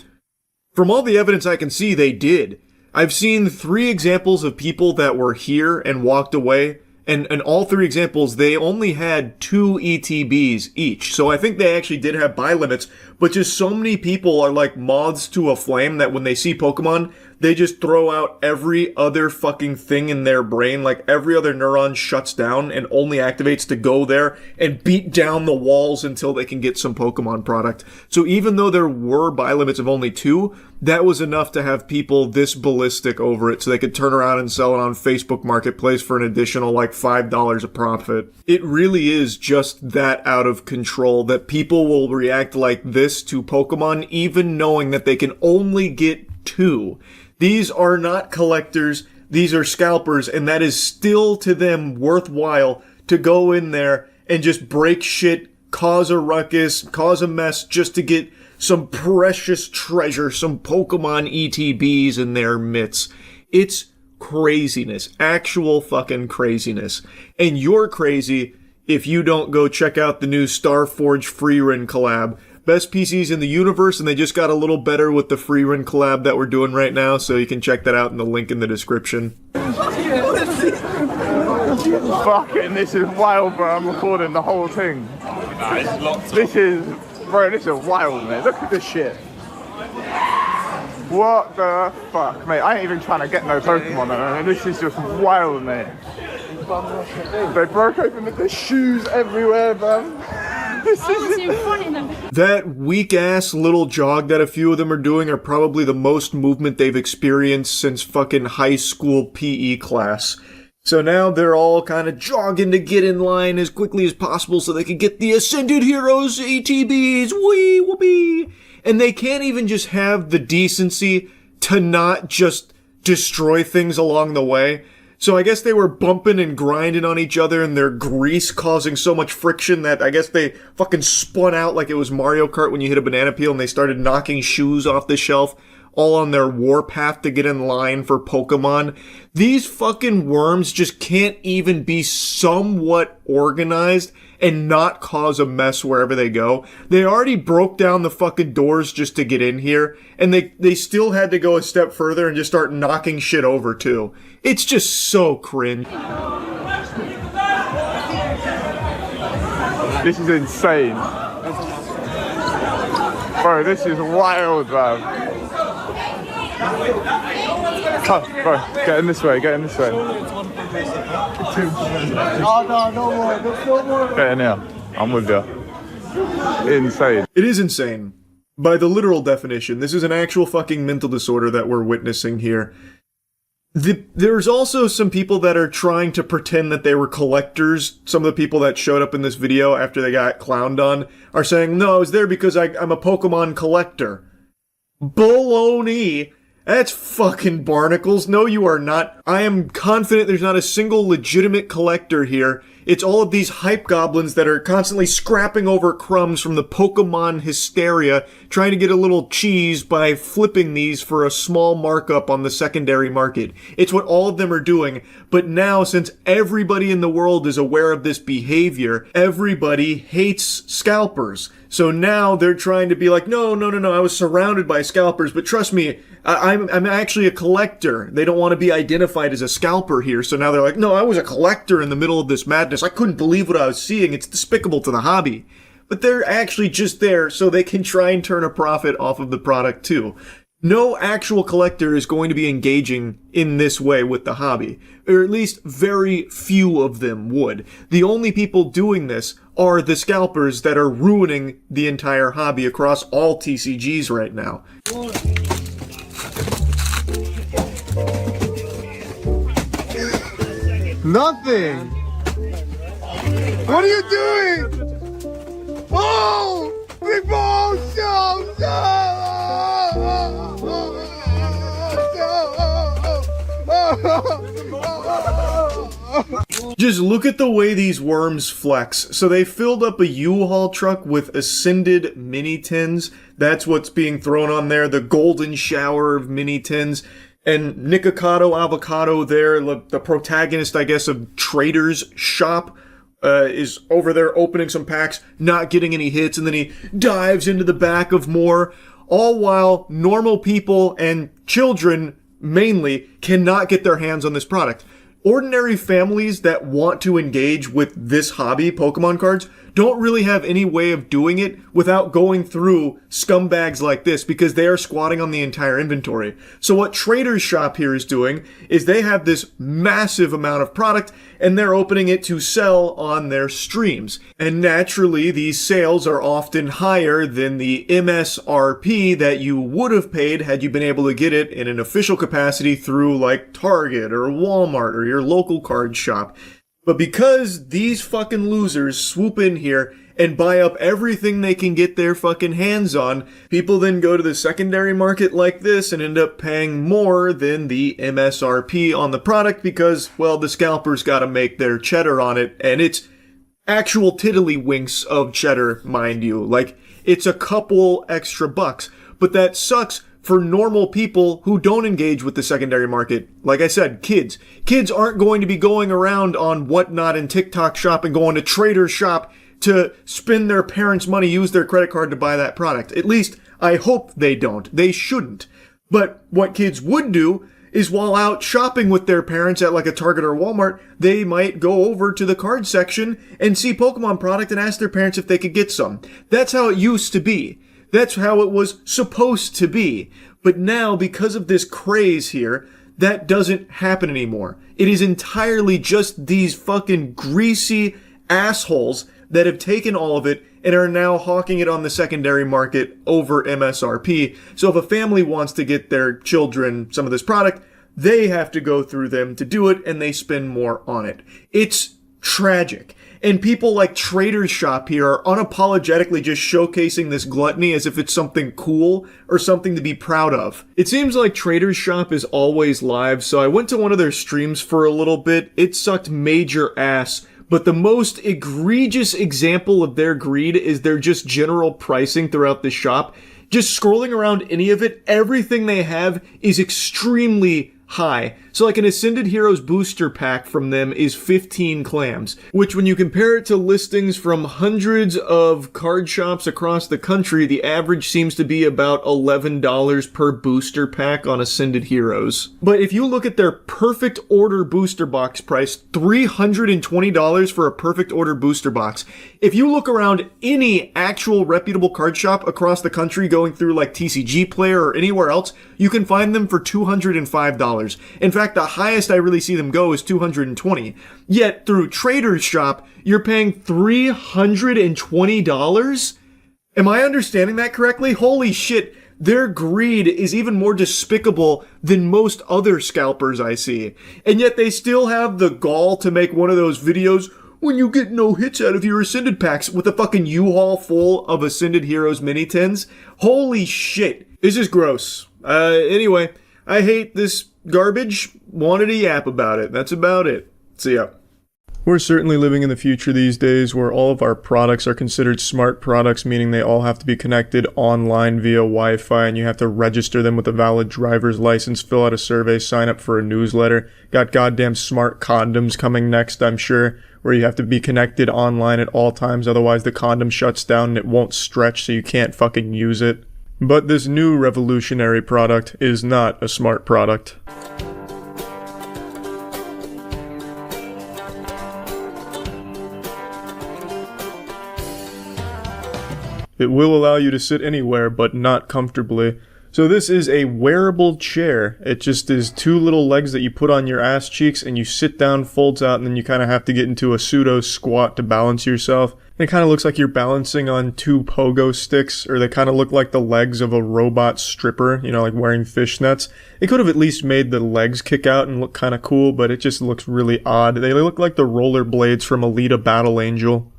From all the evidence I can see, they did. I've seen 3 examples of people that were here and walked away. And in all 3 examples, they only had 2 ETBs each. So I think they actually did have buy limits, but just so many people are like moths to a flame that when they see Pokemon, they just throw out every other fucking thing in their brain. Like every other neuron shuts down and only activates to go there and beat down the walls until they can get some Pokemon product. So even though there were buy limits of only 2, that was enough to have people this ballistic over it so they could turn around and sell it on Facebook Marketplace for an additional like $5 a profit. It really is just that out of control that people will react like this to Pokemon even knowing that they can only get 2. These are not collectors, these are scalpers, and that is still to them worthwhile to go in there and just break shit, cause a ruckus, cause a mess just to get some precious treasure, some Pokemon ETBs in their mitts. It's craziness, actual fucking craziness. And you're crazy if you don't go check out the new Starforge Freerun collab. Best PCs in the universe, and they just got a little better with the Freerun collab that we're doing right now, so you can check that out in the link in the description.
Fucking, this is wild, bro. I'm recording the whole thing. This is wild, man. Look at this shit. What the fuck, mate? I ain't even trying to get no Pokemon, man. This is just wild, mate. They broke open the shoes everywhere, man.
That weak-ass little jog that a few of them are doing are probably the most movement they've experienced since fucking high school PE class. So now they're all kind of jogging to get in line as quickly as possible so they can get the Ascended Heroes ATBs, wee whoopee! And they can't even just have the decency to not just destroy things along the way. So I guess they were bumping and grinding on each other and their grease causing so much friction that I guess they fucking spun out like it was Mario Kart when you hit a banana peel and they started knocking shoes off the shelf, all on their warpath to get in line for Pokemon. These fucking worms just can't even be somewhat organized and not cause a mess wherever they go. They already broke down the fucking doors just to get in here, and they still had to go a step further and just start knocking shit over too. It's just so cringe.
This is insane. Bro, this is wild, man. Come, bro, get in this way, get in this way.
Oh, no, no more. There's no more.
Get in here. I'm with you. Insane.
It is insane. By the literal definition, this is an actual fucking mental disorder that we're witnessing here. There's also some people that are trying to pretend that they were collectors. Some of the people that showed up in this video after they got clowned on are saying, no, I was there because I'm a Pokemon collector. Baloney! That's fucking barnacles. No, you are not. I am confident there's not a single legitimate collector here. It's all of these hype goblins that are constantly scrapping over crumbs from the Pokemon hysteria, trying to get a little cheese by flipping these for a small markup on the secondary market. It's what all of them are doing. But now, since everybody in the world is aware of this behavior, everybody hates scalpers. So now they're trying to be like, no, I was surrounded by scalpers, but trust me, I'm actually a collector. They don't want to be identified as a scalper here, so now they're like, no, I was a collector in the middle of this madness. I couldn't believe what I was seeing. It's despicable to the hobby. But they're actually just there so they can try and turn a profit off of the product too. No actual collector is going to be engaging in this way with the hobby, or at least very few of them would. The only people doing this are the scalpers that are ruining the entire hobby across all TCGs right now.
Nothing! What are you doing? Oh! Big balls!
Just look at the way these worms flex. So they filled up a U-Haul truck with Ascended mini tins. That's what's being thrown on there. The golden shower of mini tins. And Nikocado Avocado there, the protagonist, I guess, of Trader's Shop, is over there opening some packs, not getting any hits, and then he dives into the back of more, all while normal people and children, mainly, cannot get their hands on this product. Ordinary families that want to engage with this hobby, Pokemon cards, don't really have any way of doing it without going through scumbags like this because they are squatting on the entire inventory. So what Trader's Shop here is doing is they have this massive amount of product and they're opening it to sell on their streams. And naturally, these sales are often higher than the MSRP that you would have paid had you been able to get it in an official capacity through like Target or Walmart or your local card shop. But because these fucking losers swoop in here and buy up everything they can get their fucking hands on, people then go to the secondary market like this and end up paying more than the MSRP on the product because, well, the scalpers gotta make their cheddar on it, and it's actual tiddlywinks of cheddar, mind you. Like, it's a couple extra bucks. But that sucks for normal people who don't engage with the secondary market. Like I said, kids. Kids aren't going to be going around on Whatnot and TikTok shop and going to Trader's Shop to spend their parents' money, use their credit card to buy that product. At least, I hope they don't. They shouldn't. But what kids would do is while out shopping with their parents at like a Target or Walmart, they might go over to the card section and see Pokemon product and ask their parents if they could get some. That's how it used to be. That's how it was supposed to be. But now, because of this craze here, that doesn't happen anymore. It is entirely just these fucking greasy assholes that have taken all of it and are now hawking it on the secondary market over MSRP. So if a family wants to get their children some of this product, they have to go through them to do it, and they spend more on it. It's tragic. And people like Trader's Shop here are unapologetically just showcasing this gluttony as if it's something cool or something to be proud of. It seems like Trader's Shop is always live, so I went to one of their streams for a little bit. It sucked major ass. But the most egregious example of their greed is their just general pricing throughout the shop. Just scrolling around any of it, everything they have is extremely high. So like an Ascended Heroes booster pack from them is 15 clams, which when you compare it to listings from hundreds of card shops across the country, the average seems to be about $11 per booster pack on Ascended Heroes. But if you look at their perfect order booster box price, $320 for a perfect order booster box. If you look around any actual reputable card shop across the country going through like TCG Player or anywhere else, you can find them for $205. In fact, the highest I really see them go is $220. Yet through Trader's Shop, you're paying $320? Am I understanding that correctly? Holy shit, their greed is even more despicable than most other scalpers I see. And yet they still have the gall to make one of those videos when you get no hits out of your Ascended packs with a fucking U-Haul full of Ascended Heroes mini tins. Holy shit. This is gross. Anyway, I hate this garbage. Wanted a yap about it. That's about it. See ya. We're certainly living in the future these days where all of our products are considered smart products, meaning they all have to be connected online via Wi-Fi and you have to register them with a valid driver's license, fill out a survey, sign up for a newsletter. Got goddamn smart condoms coming next, I'm sure, where you have to be connected online at all times, otherwise the condom shuts down and it won't stretch so you can't fucking use it. But this new revolutionary product is not a smart product. It will allow you to sit anywhere, but not comfortably. So this is a wearable chair. It just is two little legs that you put on your ass cheeks and you sit down, folds out, and then you kind of have to get into a pseudo squat to balance yourself. And it kind of looks like you're balancing on two pogo sticks, or they kind of look like the legs of a robot stripper, you know, like wearing fishnets. It could have at least made the legs kick out and look kind of cool, but it just looks really odd. They look like the roller blades from Alita Battle Angel.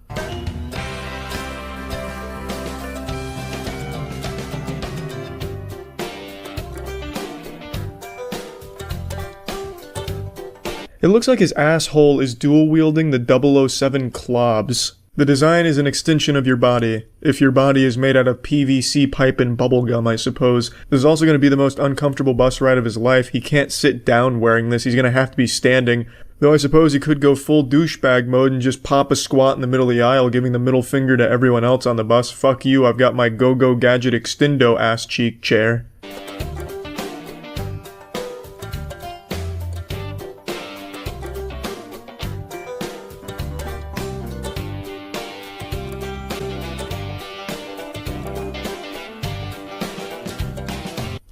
It looks like his asshole is dual-wielding the 007 Clobs. The design is an extension of your body. If your body is made out of PVC pipe and bubblegum, I suppose. This is also going to be the most uncomfortable bus ride of his life. He can't sit down wearing this. He's going to have to be standing. Though I suppose he could go full douchebag mode and just pop a squat in the middle of the aisle, giving the middle finger to everyone else on the bus. Fuck you, I've got my Go-Go Gadget Extendo ass cheek chair.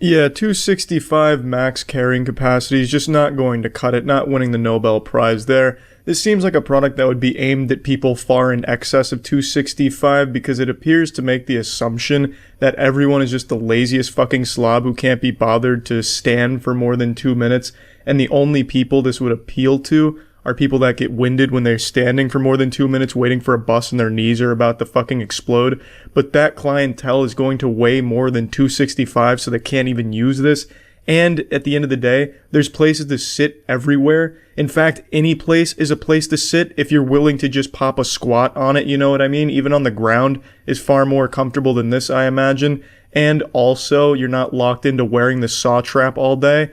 Yeah, 265 max carrying capacity is just not going to cut it, not winning the Nobel Prize there. This seems like a product that would be aimed at people far in excess of 265 because it appears to make the assumption that everyone is just the laziest fucking slob who can't be bothered to stand for more than 2 minutes, and the only people this would appeal to are people that get winded when they're standing for more than 2 minutes waiting for a bus and their knees are about to fucking explode. But that clientele is going to weigh more than 265, so they can't even use this. And at the end of the day, there's places to sit everywhere. In fact, any place is a place to sit if you're willing to just pop a squat on it, you know what I mean? Even on the ground is far more comfortable than this, I imagine. And also, you're not locked into wearing the saw trap all day.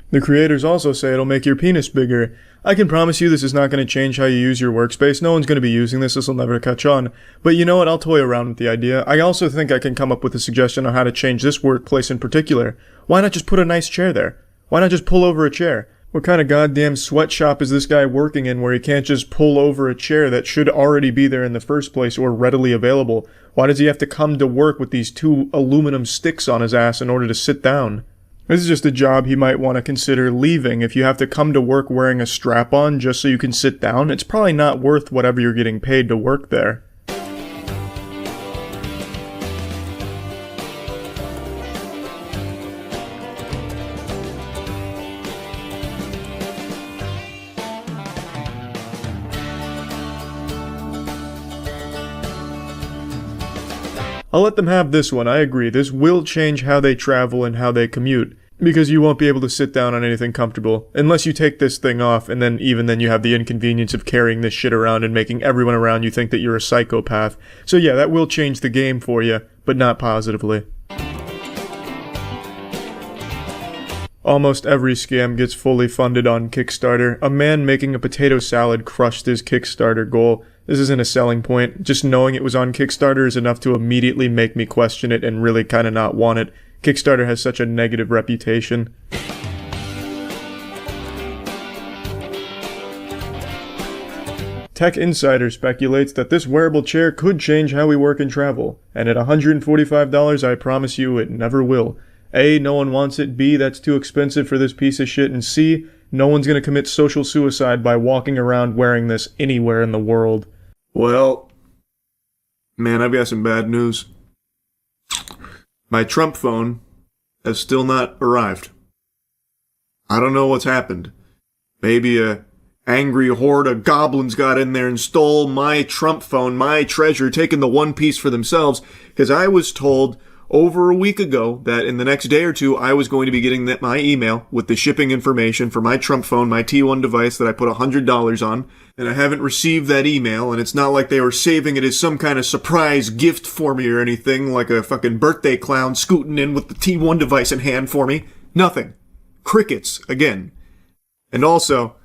The creators also say it'll make your penis bigger. I can promise you this is not going to change how you use your workspace. No one's going to be using this. This will never catch on. But you know what? I'll toy around with the idea. I also think I can come up with a suggestion on how to change this workplace in particular. Why not just put a nice chair there? Why not just pull over a chair? What kind of goddamn sweatshop is this guy working in where he can't just pull over a chair that should already be there in the first place or readily available? Why does he have to come to work with these 2 aluminum sticks on his ass in order to sit down? This is just a job he might want to consider leaving. If you have to come to work wearing a strap-on just so you can sit down, it's probably not worth whatever you're getting paid to work there. I'll let them have this one, I agree. This will change how they travel and how they commute, because you won't be able to sit down on anything comfortable, unless you take this thing off, and then even then you have the inconvenience of carrying this shit around and making everyone around you think that you're a psychopath. So yeah, that will change the game for you, but not positively. Almost every scam gets fully funded on Kickstarter. A man making a potato salad crushed his Kickstarter goal. This isn't a selling point. Just knowing it was on Kickstarter is enough to immediately make me question it and really kinda not want it. Kickstarter has such a negative reputation. Tech Insider speculates that this wearable chair could change how we work and travel, and at $145 I promise you it never will. A, no one wants it, B, that's too expensive for this piece of shit, and C, no one's gonna commit social suicide by walking around wearing this anywhere in the world. Well, man, I've got some bad news. My Trump phone has still not arrived. I don't know what's happened. Maybe a angry horde of goblins got in there and stole my Trump phone, my treasure, taking the one piece for themselves, because I was told over a week ago that in the next day or two I was going to be getting my email with the shipping information for my Trump phone, my T1 device that I put $100 on, and I haven't received that email, and it's not like they were saving it as some kind of surprise gift for me or anything, like a fucking birthday clown scooting in with the T1 device in hand for me. Nothing. Crickets, again. And also,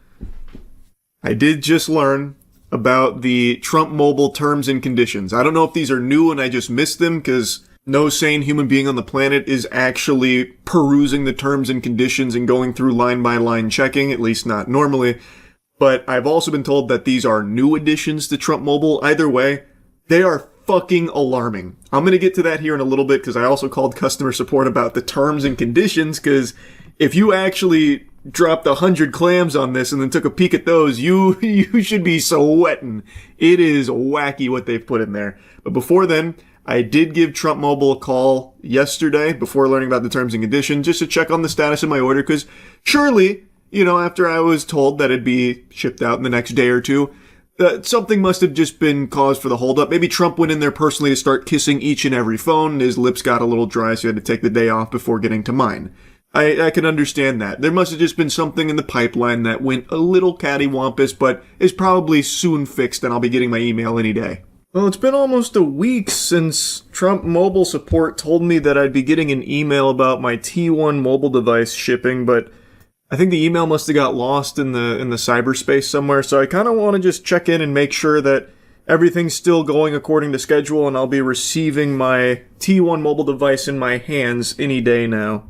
I did just learn about the Trump Mobile terms and conditions. I don't know if these are new and I just missed them, because no sane human being on the planet is actually perusing the terms and conditions and going through line by line checking, at least not normally. But I've also been told that these are new additions to Trump Mobile. Either way, they are fucking alarming. I'm going to get to that here in a little bit, because I also called customer support about the terms and conditions, because if you actually dropped 100 clams on this and then took a peek at those, you should be sweating. It is wacky what they've put in there. But before then, I did give Trump Mobile a call yesterday before learning about the terms and conditions, just to check on the status of my order, because surely, you know, after I was told that it'd be shipped out in the next day or two, something must have just been cause for the holdup. Maybe Trump went in there personally to start kissing each and every phone, and his lips got a little dry, so he had to take the day off before getting to mine. I can understand that. There must have just been something in the pipeline that went a little cattywampus, but is probably soon fixed, and I'll be getting my email any day. Well, it's been almost a week since Trump Mobile Support told me that I'd be getting an email about my T1 mobile device shipping, but I think the email must have got lost in the cyberspace somewhere, so I kind of want to just check in and make sure that everything's still going according to schedule, and I'll be receiving my T1 mobile device in my hands any day now.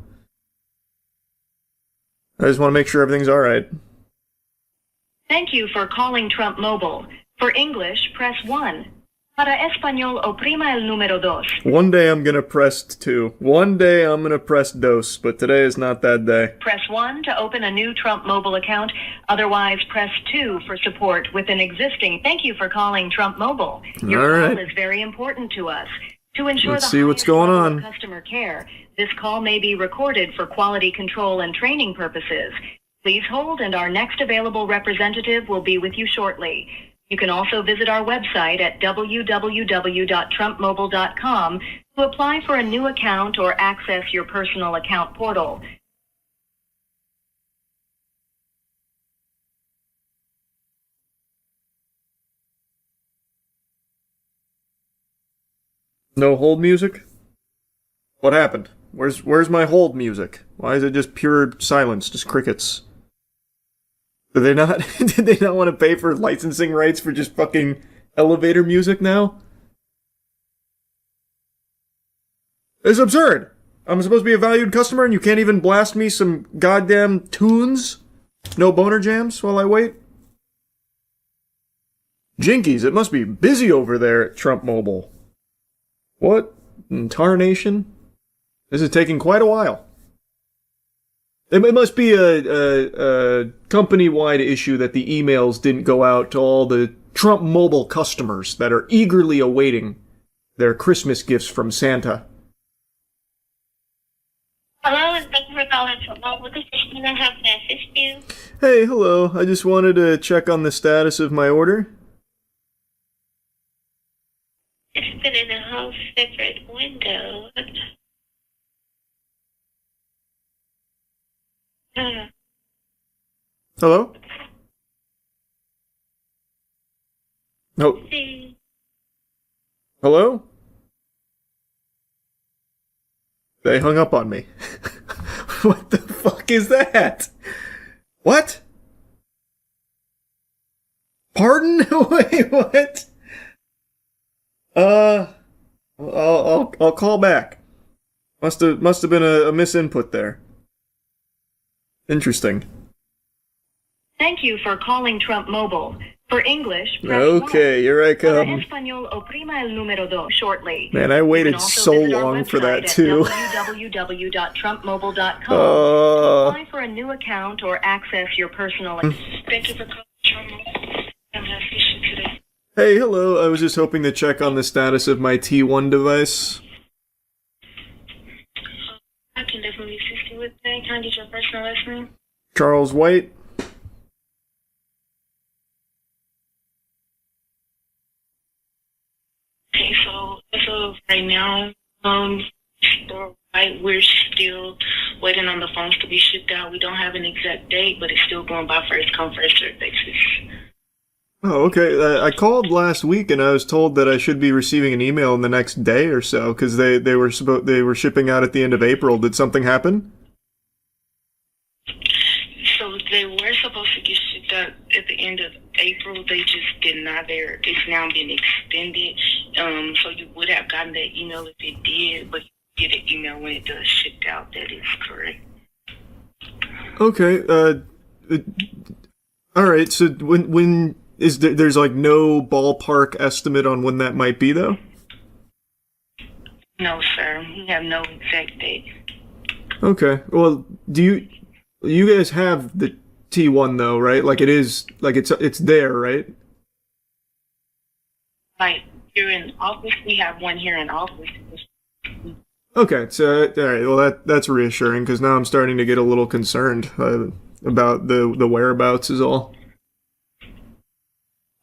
I just want to make sure everything's alright.
Thank you for calling Trump Mobile. For English, press 1. Para español, oprima el número dos.
One day I'm gonna press 2. One day I'm gonna press dos, but today is not that day.
Press 1 to open a new Trump Mobile account. Otherwise, press 2 for support with an existing. Thank you for calling Trump Mobile. Your call is very important to us. To ensure
Let's see what's going on.
Customer care, this call may be recorded for quality control and training purposes. Please hold, and our next available representative will be with you shortly. You can also visit our website at www.trumpmobile.com to apply for a new account or access your personal account portal.
No hold music? What happened? Where's my hold music? Why is it just pure silence, just crickets? Did they not want to pay for licensing rights for just fucking elevator music now? It's absurd. I'm supposed to be a valued customer and you can't even blast me some goddamn tunes? No boner jams while I wait? Jinkies, it must be busy over there at Trump Mobile. What in tarnation? This is taking quite a while. It must be a company-wide issue that the emails didn't go out to all the Trump Mobile customers that are eagerly awaiting their Christmas gifts from Santa.
Hello, and thank you for calling Trump Mobile. This is Sheena. How can I assist you?
Hey, hello. I just wanted to check on the status of my order.
It's been in a whole separate window.
Hello? No. Hello? They hung up on me. What the fuck is that? What? Pardon? Wait, what? I'll call back. Must have been a misinput there. Interesting.
Thank you for calling Trump Mobile. For English, press
Okay, here I
Para
come.
Español, oprima el número dos shortly.
Man, I waited so long for that too.
www.trumpmobile.com. Apply for a new account or access your personal. Thank you for calling Trump Mobile. I'm happy to assist you today.
Hey, hello. I was just hoping to check on the status of my T1 device.
I can definitely assist you with that. Can I get your first and last name?
Charles White.
Okay, so as of right now, we're still waiting on the phones to be shipped out. We don't have an exact date, but it's still going by first come, first served basis.
Oh, okay. I called last week and I was told that I should be receiving an email in the next day or so because they were shipping out at the end of April. Did something happen?
So they were supposed to get shipped out at the end of April. They just did not. It's now been extended. So you would have gotten that email if it did, but you get an email when it does shipped out. That is correct.
Okay. All right. So when is there's like no ballpark estimate on when that might be though?
No, sir. We have no exact date.
Okay. Well, do you guys have the T1 though, right? Like it's there, right?
Like here in office, we have one here in office.
Okay, so all right. Well, that's reassuring because now I'm starting to get a little concerned about the whereabouts is all.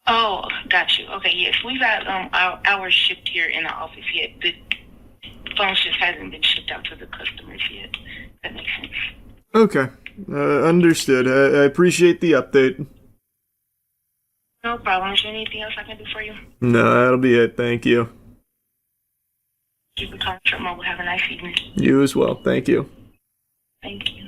Oh, got you. Okay, yes, we've got ours shipped here in the office yet. The phones just hasn't been shipped out to the customers yet. That makes sense.
Okay, understood. I appreciate the update.
No problem. Is there anything else I can do for you?
No, that'll be it. Thank you.
You can call Trump Mobile. Have a nice evening.
You as well. Thank you.
Thank you.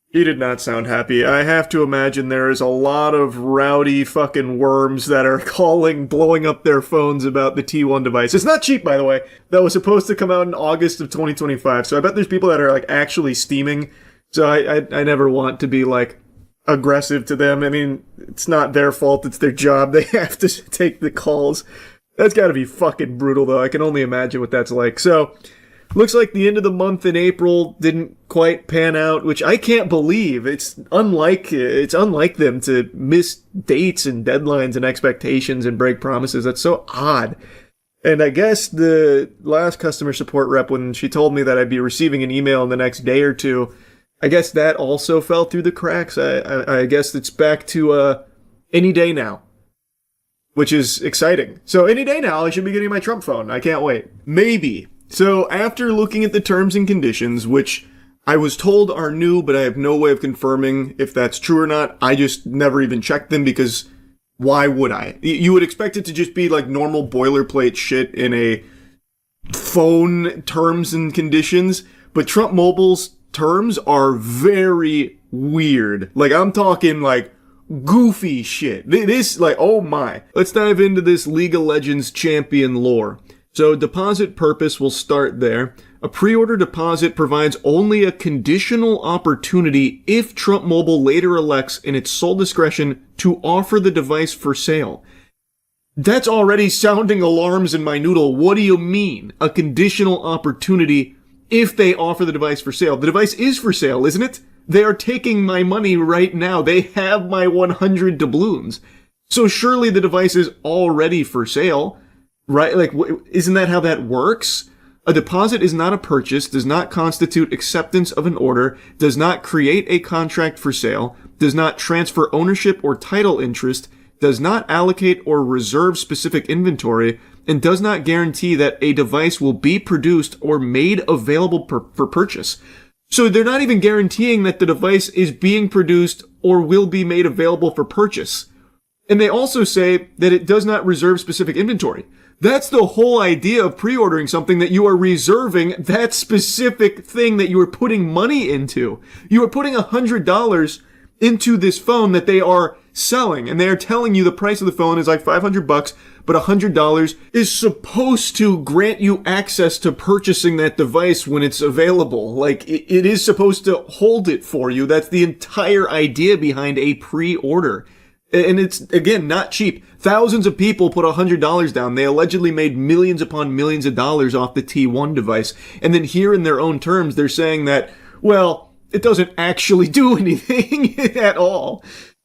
He did not sound happy. I have to imagine there is a lot of rowdy fucking worms that are calling, blowing up their phones about the T1 device. It's not cheap, by the way. That was supposed to come out in August of 2025. So I bet there's people that are like actually steaming. So I never want to be like aggressive to them. I mean, it's not their fault. It's their job. They have to take the calls. That's got to be fucking brutal, though. I can only imagine what that's like. So, looks like the end of the month in April didn't quite pan out, which I can't believe. It's unlike them to miss dates and deadlines and expectations and break promises. That's so odd. And I guess the last customer support rep, when she told me that I'd be receiving an email in the next day or two, I guess that also fell through the cracks. I guess it's back to any day now, which is exciting. So any day now, I should be getting my Trump phone. I can't wait. Maybe. So after looking at the terms and conditions, which I was told are new, but I have no way of confirming if that's true or not, I just never even checked them because why would I? You would expect it to just be like normal boilerplate shit in a phone terms and conditions, but Trump Mobile's terms are very weird. Like, I'm talking like goofy shit. This, like, oh my. Let's dive into this League of Legends champion lore. So deposit purpose will start there. A pre-order deposit provides only a conditional opportunity if Trump Mobile later elects in its sole discretion to offer the device for sale. That's already sounding alarms in my noodle. What do you mean? A conditional opportunity if they offer the device for sale? The device is for sale, isn't it? They are taking my money right now. They have my 100 doubloons. So surely the device is already for sale, right? Like, isn't that how that works? A deposit is not a purchase, does not constitute acceptance of an order, does not create a contract for sale, does not transfer ownership or title interest, does not allocate or reserve specific inventory, and does not guarantee that a device will be produced or made available for purchase. So they're not even guaranteeing that the device is being produced or will be made available for purchase. And they also say that it does not reserve specific inventory. That's the whole idea of pre-ordering something, that you are reserving that specific thing that you are putting money into. You are putting $100 into this phone that they are selling, and they are telling you the price of the phone is like $500, but $100 is supposed to grant you access to purchasing that device when it's available. Like, it is supposed to hold it for you. That's the entire idea behind a pre-order. And it's, again, not cheap. Thousands of people put $100 down. They allegedly made millions upon millions of dollars off the T1 device. And then here in their own terms, they're saying that, well, it doesn't actually do anything at all.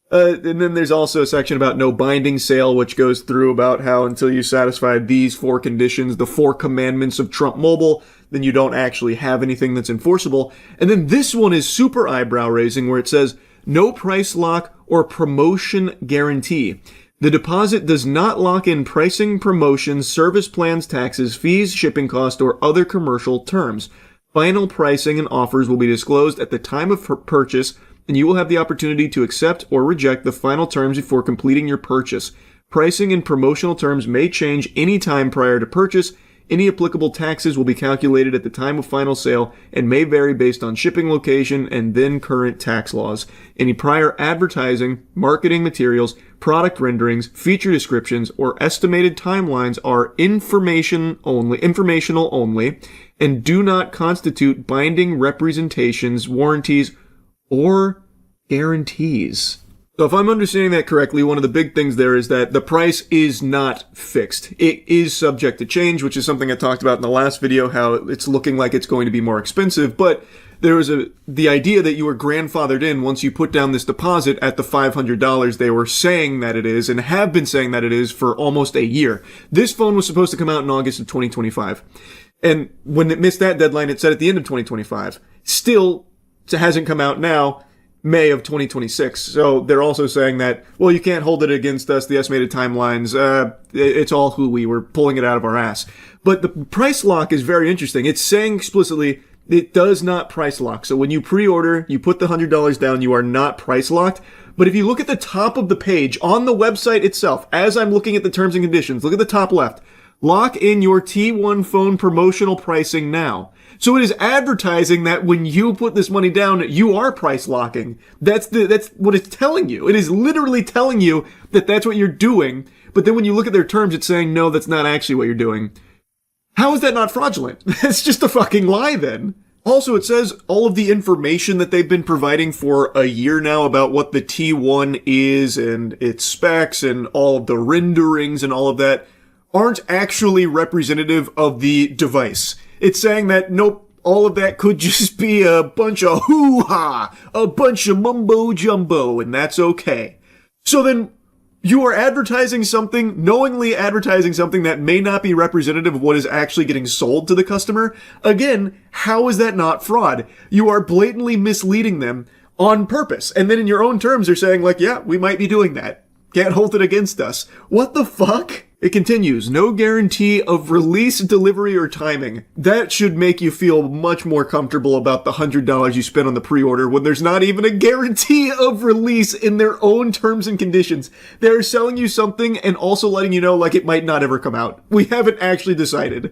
And then there's also a section about no binding sale, which goes through about how until you satisfy these 4 conditions, the 4 commandments of Trump Mobile, then you don't actually have anything that's enforceable. And then this one is super eyebrow raising, where it says no price lock or promotion guarantee. The deposit does not lock in pricing, promotions, service plans, taxes, fees, shipping cost, or other commercial terms. Final pricing and offers will be disclosed at the time of purchase, and you will have the opportunity to accept or reject the final terms before completing your purchase. Pricing and promotional terms may change any time prior to purchase. Any applicable taxes will be calculated at the time of final sale and may vary based on shipping location and then current tax laws. Any prior advertising, marketing materials, product renderings, feature descriptions, or estimated timelines are informational only, and do not constitute binding representations, warranties, or guarantees. So if I'm understanding that correctly, one of the big things there is that the price is not fixed. It is subject to change, which is something I talked about in the last video, how it's looking like it's going to be more expensive, but there was the idea that you were grandfathered in once you put down this deposit at the $500 they were saying that it is, and have been saying that it is for almost a year. This phone was supposed to come out in August of 2025. And when it missed that deadline, it said at the end of 2025. Still, it hasn't come out now, May of 2026. So they're also saying that, well, you can't hold it against us, the estimated timelines, it's all hooey, we're pulling it out of our ass. But the price lock is very interesting. It's saying explicitly it does not price lock. So when you pre-order, you put the $100 down, you are not price locked. But if you look at the top of the page on the website itself, as I'm looking at the terms and conditions, look at the top left. Lock in your T1 phone promotional pricing now. So it is advertising that when you put this money down, you are price locking. That's what it's telling you. It is literally telling you that that's what you're doing. But then when you look at their terms, it's saying, no, that's not actually what you're doing. How is that not fraudulent? That's just a fucking lie then. Also, it says all of the information that they've been providing for a year now about what the T1 is and its specs and all of the renderings and all of that aren't actually representative of the device. It's saying that, nope, all of that could just be a bunch of hoo-ha, a bunch of mumbo-jumbo, and that's okay. So then, you are advertising something, knowingly advertising something that may not be representative of what is actually getting sold to the customer. Again, how is that not fraud? You are blatantly misleading them on purpose. And then in your own terms, they're saying, like, yeah, we might be doing that. Can't hold it against us. What the fuck? It continues, no guarantee of release, delivery, or timing. That should make you feel much more comfortable about the $100 you spent on the pre-order when there's not even a guarantee of release in their own terms and conditions. They're selling you something and also letting you know, like, it might not ever come out. We haven't actually decided.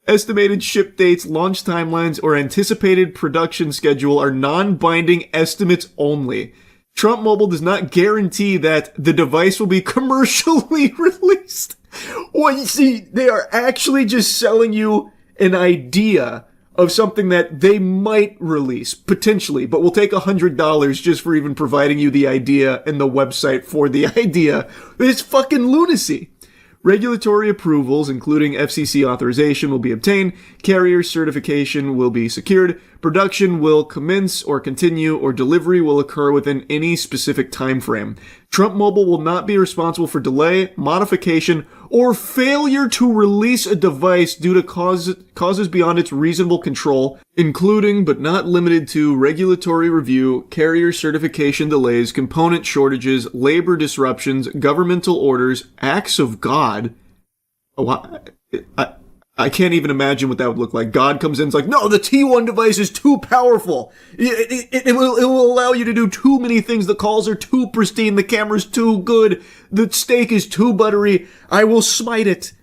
Estimated ship dates, launch timelines, or anticipated production schedule are non-binding estimates only. Trump Mobile does not guarantee that the device will be commercially released. Well, you see, they are actually just selling you an idea of something that they might release, potentially, but will take $100 just for even providing you the idea and the website for the idea. It's fucking lunacy. Regulatory approvals, including FCC authorization, will be obtained. Carrier certification will be secured. Production will commence or continue, or delivery will occur within any specific time frame. Trump Mobile will not be responsible for delay, modification, or failure to release a device due to causes beyond its reasonable control, including but not limited to regulatory review, carrier certification delays, component shortages, labor disruptions, governmental orders, acts of God. Oh, I can't even imagine what that would look like. God comes in and is like, no, the T1 device is too powerful. It will allow you to do too many things. The calls are too pristine. The camera's too good. The steak is too buttery. I will smite it.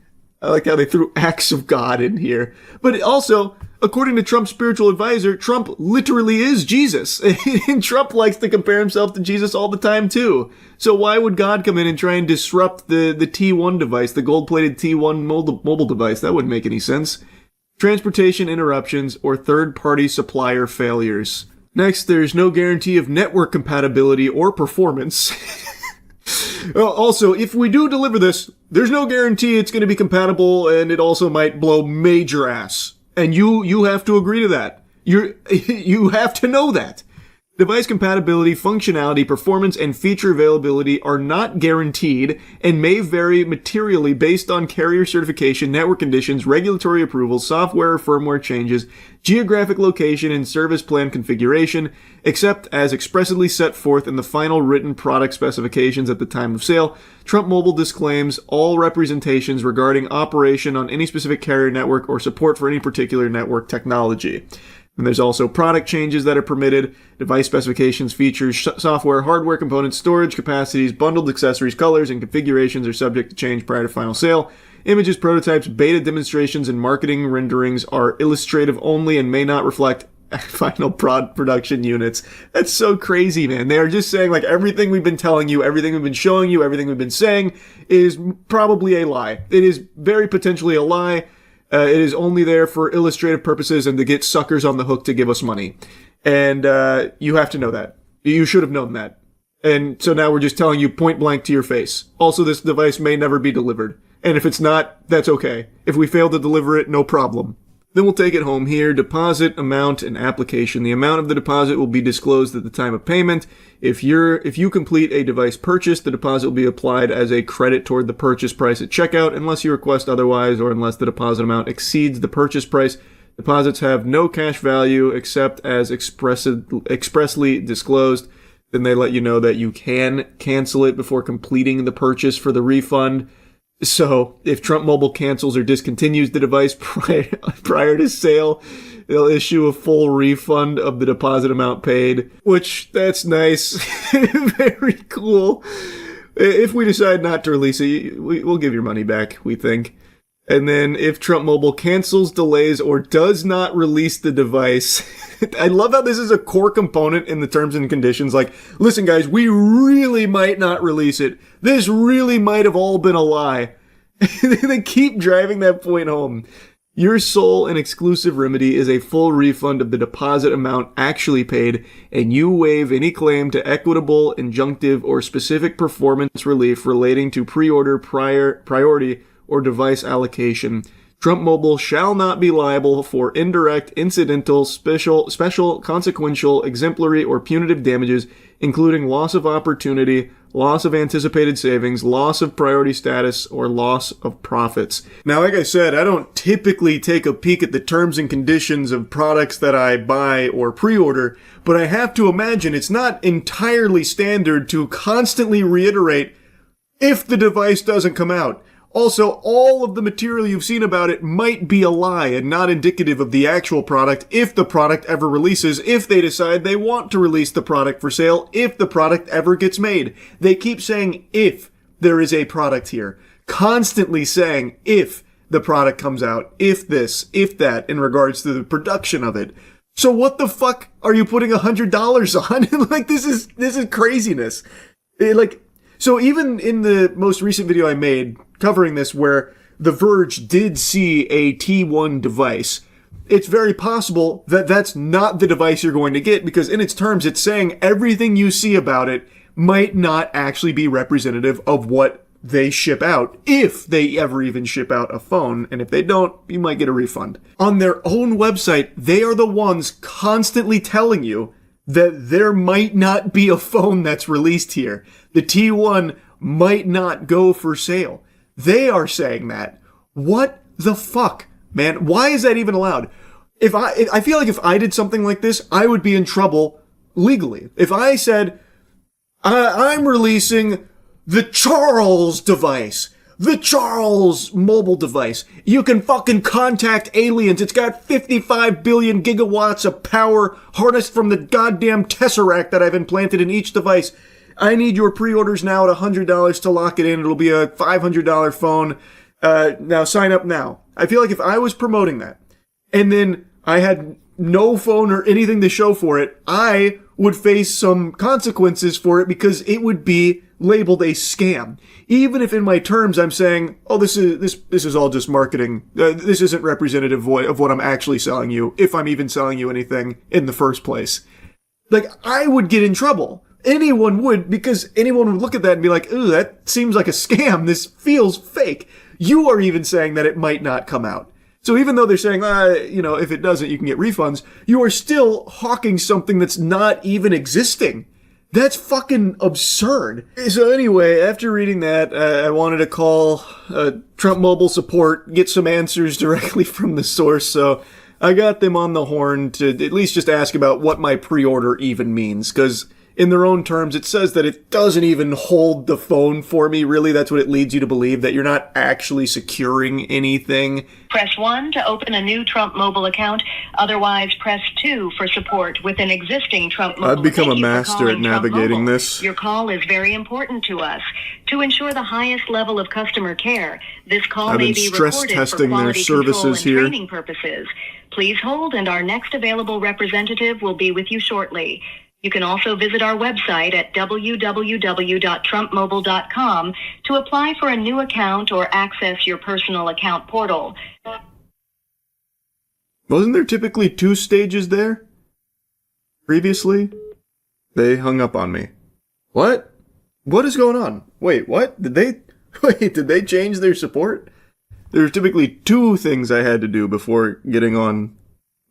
I like how they threw acts of God in here. But also, according to Trump's spiritual advisor, Trump literally is Jesus. And Trump likes to compare himself to Jesus all the time, too. So why would God come in and try and disrupt the T1 device, the gold-plated T1 mobile device? That wouldn't make any sense. Transportation interruptions or third-party supplier failures. Next, there's no guarantee of network compatibility or performance. Also, if we do deliver this, there's no guarantee it's going to be compatible, and it also might blow major ass. And you have to agree to that. You have to know that. Device compatibility, functionality, performance, and feature availability are not guaranteed and may vary materially based on carrier certification, network conditions, regulatory approvals, software or firmware changes, geographic location, and service plan configuration, except as expressly set forth in the final written product specifications at the time of sale. Trump Mobile disclaims all representations regarding operation on any specific carrier network or support for any particular network technology. And there's also product changes that are permitted, device specifications, features, software, hardware components, storage capacities, bundled accessories, colors, and configurations are subject to change prior to final sale. Images, prototypes, beta demonstrations, and marketing renderings are illustrative only and may not reflect final production units. That's so crazy, man. They are just saying, like, everything we've been telling you, everything we've been showing you, everything we've been saying is probably a lie. It is very potentially a lie. It is only there for illustrative purposes and to get suckers on the hook to give us money. And you have to know that. You should have known that. And so now we're just telling you point blank to your face. Also, this device may never be delivered. And if it's not, that's okay. If we fail to deliver it, no problem. Then we'll take it home here. Deposit, amount, and application. The amount of the deposit will be disclosed at the time of payment. If you complete a device purchase, the deposit will be applied as a credit toward the purchase price at checkout unless you request otherwise or unless the deposit amount exceeds the purchase price. Deposits have no cash value except as expressly disclosed. Then they let you know that you can cancel it before completing the purchase for the refund. So, if Trump Mobile cancels or discontinues the device prior to sale, they'll issue a full refund of the deposit amount paid, which, that's nice. Very cool. If we decide not to release it, we'll give your money back, we think. And then, if Trump Mobile cancels, delays, or does not release the device, I love how this is a core component in the terms and conditions. Like, listen guys, we really might not release it. This really might have all been a lie. They keep driving that point home. Your sole and exclusive remedy is a full refund of the deposit amount actually paid, and you waive any claim to equitable, injunctive, or specific performance relief relating to pre-order priority or device allocation. Trump Mobile shall not be liable for indirect, incidental, special, consequential, exemplary, or punitive damages, including loss of opportunity, loss of anticipated savings, loss of priority status, or loss of profits. Now, like I said, I don't typically take a peek at the terms and conditions of products that I buy or pre-order, but I have to imagine it's not entirely standard to constantly reiterate if the device doesn't come out. Also, all of the material you've seen about it might be a lie and not indicative of the actual product if the product ever releases, if they decide they want to release the product for sale, if the product ever gets made. They keep saying if there is a product here. Constantly saying if the product comes out, if this, if that, in regards to the production of it. So what the fuck are you putting $100 on? Like, this is craziness. So even in the most recent video I made covering this, where The Verge did see a T1 device, it's very possible that that's not the device you're going to get, because in its terms, it's saying everything you see about it might not actually be representative of what they ship out, if they ever even ship out a phone, and if they don't, you might get a refund. On their own website, they are the ones constantly telling you that there might not be a phone that's released here. The T1 might not go for sale. They are saying that. What the fuck, man? Why is that even allowed? I feel like if I did something like this, I would be in trouble legally. If I said, I'm releasing the Charles device, the Charles mobile device. You can fucking contact aliens. It's got 55 billion gigawatts of power harnessed from the goddamn Tesseract that I've implanted in each device. I need your pre-orders now at $100 to lock it in. It'll be a $500 phone. Now sign up now. I feel like if I was promoting that and then I had no phone or anything to show for it, I would face some consequences for it, because it would be labeled a scam. Even if in my terms I'm saying, oh, this is all just marketing. This isn't representative of what I'm actually selling you, if I'm even selling you anything in the first place. Like, I would get in trouble. Anyone would, because anyone would look at that and be like, ooh, that seems like a scam. This feels fake. You are even saying that it might not come out. So even though they're saying, if it doesn't, you can get refunds, you are still hawking something that's not even existing. That's fucking absurd. So anyway, after reading that, I wanted to call Trump Mobile support, get some answers directly from the source. So I got them on the horn to at least just ask about what my pre-order even means, because in their own terms, it says that it doesn't even hold the phone for me. Really, that's what it leads you to believe, that you're not actually securing anything.
Press 1 to open a new Trump Mobile account. Otherwise, press 2 for support with an existing Trump Mobile.
I've become a master at navigating this.
Your call is very important to us. To ensure the highest level of customer care, this call may be recorded for quality control and training purposes. Please hold, and our next available representative will be with you shortly. You can also visit our website at www.trumpmobile.com to apply for a new account or access your personal account portal.
Wasn't there typically 2 stages there? Previously? They hung up on me. What? What is going on? Wait, what? Did they change their support? There were typically 2 things I had to do before getting on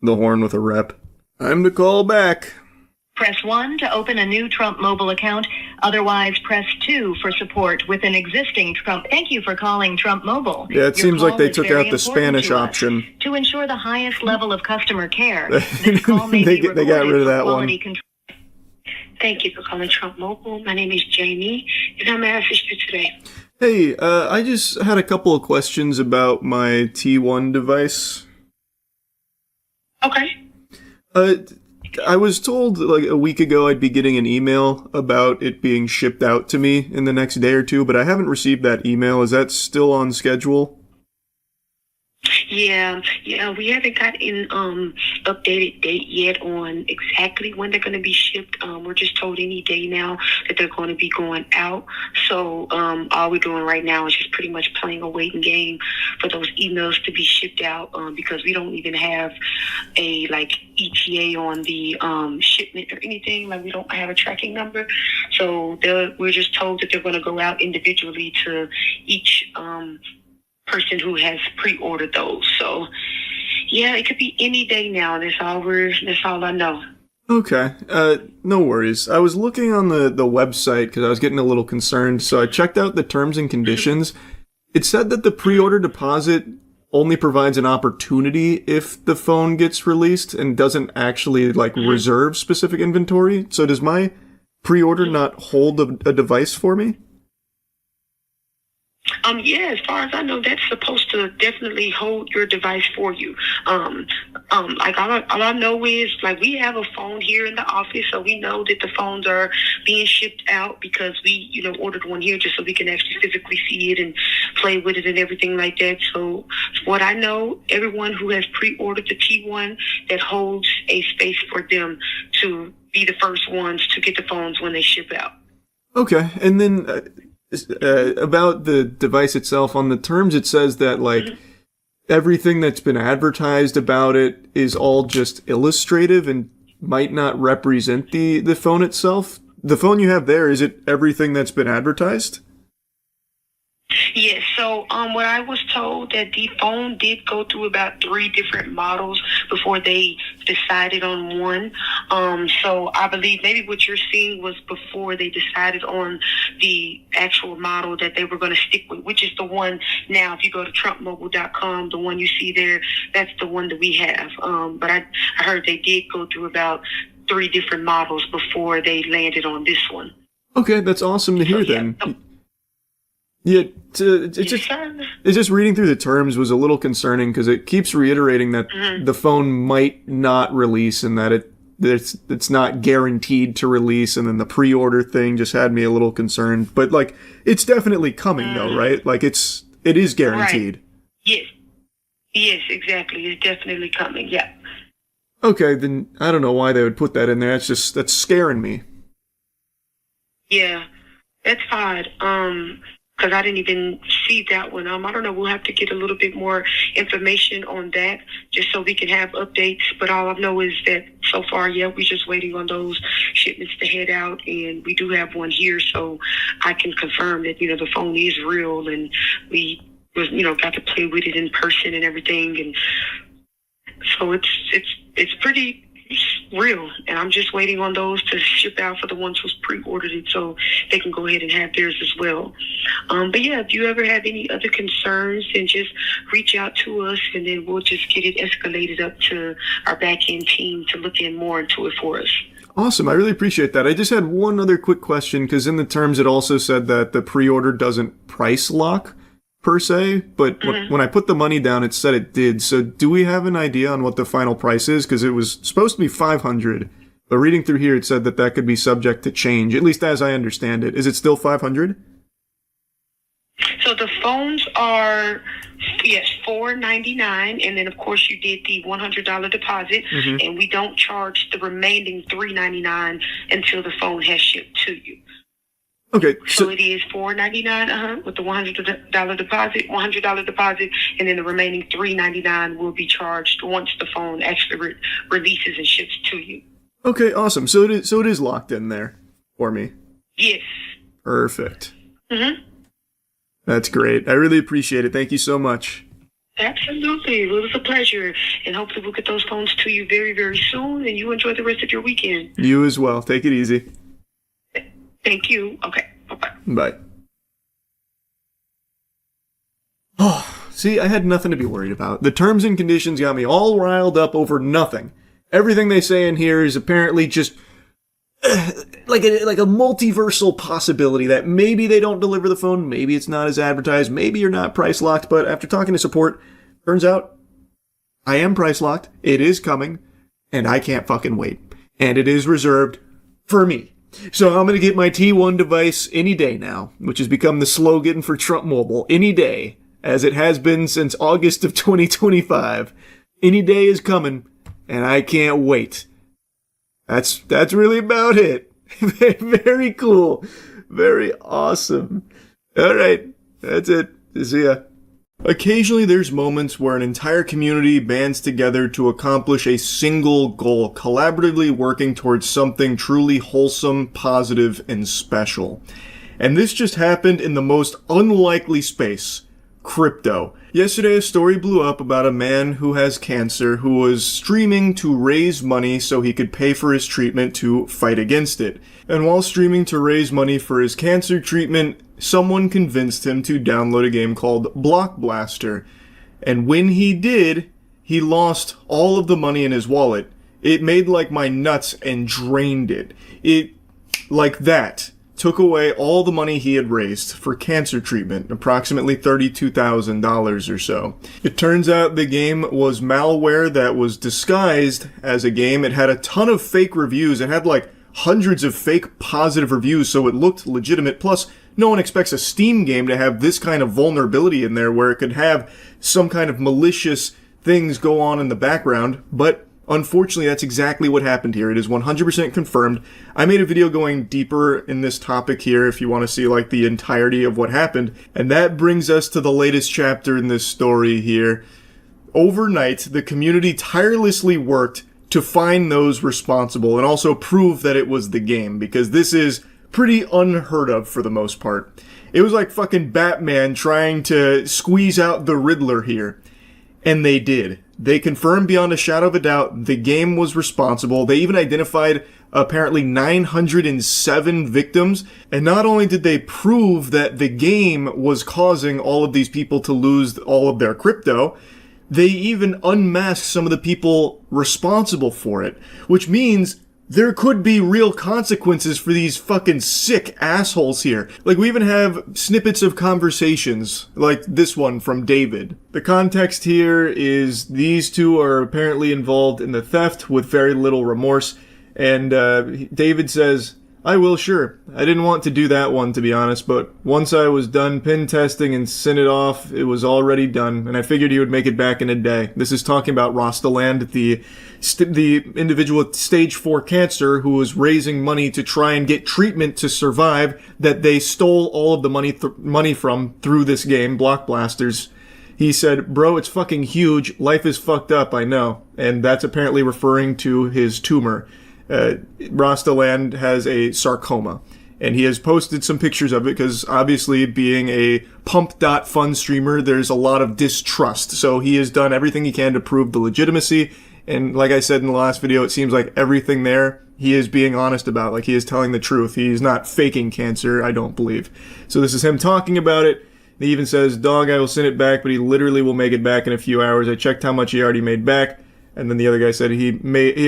the horn with a rep. Time to call back.
Press 1 to open a new Trump Mobile account. Otherwise, press 2 for support with an existing Trump. Thank you for calling Trump Mobile.
Yeah, it seems like they took out the Spanish option.
To ensure the highest level of customer care, this call may be
they got rid of that one.
Control.
Thank you for calling Trump Mobile. My name is Jamie, and how may I assist you today?
Hey, I just had a couple of questions about my T1 device.
Okay.
I was told like a week ago I'd be getting an email about it being shipped out to me in the next day or 2, but I haven't received that email. Is that still on schedule?
Yeah, we haven't got an updated date yet on exactly when they're going to be shipped. We're just told any day now that they're going to be going out. So all we're doing right now is just pretty much playing a waiting game for those emails to be shipped out, because we don't even have a ETA on the shipment or anything. Like, we don't have a tracking number. So we're just told that they're going to go out individually to each person who has pre-ordered those. So yeah, it could be any day now. That's all I know.
Okay, no worries. I was looking on the website because I was getting a little concerned, so I checked out the terms and conditions. It said that the pre-order deposit only provides an opportunity if the phone gets released and doesn't actually reserve specific inventory. So does my pre-order not hold a device for me?
Yeah, as far as I know, that's supposed to definitely hold your device for you. Like all I know is like we have a phone here in the office, so we know that the phones are being shipped out because we, ordered one here just so we can actually physically see it and play with it and everything like that. So what I know, everyone who has pre-ordered the T1, that holds a space for them to be the first ones to get the phones when they ship out.
Okay, and then about the device itself, on the terms it says that everything that's been advertised about it is all just illustrative and might not represent the phone itself. The phone you have there, is it everything that's been advertised?
Yes, so what I was told that the phone did go through about 3 different models before they decided on one. So I believe maybe what you're seeing was before they decided on the actual model that they were going to stick with, which is the one now. If you go to trumpmobile.com, the one you see there, that's the one that we have. But I heard they did go through about 3 different models before they landed on this one.
Okay, that's awesome to hear then. Yeah, it's just reading through the terms was a little concerning because it keeps reiterating that the phone might not release and that it's not guaranteed to release, and then the pre-order thing just had me a little concerned. But it's definitely coming though, right? It is guaranteed.
Right. Yes, exactly. It's definitely coming. Yeah.
Okay, then I don't know why they would put that in there. That's scaring me.
Yeah, that's odd. Because I didn't even see that one. I don't know. We'll have to get a little bit more information on that just so we can have updates. But all I know is that so far, we're just waiting on those shipments to head out. And we do have one here, so I can confirm that, the phone is real and we got to play with it in person and everything. And so it's pretty real, and I'm just waiting on those to ship out for the ones who's pre-ordered it so they can go ahead and have theirs as well. But yeah, if you ever have any other concerns, then just reach out to us, and then we'll just get it escalated up to our back-end team to look in more into it for us.
Awesome, I really appreciate that. I just had one other quick question, because in the terms it also said that the pre-order doesn't price lock per se, but when I put the money down, it said it did. So do we have an idea on what the final price is? Because it was supposed to be $500, but reading through here, it said that could be subject to change, at least as I understand it. Is it still $500?
So the phones are, $499, and then of course you did the $100 deposit, and we don't charge the remaining $399 until the phone has shipped to you.
Okay,
so it is $499 with the $100 deposit, and then the remaining $399 will be charged once the phone actually releases and ships to you.
Okay, awesome. So it is locked in there for me.
Yes.
Perfect. That's great. I really appreciate it. Thank you so much.
Absolutely. It was a pleasure, and hopefully we'll get those phones to you very, very soon, and you enjoy the rest of your weekend.
You as well. Take it easy.
Thank you. Okay. Bye-bye.
Bye. Oh, see, I had nothing to be worried about. The terms and conditions got me all riled up over nothing. Everything they say in here is apparently just like a multiversal possibility that maybe they don't deliver the phone, maybe it's not as advertised, maybe you're not price locked, but after talking to support, turns out I am price locked, it is coming, and I can't fucking wait. And it is reserved for me. So I'm going to get my T1 device any day now, which has become the slogan for Trump Mobile. Any day, as it has been since August of 2025. Any day is coming, and I can't wait. That's really about it. Very cool. Very awesome. All right, that's it. See ya. Occasionally there's moments where an entire community bands together to accomplish a single goal, collaboratively working towards something truly wholesome, positive, and special. And this just happened in the most unlikely space, crypto. Yesterday a story blew up about a man who has cancer who was streaming to raise money so he could pay for his treatment to fight against it. And while streaming to raise money for his cancer treatment, someone convinced him to download a game called Block Blaster. And when he did, he lost all of the money in his wallet. It made like my nuts and drained it. It, like that. took away all the money he had raised for cancer treatment, approximately $32,000 or so. It turns out the game was malware that was disguised as a game. It had a ton of fake reviews. It had like hundreds of fake positive reviews, so it looked legitimate. Plus, no one expects a Steam game to have this kind of vulnerability in there where it could have some kind of malicious things go on in the background, but unfortunately, that's exactly what happened here. It is 100% confirmed. I made a video going deeper in this topic here if you want to see like the entirety of what happened. And that brings us to the latest chapter in this story here. Overnight, the community tirelessly worked to find those responsible and also prove that it was the game, because this is pretty unheard of for the most part. It was like fucking Batman trying to squeeze out the Riddler here. And they did. They confirmed beyond a shadow of a doubt the game was responsible. They even identified apparently 907 victims. And not only did they prove that the game was causing all of these people to lose all of their crypto, they even unmasked some of the people responsible for it. Which means there could be real consequences for these fucking sick assholes here. Like, we even have snippets of conversations, like this one from David. The context here is these two are apparently involved in the theft with very little remorse, and David says, "I will, sure. I didn't want to do that one, to be honest, but once I was done pin testing and sent it off, it was already done, and I figured he would make it back in a day." This is talking about Rostaland, the individual with stage 4 cancer who was raising money to try and get treatment to survive that they stole all of the money from through this game, Block Blasters. He said, "Bro, it's fucking huge. Life is fucked up, I know." And that's apparently referring to his tumor. Rostaland has a sarcoma, and he has posted some pictures of it because obviously being a pump.fun streamer, there's a lot of distrust. So he has done everything he can to prove the legitimacy. And like I said in the last video, it seems like everything there he is being honest about. Like, he is telling the truth. He's not faking cancer, I don't believe. So this is him talking about it. He even says, "Dog, I will send it back, but he literally will make it back in a few hours. I checked how much he already made back." And then the other guy said he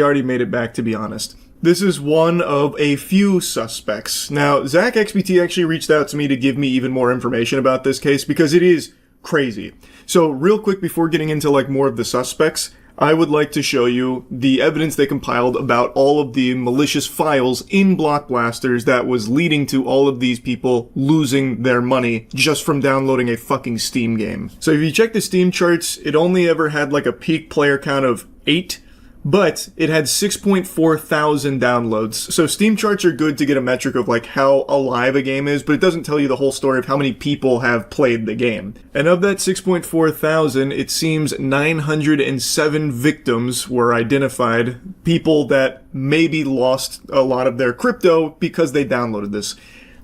already made it back, to be honest. This is one of a few suspects. Now, Zach XBT actually reached out to me to give me even more information about this case because it is crazy. So real quick before getting into like more of the suspects, I would like to show you the evidence they compiled about all of the malicious files in Block Blasters that was leading to all of these people losing their money just from downloading a fucking Steam game. So if you check the Steam charts, it only ever had like a peak player count of 8, but it had 6.4 thousand downloads. So Steam charts are good to get a metric of like how alive a game is, but it doesn't tell you the whole story of how many people have played the game. And of that 6.4 thousand, it seems 907 victims were identified, people that maybe lost a lot of their crypto because they downloaded this.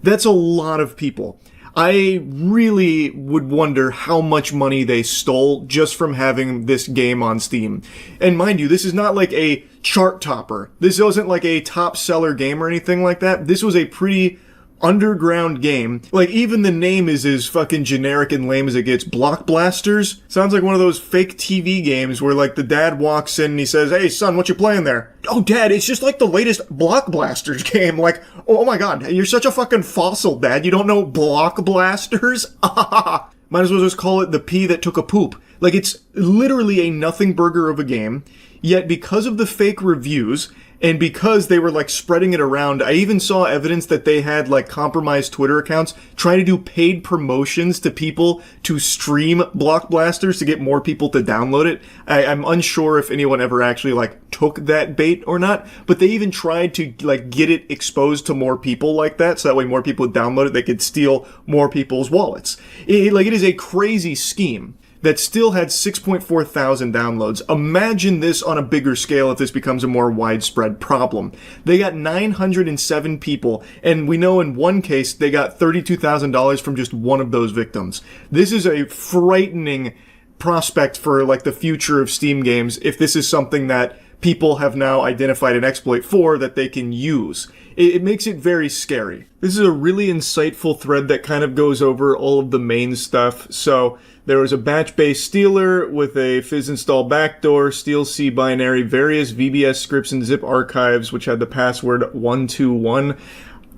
That's a lot of people. I really would wonder how much money they stole just from having this game on Steam. And mind you, this is not like a chart topper. This wasn't like a top seller game or anything like that. This was a pretty underground game. Like, even the name is as fucking generic and lame as it gets. Block Blasters? Sounds like one of those fake TV games where like the dad walks in and he says, "Hey son, what you playing there?" "Oh dad, it's just like the latest Block Blasters game." Like, oh my god, you're such a fucking fossil, dad. You don't know Block Blasters? Might as well just call it the pea that took a poop. Like, it's literally a nothing burger of a game. Yet because of the fake reviews, and because they were like spreading it around, I even saw evidence that they had like compromised Twitter accounts trying to do paid promotions to people to stream Block Blasters to get more people to download it. I'm unsure if anyone ever actually like took that bait or not, but they even tried to like get it exposed to more people like that, so that way more people would download it, they could steal more people's wallets. It is a crazy scheme that still had 6.4 thousand downloads. Imagine this on a bigger scale if this becomes a more widespread problem. They got 907 people, and we know in one case they got $32,000 from just one of those victims. This is a frightening prospect for like the future of Steam games if this is something that people have now identified an exploit for that they can use. It makes it very scary. This is a really insightful thread that kind of goes over all of the main stuff. So there was a batch-based stealer with a fizz install backdoor, steal C binary, various VBS scripts and zip archives, which had the password 121.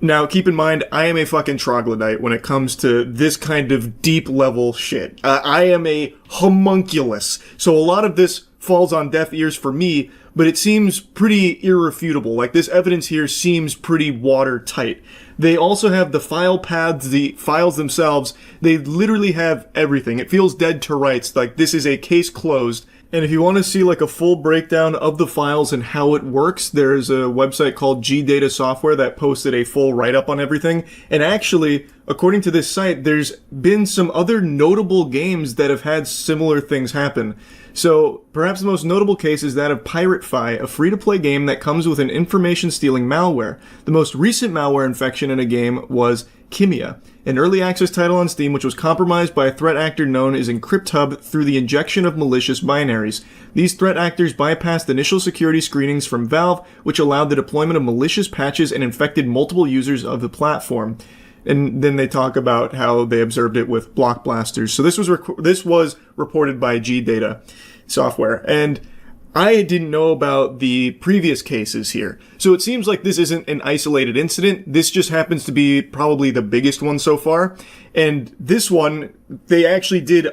Now, keep in mind, I am a fucking troglodyte when it comes to this kind of deep-level shit. I am a homunculus, so a lot of this falls on deaf ears for me, but it seems pretty irrefutable. Like, this evidence here seems pretty watertight. They also have the file paths, the files themselves. They literally have everything. It feels dead to rights, like this is a case closed. And if you want to see like a full breakdown of the files and how it works, there's a website called G-Data Software that posted a full write-up on everything. And actually, according to this site, there's been some other notable games that have had similar things happen. So, perhaps the most notable case is that of PirateFi, a free-to-play game that comes with an information-stealing malware. The most recent malware infection in a game was Kimia, an early access title on Steam which was compromised by a threat actor known as EncryptHub through the injection of malicious binaries. These threat actors bypassed initial security screenings from Valve, which allowed the deployment of malicious patches and infected multiple users of the platform. And then they talk about how they observed it with block blasters. So this was reported by G-Data Software, and I didn't know about the previous cases here. So it seems like this isn't an isolated incident. This just happens to be probably the biggest one so far. And this one, they actually did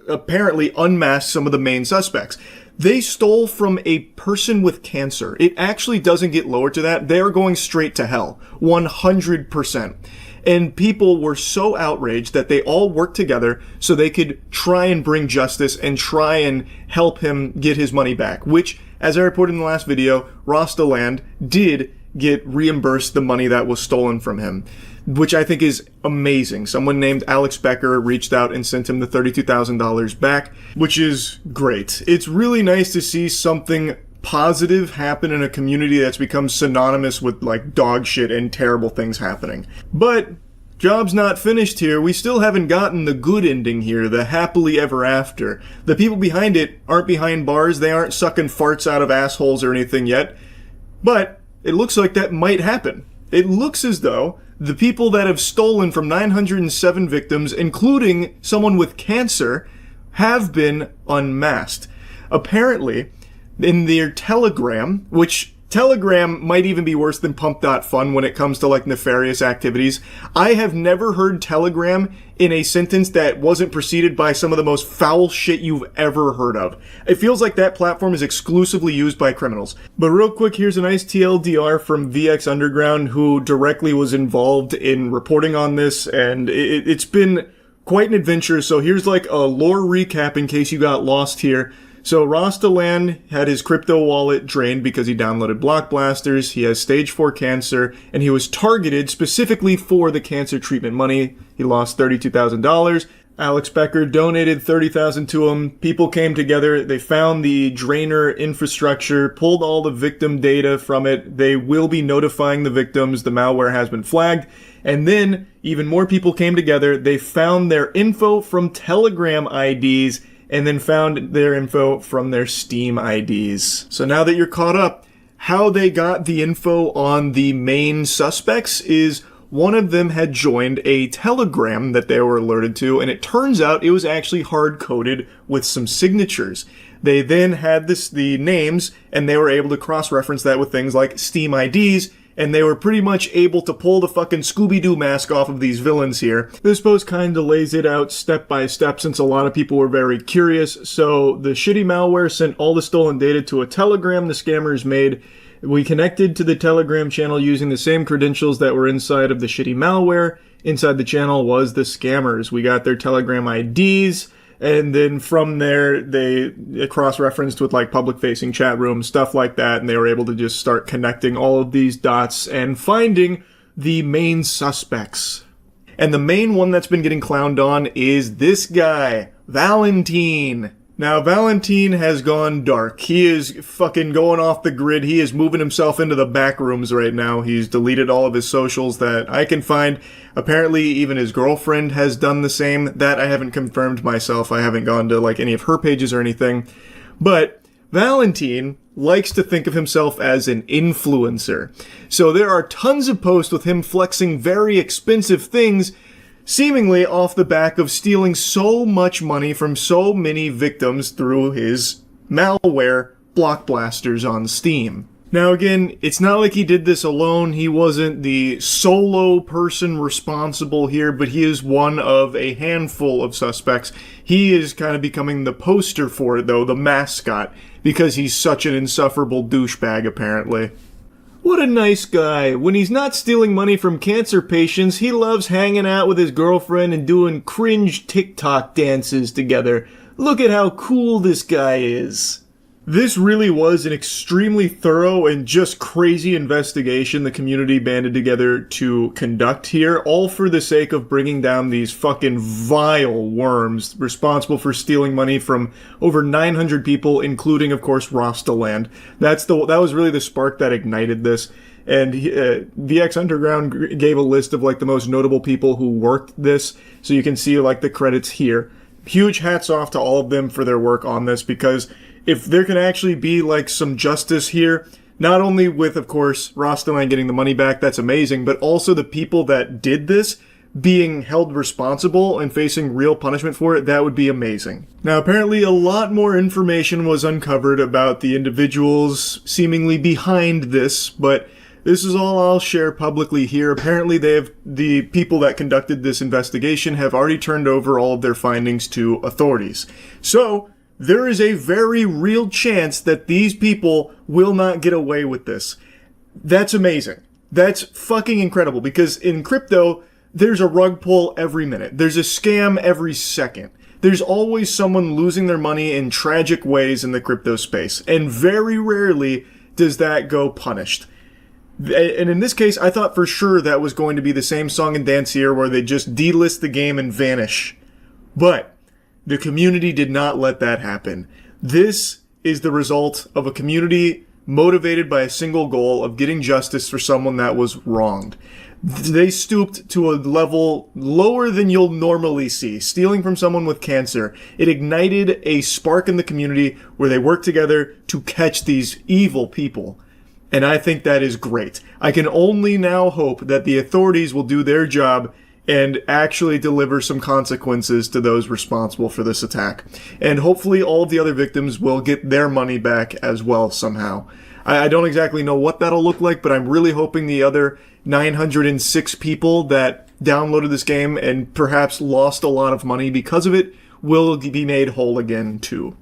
apparently unmask some of the main suspects. They stole from a person with cancer. It actually doesn't get lower to that. They are going straight to hell. 100%. And people were so outraged that they all worked together so they could try and bring justice and try and help him get his money back, which, as I reported in the last video, Rostaland did get reimbursed the money that was stolen from him, which I think is amazing. Someone named Alex Becker reached out and sent him the $32,000 back, which is great. It's really nice to see something positive happen in a community that's become synonymous with like dog shit and terrible things happening. But job's not finished here. We still haven't gotten the good ending here, the happily ever after. The people behind it aren't behind bars. They aren't sucking farts out of assholes or anything yet. But it looks like that might happen. It looks as though the people that have stolen from 907 victims, including someone with cancer, have been unmasked. Apparently, in their Telegram, which Telegram might even be worse than Pump.Fun when it comes to like nefarious activities. I have never heard Telegram in a sentence that wasn't preceded by some of the most foul shit you've ever heard of. It feels like that platform is exclusively used by criminals. But real quick, here's a nice TLDR from VX Underground, who directly was involved in reporting on this, and it's been quite an adventure. So here's like a lore recap in case you got lost here. So Rostaland had his crypto wallet drained because he downloaded block blasters. He has stage 4 cancer, and he was targeted specifically for the cancer treatment money. He lost $32,000. Alex Becker donated $30,000 to him. People came together. They found the drainer infrastructure, pulled all the victim data from it. They will be notifying the victims. The malware has been flagged. And then even more people came together. They found their info from Telegram IDs, and then found their info from their Steam IDs. So now that you're caught up, how they got the info on the main suspects is one of them had joined a Telegram that they were alerted to, and it turns out it was actually hard-coded with some signatures. They then had the names, and they were able to cross-reference that with things like Steam IDs, and they were pretty much able to pull the fucking Scooby-Doo mask off of these villains here. This post kind of lays it out step by step since a lot of people were very curious. So the shitty malware sent all the stolen data to a Telegram the scammers made. We connected to the Telegram channel using the same credentials that were inside of the shitty malware. Inside the channel was the scammers. We got their Telegram IDs. And then from there, they cross-referenced with like public-facing chat rooms, stuff like that, and they were able to just start connecting all of these dots and finding the main suspects. And the main one that's been getting clowned on is this guy, Valentine. Now, Valentine has gone dark. He is fucking going off the grid. He is moving himself into the back rooms right now. He's deleted all of his socials that I can find. Apparently, even his girlfriend has done the same. That I haven't confirmed myself. I haven't gone to like any of her pages or anything. But Valentine likes to think of himself as an influencer. So there are tons of posts with him flexing very expensive things, seemingly off the back of stealing so much money from so many victims through his malware block blasters on Steam. Now again, it's not like he did this alone. He wasn't the solo person responsible here, but he is one of a handful of suspects. He is kind of becoming the poster for it, though, the mascot, because he's such an insufferable douchebag, apparently. What a nice guy. When he's not stealing money from cancer patients, he loves hanging out with his girlfriend and doing cringe TikTok dances together. Look at how cool this guy is. This really was an extremely thorough and just crazy investigation the community banded together to conduct here, all for the sake of bringing down these fucking vile worms responsible for stealing money from over 900 people, including, of course, Rostaland. That was really the spark that ignited this. And VX Underground gave a list of like the most notable people who worked this, so you can see like the credits here. Huge hats off to all of them for their work on this, because if there can actually be like some justice here, not only with, of course, Rostaland getting the money back, that's amazing, but also the people that did this being held responsible and facing real punishment for it, that would be amazing. Now, apparently a lot more information was uncovered about the individuals seemingly behind this, but this is all I'll share publicly here. Apparently the people that conducted this investigation have already turned over all of their findings to authorities. So, there is a very real chance that these people will not get away with this. That's amazing. That's fucking incredible, because in crypto, there's a rug pull every minute. There's a scam every second. There's always someone losing their money in tragic ways in the crypto space, and very rarely does that go punished. And in this case, I thought for sure that was going to be the same song and dance here where they just delist the game and vanish. But the community did not let that happen. This is the result of a community motivated by a single goal of getting justice for someone that was wronged. They stooped to a level lower than you'll normally see. Stealing from someone with cancer. It ignited a spark in the community where they worked together to catch these evil people. And I think that is great. I can only now hope that the authorities will do their job and actually deliver some consequences to those responsible for this attack. And hopefully all of the other victims will get their money back as well somehow. I don't exactly know what that'll look like, but I'm really hoping the other 906 people that downloaded this game and perhaps lost a lot of money because of it will be made whole again too.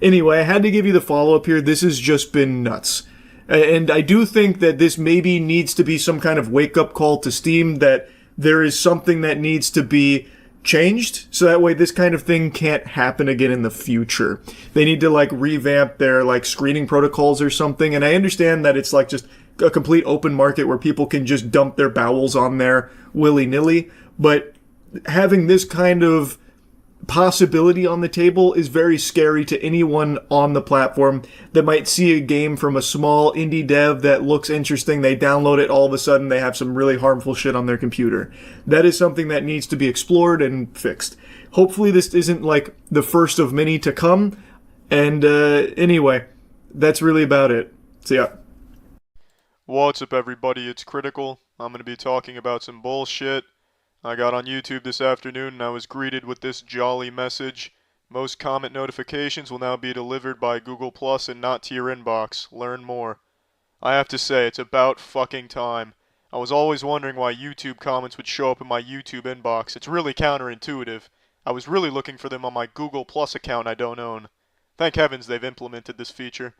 Anyway, I had to give you the follow-up here. This has just been nuts. And I do think that this maybe needs to be some kind of wake-up call to Steam, that there is something that needs to be changed, so that way this kind of thing can't happen again in the future. They need to like revamp their like screening protocols or something, and I understand that it's like just a complete open market where people can just dump their bowels on there willy-nilly, but having this kind of possibility on the table is very scary to anyone on the platform that might see a game from a small indie dev that looks interesting. They download it, all of a sudden they have some really harmful shit on their computer. That is something that needs to be explored and fixed. Hopefully this isn't like the first of many to come. And anyway, that's really about it. See ya.
What's up everybody, it's Critical. I'm going to be talking about some bullshit I got on YouTube this afternoon, and I was greeted with this jolly message. Most comment notifications will now be delivered by Google Plus and not to your inbox. Learn more. I have to say, it's about fucking time. I was always wondering why YouTube comments would show up in my YouTube inbox. It's really counterintuitive. I was really looking for them on my Google Plus account I don't own. Thank heavens they've implemented this feature.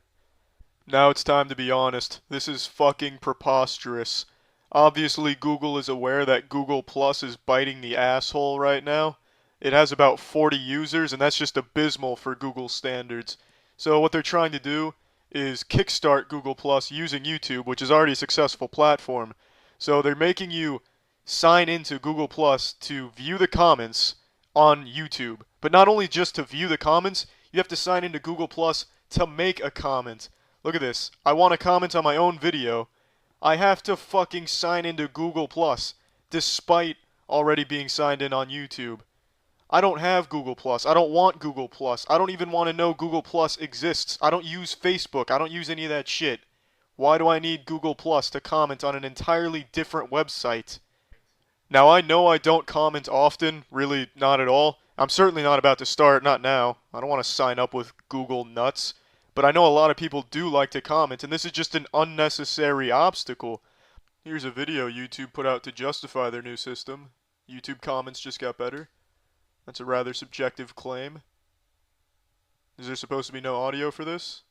Now it's time to be honest. This is fucking preposterous. Obviously, Google is aware that Google Plus is biting the asshole right now. It has about 40 users, and that's just abysmal for Google standards. So what they're trying to do is kickstart Google Plus using YouTube, which is already a successful platform. So they're making you sign into Google Plus to view the comments on YouTube. But not only just to view the comments, you have to sign into Google Plus to make a comment. Look at this. I want to comment on my own video. I have to fucking sign into Google Plus, despite already being signed in on YouTube. I don't have Google Plus. I don't want Google Plus. I don't even want to know Google Plus exists. I don't use Facebook. I don't use any of that shit. Why do I need Google Plus to comment on an entirely different website? Now, I know I don't comment often, really not at all. I'm certainly not about to start, not now. I don't want to sign up with Google nuts. but I know a lot of people do like to comment, and this is just an unnecessary obstacle. Here's a video YouTube put out to justify their new system. YouTube comments just got better. That's a rather subjective claim. Is there supposed to be no audio for this?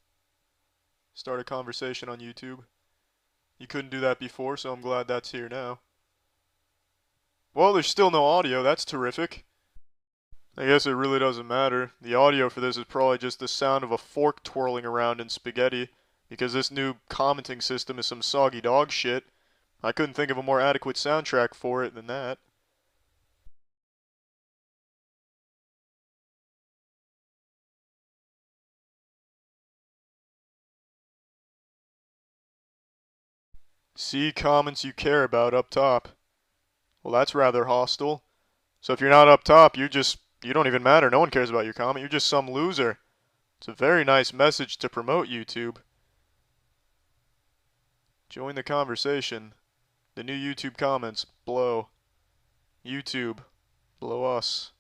Start a conversation on YouTube. You couldn't do that before, so I'm glad that's here now. Well, there's still no audio. That's terrific. I guess it really doesn't matter. The audio for this is probably just the sound of a fork twirling around in spaghetti, because this new commenting system is some soggy dog shit. I couldn't think of a more adequate soundtrack for it than that. See comments you care about up top. Well, that's rather hostile. So if you're not up top, you don't even matter. No one cares about your comment. You're just some loser. It's a very nice message to promote YouTube. Join the conversation. The new YouTube comments blow. YouTube, blow us.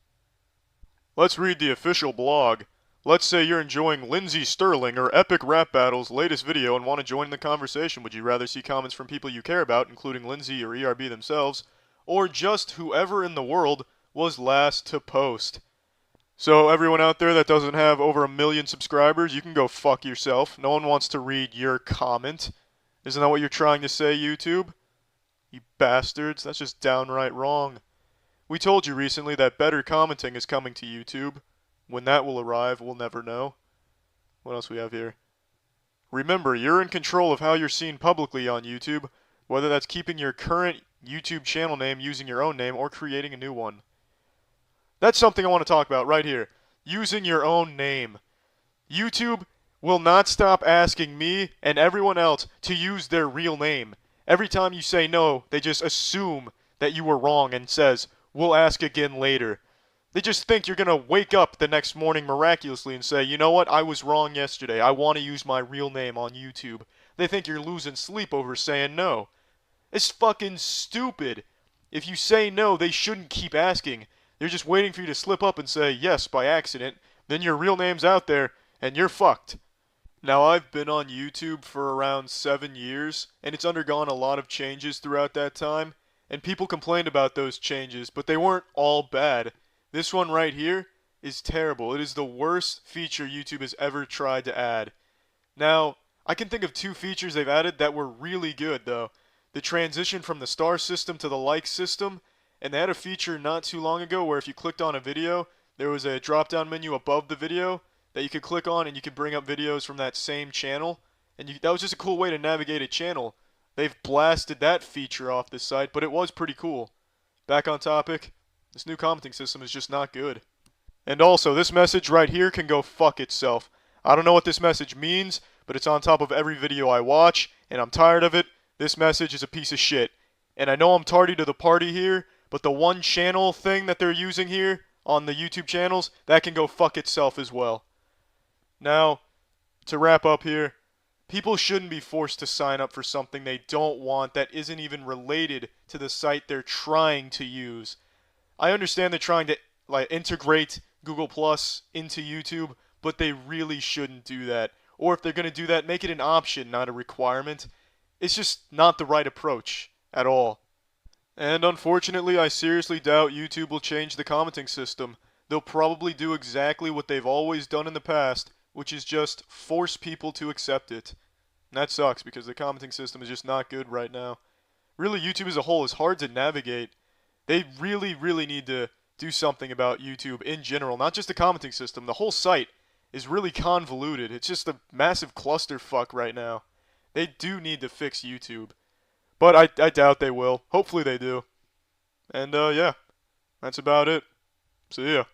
Let's read the official blog. Let's say you're enjoying Lindsey Sterling or Epic Rap Battle's latest video and want to join the conversation. Would you rather see comments from people you care about, including Lindsey or ERB themselves, or just whoever in the world was last to post? So everyone out there that doesn't have over 1 million subscribers, you can go fuck yourself. No one wants to read your comment. Isn't that what you're trying to say, YouTube? You bastards, that's just downright wrong. We told you recently that better commenting is coming to YouTube. When that will arrive, we'll never know. What else we have here? Remember, you're in control of how you're seen publicly on YouTube, whether that's keeping your current YouTube channel name using your own name or creating a new one. That's something I want to talk about right here. Using your own name. YouTube will not stop asking me and everyone else to use their real name. Every time you say no, they just assume that you were wrong and says, we'll ask again later. They just think you're going to wake up the next morning miraculously and say, you know what, I was wrong yesterday. I want to use my real name on YouTube. They think you're losing sleep over saying no. It's fucking stupid. If you say no, they shouldn't keep asking. They're just waiting for you to slip up and say yes by accident. Then your real name's out there, and you're fucked. Now, I've been on YouTube for around 7 years, and it's undergone a lot of changes throughout that time, and people complained about those changes, but they weren't all bad. This one right here is terrible. It is the worst feature YouTube has ever tried to add. Now, I can think of 2 features they've added that were really good, though. The transition from the star system to the like system, and they had a feature not too long ago where if you clicked on a video, there was a drop-down menu above the video that you could click on and you could bring up videos from that same channel. And that was just a cool way to navigate a channel. They've blasted that feature off this site, but it was pretty cool. Back on topic, this new commenting system is just not good. And also, this message right here can go fuck itself. I don't know what this message means, but it's on top of every video I watch, and I'm tired of it. This message is a piece of shit. And I know I'm tardy to the party here, but the one channel thing that they're using here on the YouTube channels, that can go fuck itself as well. Now, to wrap up here, people shouldn't be forced to sign up for something they don't want that isn't even related to the site they're trying to use. I understand they're trying to integrate Google Plus into YouTube, but they really shouldn't do that. Or if they're going to do that, make it an option, not a requirement. It's just not the right approach at all. And unfortunately, I seriously doubt YouTube will change the commenting system. They'll probably do exactly what they've always done in the past, which is just force people to accept it. And that sucks because the commenting system is just not good right now. Really, YouTube as a whole is hard to navigate. They really, really need to do something about YouTube in general, not just the commenting system. The whole site is really convoluted. It's just a massive clusterfuck right now. They do need to fix YouTube. But I doubt they will. Hopefully they do. And yeah, that's about it. See ya.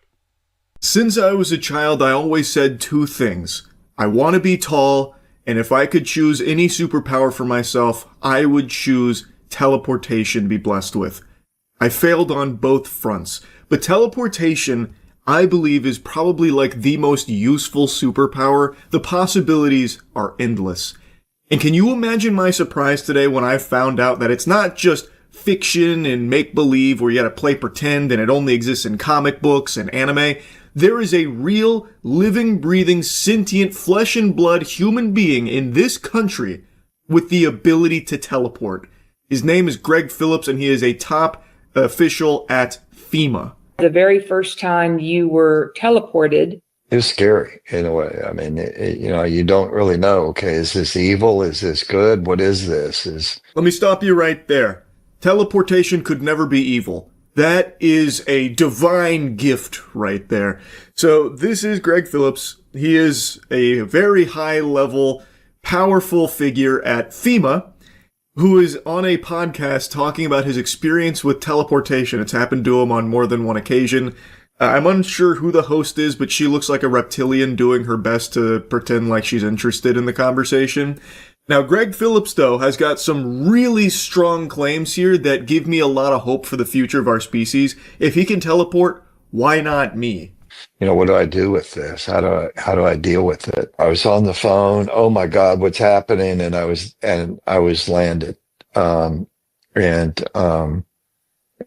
Since I was a child, I always said 2 things. I want to be tall, and if I could choose any superpower for myself, I would choose teleportation to be blessed with. I failed on both fronts, but teleportation, I believe, is probably like the most useful superpower. The possibilities are endless. And can you imagine my surprise today when I found out that it's not just fiction and make-believe where you gotta play pretend and it only exists in comic books and anime? There is a real, living, breathing, sentient, flesh and blood human being in this country with the ability to teleport. His name is Greg Phillips, and he is a top official at FEMA.
The very first time you were teleported,
it was scary in a way. I mean, you don't really know. Okay, is this evil? Is this good? What is this?
Let me stop you right there. Teleportation could never be evil. That is a divine gift right there. So this is Greg Phillips. He is a very high-level, powerful figure at FEMA who is on a podcast talking about his experience with teleportation. It's happened to him on more than one occasion. I'm unsure who the host is, but she looks like a reptilian doing her best to pretend like she's interested in the conversation. Now, Greg Phillips, though, has got some really strong claims here that give me a lot of hope for the future of our species. If he can teleport, why not me?
What do I do with this? How do I deal with it? I was on the phone. Oh my God, what's happening? And I was landed,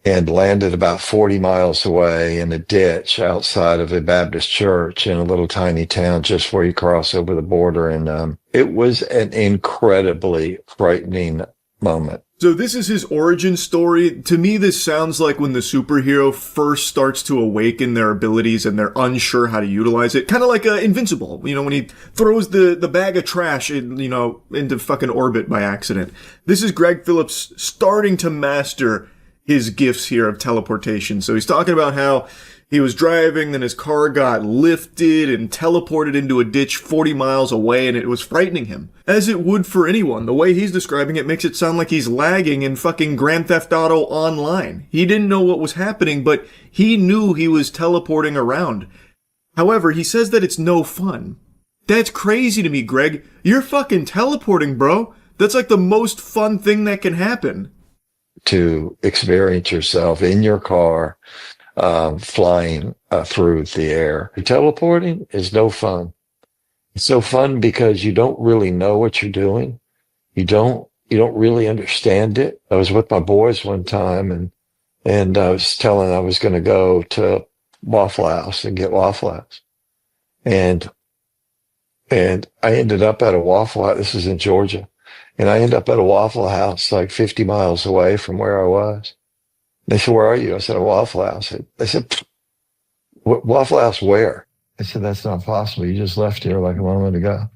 and landed about 40 miles away in a ditch outside of a Baptist church in a little tiny town just where you cross over the border. And it was an incredibly frightening moment.
So this is his origin story. To me, this sounds like when the superhero first starts to awaken their abilities and they're unsure how to utilize it. Kind of like Invincible, when he throws the bag of trash into fucking orbit by accident. This is Greg Phillips starting to master his gifts here of teleportation. So he's talking about how he was driving, then his car got lifted and teleported into a ditch 40 miles away, and it was frightening him. As it would for anyone. The way he's describing it makes it sound like he's lagging in fucking Grand Theft Auto Online. He didn't know what was happening, but he knew he was teleporting around. However, he says that it's no fun. That's crazy to me, Greg. You're fucking teleporting, bro. That's like the most fun thing that can happen.
To experience yourself in your car, flying through the air. Teleporting is no fun. It's no fun because you don't really know what you're doing. You don't really understand it. I was with my boys one time and I was telling I was going to go to Waffle House and get Waffle House. And I ended up at a Waffle House. This is in Georgia. And I ended up at a Waffle House like 50 miles away from where I was. They said, "Where are you?" I said, "A Waffle House." They said, "Waffle House where?" I said, "That's not possible. You just left here like a moment ago."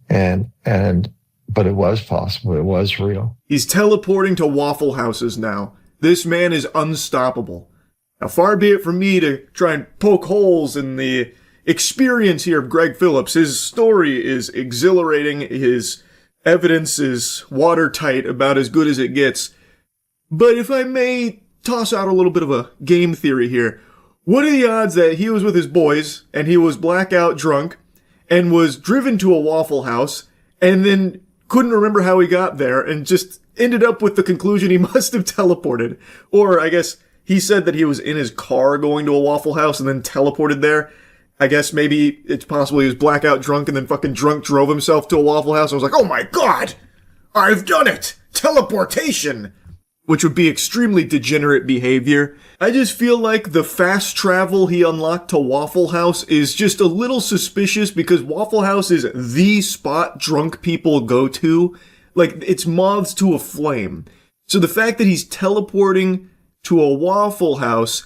But it was possible. It was real.
He's teleporting to Waffle Houses now. This man is unstoppable. Now, far be it from me to try and poke holes in the experience here of Greg Phillips. His story is exhilarating. His evidence is watertight, about as good as it gets. But if I may toss out a little bit of a game theory here, what are the odds that he was with his boys and he was blackout drunk and was driven to a Waffle House and then couldn't remember how he got there and just ended up with the conclusion he must have teleported? Or I guess he said that he was in his car going to a Waffle House and then teleported there. I guess maybe it's possible he was blackout drunk and then fucking drunk drove himself to a Waffle House and was like, "Oh my God, I've done it! Teleportation!" Which would be extremely degenerate behavior. I just feel like the fast travel he unlocked to Waffle House is just a little suspicious because Waffle House is the spot drunk people go to. Like, it's moths to a flame. So the fact that he's teleporting to a Waffle House,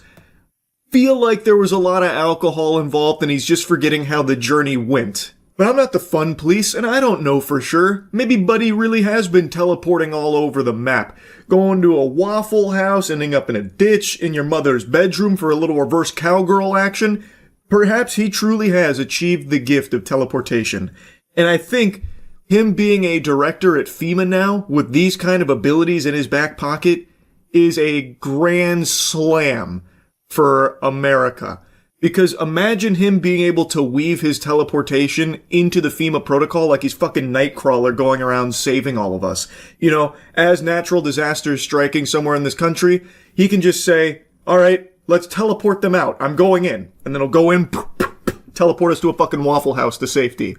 feel like there was a lot of alcohol involved and he's just forgetting how the journey went. But I'm not the fun police, and I don't know for sure. Maybe Buddy really has been teleporting all over the map. Going to a Waffle House, ending up in a ditch, in your mother's bedroom for a little reverse cowgirl action. Perhaps he truly has achieved the gift of teleportation. And I think him being a director at FEMA now, with these kind of abilities in his back pocket, is a grand slam for America. Because imagine him being able to weave his teleportation into the FEMA protocol like he's fucking Nightcrawler going around saving all of us. As natural disasters striking somewhere in this country, he can just say, "All right, let's teleport them out. I'm going in." And then he'll go in, teleport us to a fucking Waffle House to safety.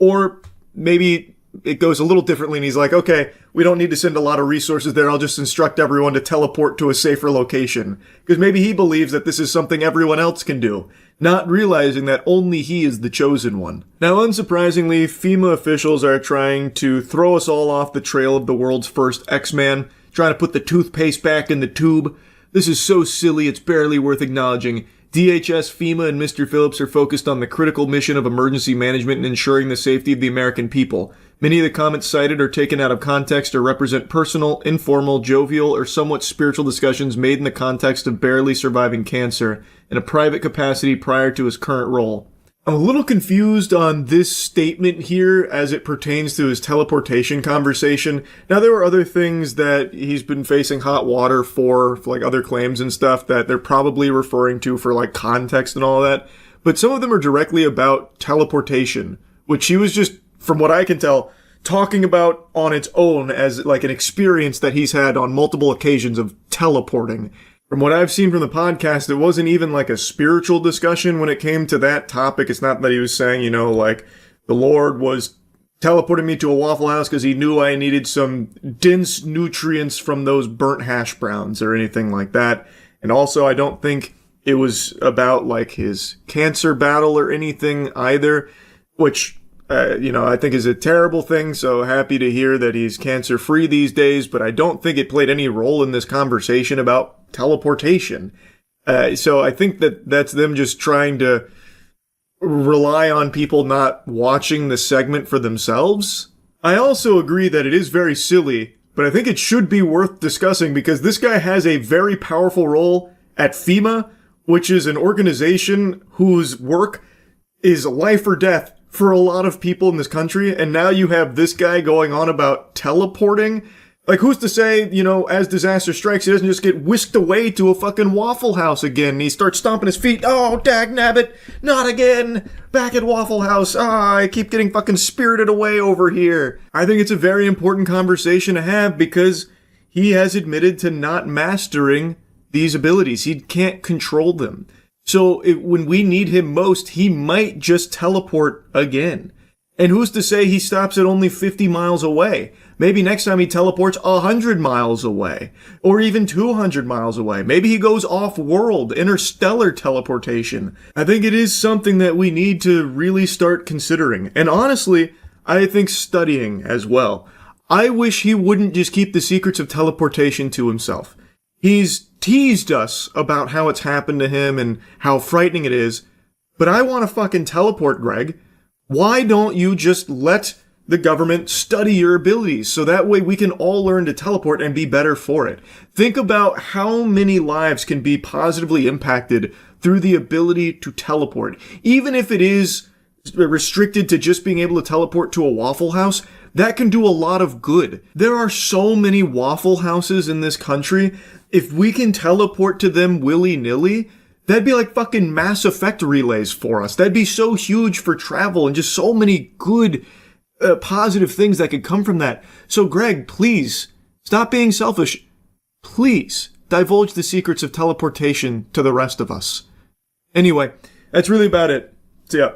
Or maybe it goes a little differently, and he's like, okay, we don't need to send a lot of resources there. I'll just instruct everyone to teleport to a safer location. Because maybe he believes that this is something everyone else can do, not realizing that only he is the chosen one. Now, unsurprisingly, FEMA officials are trying to throw us all off the trail of the world's first X-Man, trying to put the toothpaste back in the tube. This is so silly, it's barely worth acknowledging. DHS, FEMA, and Mr. Phillips are focused on the critical mission of emergency management and ensuring the safety of the American people. Many of the comments cited are taken out of context or represent personal, informal, jovial, or somewhat spiritual discussions made in the context of barely surviving cancer in a private capacity prior to his current role. I'm a little confused on this statement here as it pertains to his teleportation conversation. Now, there were other things that he's been facing hot water for like other claims and stuff that they're probably referring to for like context and all that. But some of them are directly about teleportation, which he was just, from what I can tell, talking about on its own as like an experience that he's had on multiple occasions of teleporting. From what I've seen from the podcast, it wasn't even like a spiritual discussion when it came to that topic. It's not that he was saying, you know, like the Lord was teleporting me to a Waffle House because he knew I needed some dense nutrients from those burnt hash browns or anything like that. And also, I don't think it was about like his cancer battle or anything either, which, you know, I think is a terrible thing. So happy to hear that he's cancer free these days, but I don't think it played any role in this conversation about teleportation. So I think that that's them just trying to rely on people not watching the segment for themselves. I also agree that it is very silly, but I think it should be worth discussing because this guy has a very powerful role at FEMA, which is an organization whose work is life or death for a lot of people in this country. And now you have this guy going on about teleporting. Like, who's to say, you know, as disaster strikes, he doesn't just get whisked away to a fucking Waffle House again. And he starts stomping his feet. Oh, dagnabbit, not again. Back at Waffle House. I keep getting fucking spirited away over here. I think it's a very important conversation to have because he has admitted to not mastering these abilities. He can't control them. So when we need him most, he might just teleport again. And who's to say he stops at only 50 miles away? Maybe next time he teleports 100 miles away, or even 200 miles away. Maybe he goes off-world, interstellar teleportation. I think it is something that we need to really start considering. And honestly, I think studying as well. I wish he wouldn't just keep the secrets of teleportation to himself. He's teased us about how it's happened to him and how frightening it is, but I want to fucking teleport, Greg. Why don't you just let the government study your abilities so that way we can all learn to teleport and be better for it? Think about how many lives can be positively impacted through the ability to teleport. Even if it is restricted to just being able to teleport to a Waffle House, that can do a lot of good. There are so many Waffle Houses in this country. If we can teleport to them willy-nilly, that'd be like fucking Mass Effect relays for us. That'd be so huge for travel and just so many good positive things that could come from that. So Greg, please, stop being selfish. Please, divulge the secrets of teleportation to the rest of us. Anyway, that's really about it. See ya.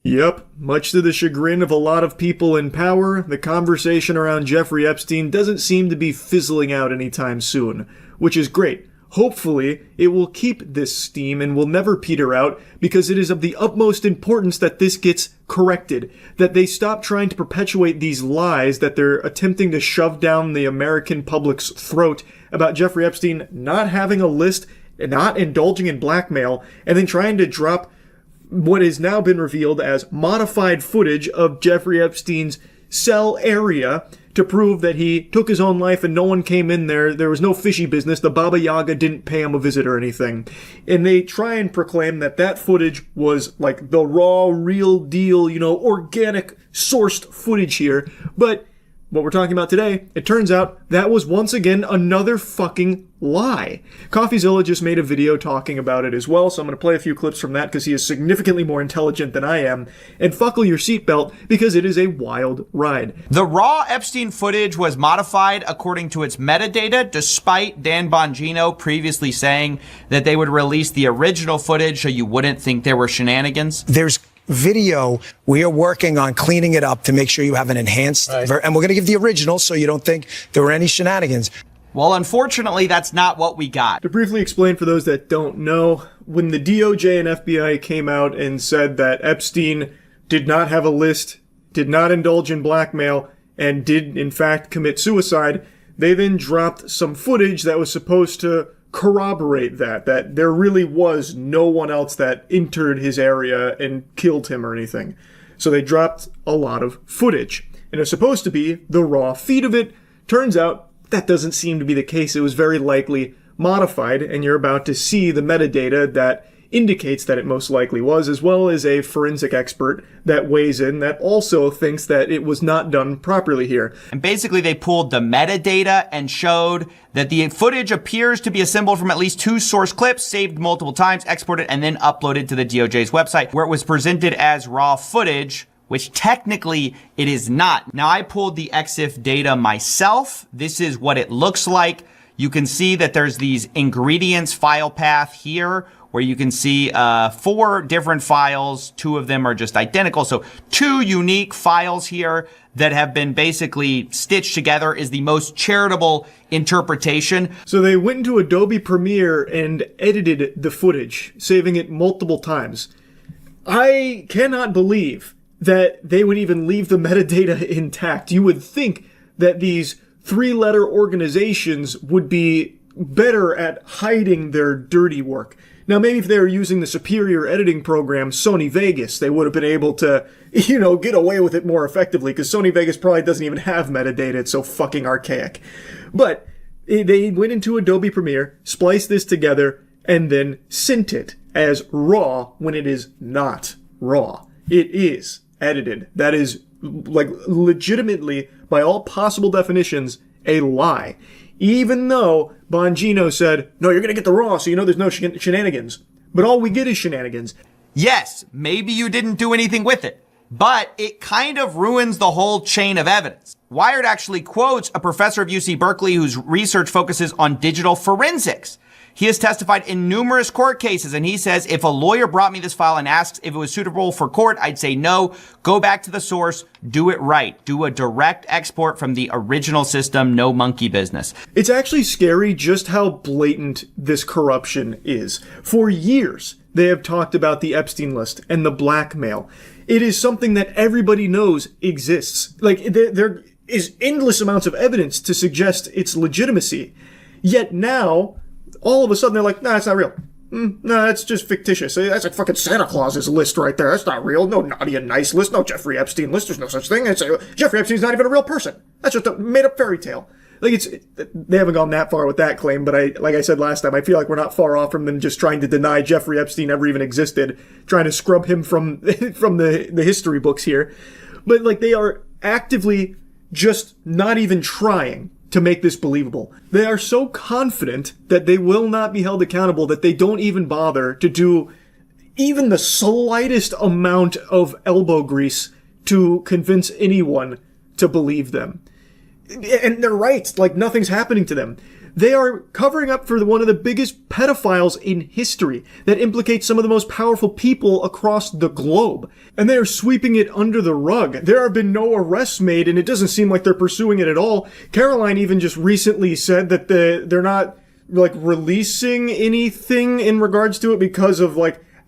Yep, much to the chagrin of a lot of people in power, the conversation around Jeffrey Epstein doesn't seem to be fizzling out anytime soon, which is great. Hopefully, it will keep this steam and will never peter out because it is of the utmost importance that this gets corrected, that they stop trying to perpetuate these lies that they're attempting to shove down the American public's throat about Jeffrey Epstein not having a list, not indulging in blackmail, and then trying to drop what has now been revealed as modified footage of Jeffrey Epstein's cell area to prove that he took his own life and no one came in there. There was no fishy business. The Baba Yaga didn't pay him a visit or anything. And they try and proclaim that that footage was like the raw, real deal, you know, organic sourced footage here. But what we're talking about today, it turns out that was once again another fucking lie. CoffeeZilla just made a video talking about it as well, so I'm going to play a few clips from that because he is significantly more intelligent than I am. And buckle your seatbelt because it is a wild ride.
The raw Epstein footage was modified according to its metadata, despite Dan Bongino previously saying that they would release the original footage so you wouldn't think there were shenanigans.
There's video, we are working on cleaning it up to make sure you have an enhanced, and we're going to give the original so you don't think there were any shenanigans.
Well, unfortunately, that's not what we got.
To briefly explain for those that don't know, when the DOJ and FBI came out and said that Epstein did not have a list, did not indulge in blackmail, and did in fact commit suicide, they then dropped some footage that was supposed to corroborate that there really was no one else that entered his area and killed him or anything. So they dropped a lot of footage. And it's supposed to be the raw feed of it. Turns out that doesn't seem to be the case. It was very likely modified, and you're about to see the metadata that indicates that it most likely was, as well as a forensic expert that weighs in that also thinks that it was not done properly here.
And basically they pulled the metadata and showed that the footage appears to be assembled from at least 2 source clips, saved multiple times, exported, and then uploaded to the DOJ's website, where it was presented as raw footage, which technically it is not. Now, I pulled the EXIF data myself. This is what it looks like. You can see that there's these ingredients file path here, where you can see 4 different files. 2 of them are just identical. So 2 unique files here that have been basically stitched together is the most charitable interpretation.
So they went into Adobe Premiere and edited the footage, saving it multiple times. I cannot believe that they would even leave the metadata intact. You would think that these 3-letter organizations would be better at hiding their dirty work. Now, maybe if they were using the superior editing program, Sony Vegas, they would have been able to, get away with it more effectively, because Sony Vegas probably doesn't even have metadata. It's so fucking archaic. But they went into Adobe Premiere, spliced this together, and then sent it as raw when it is not raw. It is edited. That is, legitimately, by all possible definitions, a lie. Even though Bongino said, no, you're going to get the raw, so there's no shenanigans. But all we get is shenanigans.
Yes, maybe you didn't do anything with it, but it kind of ruins the whole chain of evidence. Wired actually quotes a professor of UC Berkeley whose research focuses on digital forensics. He has testified in numerous court cases, and he says, if a lawyer brought me this file and asks if it was suitable for court, I'd say no. Go back to the source. Do it right. Do a direct export from the original system. No monkey business.
It's actually scary just how blatant this corruption is. For years, they have talked about the Epstein list and the blackmail. It is something that everybody knows exists. There is endless amounts of evidence to suggest its legitimacy. Yet now, all of a sudden, they're like, nah, it's not real. No, that's just fictitious. That's like fucking Santa Claus's list right there. That's not real. No naughty and nice list. No Jeffrey Epstein list. There's no such thing. Jeffrey Epstein's not even a real person. That's just a made-up fairy tale. They haven't gone that far with that claim, but like I said last time, I feel like we're not far off from them just trying to deny Jeffrey Epstein ever even existed, trying to scrub him from the history books here. But they are actively just not even trying to make this believable. They are so confident that they will not be held accountable that they don't even bother to do even the slightest amount of elbow grease to convince anyone to believe them. And they're right, nothing's happening to them. They are covering up for one of the biggest pedophiles in history that implicates some of the most powerful people across the globe. And they are sweeping it under the rug. There have been no arrests made, and it doesn't seem like they're pursuing it at all. Caroline even just recently said that they're not, releasing anything in regards to it because of,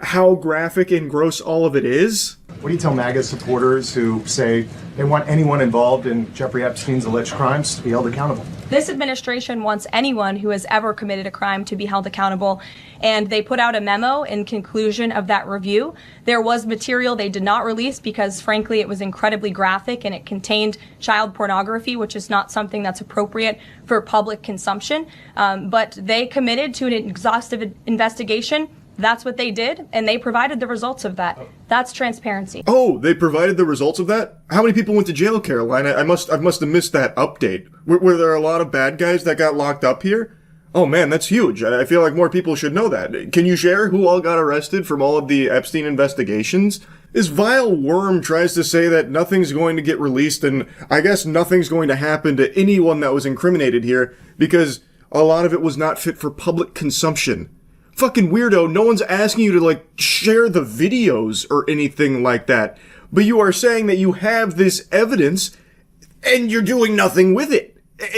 how graphic and gross all of it is.
What do you tell MAGA supporters who say they want anyone involved in Jeffrey Epstein's alleged crimes to be held accountable?
This administration wants anyone who has ever committed a crime to be held accountable, and they put out a memo in conclusion of that review. There was material they did not release because, frankly, it was incredibly graphic and it contained child pornography, which is not something that's appropriate for public consumption. But they committed to an exhaustive investigation. That's what they did, and they provided the results of that. That's transparency.
Oh, they provided the results of that? How many people went to jail, Caroline? I must have missed that update. Were there a lot of bad guys that got locked up here? Oh man, that's huge. I feel like more people should know that. Can you share who all got arrested from all of the Epstein investigations? This vile worm tries to say that nothing's going to get released, and I guess nothing's going to happen to anyone that was incriminated here because a lot of it was not fit for public consumption. fucking weirdo. No one's asking you to, like, share the videos or anything like that. But you are saying that you have this evidence and you're doing nothing with it.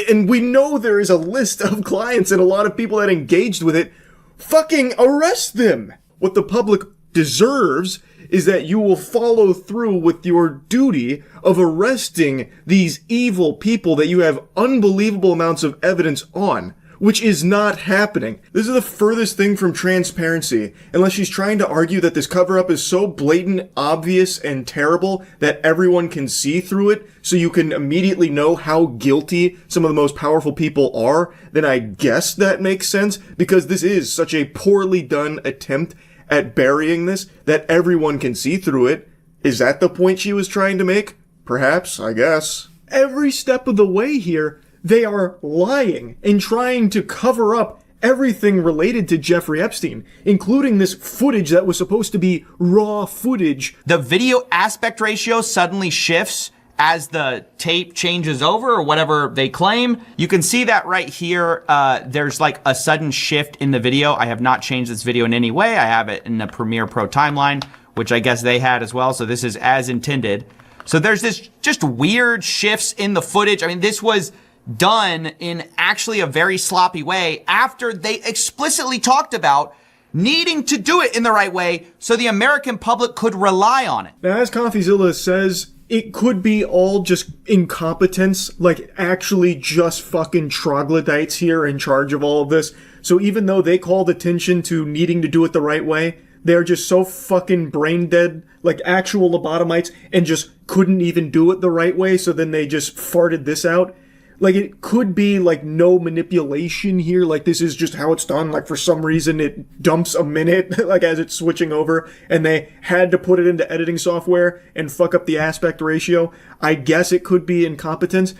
And we know there is a list of clients and a lot of people that engaged with it. Fucking arrest them. What the public deserves is that you will follow through with your duty of arresting these evil people that you have unbelievable amounts of evidence on, which is not happening. This is the furthest thing from transparency, unless she's trying to argue that this cover-up is so blatant, obvious, and terrible that everyone can see through it, so you can immediately know how guilty some of the most powerful people are. Then I guess that makes sense, because this is such a poorly done attempt at burying this that everyone can see through it. Is that the point she was trying to make? Perhaps, I guess. Every step of the way here, they are lying and trying to cover up everything related to Jeffrey Epstein, including this footage that was supposed to be raw footage.
The video aspect ratio suddenly shifts as the tape changes over, or whatever they claim. You can see that right here. There's like a sudden shift in the video. I have not changed this video in any way. I have it in the Premiere Pro timeline, which I guess they had as well. So this is as intended. So there's this just weird shifts in the footage. I mean, this was done in actually a very sloppy way after they explicitly talked about needing to do it in the right way so the American public could rely on it.
Now, as CoffeeZilla says, it could be all just incompetence, like actually just fucking troglodytes here in charge of all of this. So even though they called attention to needing to do it the right way, they're just so fucking brain dead, like actual lobotomites, and just couldn't even do it the right way, so then they just farted this out. Like, it could be, like, no manipulation here, like, this is just how it's done, like, for some reason it dumps a minute, like, as it's switching over, and they had to put it into editing software and fuck up the aspect ratio. I guess it could be incompetence,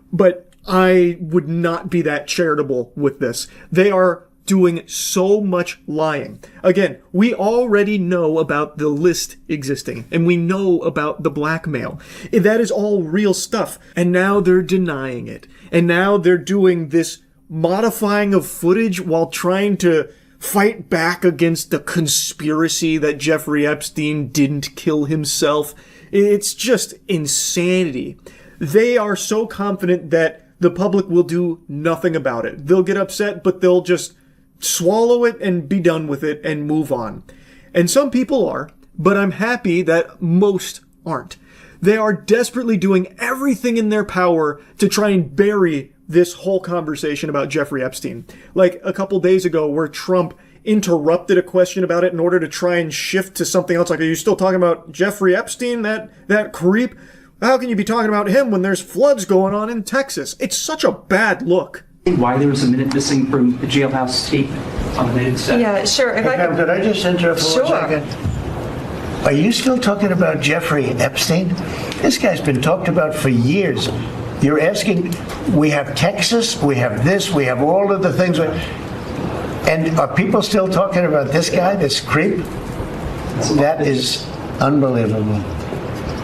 but I would not be that charitable with this. They are doing so much lying. Again, we already know about the list existing, and we know about the blackmail. That is all real stuff, and now they're denying it. And now they're doing this modifying of footage while trying to fight back against the conspiracy that Jeffrey Epstein didn't kill himself. It's just insanity. They are so confident that the public will do nothing about it. They'll get upset, but they'll just swallow it and be done with it and move on. And some people are, but I'm happy that most aren't. They are desperately doing everything in their power to try and bury this whole conversation about Jeffrey Epstein. Like a couple days ago where Trump interrupted a question about it in order to try and shift to something else. Like, are you still talking about Jeffrey Epstein, that creep? How can you be talking about him when there's floods going on in Texas? It's such a bad look.
Why there was a minute missing from the jailhouse tape on the news set?
Yeah, sure. If
Hey, could I just interrupt for 1 second? Are you still talking about Jeffrey Epstein? This guy's been talked about for years. You're asking, we have Texas, we have this, we have all of the things. And are people still talking about this guy, this creep? That is unbelievable.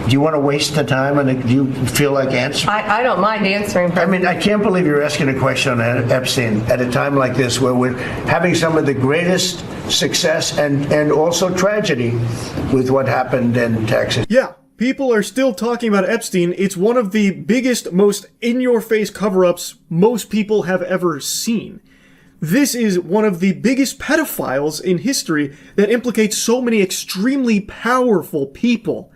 Do you want to waste the time, and do you feel like answering?
I don't mind answering.
I mean, I can't believe you're asking a question on Epstein at a time like this where we're having some of the greatest success and also tragedy with what happened in Texas.
Yeah, people are still talking about Epstein. It's one of the biggest, most in-your-face cover-ups most people have ever seen. This is one of the biggest pedophiles in history that implicates so many extremely powerful people.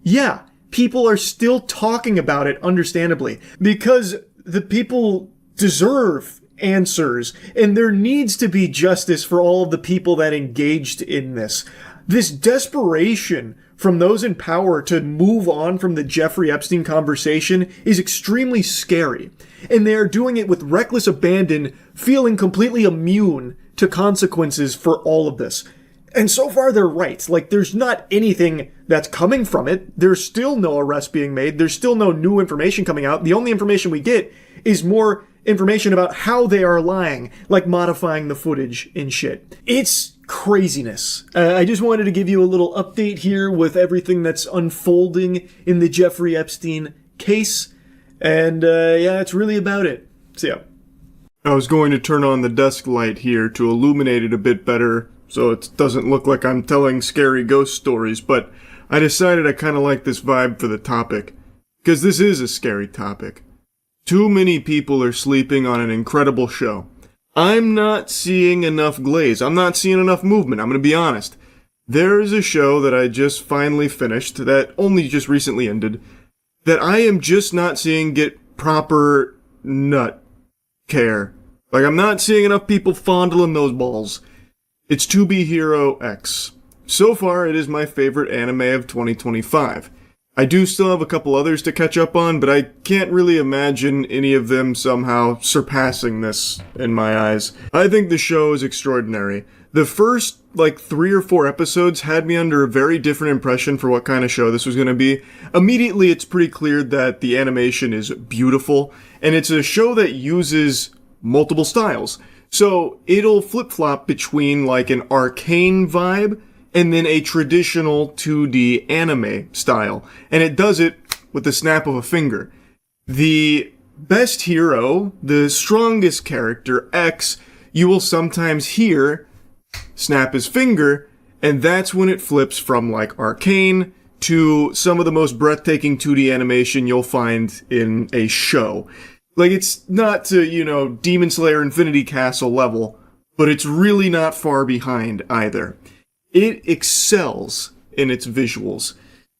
Yeah, people are still talking about it, understandably, because the people deserve answers, and there needs to be justice for all of the people that engaged in this. This desperation from those in power to move on from the Jeffrey Epstein conversation is extremely scary, and they are doing it with reckless abandon, feeling completely immune to consequences for all of this. And so far, they're right. Like, there's not anything that's coming from it. There's still no arrest being made. There's still no new information coming out. The only information we get is more information about how they are lying, like modifying the footage and shit. It's craziness. I just wanted to give you a little update here with everything that's unfolding in the Jeffrey Epstein case. And, yeah, that's really about it. See ya. I was going to turn on the desk light here to illuminate it a bit better, so it doesn't look like I'm telling scary ghost stories, but I decided I kind of like this vibe for the topic, because this is a scary topic. Too many people are sleeping on an incredible show. I'm not seeing enough glaze. I'm not seeing enough movement. I'm going to be honest. There is a show that I just finally finished, that only just recently ended, that I am just not seeing get proper nut care. Like, I'm not seeing enough people fondling those balls. It's To Be Hero X. So far, it is my favorite anime of 2025. I do still have a couple others to catch up on, but I can't really imagine any of them somehow surpassing this in my eyes. I think the show is extraordinary. The first, 3 or 4 episodes had me under a very different impression for what kind of show this was going to be. Immediately, it's pretty clear that the animation is beautiful, and it's a show that uses multiple styles. So it'll flip-flop between an arcane vibe and then a traditional 2D anime style. And it does it with the snap of a finger. The best hero, the strongest character, X, you will sometimes hear snap his finger, and that's when it flips from arcane to some of the most breathtaking 2D animation you'll find in a show. It's not to, Demon Slayer Infinity Castle level, but it's really not far behind either. It excels in its visuals.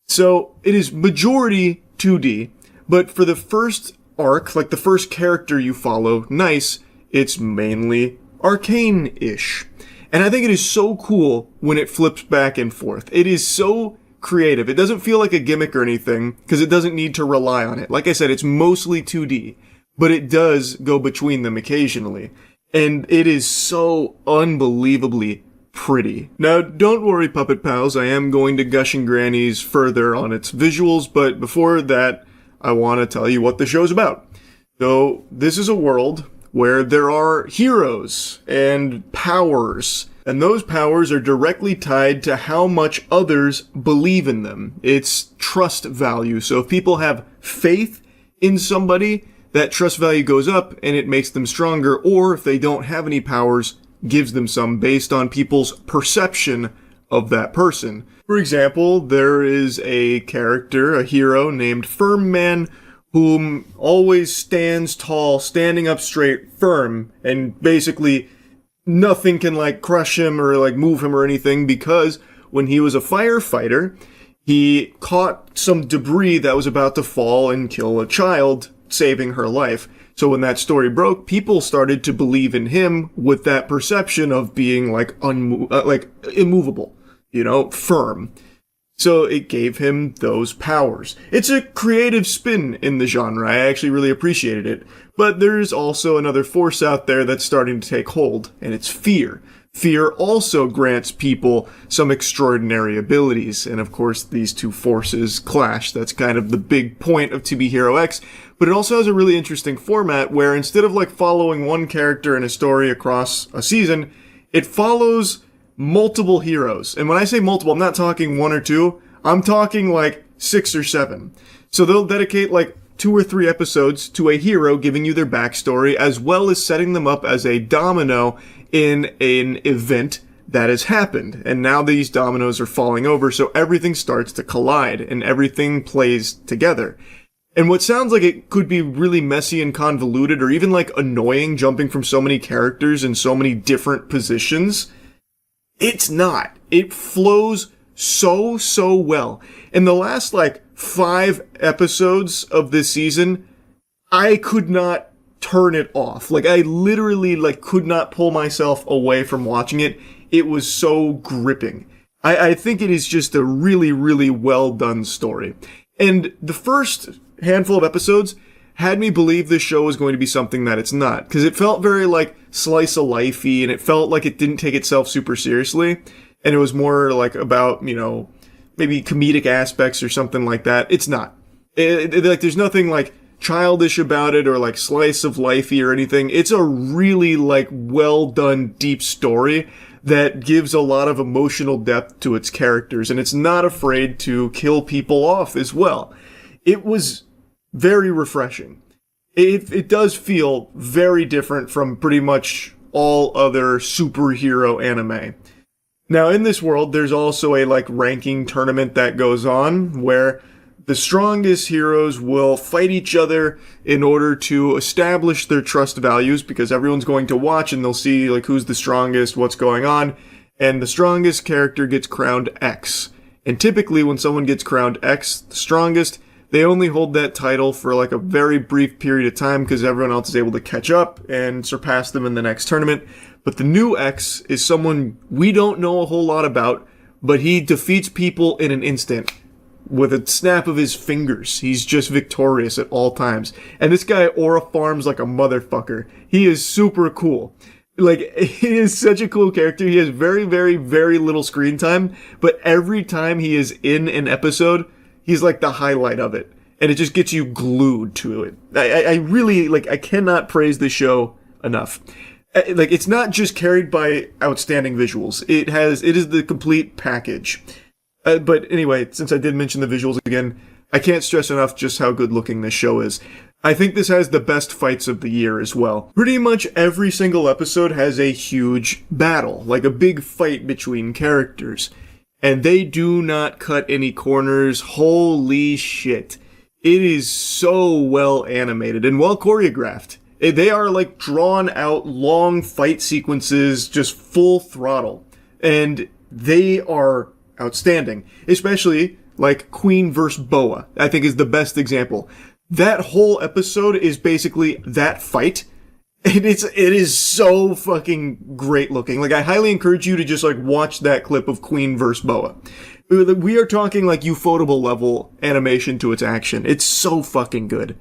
So it is majority 2D, but for the first arc, the first character you follow, Nice, it's mainly arcane-ish. And I think it is so cool when it flips back and forth. It is so creative. It doesn't feel like a gimmick or anything, because it doesn't need to rely on it. Like I said, it's mostly 2D, but it does go between them occasionally. And it is so unbelievably pretty. Now, don't worry, Puppet Pals, I am going to gush and grannies further on its visuals, but before that, I want to tell you what the show's about. So, this is a world where there are heroes and powers, and those powers are directly tied to how much others believe in them. It's trust value. So if people have faith in somebody, that trust value goes up and it makes them stronger, or if they don't have any powers, gives them some based on people's perception of that person. For example, there is a character, a hero named Firm Man, whom always stands tall, standing up straight, firm, and basically nothing can crush him or move him or anything, because when he was a firefighter, he caught some debris that was about to fall and kill a child, saving her life. So when that story broke, people started to believe in him with that perception of being immovable, firm. So it gave him those powers. It's a creative spin in the genre. I actually really appreciated it. But there's also another force out there that's starting to take hold, and it's fear. Fear also grants people some extraordinary abilities, and of course these two forces clash. That's kind of the big point of To Be Hero X, but it also has a really interesting format where instead of following one character in a story across a season, it follows multiple heroes. And when I say multiple, I'm not talking 1 or 2, I'm talking 6 or 7. So they'll dedicate 2 or 3 episodes to a hero giving you their backstory, as well as setting them up as a domino in an event that has happened. And now these dominoes are falling over, so everything starts to collide and everything plays together. And what sounds like it could be really messy and convoluted, or even annoying, jumping from so many characters in so many different positions, it's not. It flows so well. In the last 5 episodes of this season, I could not turn it off. I literally could not pull myself away from watching it. It was so gripping. I think it is just a really, really well done story. And the first handful of episodes had me believe this show was going to be something that it's not, because it felt very slice of lifey, and it felt like it didn't take itself super seriously, and it was more about maybe comedic aspects or something like that. It's not. There's nothing childish about it or slice of lifey or anything. It's a really well done deep story that gives a lot of emotional depth to its characters, and it's not afraid to kill people off as well. It was very refreshing. It does feel very different from pretty much all other superhero anime. Now, in this world, there's also a, like, ranking tournament that goes on where the strongest heroes will fight each other in order to establish their trust values, because everyone's going to watch and they'll see, like, who's the strongest, what's going on, and the strongest character gets crowned X. And typically, when someone gets crowned X, the strongest, they only hold that title for, like, a very brief period of time because everyone else is able to catch up and surpass them in the next tournament. But the new X is someone we don't know a whole lot about, but he defeats people in an instant. With a snap of his fingers. He's just victorious at all times. And this guy aura farms like a motherfucker. He is super cool. Like, he is such a cool character. He has very, very, very little screen time, but every time he is in an episode, he's like the highlight of it. And it just gets you glued to it. I really, like, I cannot praise the show enough. Like, it's not just carried by outstanding visuals. It is the complete package. But anyway, since I did mention the visuals again, I can't stress enough just how good looking this show is. I think this has the best fights of the year as well. Pretty much every single episode has a huge battle, like a big fight between characters. And they do not cut any corners. Holy shit. It is so well animated and well choreographed. They are like drawn out long fight sequences, just full throttle. And they are outstanding, especially like Queen vs. Boa, I think is the best example. That whole episode is basically that fight, and it is so fucking great looking. Like, I highly encourage you to just like watch that clip of Queen vs. Boa. We are talking like Ufotable level animation to its action. It's so fucking good.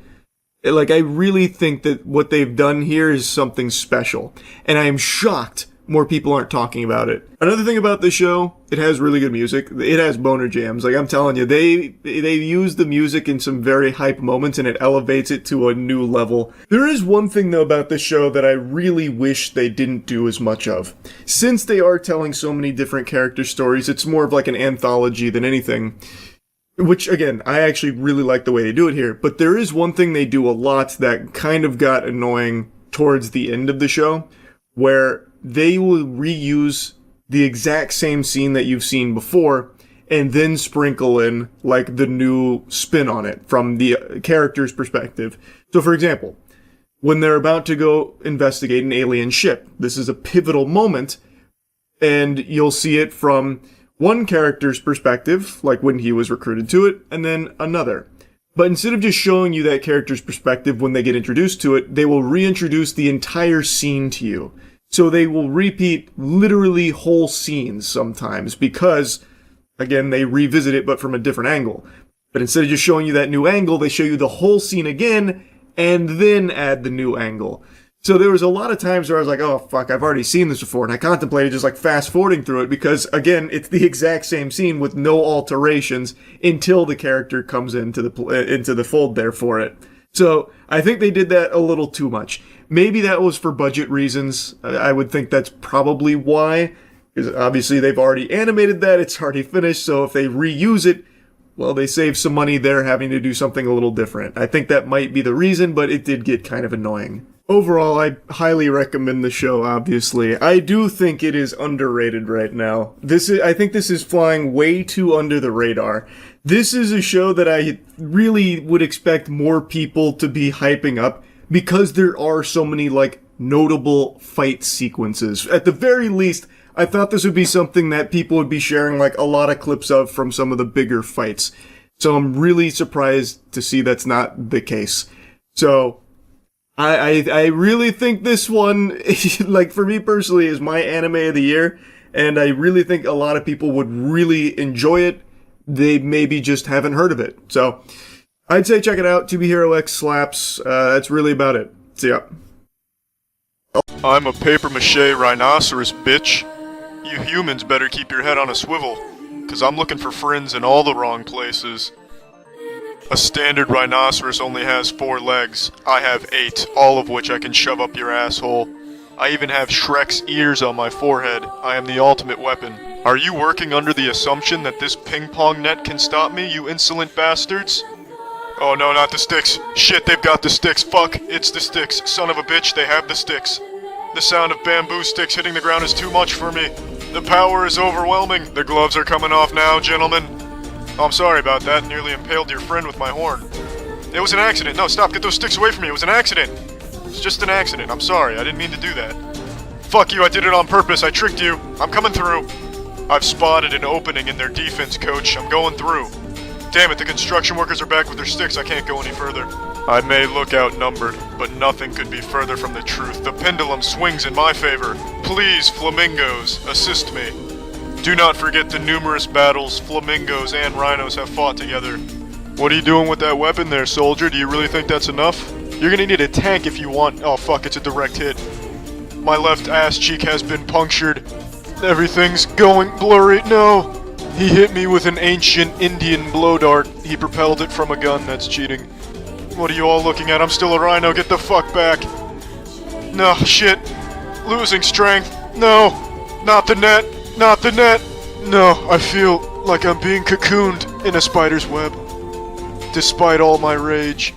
Like, I really think that what they've done here is something special, and I am shocked more people aren't talking about it. Another thing about this show, it has really good music. It has boner jams. Like, I'm telling you, they use the music in some very hype moments and it elevates it to a new level. There is one thing though about this show that I really wish they didn't do as much of. Since they are telling so many different character stories, it's more of like an anthology than anything. Which, again, I actually really like the way they do it here. But there is one thing they do a lot that kind of got annoying towards the end of the show, where they will reuse the exact same scene that you've seen before and then sprinkle in like the new spin on it from the character's perspective. So for example, when they're about to go investigate an alien ship, this is a pivotal moment and you'll see it from one character's perspective, like when he was recruited to it, and then another. But instead of just showing you that character's perspective when they get introduced to it, they will reintroduce the entire scene to you. So they will repeat literally whole scenes sometimes because, again, they revisit it but from a different angle. But instead of just showing you that new angle, they show you the whole scene again and then add the new angle. So there was a lot of times where I was like, oh fuck, I've already seen this before, and I contemplated just like fast forwarding through it because, again, it's the exact same scene with no alterations until the character comes into the fold there for it. So I think they did that a little too much. Maybe that was for budget reasons. I would think that's probably why. Because obviously they've already animated that, it's already finished, so if they reuse it, well, they save some money there having to do something a little different. I think that might be the reason, but it did get kind of annoying. Overall, I highly recommend the show, obviously. I do think it is underrated right now. I think this is flying way too under the radar. This is a show that I really would expect more people to be hyping up because there are so many, like, notable fight sequences. At the very least, I thought this would be something that people would be sharing, like, a lot of clips of from some of the bigger fights. So I'm really surprised to see that's not the case. So I really think this one, like, for me personally, is my anime of the year, and I really think a lot of people would really enjoy it. They maybe just haven't heard of it. So I'd say check it out. 2B Hero X slaps. That's really about it. See ya.
I'm a papier-mâché rhinoceros, bitch. You humans better keep your head on a swivel, cause I'm looking for friends in all the wrong places. A standard rhinoceros only has 4 legs. I have 8, all of which I can shove up your asshole. I even have Shrek's ears on my forehead. I am the ultimate weapon. Are you working under the assumption that this ping-pong net can stop me, you insolent bastards? Oh no, not the sticks. Shit, they've got the sticks. Fuck, it's the sticks. Son of a bitch, they have the sticks. The sound of bamboo sticks hitting the ground is too much for me. The power is overwhelming. The gloves are coming off now, gentlemen. Oh, I'm sorry about that. Nearly impaled your friend with my horn. It was an accident. No, stop. Get those sticks away from me. It was an accident. It's just an accident. I'm sorry. I didn't mean to do that. Fuck you. I did it on purpose. I tricked you. I'm coming through. I've spotted an opening in their defense, coach. I'm going through. Damn it. The construction workers are back with their sticks. I can't go any further. I may look outnumbered, but nothing could be further from the truth. The pendulum swings in my favor. Please, flamingos, assist me. Do not forget the numerous battles flamingos and rhinos have fought together. What are you doing with that weapon there, soldier? Do you really think that's enough? You're gonna need a tank if you want— oh fuck, it's a direct hit. My left ass cheek has been punctured. Everything's going blurry. No! He hit me with an ancient Indian blow dart. He propelled it from a gun. That's cheating. What are you all looking at? I'm still a rhino. Get the fuck back. No, shit. Losing strength. No. Not the net. Not the net. No, I feel like I'm being cocooned in a spider's web. Despite all my rage,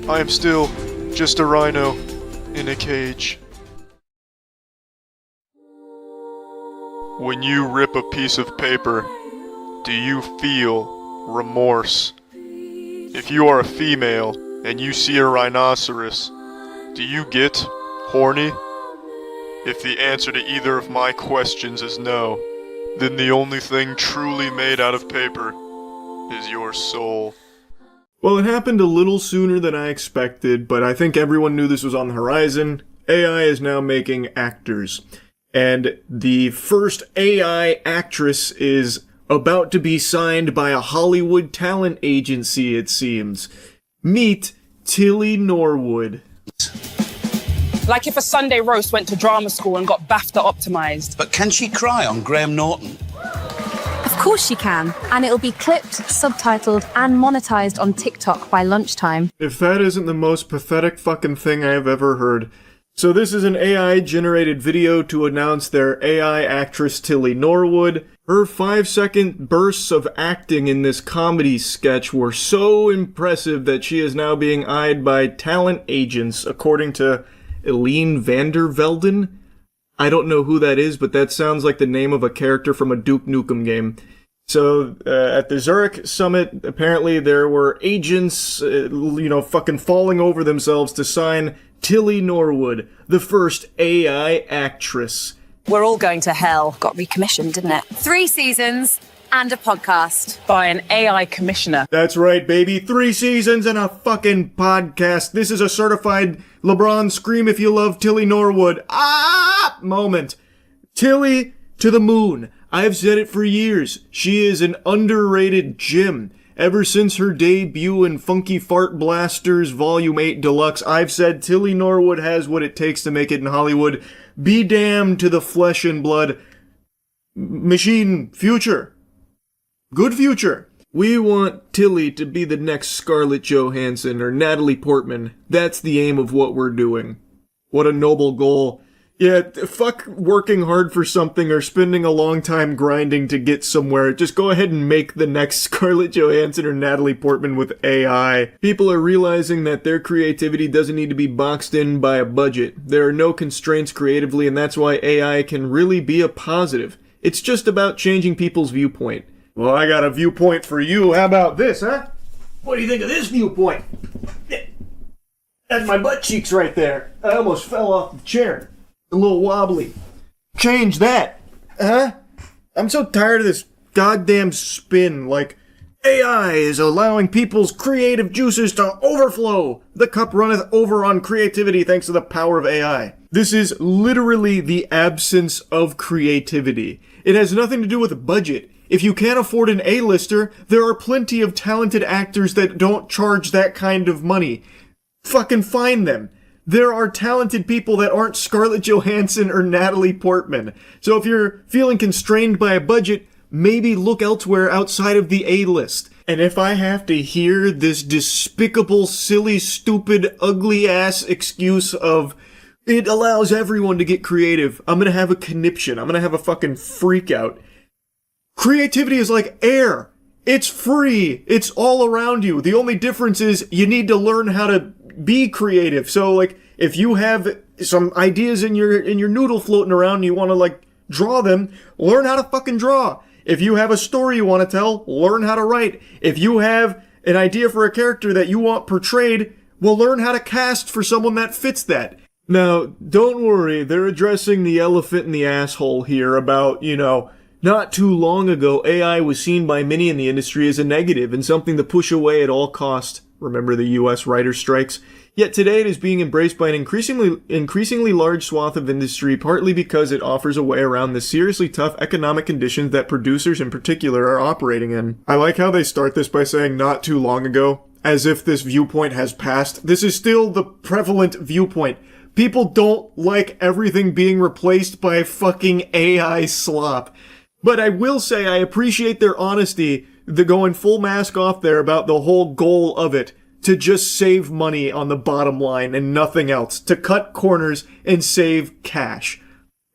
I am still just a rhino in a cage. When you rip a piece of paper, do you feel remorse? If you are a female and you see a rhinoceros, do you get horny? If the answer to either of my questions is no, then the only thing truly made out of paper is your soul.
Well, it happened a little sooner than I expected, but I think everyone knew this was on the horizon. AI is now making actors. And the first AI actress is about to be signed by a Hollywood talent agency, it seems. Meet Tilly Norwood.
Like if a Sunday roast went to drama school and got BAFTA optimized.
But can she cry on Graham Norton?
Of course she can, and it'll be clipped, subtitled, and monetized on TikTok by lunchtime.
If that isn't the most pathetic fucking thing I have ever heard. So this is an AI-generated video to announce their AI actress Tilly Norwood. Her 5-second bursts of acting in this comedy sketch were so impressive that she is now being eyed by talent agents, according to Eline Vandervelden. I don't know who that is, but that sounds like the name of a character from a Duke Nukem game. So, at the Zurich summit, apparently there were agents, fucking falling over themselves to sign Tilly Norwood, the first AI actress.
We're all going to hell.
Got recommissioned, didn't it? 3 seasons and a podcast.
By an AI commissioner.
That's right, baby. 3 seasons and a fucking podcast. This is a certified LeBron scream if you love Tilly Norwood. Moment. Tilly to the moon. I've said it for years. She is an underrated gem. Ever since her debut in Funky Fart Blasters Volume 8 Deluxe, I've said Tilly Norwood has what it takes to make it in Hollywood. Be damned to the flesh and blood machine future. Good future. We want Tilly to be the next Scarlett Johansson or Natalie Portman. That's the aim of what we're doing. What a noble goal. Yeah, fuck working hard for something or spending a long time grinding to get somewhere. Just go ahead and make the next Scarlett Johansson or Natalie Portman with AI. People are realizing that their creativity doesn't need to be boxed in by a budget. There are no constraints creatively, and that's why AI can really be a positive. It's just about changing people's viewpoint. Well, I got a viewpoint for you. How about this, huh? What do you think of this viewpoint? That's my butt cheeks right there. I almost fell off the chair. A little wobbly. Change that. Huh? I'm so tired of this goddamn spin. Like, AI is allowing people's creative juices to overflow. The cup runneth over on creativity thanks to the power of AI. This is literally the absence of creativity. It has nothing to do with budget. If you can't afford an A-lister, there are plenty of talented actors that don't charge that kind of money. Fucking find them. There are talented people that aren't Scarlett Johansson or Natalie Portman. So if you're feeling constrained by a budget, maybe look elsewhere outside of the A-list. And if I have to hear this despicable, silly, stupid, ugly-ass excuse of it allows everyone to get creative, I'm gonna have a conniption. I'm gonna have a fucking freak out. Creativity is like air. It's free. It's all around you. The only difference is you need to learn how to be creative. So, like, if you have some ideas in your noodle floating around and you want to, like, draw them, learn how to fucking draw. If you have a story you want to tell, learn how to write. If you have an idea for a character that you want portrayed, well, learn how to cast for someone that fits that. Now, don't worry, they're addressing the elephant in the asshole here about, not too long ago, AI was seen by many in the industry as a negative and something to push away at all cost. Remember the US writer strikes? Yet today it is being embraced by an increasingly large swath of industry, partly because it offers a way around the seriously tough economic conditions that producers in particular are operating in. I like how they start this by saying not too long ago, as if this viewpoint has passed. This is still the prevalent viewpoint. People don't like everything being replaced by fucking AI slop. But I will say I appreciate their honesty, the going full mask off there about the whole goal of it, to just save money on the bottom line and nothing else, to cut corners and save cash.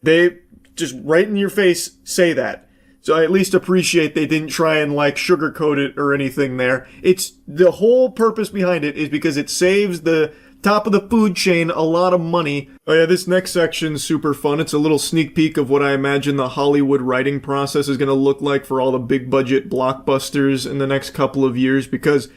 They just right in your face say that. So I at least appreciate they didn't try and sugarcoat it or anything there. It's the whole purpose behind it is because it saves the top of the food chain a lot of money. Oh yeah, this next section's super fun. It's a little sneak peek of what I imagine the Hollywood writing process is going to look like for all the big budget blockbusters in the next couple of years, because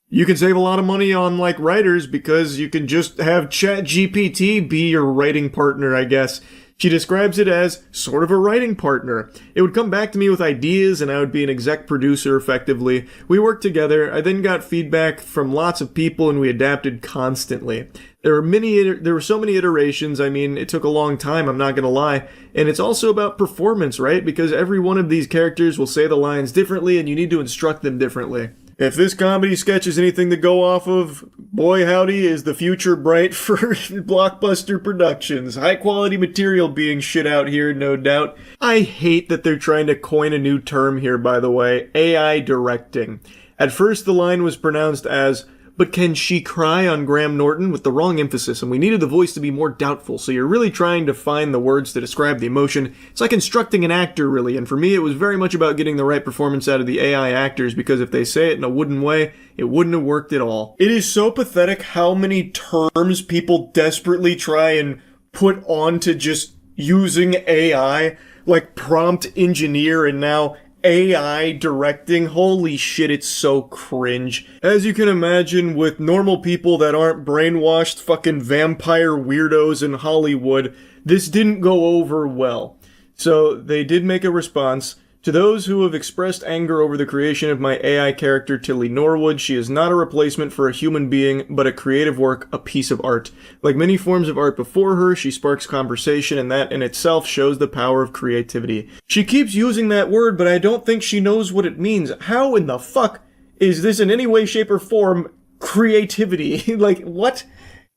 you can save a lot of money on writers because you can just have ChatGPT be your writing partner, I guess. She describes it as sort of a writing partner. It would come back to me with ideas and I would be an exec producer effectively. We worked together. I then got feedback from lots of people and we adapted constantly. There were so many iterations. I mean, it took a long time, I'm not gonna lie. And it's also about performance, right? Because every one of these characters will say the lines differently and you need to instruct them differently. If this comedy sketch is anything to go off of, boy howdy is the future bright for blockbuster productions. High quality material being shit out here, no doubt. I hate that they're trying to coin a new term here, by the way, AI directing. At first the line was pronounced as, "But can she cry on Graham Norton?" with the wrong emphasis, and we needed the voice to be more doubtful, so you're really trying to find the words to describe the emotion. It's like instructing an actor, really, and for me it was very much about getting the right performance out of the AI actors, because if they say it in a wooden way, it wouldn't have worked at all. It is so pathetic how many terms people desperately try and put onto just using AI, like prompt engineer and now AI directing. Holy shit, it's so cringe. As you can imagine, with normal people that aren't brainwashed fucking vampire weirdos in Hollywood, this didn't go over well. So they did make a response. To those who have expressed anger over the creation of my AI character Tilly Norwood, she is not a replacement for a human being, but a creative work, a piece of art. Like many forms of art before her, she sparks conversation, and that in itself shows the power of creativity. She keeps using that word, but I don't think she knows what it means. How in the fuck is this in any way, shape, or form creativity? Like, what?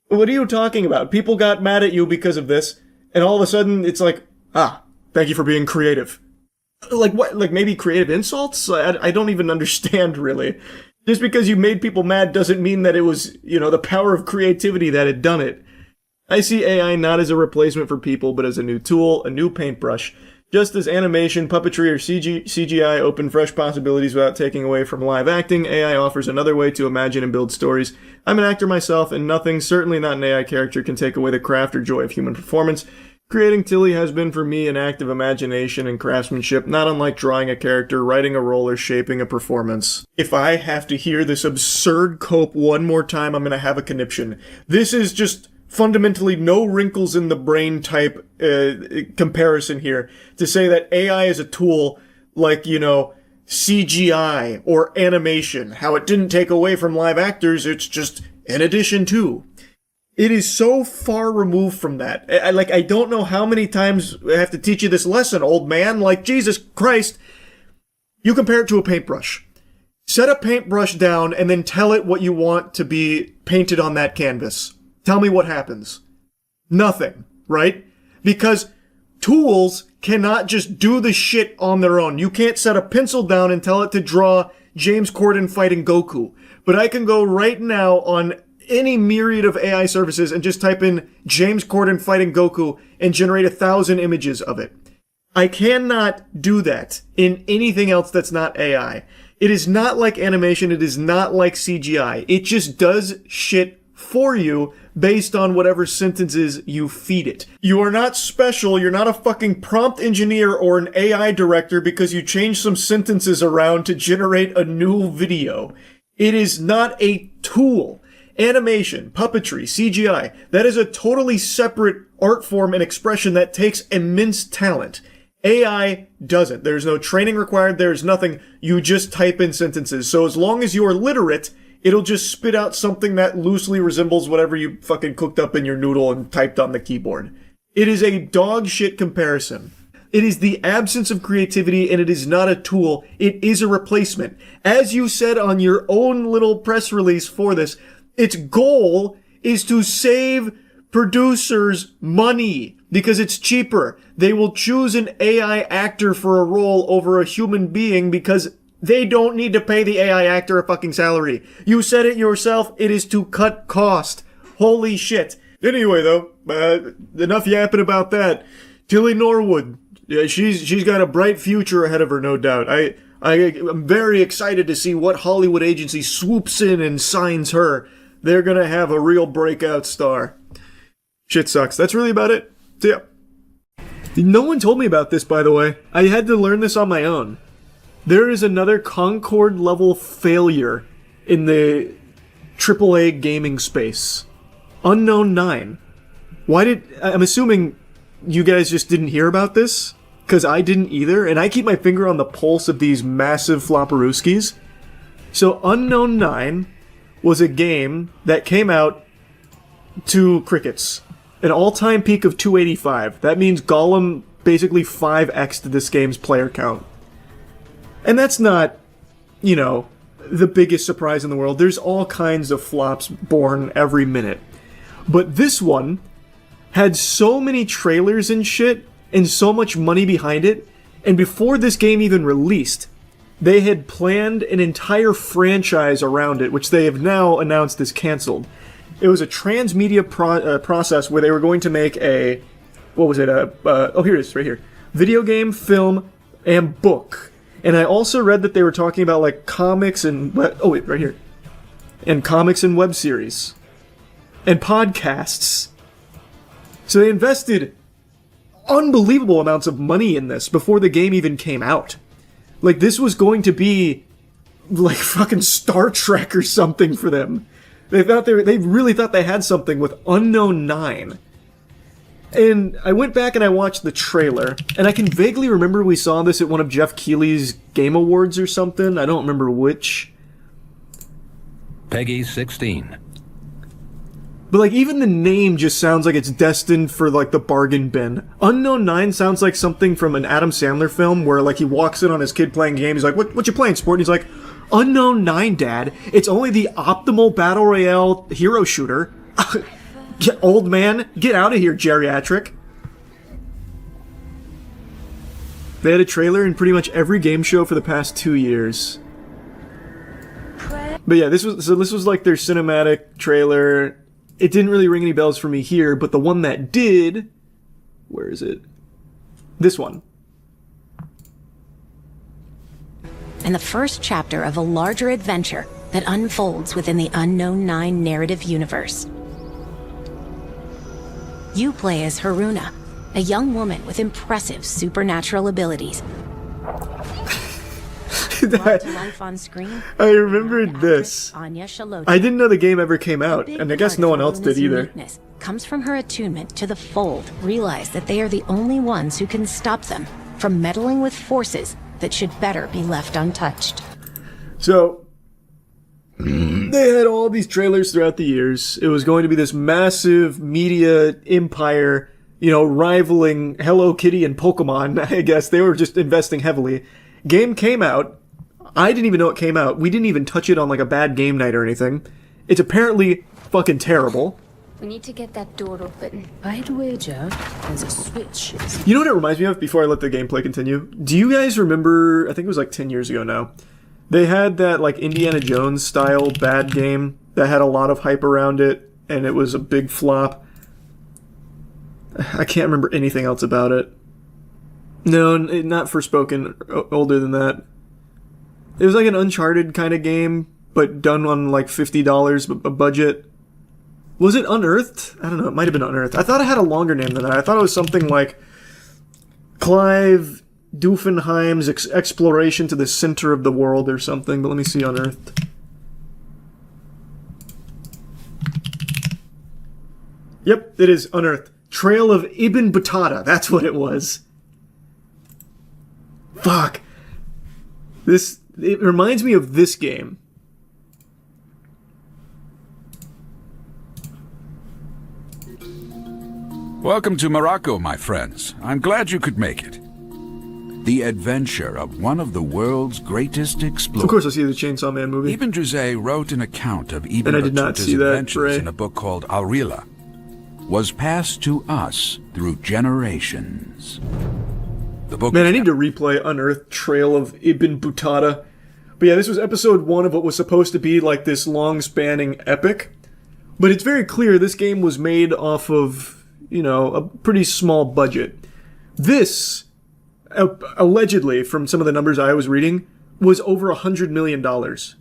What are you talking about? People got mad at you because of this, and all of a sudden it's like, thank you for being creative. Like what? Like maybe creative insults? I don't even understand, really. Just because you made people mad doesn't mean that it was, the power of creativity that had done it. I see AI not as a replacement for people, but as a new tool, a new paintbrush. Just as animation, puppetry, or CGI open fresh possibilities without taking away from live acting, AI offers another way to imagine and build stories. I'm an actor myself, and nothing, certainly not an AI character, can take away the craft or joy of human performance. Creating Tilly has been for me an act of imagination and craftsmanship, not unlike drawing a character, writing a role, or shaping a performance. If I have to hear this absurd cope one more time, I'm gonna have a conniption. This is just fundamentally no wrinkles in the brain type comparison here to say that AI is a tool like, CGI or animation. How it didn't take away from live actors, it's just in addition to. It is so far removed from that. I don't know how many times I have to teach you this lesson, old man. Like, Jesus Christ. You compare it to a paintbrush. Set a paintbrush down and then tell it what you want to be painted on that canvas. Tell me what happens. Nothing, right? Because tools cannot just do the shit on their own. You can't set a pencil down and tell it to draw James Corden fighting Goku. But I can go right now on any myriad of AI services and just type in James Corden fighting Goku and generate 1,000 images of it. I cannot do that in anything else that's not AI. It is not like animation. It is not like CGI. It just does shit for you based on whatever sentences you feed it. You are not special, you're not a fucking prompt engineer or an AI director because you changed some sentences around to generate a new video. It is not a tool. Animation, puppetry, CGI, that is a totally separate art form and expression that takes immense talent. AI doesn't. There's no training required, there's nothing. You just type in sentences. So as long as you are literate, it'll just spit out something that loosely resembles whatever you fucking cooked up in your noodle and typed on the keyboard. It is a dog shit comparison. It is the absence of creativity, and it is not a tool. It is a replacement. As you said on your own little press release for this, its goal is to save producers money because it's cheaper. They will choose an AI actor for a role over a human being because they don't need to pay the AI actor a fucking salary. You said it yourself, it is to cut cost. Holy shit. Anyway though, enough yapping about that. Tilly Norwood, she's got a bright future ahead of her, no doubt. I'm very excited to see what Hollywood agency swoops in and signs her. They're gonna have a real breakout star. Shit sucks. That's really about it. So yeah. No one told me about this, by the way. I had to learn this on my own. There is another Concord level failure in the AAA gaming space. Unknown 9. I'm assuming you guys just didn't hear about this? Because I didn't either, and I keep my finger on the pulse of these massive flopperooskies. So Unknown 9 was a game that came out to crickets. An all-time peak of 285. That means Gollum basically 5x'd this game's player count. And that's not, the biggest surprise in the world. There's all kinds of flops born every minute. But this one had so many trailers and shit, and so much money behind it, and before this game even released, they had planned an entire franchise around it, which they have now announced is cancelled. It was a transmedia process where they were going to make here it is, right here. Video game, film, and book. And I also read that they were talking about, like, comics and... right here. And comics and web series. And podcasts. So they invested unbelievable amounts of money in this before the game even came out. Like, this was going to be like fucking Star Trek or something for them. They really thought they had something with Unknown 9. And I went back and I watched the trailer, and I can vaguely remember we saw this at one of Jeff Keighley's Game Awards or something. I don't remember which.
Peggy 16.
But, like, even the name just sounds like it's destined for, like, the bargain bin. Unknown 9 sounds like something from an Adam Sandler film where, like, he walks in on his kid playing games. He's like, what you playing, sport? And he's like, Unknown 9, Dad. It's only the optimal battle royale hero shooter. Old man, get out of here, geriatric. They had a trailer in pretty much every game show for the past 2 years. But yeah, this was like their cinematic trailer. It didn't really ring any bells for me here, but the one that did... Where is it? This one.
And the first chapter of a larger adventure that unfolds within the Unknown 9 narrative universe. You play as Haruna, a young woman with impressive supernatural abilities. Brought to life on screen,
I remembered this.
Anya Shaloti.
I didn't know the game ever came out, and I guess no one else did either.
Comes from her attunement to the Fold. Realize that they are the only ones who can stop them from meddling with forces that should better be left untouched.
So, they had all these trailers throughout the years. It was going to be this massive media empire, rivaling Hello Kitty and Pokemon, I guess. They were just investing heavily. Game came out. I didn't even know it came out. We didn't even touch it on like a bad game night or anything. It's apparently fucking terrible.
We need to get that door open. By the way, Joe, there's a switch.
You know what it reminds me of before I let the gameplay continue? Do you guys remember, I think it was like 10 years ago now, they had that like Indiana Jones style bad game that had a lot of hype around it, and it was a big flop. I can't remember anything else about it. No, not Forspoken, older than that. It was like an Uncharted kind of game, but done on like $50 a budget. Was it Unearthed? I don't know. It might have been Unearthed. I thought it had a longer name than that. I thought it was something like Clive Doofenheim's Exploration to the Center of the World or something. But let me see Unearthed. Yep, it is Unearthed. Trail of Ibn Battuta. That's what it was. Fuck. It reminds me of this game.
Welcome to Morocco, my friends. I'm glad you could make it. The adventure of one of the world's greatest explorers.
Of course, I see the Chainsaw Man movie.
Ibn Juzay wrote an account of Ibn
And I did not
Battuta's
see that,
adventures
Ray.
in a book called Al-Rila. Was passed to us through generations. The book.
Man, I need to replay Unearthed Trail of Ibn Battuta. But yeah, this was episode 1 of what was supposed to be like this long-spanning epic. But it's very clear this game was made off of, you know, a pretty small budget. This, allegedly, from some of the numbers I was reading, was over $100 million.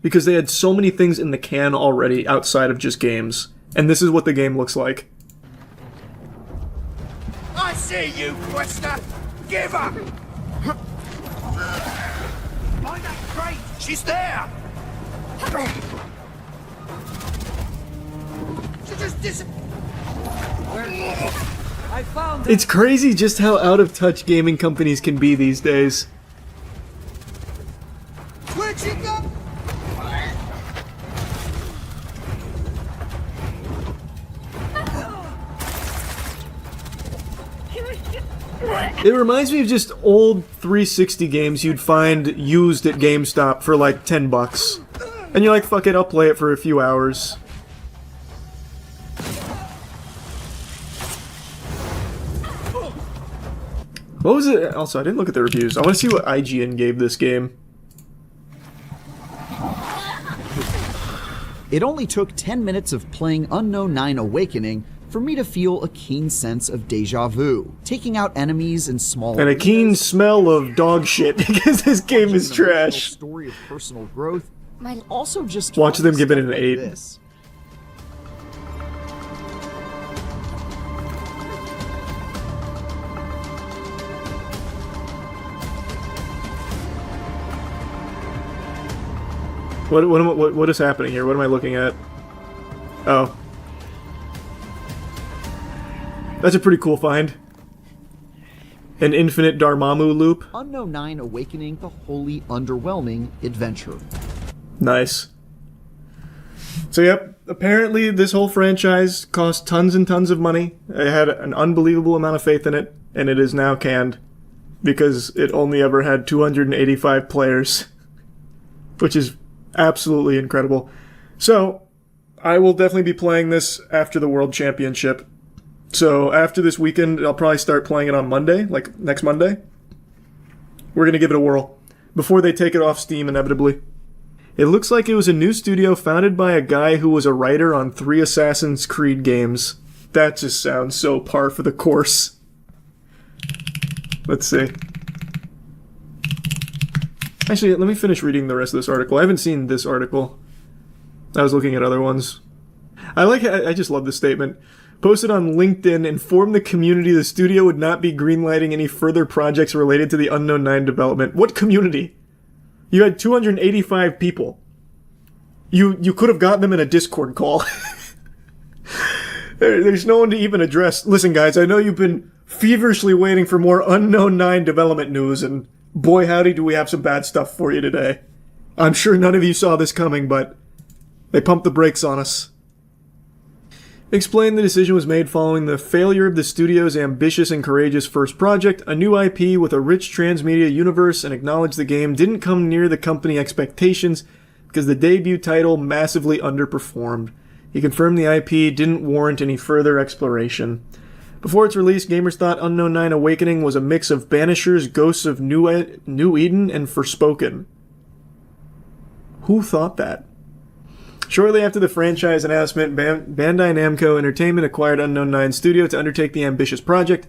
Because they had so many things in the can already outside of just games. And this is what the game looks like.
I see you, Quester! Give up! Find that crate! She's there! She just I found
It's crazy just how out of touch gaming companies can be these days.
Where'd she go?
It reminds me of just old 360 games you'd find used at GameStop for like $10. And you're like, fuck it, I'll play it for a few hours. What was it? Also, I didn't look at the reviews. I want to see what IGN gave this game.
It only took 10 minutes of playing Unknown 9 Awakening for me to feel a keen sense of deja vu, taking out enemies in small
And a keen smell of dog shit, because this game is trash.
Story of personal growth, might also just
Watch them give it an
like
8.
this.
What is happening here? What am I looking at? Oh. That's a pretty cool find. An infinite Dormammu loop.
Unknown 9 Awakening, the wholly underwhelming adventure.
Nice. So yep, apparently this whole franchise cost tons and tons of money. I had an unbelievable amount of faith in it, and it is now canned. Because it only ever had 285 players. Which is absolutely incredible. So, I will definitely be playing this after the World Championship. So, after this weekend, I'll probably start playing it on Monday, like next Monday. We're going to give it a whirl. Before they take it off Steam, inevitably. It looks like it was a new studio founded by a guy who was a writer on 3 Assassin's Creed games. That just sounds so par for the course. Let's see. Actually, let me finish reading the rest of this article. I haven't seen this article. I was looking at other ones. I just love this statement. Posted on LinkedIn, informed the community the studio would not be greenlighting any further projects related to the Unknown 9 development. What community? You had 285 people. You could have gotten them in a Discord call. There's no one to even address. Listen, guys, I know you've been feverishly waiting for more Unknown 9 development news, and boy howdy do we have some bad stuff for you today. I'm sure none of you saw this coming, but they pumped the brakes on us. Explained the decision was made following the failure of the studio's ambitious and courageous first project, a new IP with a rich transmedia universe, and acknowledged the game didn't come near the company expectations because the debut title massively underperformed. He confirmed the IP didn't warrant any further exploration. Before its release, gamers thought Unknown 9 Awakening was a mix of Banishers, Ghosts of New Eden, and Forspoken. Who thought that? Shortly after the franchise announcement, Bandai Namco Entertainment acquired Unknown 9 Studio to undertake the ambitious project.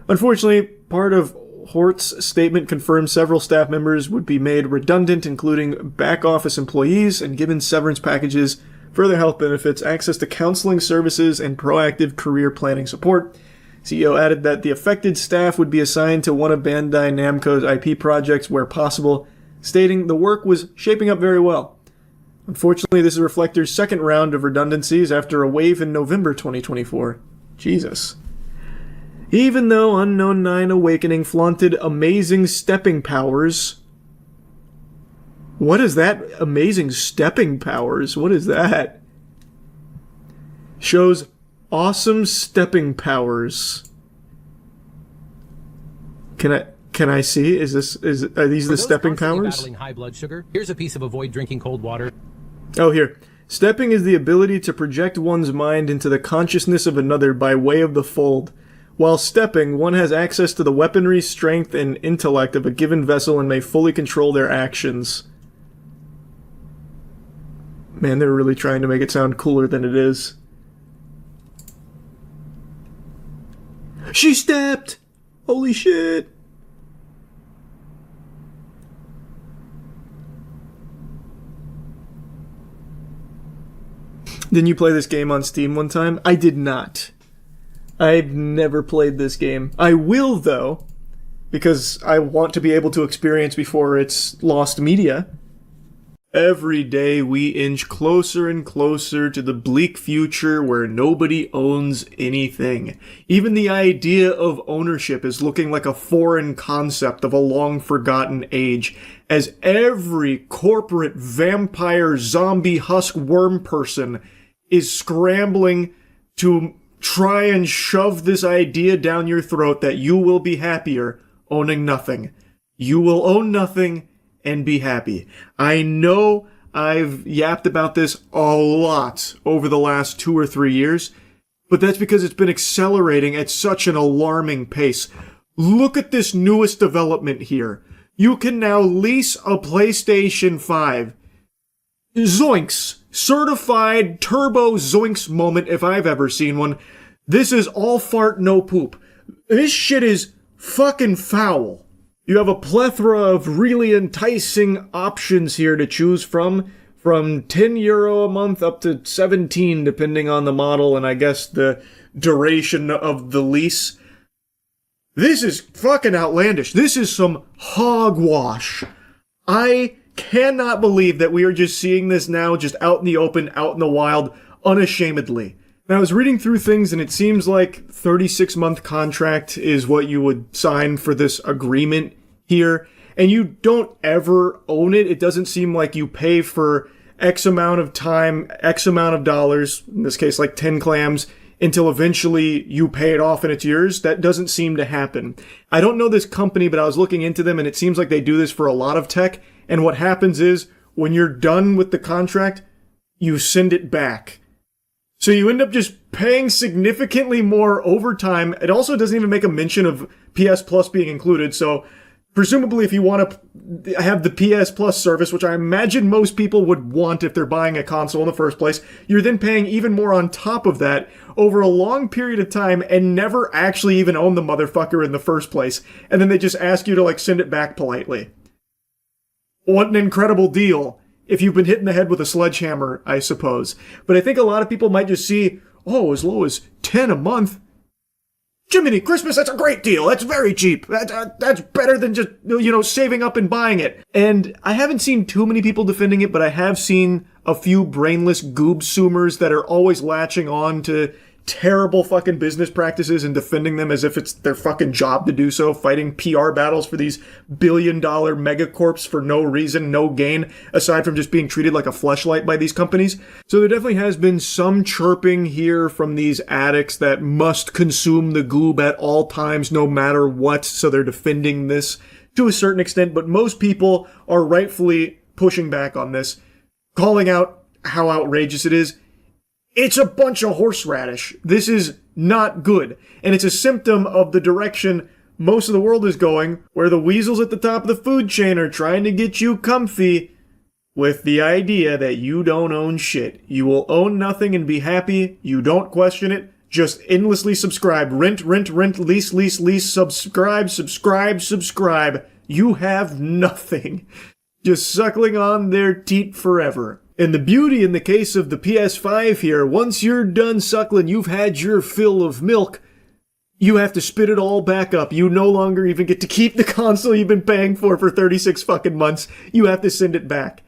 Unfortunately, part of Hort's statement confirmed several staff members would be made redundant, including back-office employees, and given severance packages further health benefits, access to counseling services, and proactive career planning support. CEO added that the affected staff would be assigned to one of Bandai Namco's IP projects where possible, stating the work was shaping up very well. Unfortunately, this is Reflector's second round of redundancies after a wave in November 2024. Jesus. Even though Unknown 9 Awakening flaunted amazing stepping powers... What is that? Amazing stepping powers? What is that? Shows awesome stepping powers. Can I see? Are these the stepping powers?
Battling high blood sugar, here's a piece of avoid drinking cold water.
Oh, here. Stepping is the ability to project one's mind into the consciousness of another by way of the fold. While stepping, one has access to the weaponry, strength, and intellect of a given vessel and may fully control their actions. Man, they're really trying to make it sound cooler than it is. She stepped! Holy shit! Didn't you play this game on Steam one time? I did not. I've never played this game. I will, though, because I want to be able to experience before it's lost media. Every day we inch closer and closer to the bleak future where nobody owns anything. Even the idea of ownership is looking like a foreign concept of a long-forgotten age, as every corporate vampire zombie husk worm person is scrambling to try and shove this idea down your throat that you will be happier owning nothing. You will own nothing and be happy. I know I've yapped about this a lot over the last 2 or 3 years, but that's because it's been accelerating at such an alarming pace. Look at this newest development here. You can now lease a PlayStation 5. Zoinks! Certified turbo zoinks moment if I've ever seen one. This is all fart, no poop. This shit is fucking foul. You have a plethora of really enticing options here to choose from €10 a month up to 17 depending on the model and I guess the duration of the lease. This is fucking outlandish. This is some hogwash. I cannot believe that we are just seeing this now just out in the open, out in the wild, unashamedly. Now, I was reading through things and it seems like 36-month contract is what you would sign for this agreement here. And you don't ever own it. It doesn't seem like you pay for X amount of time, X amount of dollars, in this case like 10 clams, until eventually you pay it off and it's yours. That doesn't seem to happen. I don't know this company, but I was looking into them and it seems like they do this for a lot of tech. And what happens is, when you're done with the contract, you send it back. So you end up just paying significantly more overtime. It also doesn't even make a mention of PS Plus being included. So presumably if you want to have the PS Plus service, which I imagine most people would want if they're buying a console in the first place, you're then paying even more on top of that over a long period of time and never actually even own the motherfucker in the first place. And then they just ask you to like send it back politely. What an incredible deal. If you've been hit in the head with a sledgehammer, I suppose. But I think a lot of people might just see, oh, as low as 10 a month. Jiminy Christmas, that's a great deal. That's very cheap. That's better than just, saving up and buying it. And I haven't seen too many people defending it, but I have seen a few brainless goob-zoomers that are always latching on to terrible fucking business practices and defending them as if it's their fucking job to do so, fighting PR battles for these billion-dollar megacorps for no reason, no gain, aside from just being treated like a fleshlight by these companies. So there definitely has been some chirping here from these addicts that must consume the goob at all times, no matter what, so they're defending this to a certain extent, but most people are rightfully pushing back on this, calling out how outrageous it is. It's a bunch of horseradish. This is not good. And it's a symptom of the direction most of the world is going, where the weasels at the top of the food chain are trying to get you comfy with the idea that you don't own shit. You will own nothing and be happy. You don't question it. Just endlessly subscribe. Rent, lease, subscribe. You have nothing. Just suckling on their teat forever. And the beauty in the case of the PS5 here, once you're done suckling, you've had your fill of milk, you have to spit it all back up. You no longer even get to keep the console you've been paying for 36 fucking months. You have to send it back.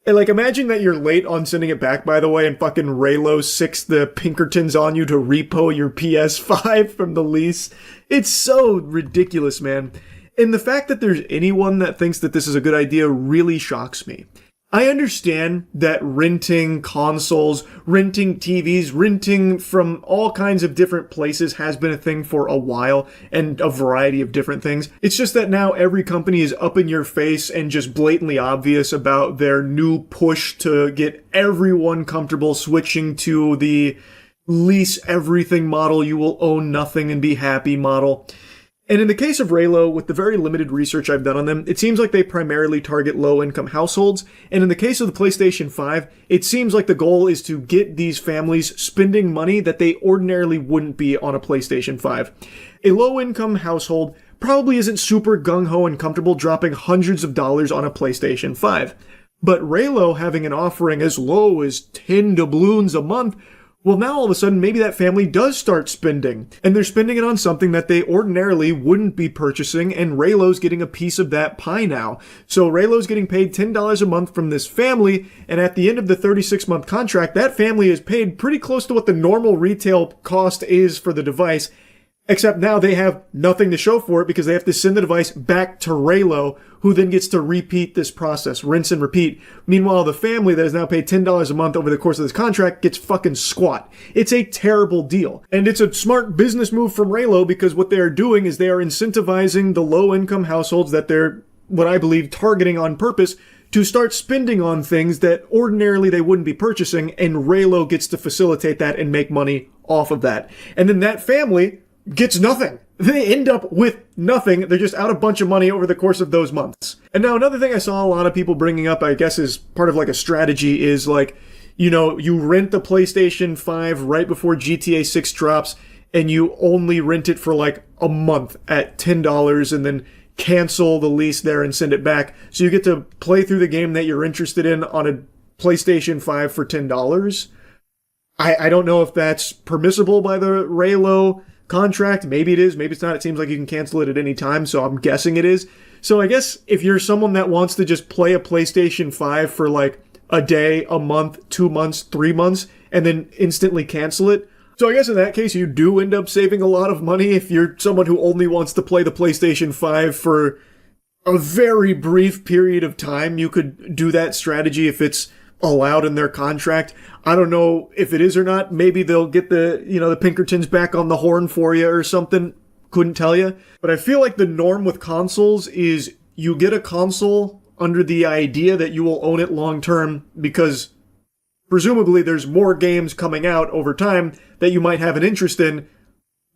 And like, imagine that you're late on sending it back, by the way, and fucking Raylo sicks the Pinkertons on you to repo your PS5 from the lease. It's so ridiculous, man. And the fact that there's anyone that thinks that this is a good idea really shocks me. I understand that renting consoles, renting TVs, renting from all kinds of different places has been a thing for a while, and a variety of different things. It's just that now every company is up in your face and just blatantly obvious about their new push to get everyone comfortable switching to the lease everything model, you will own nothing and be happy model. And in the case of Raylo, with the very limited research I've done on them, it seems like they primarily target low-income households. And in the case of the PlayStation 5, it seems like the goal is to get these families spending money that they ordinarily wouldn't be on a PlayStation 5. A low-income household probably isn't super gung-ho and comfortable dropping hundreds of dollars on a PlayStation 5. But Raylo having an offering as low as 10 doubloons a month, well, now all of a sudden, maybe that family does start spending, and they're spending it on something that they ordinarily wouldn't be purchasing, and Raylo's getting a piece of that pie now. So Raylo's getting paid $10 a month from this family, and at the end of the 36-month contract, that family is paid pretty close to what the normal retail cost is for the device, except now they have nothing to show for it because they have to send the device back to Raylo, who then gets to repeat this process, rinse and repeat. Meanwhile, the family that is now paid $10 a month over the course of this contract gets fucking squat. It's a terrible deal. And it's a smart business move from Raylo because what they are doing is they are incentivizing the low-income households that they're, what I believe, targeting on purpose to start spending on things that ordinarily they wouldn't be purchasing, and Raylo gets to facilitate that and make money off of that. And then that family gets nothing. They end up with nothing. They're just out a bunch of money over the course of those months. And now another thing I saw a lot of people bringing up, I guess, is part of like a strategy is like, you know, you rent the PlayStation 5 right before GTA 6 drops and you only rent it for like a month at $10 and then cancel the lease there and send it back. So you get to play through the game that you're interested in on a PlayStation 5 for $10. I don't know if that's permissible by the Raylo contract. Maybe it is, maybe it's not. It seems like you can cancel it at any time, so I'm guessing it is. So I guess if you're someone that wants to just play a PlayStation 5 for like a day, a month, 2 months, 3 months, and then instantly cancel it, so I guess in that case you do end up saving a lot of money if you're someone who only wants to play the PlayStation 5 for a very brief period of time. You could do that strategy if it's allowed in their contract. I don't know if it is or not. Maybe they'll get the Pinkertons back on the horn for you or something. Couldn't tell you. But I feel like the norm with consoles is you get a console under the idea that you will own it long term because presumably there's more games coming out over time that you might have an interest in.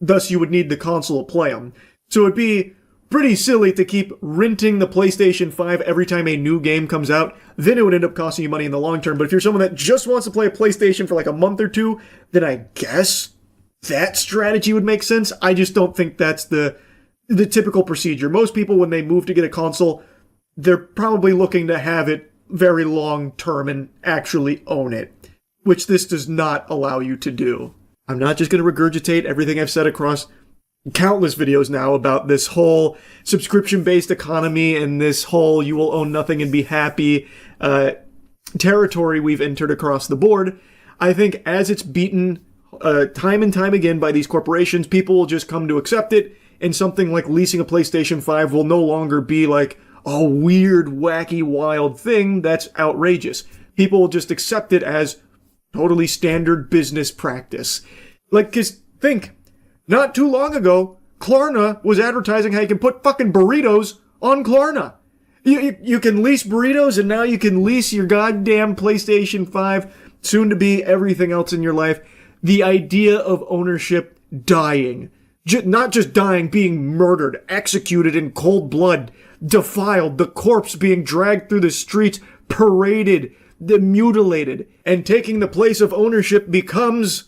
Thus you would need the console to play them. So it'd be pretty silly to keep renting the PlayStation 5 every time a new game comes out. Then it would end up costing you money in the long term. But if you're someone that just wants to play a PlayStation for like a month or two, then I guess that strategy would make sense. I just don't think that's the typical procedure. Most people, when they move to get a console, they're probably looking to have it very long term and actually own it, which this does not allow you to do. I'm not just going to regurgitate everything I've said across countless videos now about this whole subscription-based economy and this whole you will own nothing and be happy territory we've entered across the board. I think as it's beaten time and time again by these corporations, people will just come to accept it, and something like leasing a PlayStation 5 will no longer be like a weird, wacky, wild thing that's outrageous. People will just accept it as totally standard business practice. Like, 'cause think, not too long ago, Klarna was advertising how you can put fucking burritos on Klarna. You can lease burritos, and now you can lease your goddamn PlayStation 5, soon to be everything else in your life. The idea of ownership dying. Not just dying, being murdered, executed in cold blood, defiled, the corpse being dragged through the streets, paraded, mutilated, and taking the place of ownership becomes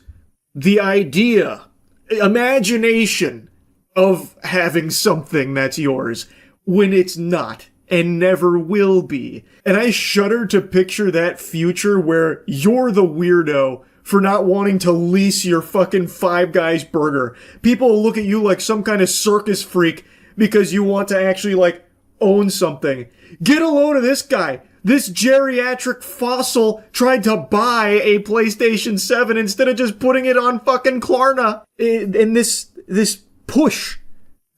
the idea, imagination of having something that's yours, when it's not. and never will be. And I shudder to picture that future where you're the weirdo for not wanting to lease your fucking Five Guys burger. People will look at you like some kind of circus freak because you want to actually, like, own something. Get a load of this guy. This geriatric fossil tried to buy a PlayStation 7 instead of just putting it on fucking Klarna. And this push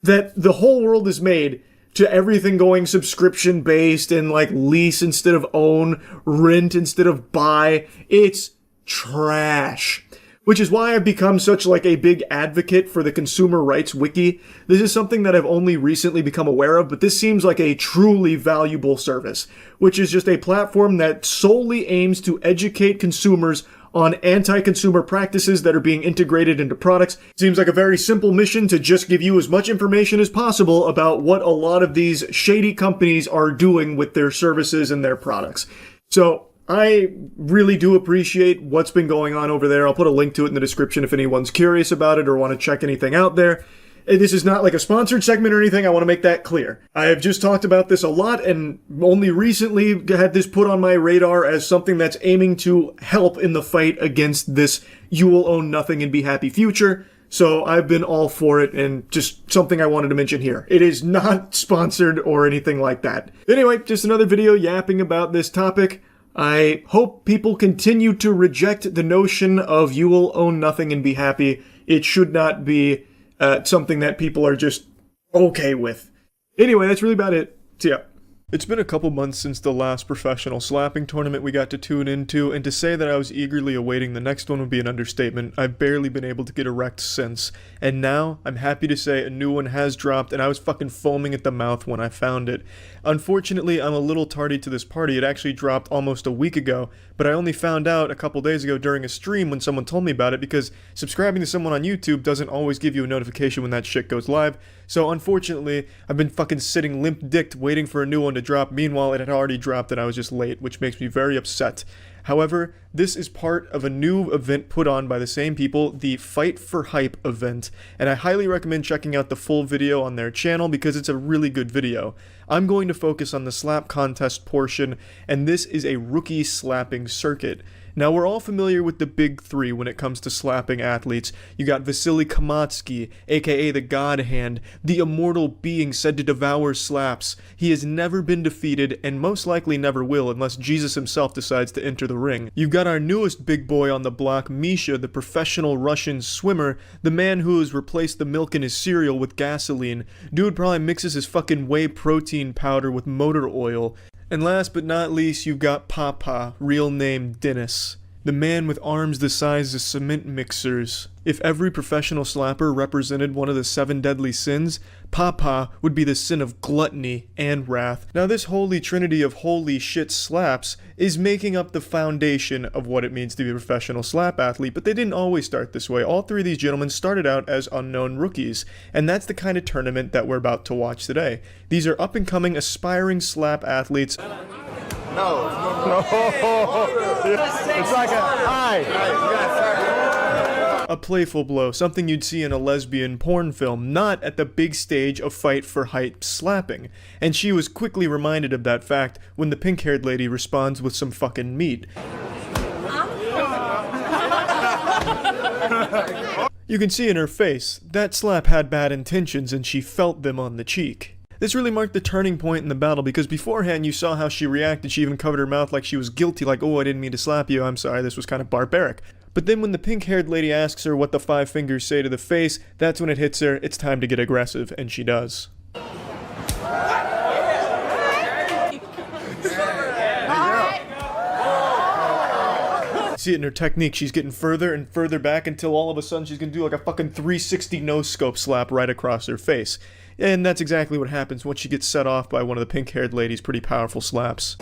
that the whole world has made to everything going subscription based and like lease instead of own, rent instead of buy, it's trash. Which is why I've become such like a big advocate for the consumer rights wiki. This is something that I've only recently become aware of, but this seems like a truly valuable service, which is just a platform that solely aims to educate consumers on anti-consumer practices that are being integrated into products. Seems like a very simple mission to just give you as much information as possible about what a lot of these shady companies are doing with their services and their products. So I really do appreciate what's been going on over there. I'll put a link to it in the description if anyone's curious about it or want to check anything out there. This is not like a sponsored segment or anything. I want to make that clear. I have just talked about this a lot and only recently had this put on my radar as something that's aiming to help in the fight against this you will own nothing and be happy future. So I've been all for it and just something I wanted to mention here. It is not sponsored or anything like that. Anyway, just another video yapping about this topic. I hope people continue to reject the notion of you will own nothing and be happy. It should not be something that people are just okay with. Anyway, that's really about it. See ya. It's been a couple months since the last professional slapping tournament we got to tune into, and to say that I was eagerly awaiting the next one would be an understatement. I've barely been able to get erect since, and now I'm happy to say a new one has dropped, and I was fucking foaming at the mouth when I found it. Unfortunately, I'm a little tardy to this party. It actually dropped almost a week ago, but I only found out a couple days ago during a stream when someone told me about it, because subscribing to someone on YouTube doesn't always give you a notification when that shit goes live. So unfortunately, I've been fucking sitting limp-dicked waiting for a new one to drop. Meanwhile, it had already dropped and I was just late, which makes me very upset. However, this is part of a new event put on by the same people, the Fight for Hype event, and I highly recommend checking out the full video on their channel because it's a really good video. I'm going to focus on the slap contest portion, and this is a rookie slapping circuit. Now, we're all familiar with the big three when it comes to slapping athletes. You got Vasily Kamatsky, aka the God Hand, the immortal being said to devour slaps. He has never been defeated, and most likely never will unless Jesus himself decides to enter the ring. You've got our newest big boy on the block, Misha, the professional Russian swimmer, the man who has replaced the milk in his cereal with gasoline. Dude probably mixes his fucking whey protein powder with motor oil. And last but not least, you've got Papa, real name Dennis, the man with arms the size of cement mixers. If every professional slapper represented one of the 7 deadly sins, Papa would be the sin of gluttony and wrath. Now this holy trinity of holy shit slaps is making up the foundation of what it means to be a professional slap athlete, but they didn't always start this way. All 3 of these gentlemen started out as unknown rookies, and that's the kind of tournament that we're about to watch today. These are up-and-coming aspiring slap athletes.
No. It's like a hi.
A playful blow, something you'd see in a lesbian porn film, not at the big stage of Fight for Hype slapping. And she was quickly reminded of that fact when the pink-haired lady responds with some fucking meat. You can see in her face, that slap had bad intentions and she felt them on the cheek. This really marked the turning point in the battle because beforehand you saw how she reacted. She even covered her mouth like she was guilty, like, oh, I didn't mean to slap you, I'm sorry, this was kind of barbaric. But then when the pink-haired lady asks her what the 5 fingers say to the face, that's when it hits her, it's time to get aggressive, and she does. See it in her technique, she's getting further and further back until all of a sudden she's gonna do like a fucking 360 no-scope slap right across her face. And that's exactly what happens once she gets set off by one of the pink-haired lady's pretty powerful slaps.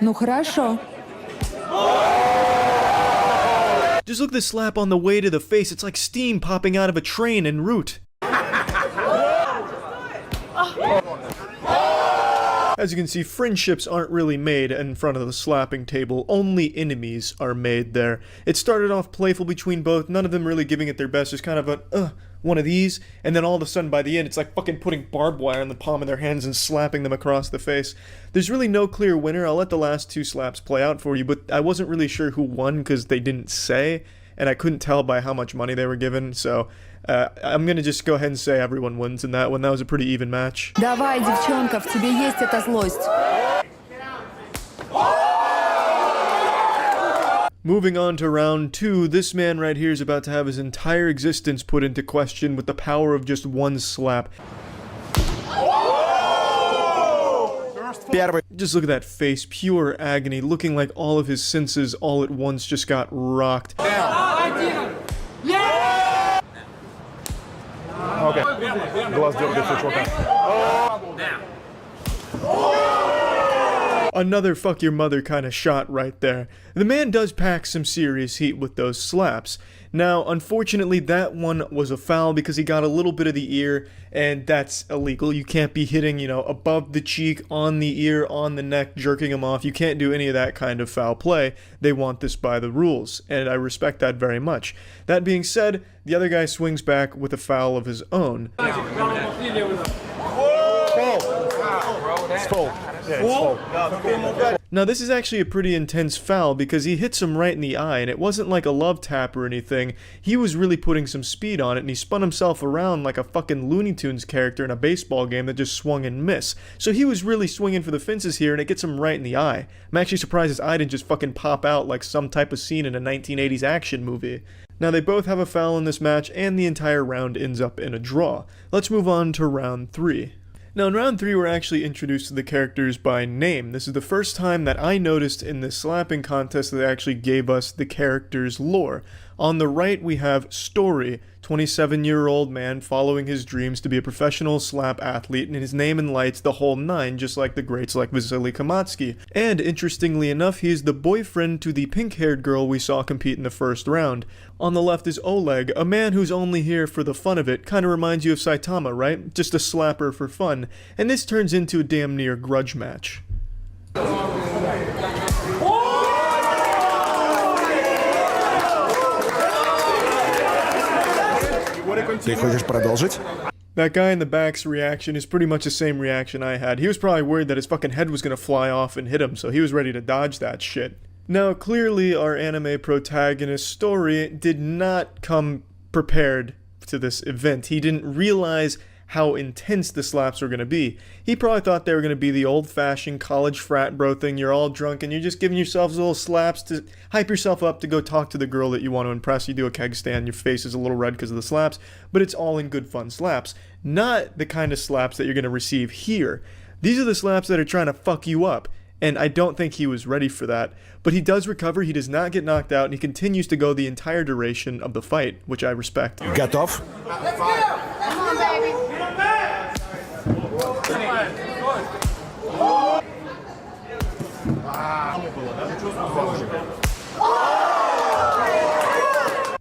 Ну хорошо.
Just look at this slap on the way to the face, it's like steam popping out of a train en route. As you can see, friendships aren't really made in front of the slapping table, only enemies are made there. It started off playful between both, none of them really giving it their best, just kind of a, one of these, and then all of a sudden by the end it's like fucking putting barbed wire in the palm of their hands and slapping them across the face. There's really no clear winner. I'll let the last two slaps play out for you, but I wasn't really sure who won because they didn't say, and I couldn't tell by how much money they were given, so I'm gonna just go ahead and say everyone wins in that one. That was a pretty even match.
Давай, девчонка, в тебе есть эта злость.
Moving on to round 2, this man right here is about to have his entire existence put into question with the power of just one slap. Just look at that face, pure agony, looking like all of his senses all at once just got rocked. Another fuck your mother kind of shot right there. The man does pack some serious heat with those slaps. Now, unfortunately, that one was a foul because he got a little bit of the ear, and that's illegal. You can't be hitting, you know, above the cheek, on the ear, on the neck, jerking him off. You can't do any of that kind of foul play. They want this by the rules, and I respect that very much. That being said, the other guy swings back with a foul of his own. It's full. Now this is actually a pretty intense foul because he hits him right in the eye, and it wasn't like a love tap or anything. He was really putting some speed on it, and he spun himself around like a fucking Looney Tunes character in a baseball game that just swung and missed. So he was really swinging for the fences here, and it gets him right in the eye. I'm actually surprised his eye didn't just fucking pop out like some type of scene in a 1980s action movie. Now they both have a foul in this match, and the entire round ends up in a draw. Let's move on to round 3. Now in round 3 we're actually introduced to the characters by name. This is the first time that I noticed in this slapping contest that they actually gave us the characters' lore. On the right we have Story, 27-year-old man following his dreams to be a professional slap athlete, and his name and lights the whole nine, just like the greats like Vasily Kamatsky. And interestingly enough, he is the boyfriend to the pink-haired girl we saw compete in the first round. On the left is Oleg, a man who's only here for the fun of it. Kinda reminds you of Saitama, right? Just a slapper for fun. And this turns into a damn near grudge match.
Ты хочешь продолжить?
That guy in the back's reaction is pretty much the same reaction I had. He was probably worried that his fucking head was gonna fly off and hit him, so he was ready to dodge that shit. Now, clearly our anime protagonist Story did not come prepared to this event. He didn't realize how intense the slaps were going to be. He probably thought they were going to be the old-fashioned college frat bro thing. You're all drunk and you're just giving yourselves little slaps to hype yourself up to go talk to the girl that you want to impress. You do a keg stand, your face is a little red because of the slaps, but it's all in good fun slaps. Not the kind of slaps that you're going to receive here. These are the slaps that are trying to fuck you up, and I don't think he was ready for that. But he does recover, he does not get knocked out, and he continues to go the entire duration of the fight, which I respect.
Готов?
Let's go! Come on, baby!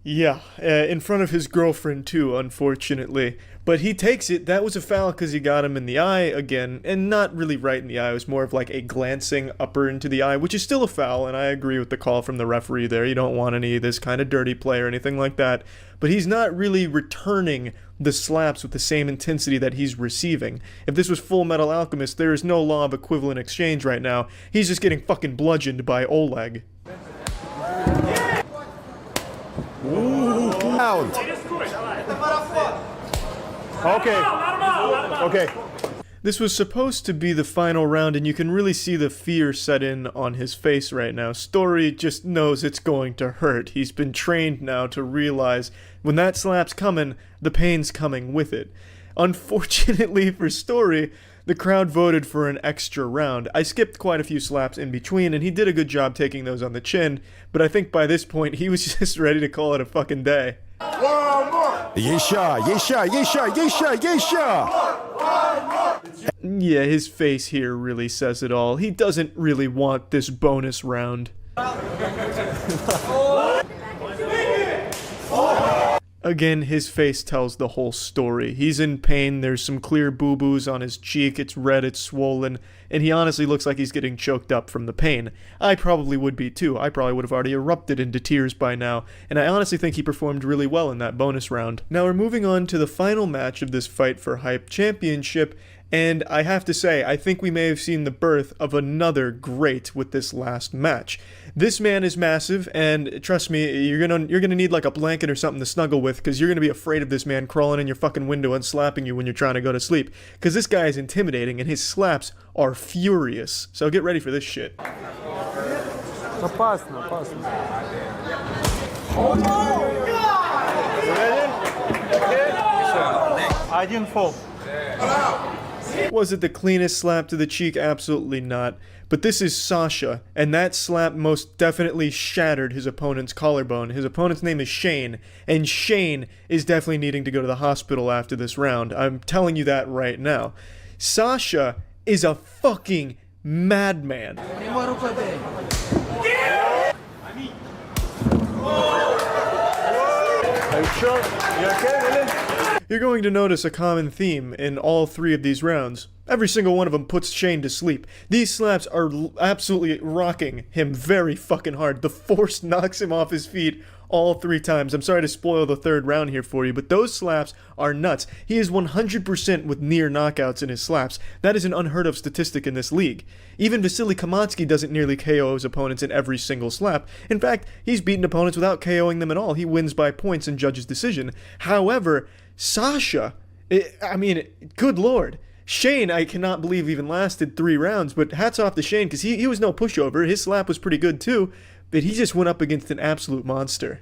Yeah, in front of his girlfriend too, unfortunately. But he takes it. That was a foul because he got him in the eye again, and not really right in the eye. It was more of like a glancing upper into the eye, which is still a foul, and I agree with the call from the referee there. You don't want any of this kind of dirty play or anything like that. But he's not really returning the slaps with the same intensity that he's receiving. If this was Full Metal Alchemist, there is no law of equivalent exchange right now. He's just getting fucking bludgeoned by Oleg.
Out. Okay.
This was supposed to be the final round, and you can really see the fear set in on his face right now. Story just knows it's going to hurt. He's been trained now to realize when that slap's coming, the pain's coming with it. Unfortunately for Story, the crowd voted for an extra round. I skipped quite a few slaps in between, and he did a good job taking those on the chin, but I think by this point, he was just ready to call it a fucking day.
Еще!
Yeah, his face here really says it all. He doesn't really want this bonus round. Again, his face tells the whole story. He's in pain, there's some clear boo-boos on his cheek, it's red, it's swollen, and he honestly looks like he's getting choked up from the pain. I probably would be too. I probably would have already erupted into tears by now, and I honestly think he performed really well in that bonus round. Now we're moving on to the final match of this Fight for Hype Championship, and I have to say, I think we may have seen the birth of another great with this last match. This man is massive, and trust me, you're gonna need like a blanket or something to snuggle with, because you're gonna be afraid of this man crawling in your fucking window and slapping you when you're trying to go to sleep. Because this guy is intimidating, and his slaps are furious. So get ready for this shit. Was it the cleanest slap to the cheek? Absolutely not. But this is Sasha, and that slap most definitely shattered his opponent's collarbone. His opponent's name is Shane, and Shane is definitely needing to go to the hospital after this round. I'm telling you that right now. Sasha is a fucking madman. Are you sure? You okay, Willie? You're going to notice a common theme in all three of these rounds. Every single one of them puts Shane to sleep. These slaps are absolutely rocking him very fucking hard. The force knocks him off his feet all three times. I'm sorry to spoil the third round here for you, but those slaps are nuts. He is 100% with near knockouts in his slaps. That is an unheard of statistic in this league. Even Vasily Kamatsky doesn't nearly KO his opponents in every single slap. In fact, he's beaten opponents without KOing them at all. He wins by points in judge's decision. However, Sasha, I mean, good lord. Shane, I cannot believe even lasted 3 rounds, but hats off to Shane, because he was no pushover. His slap was pretty good too, but he just went up against an absolute monster.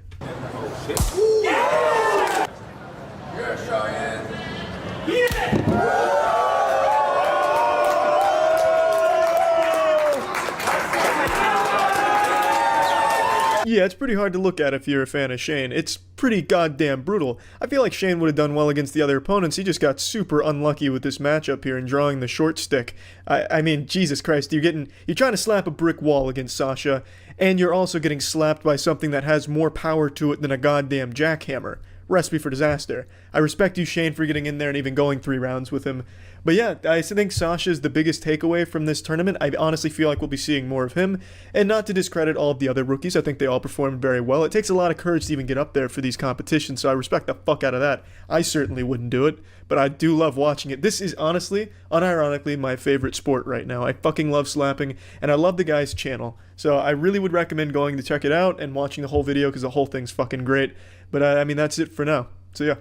Yeah, it's pretty hard to look at if you're a fan of Shane. It's pretty goddamn brutal. I feel like Shane would have done well against the other opponents. He just got super unlucky with this matchup here and drawing the short stick. I mean, Jesus Christ, you're trying to slap a brick wall against Sasha, and you're also getting slapped by something that has more power to it than a goddamn jackhammer. Recipe for disaster. I respect you, Shane, for getting in there and even going 3 rounds with him. But yeah, I think Sasha is the biggest takeaway from this tournament. I honestly feel like we'll be seeing more of him. And not to discredit all of the other rookies, I think they all performed very well. It takes a lot of courage to even get up there for these competitions, so I respect the fuck out of that. I certainly wouldn't do it, but I do love watching it. This is honestly, unironically, my favorite sport right now. I fucking love slapping, and I love the guy's channel. So I really would recommend going to check it out and watching the whole video, because the whole thing's fucking great. But I mean, that's it for now. So yeah.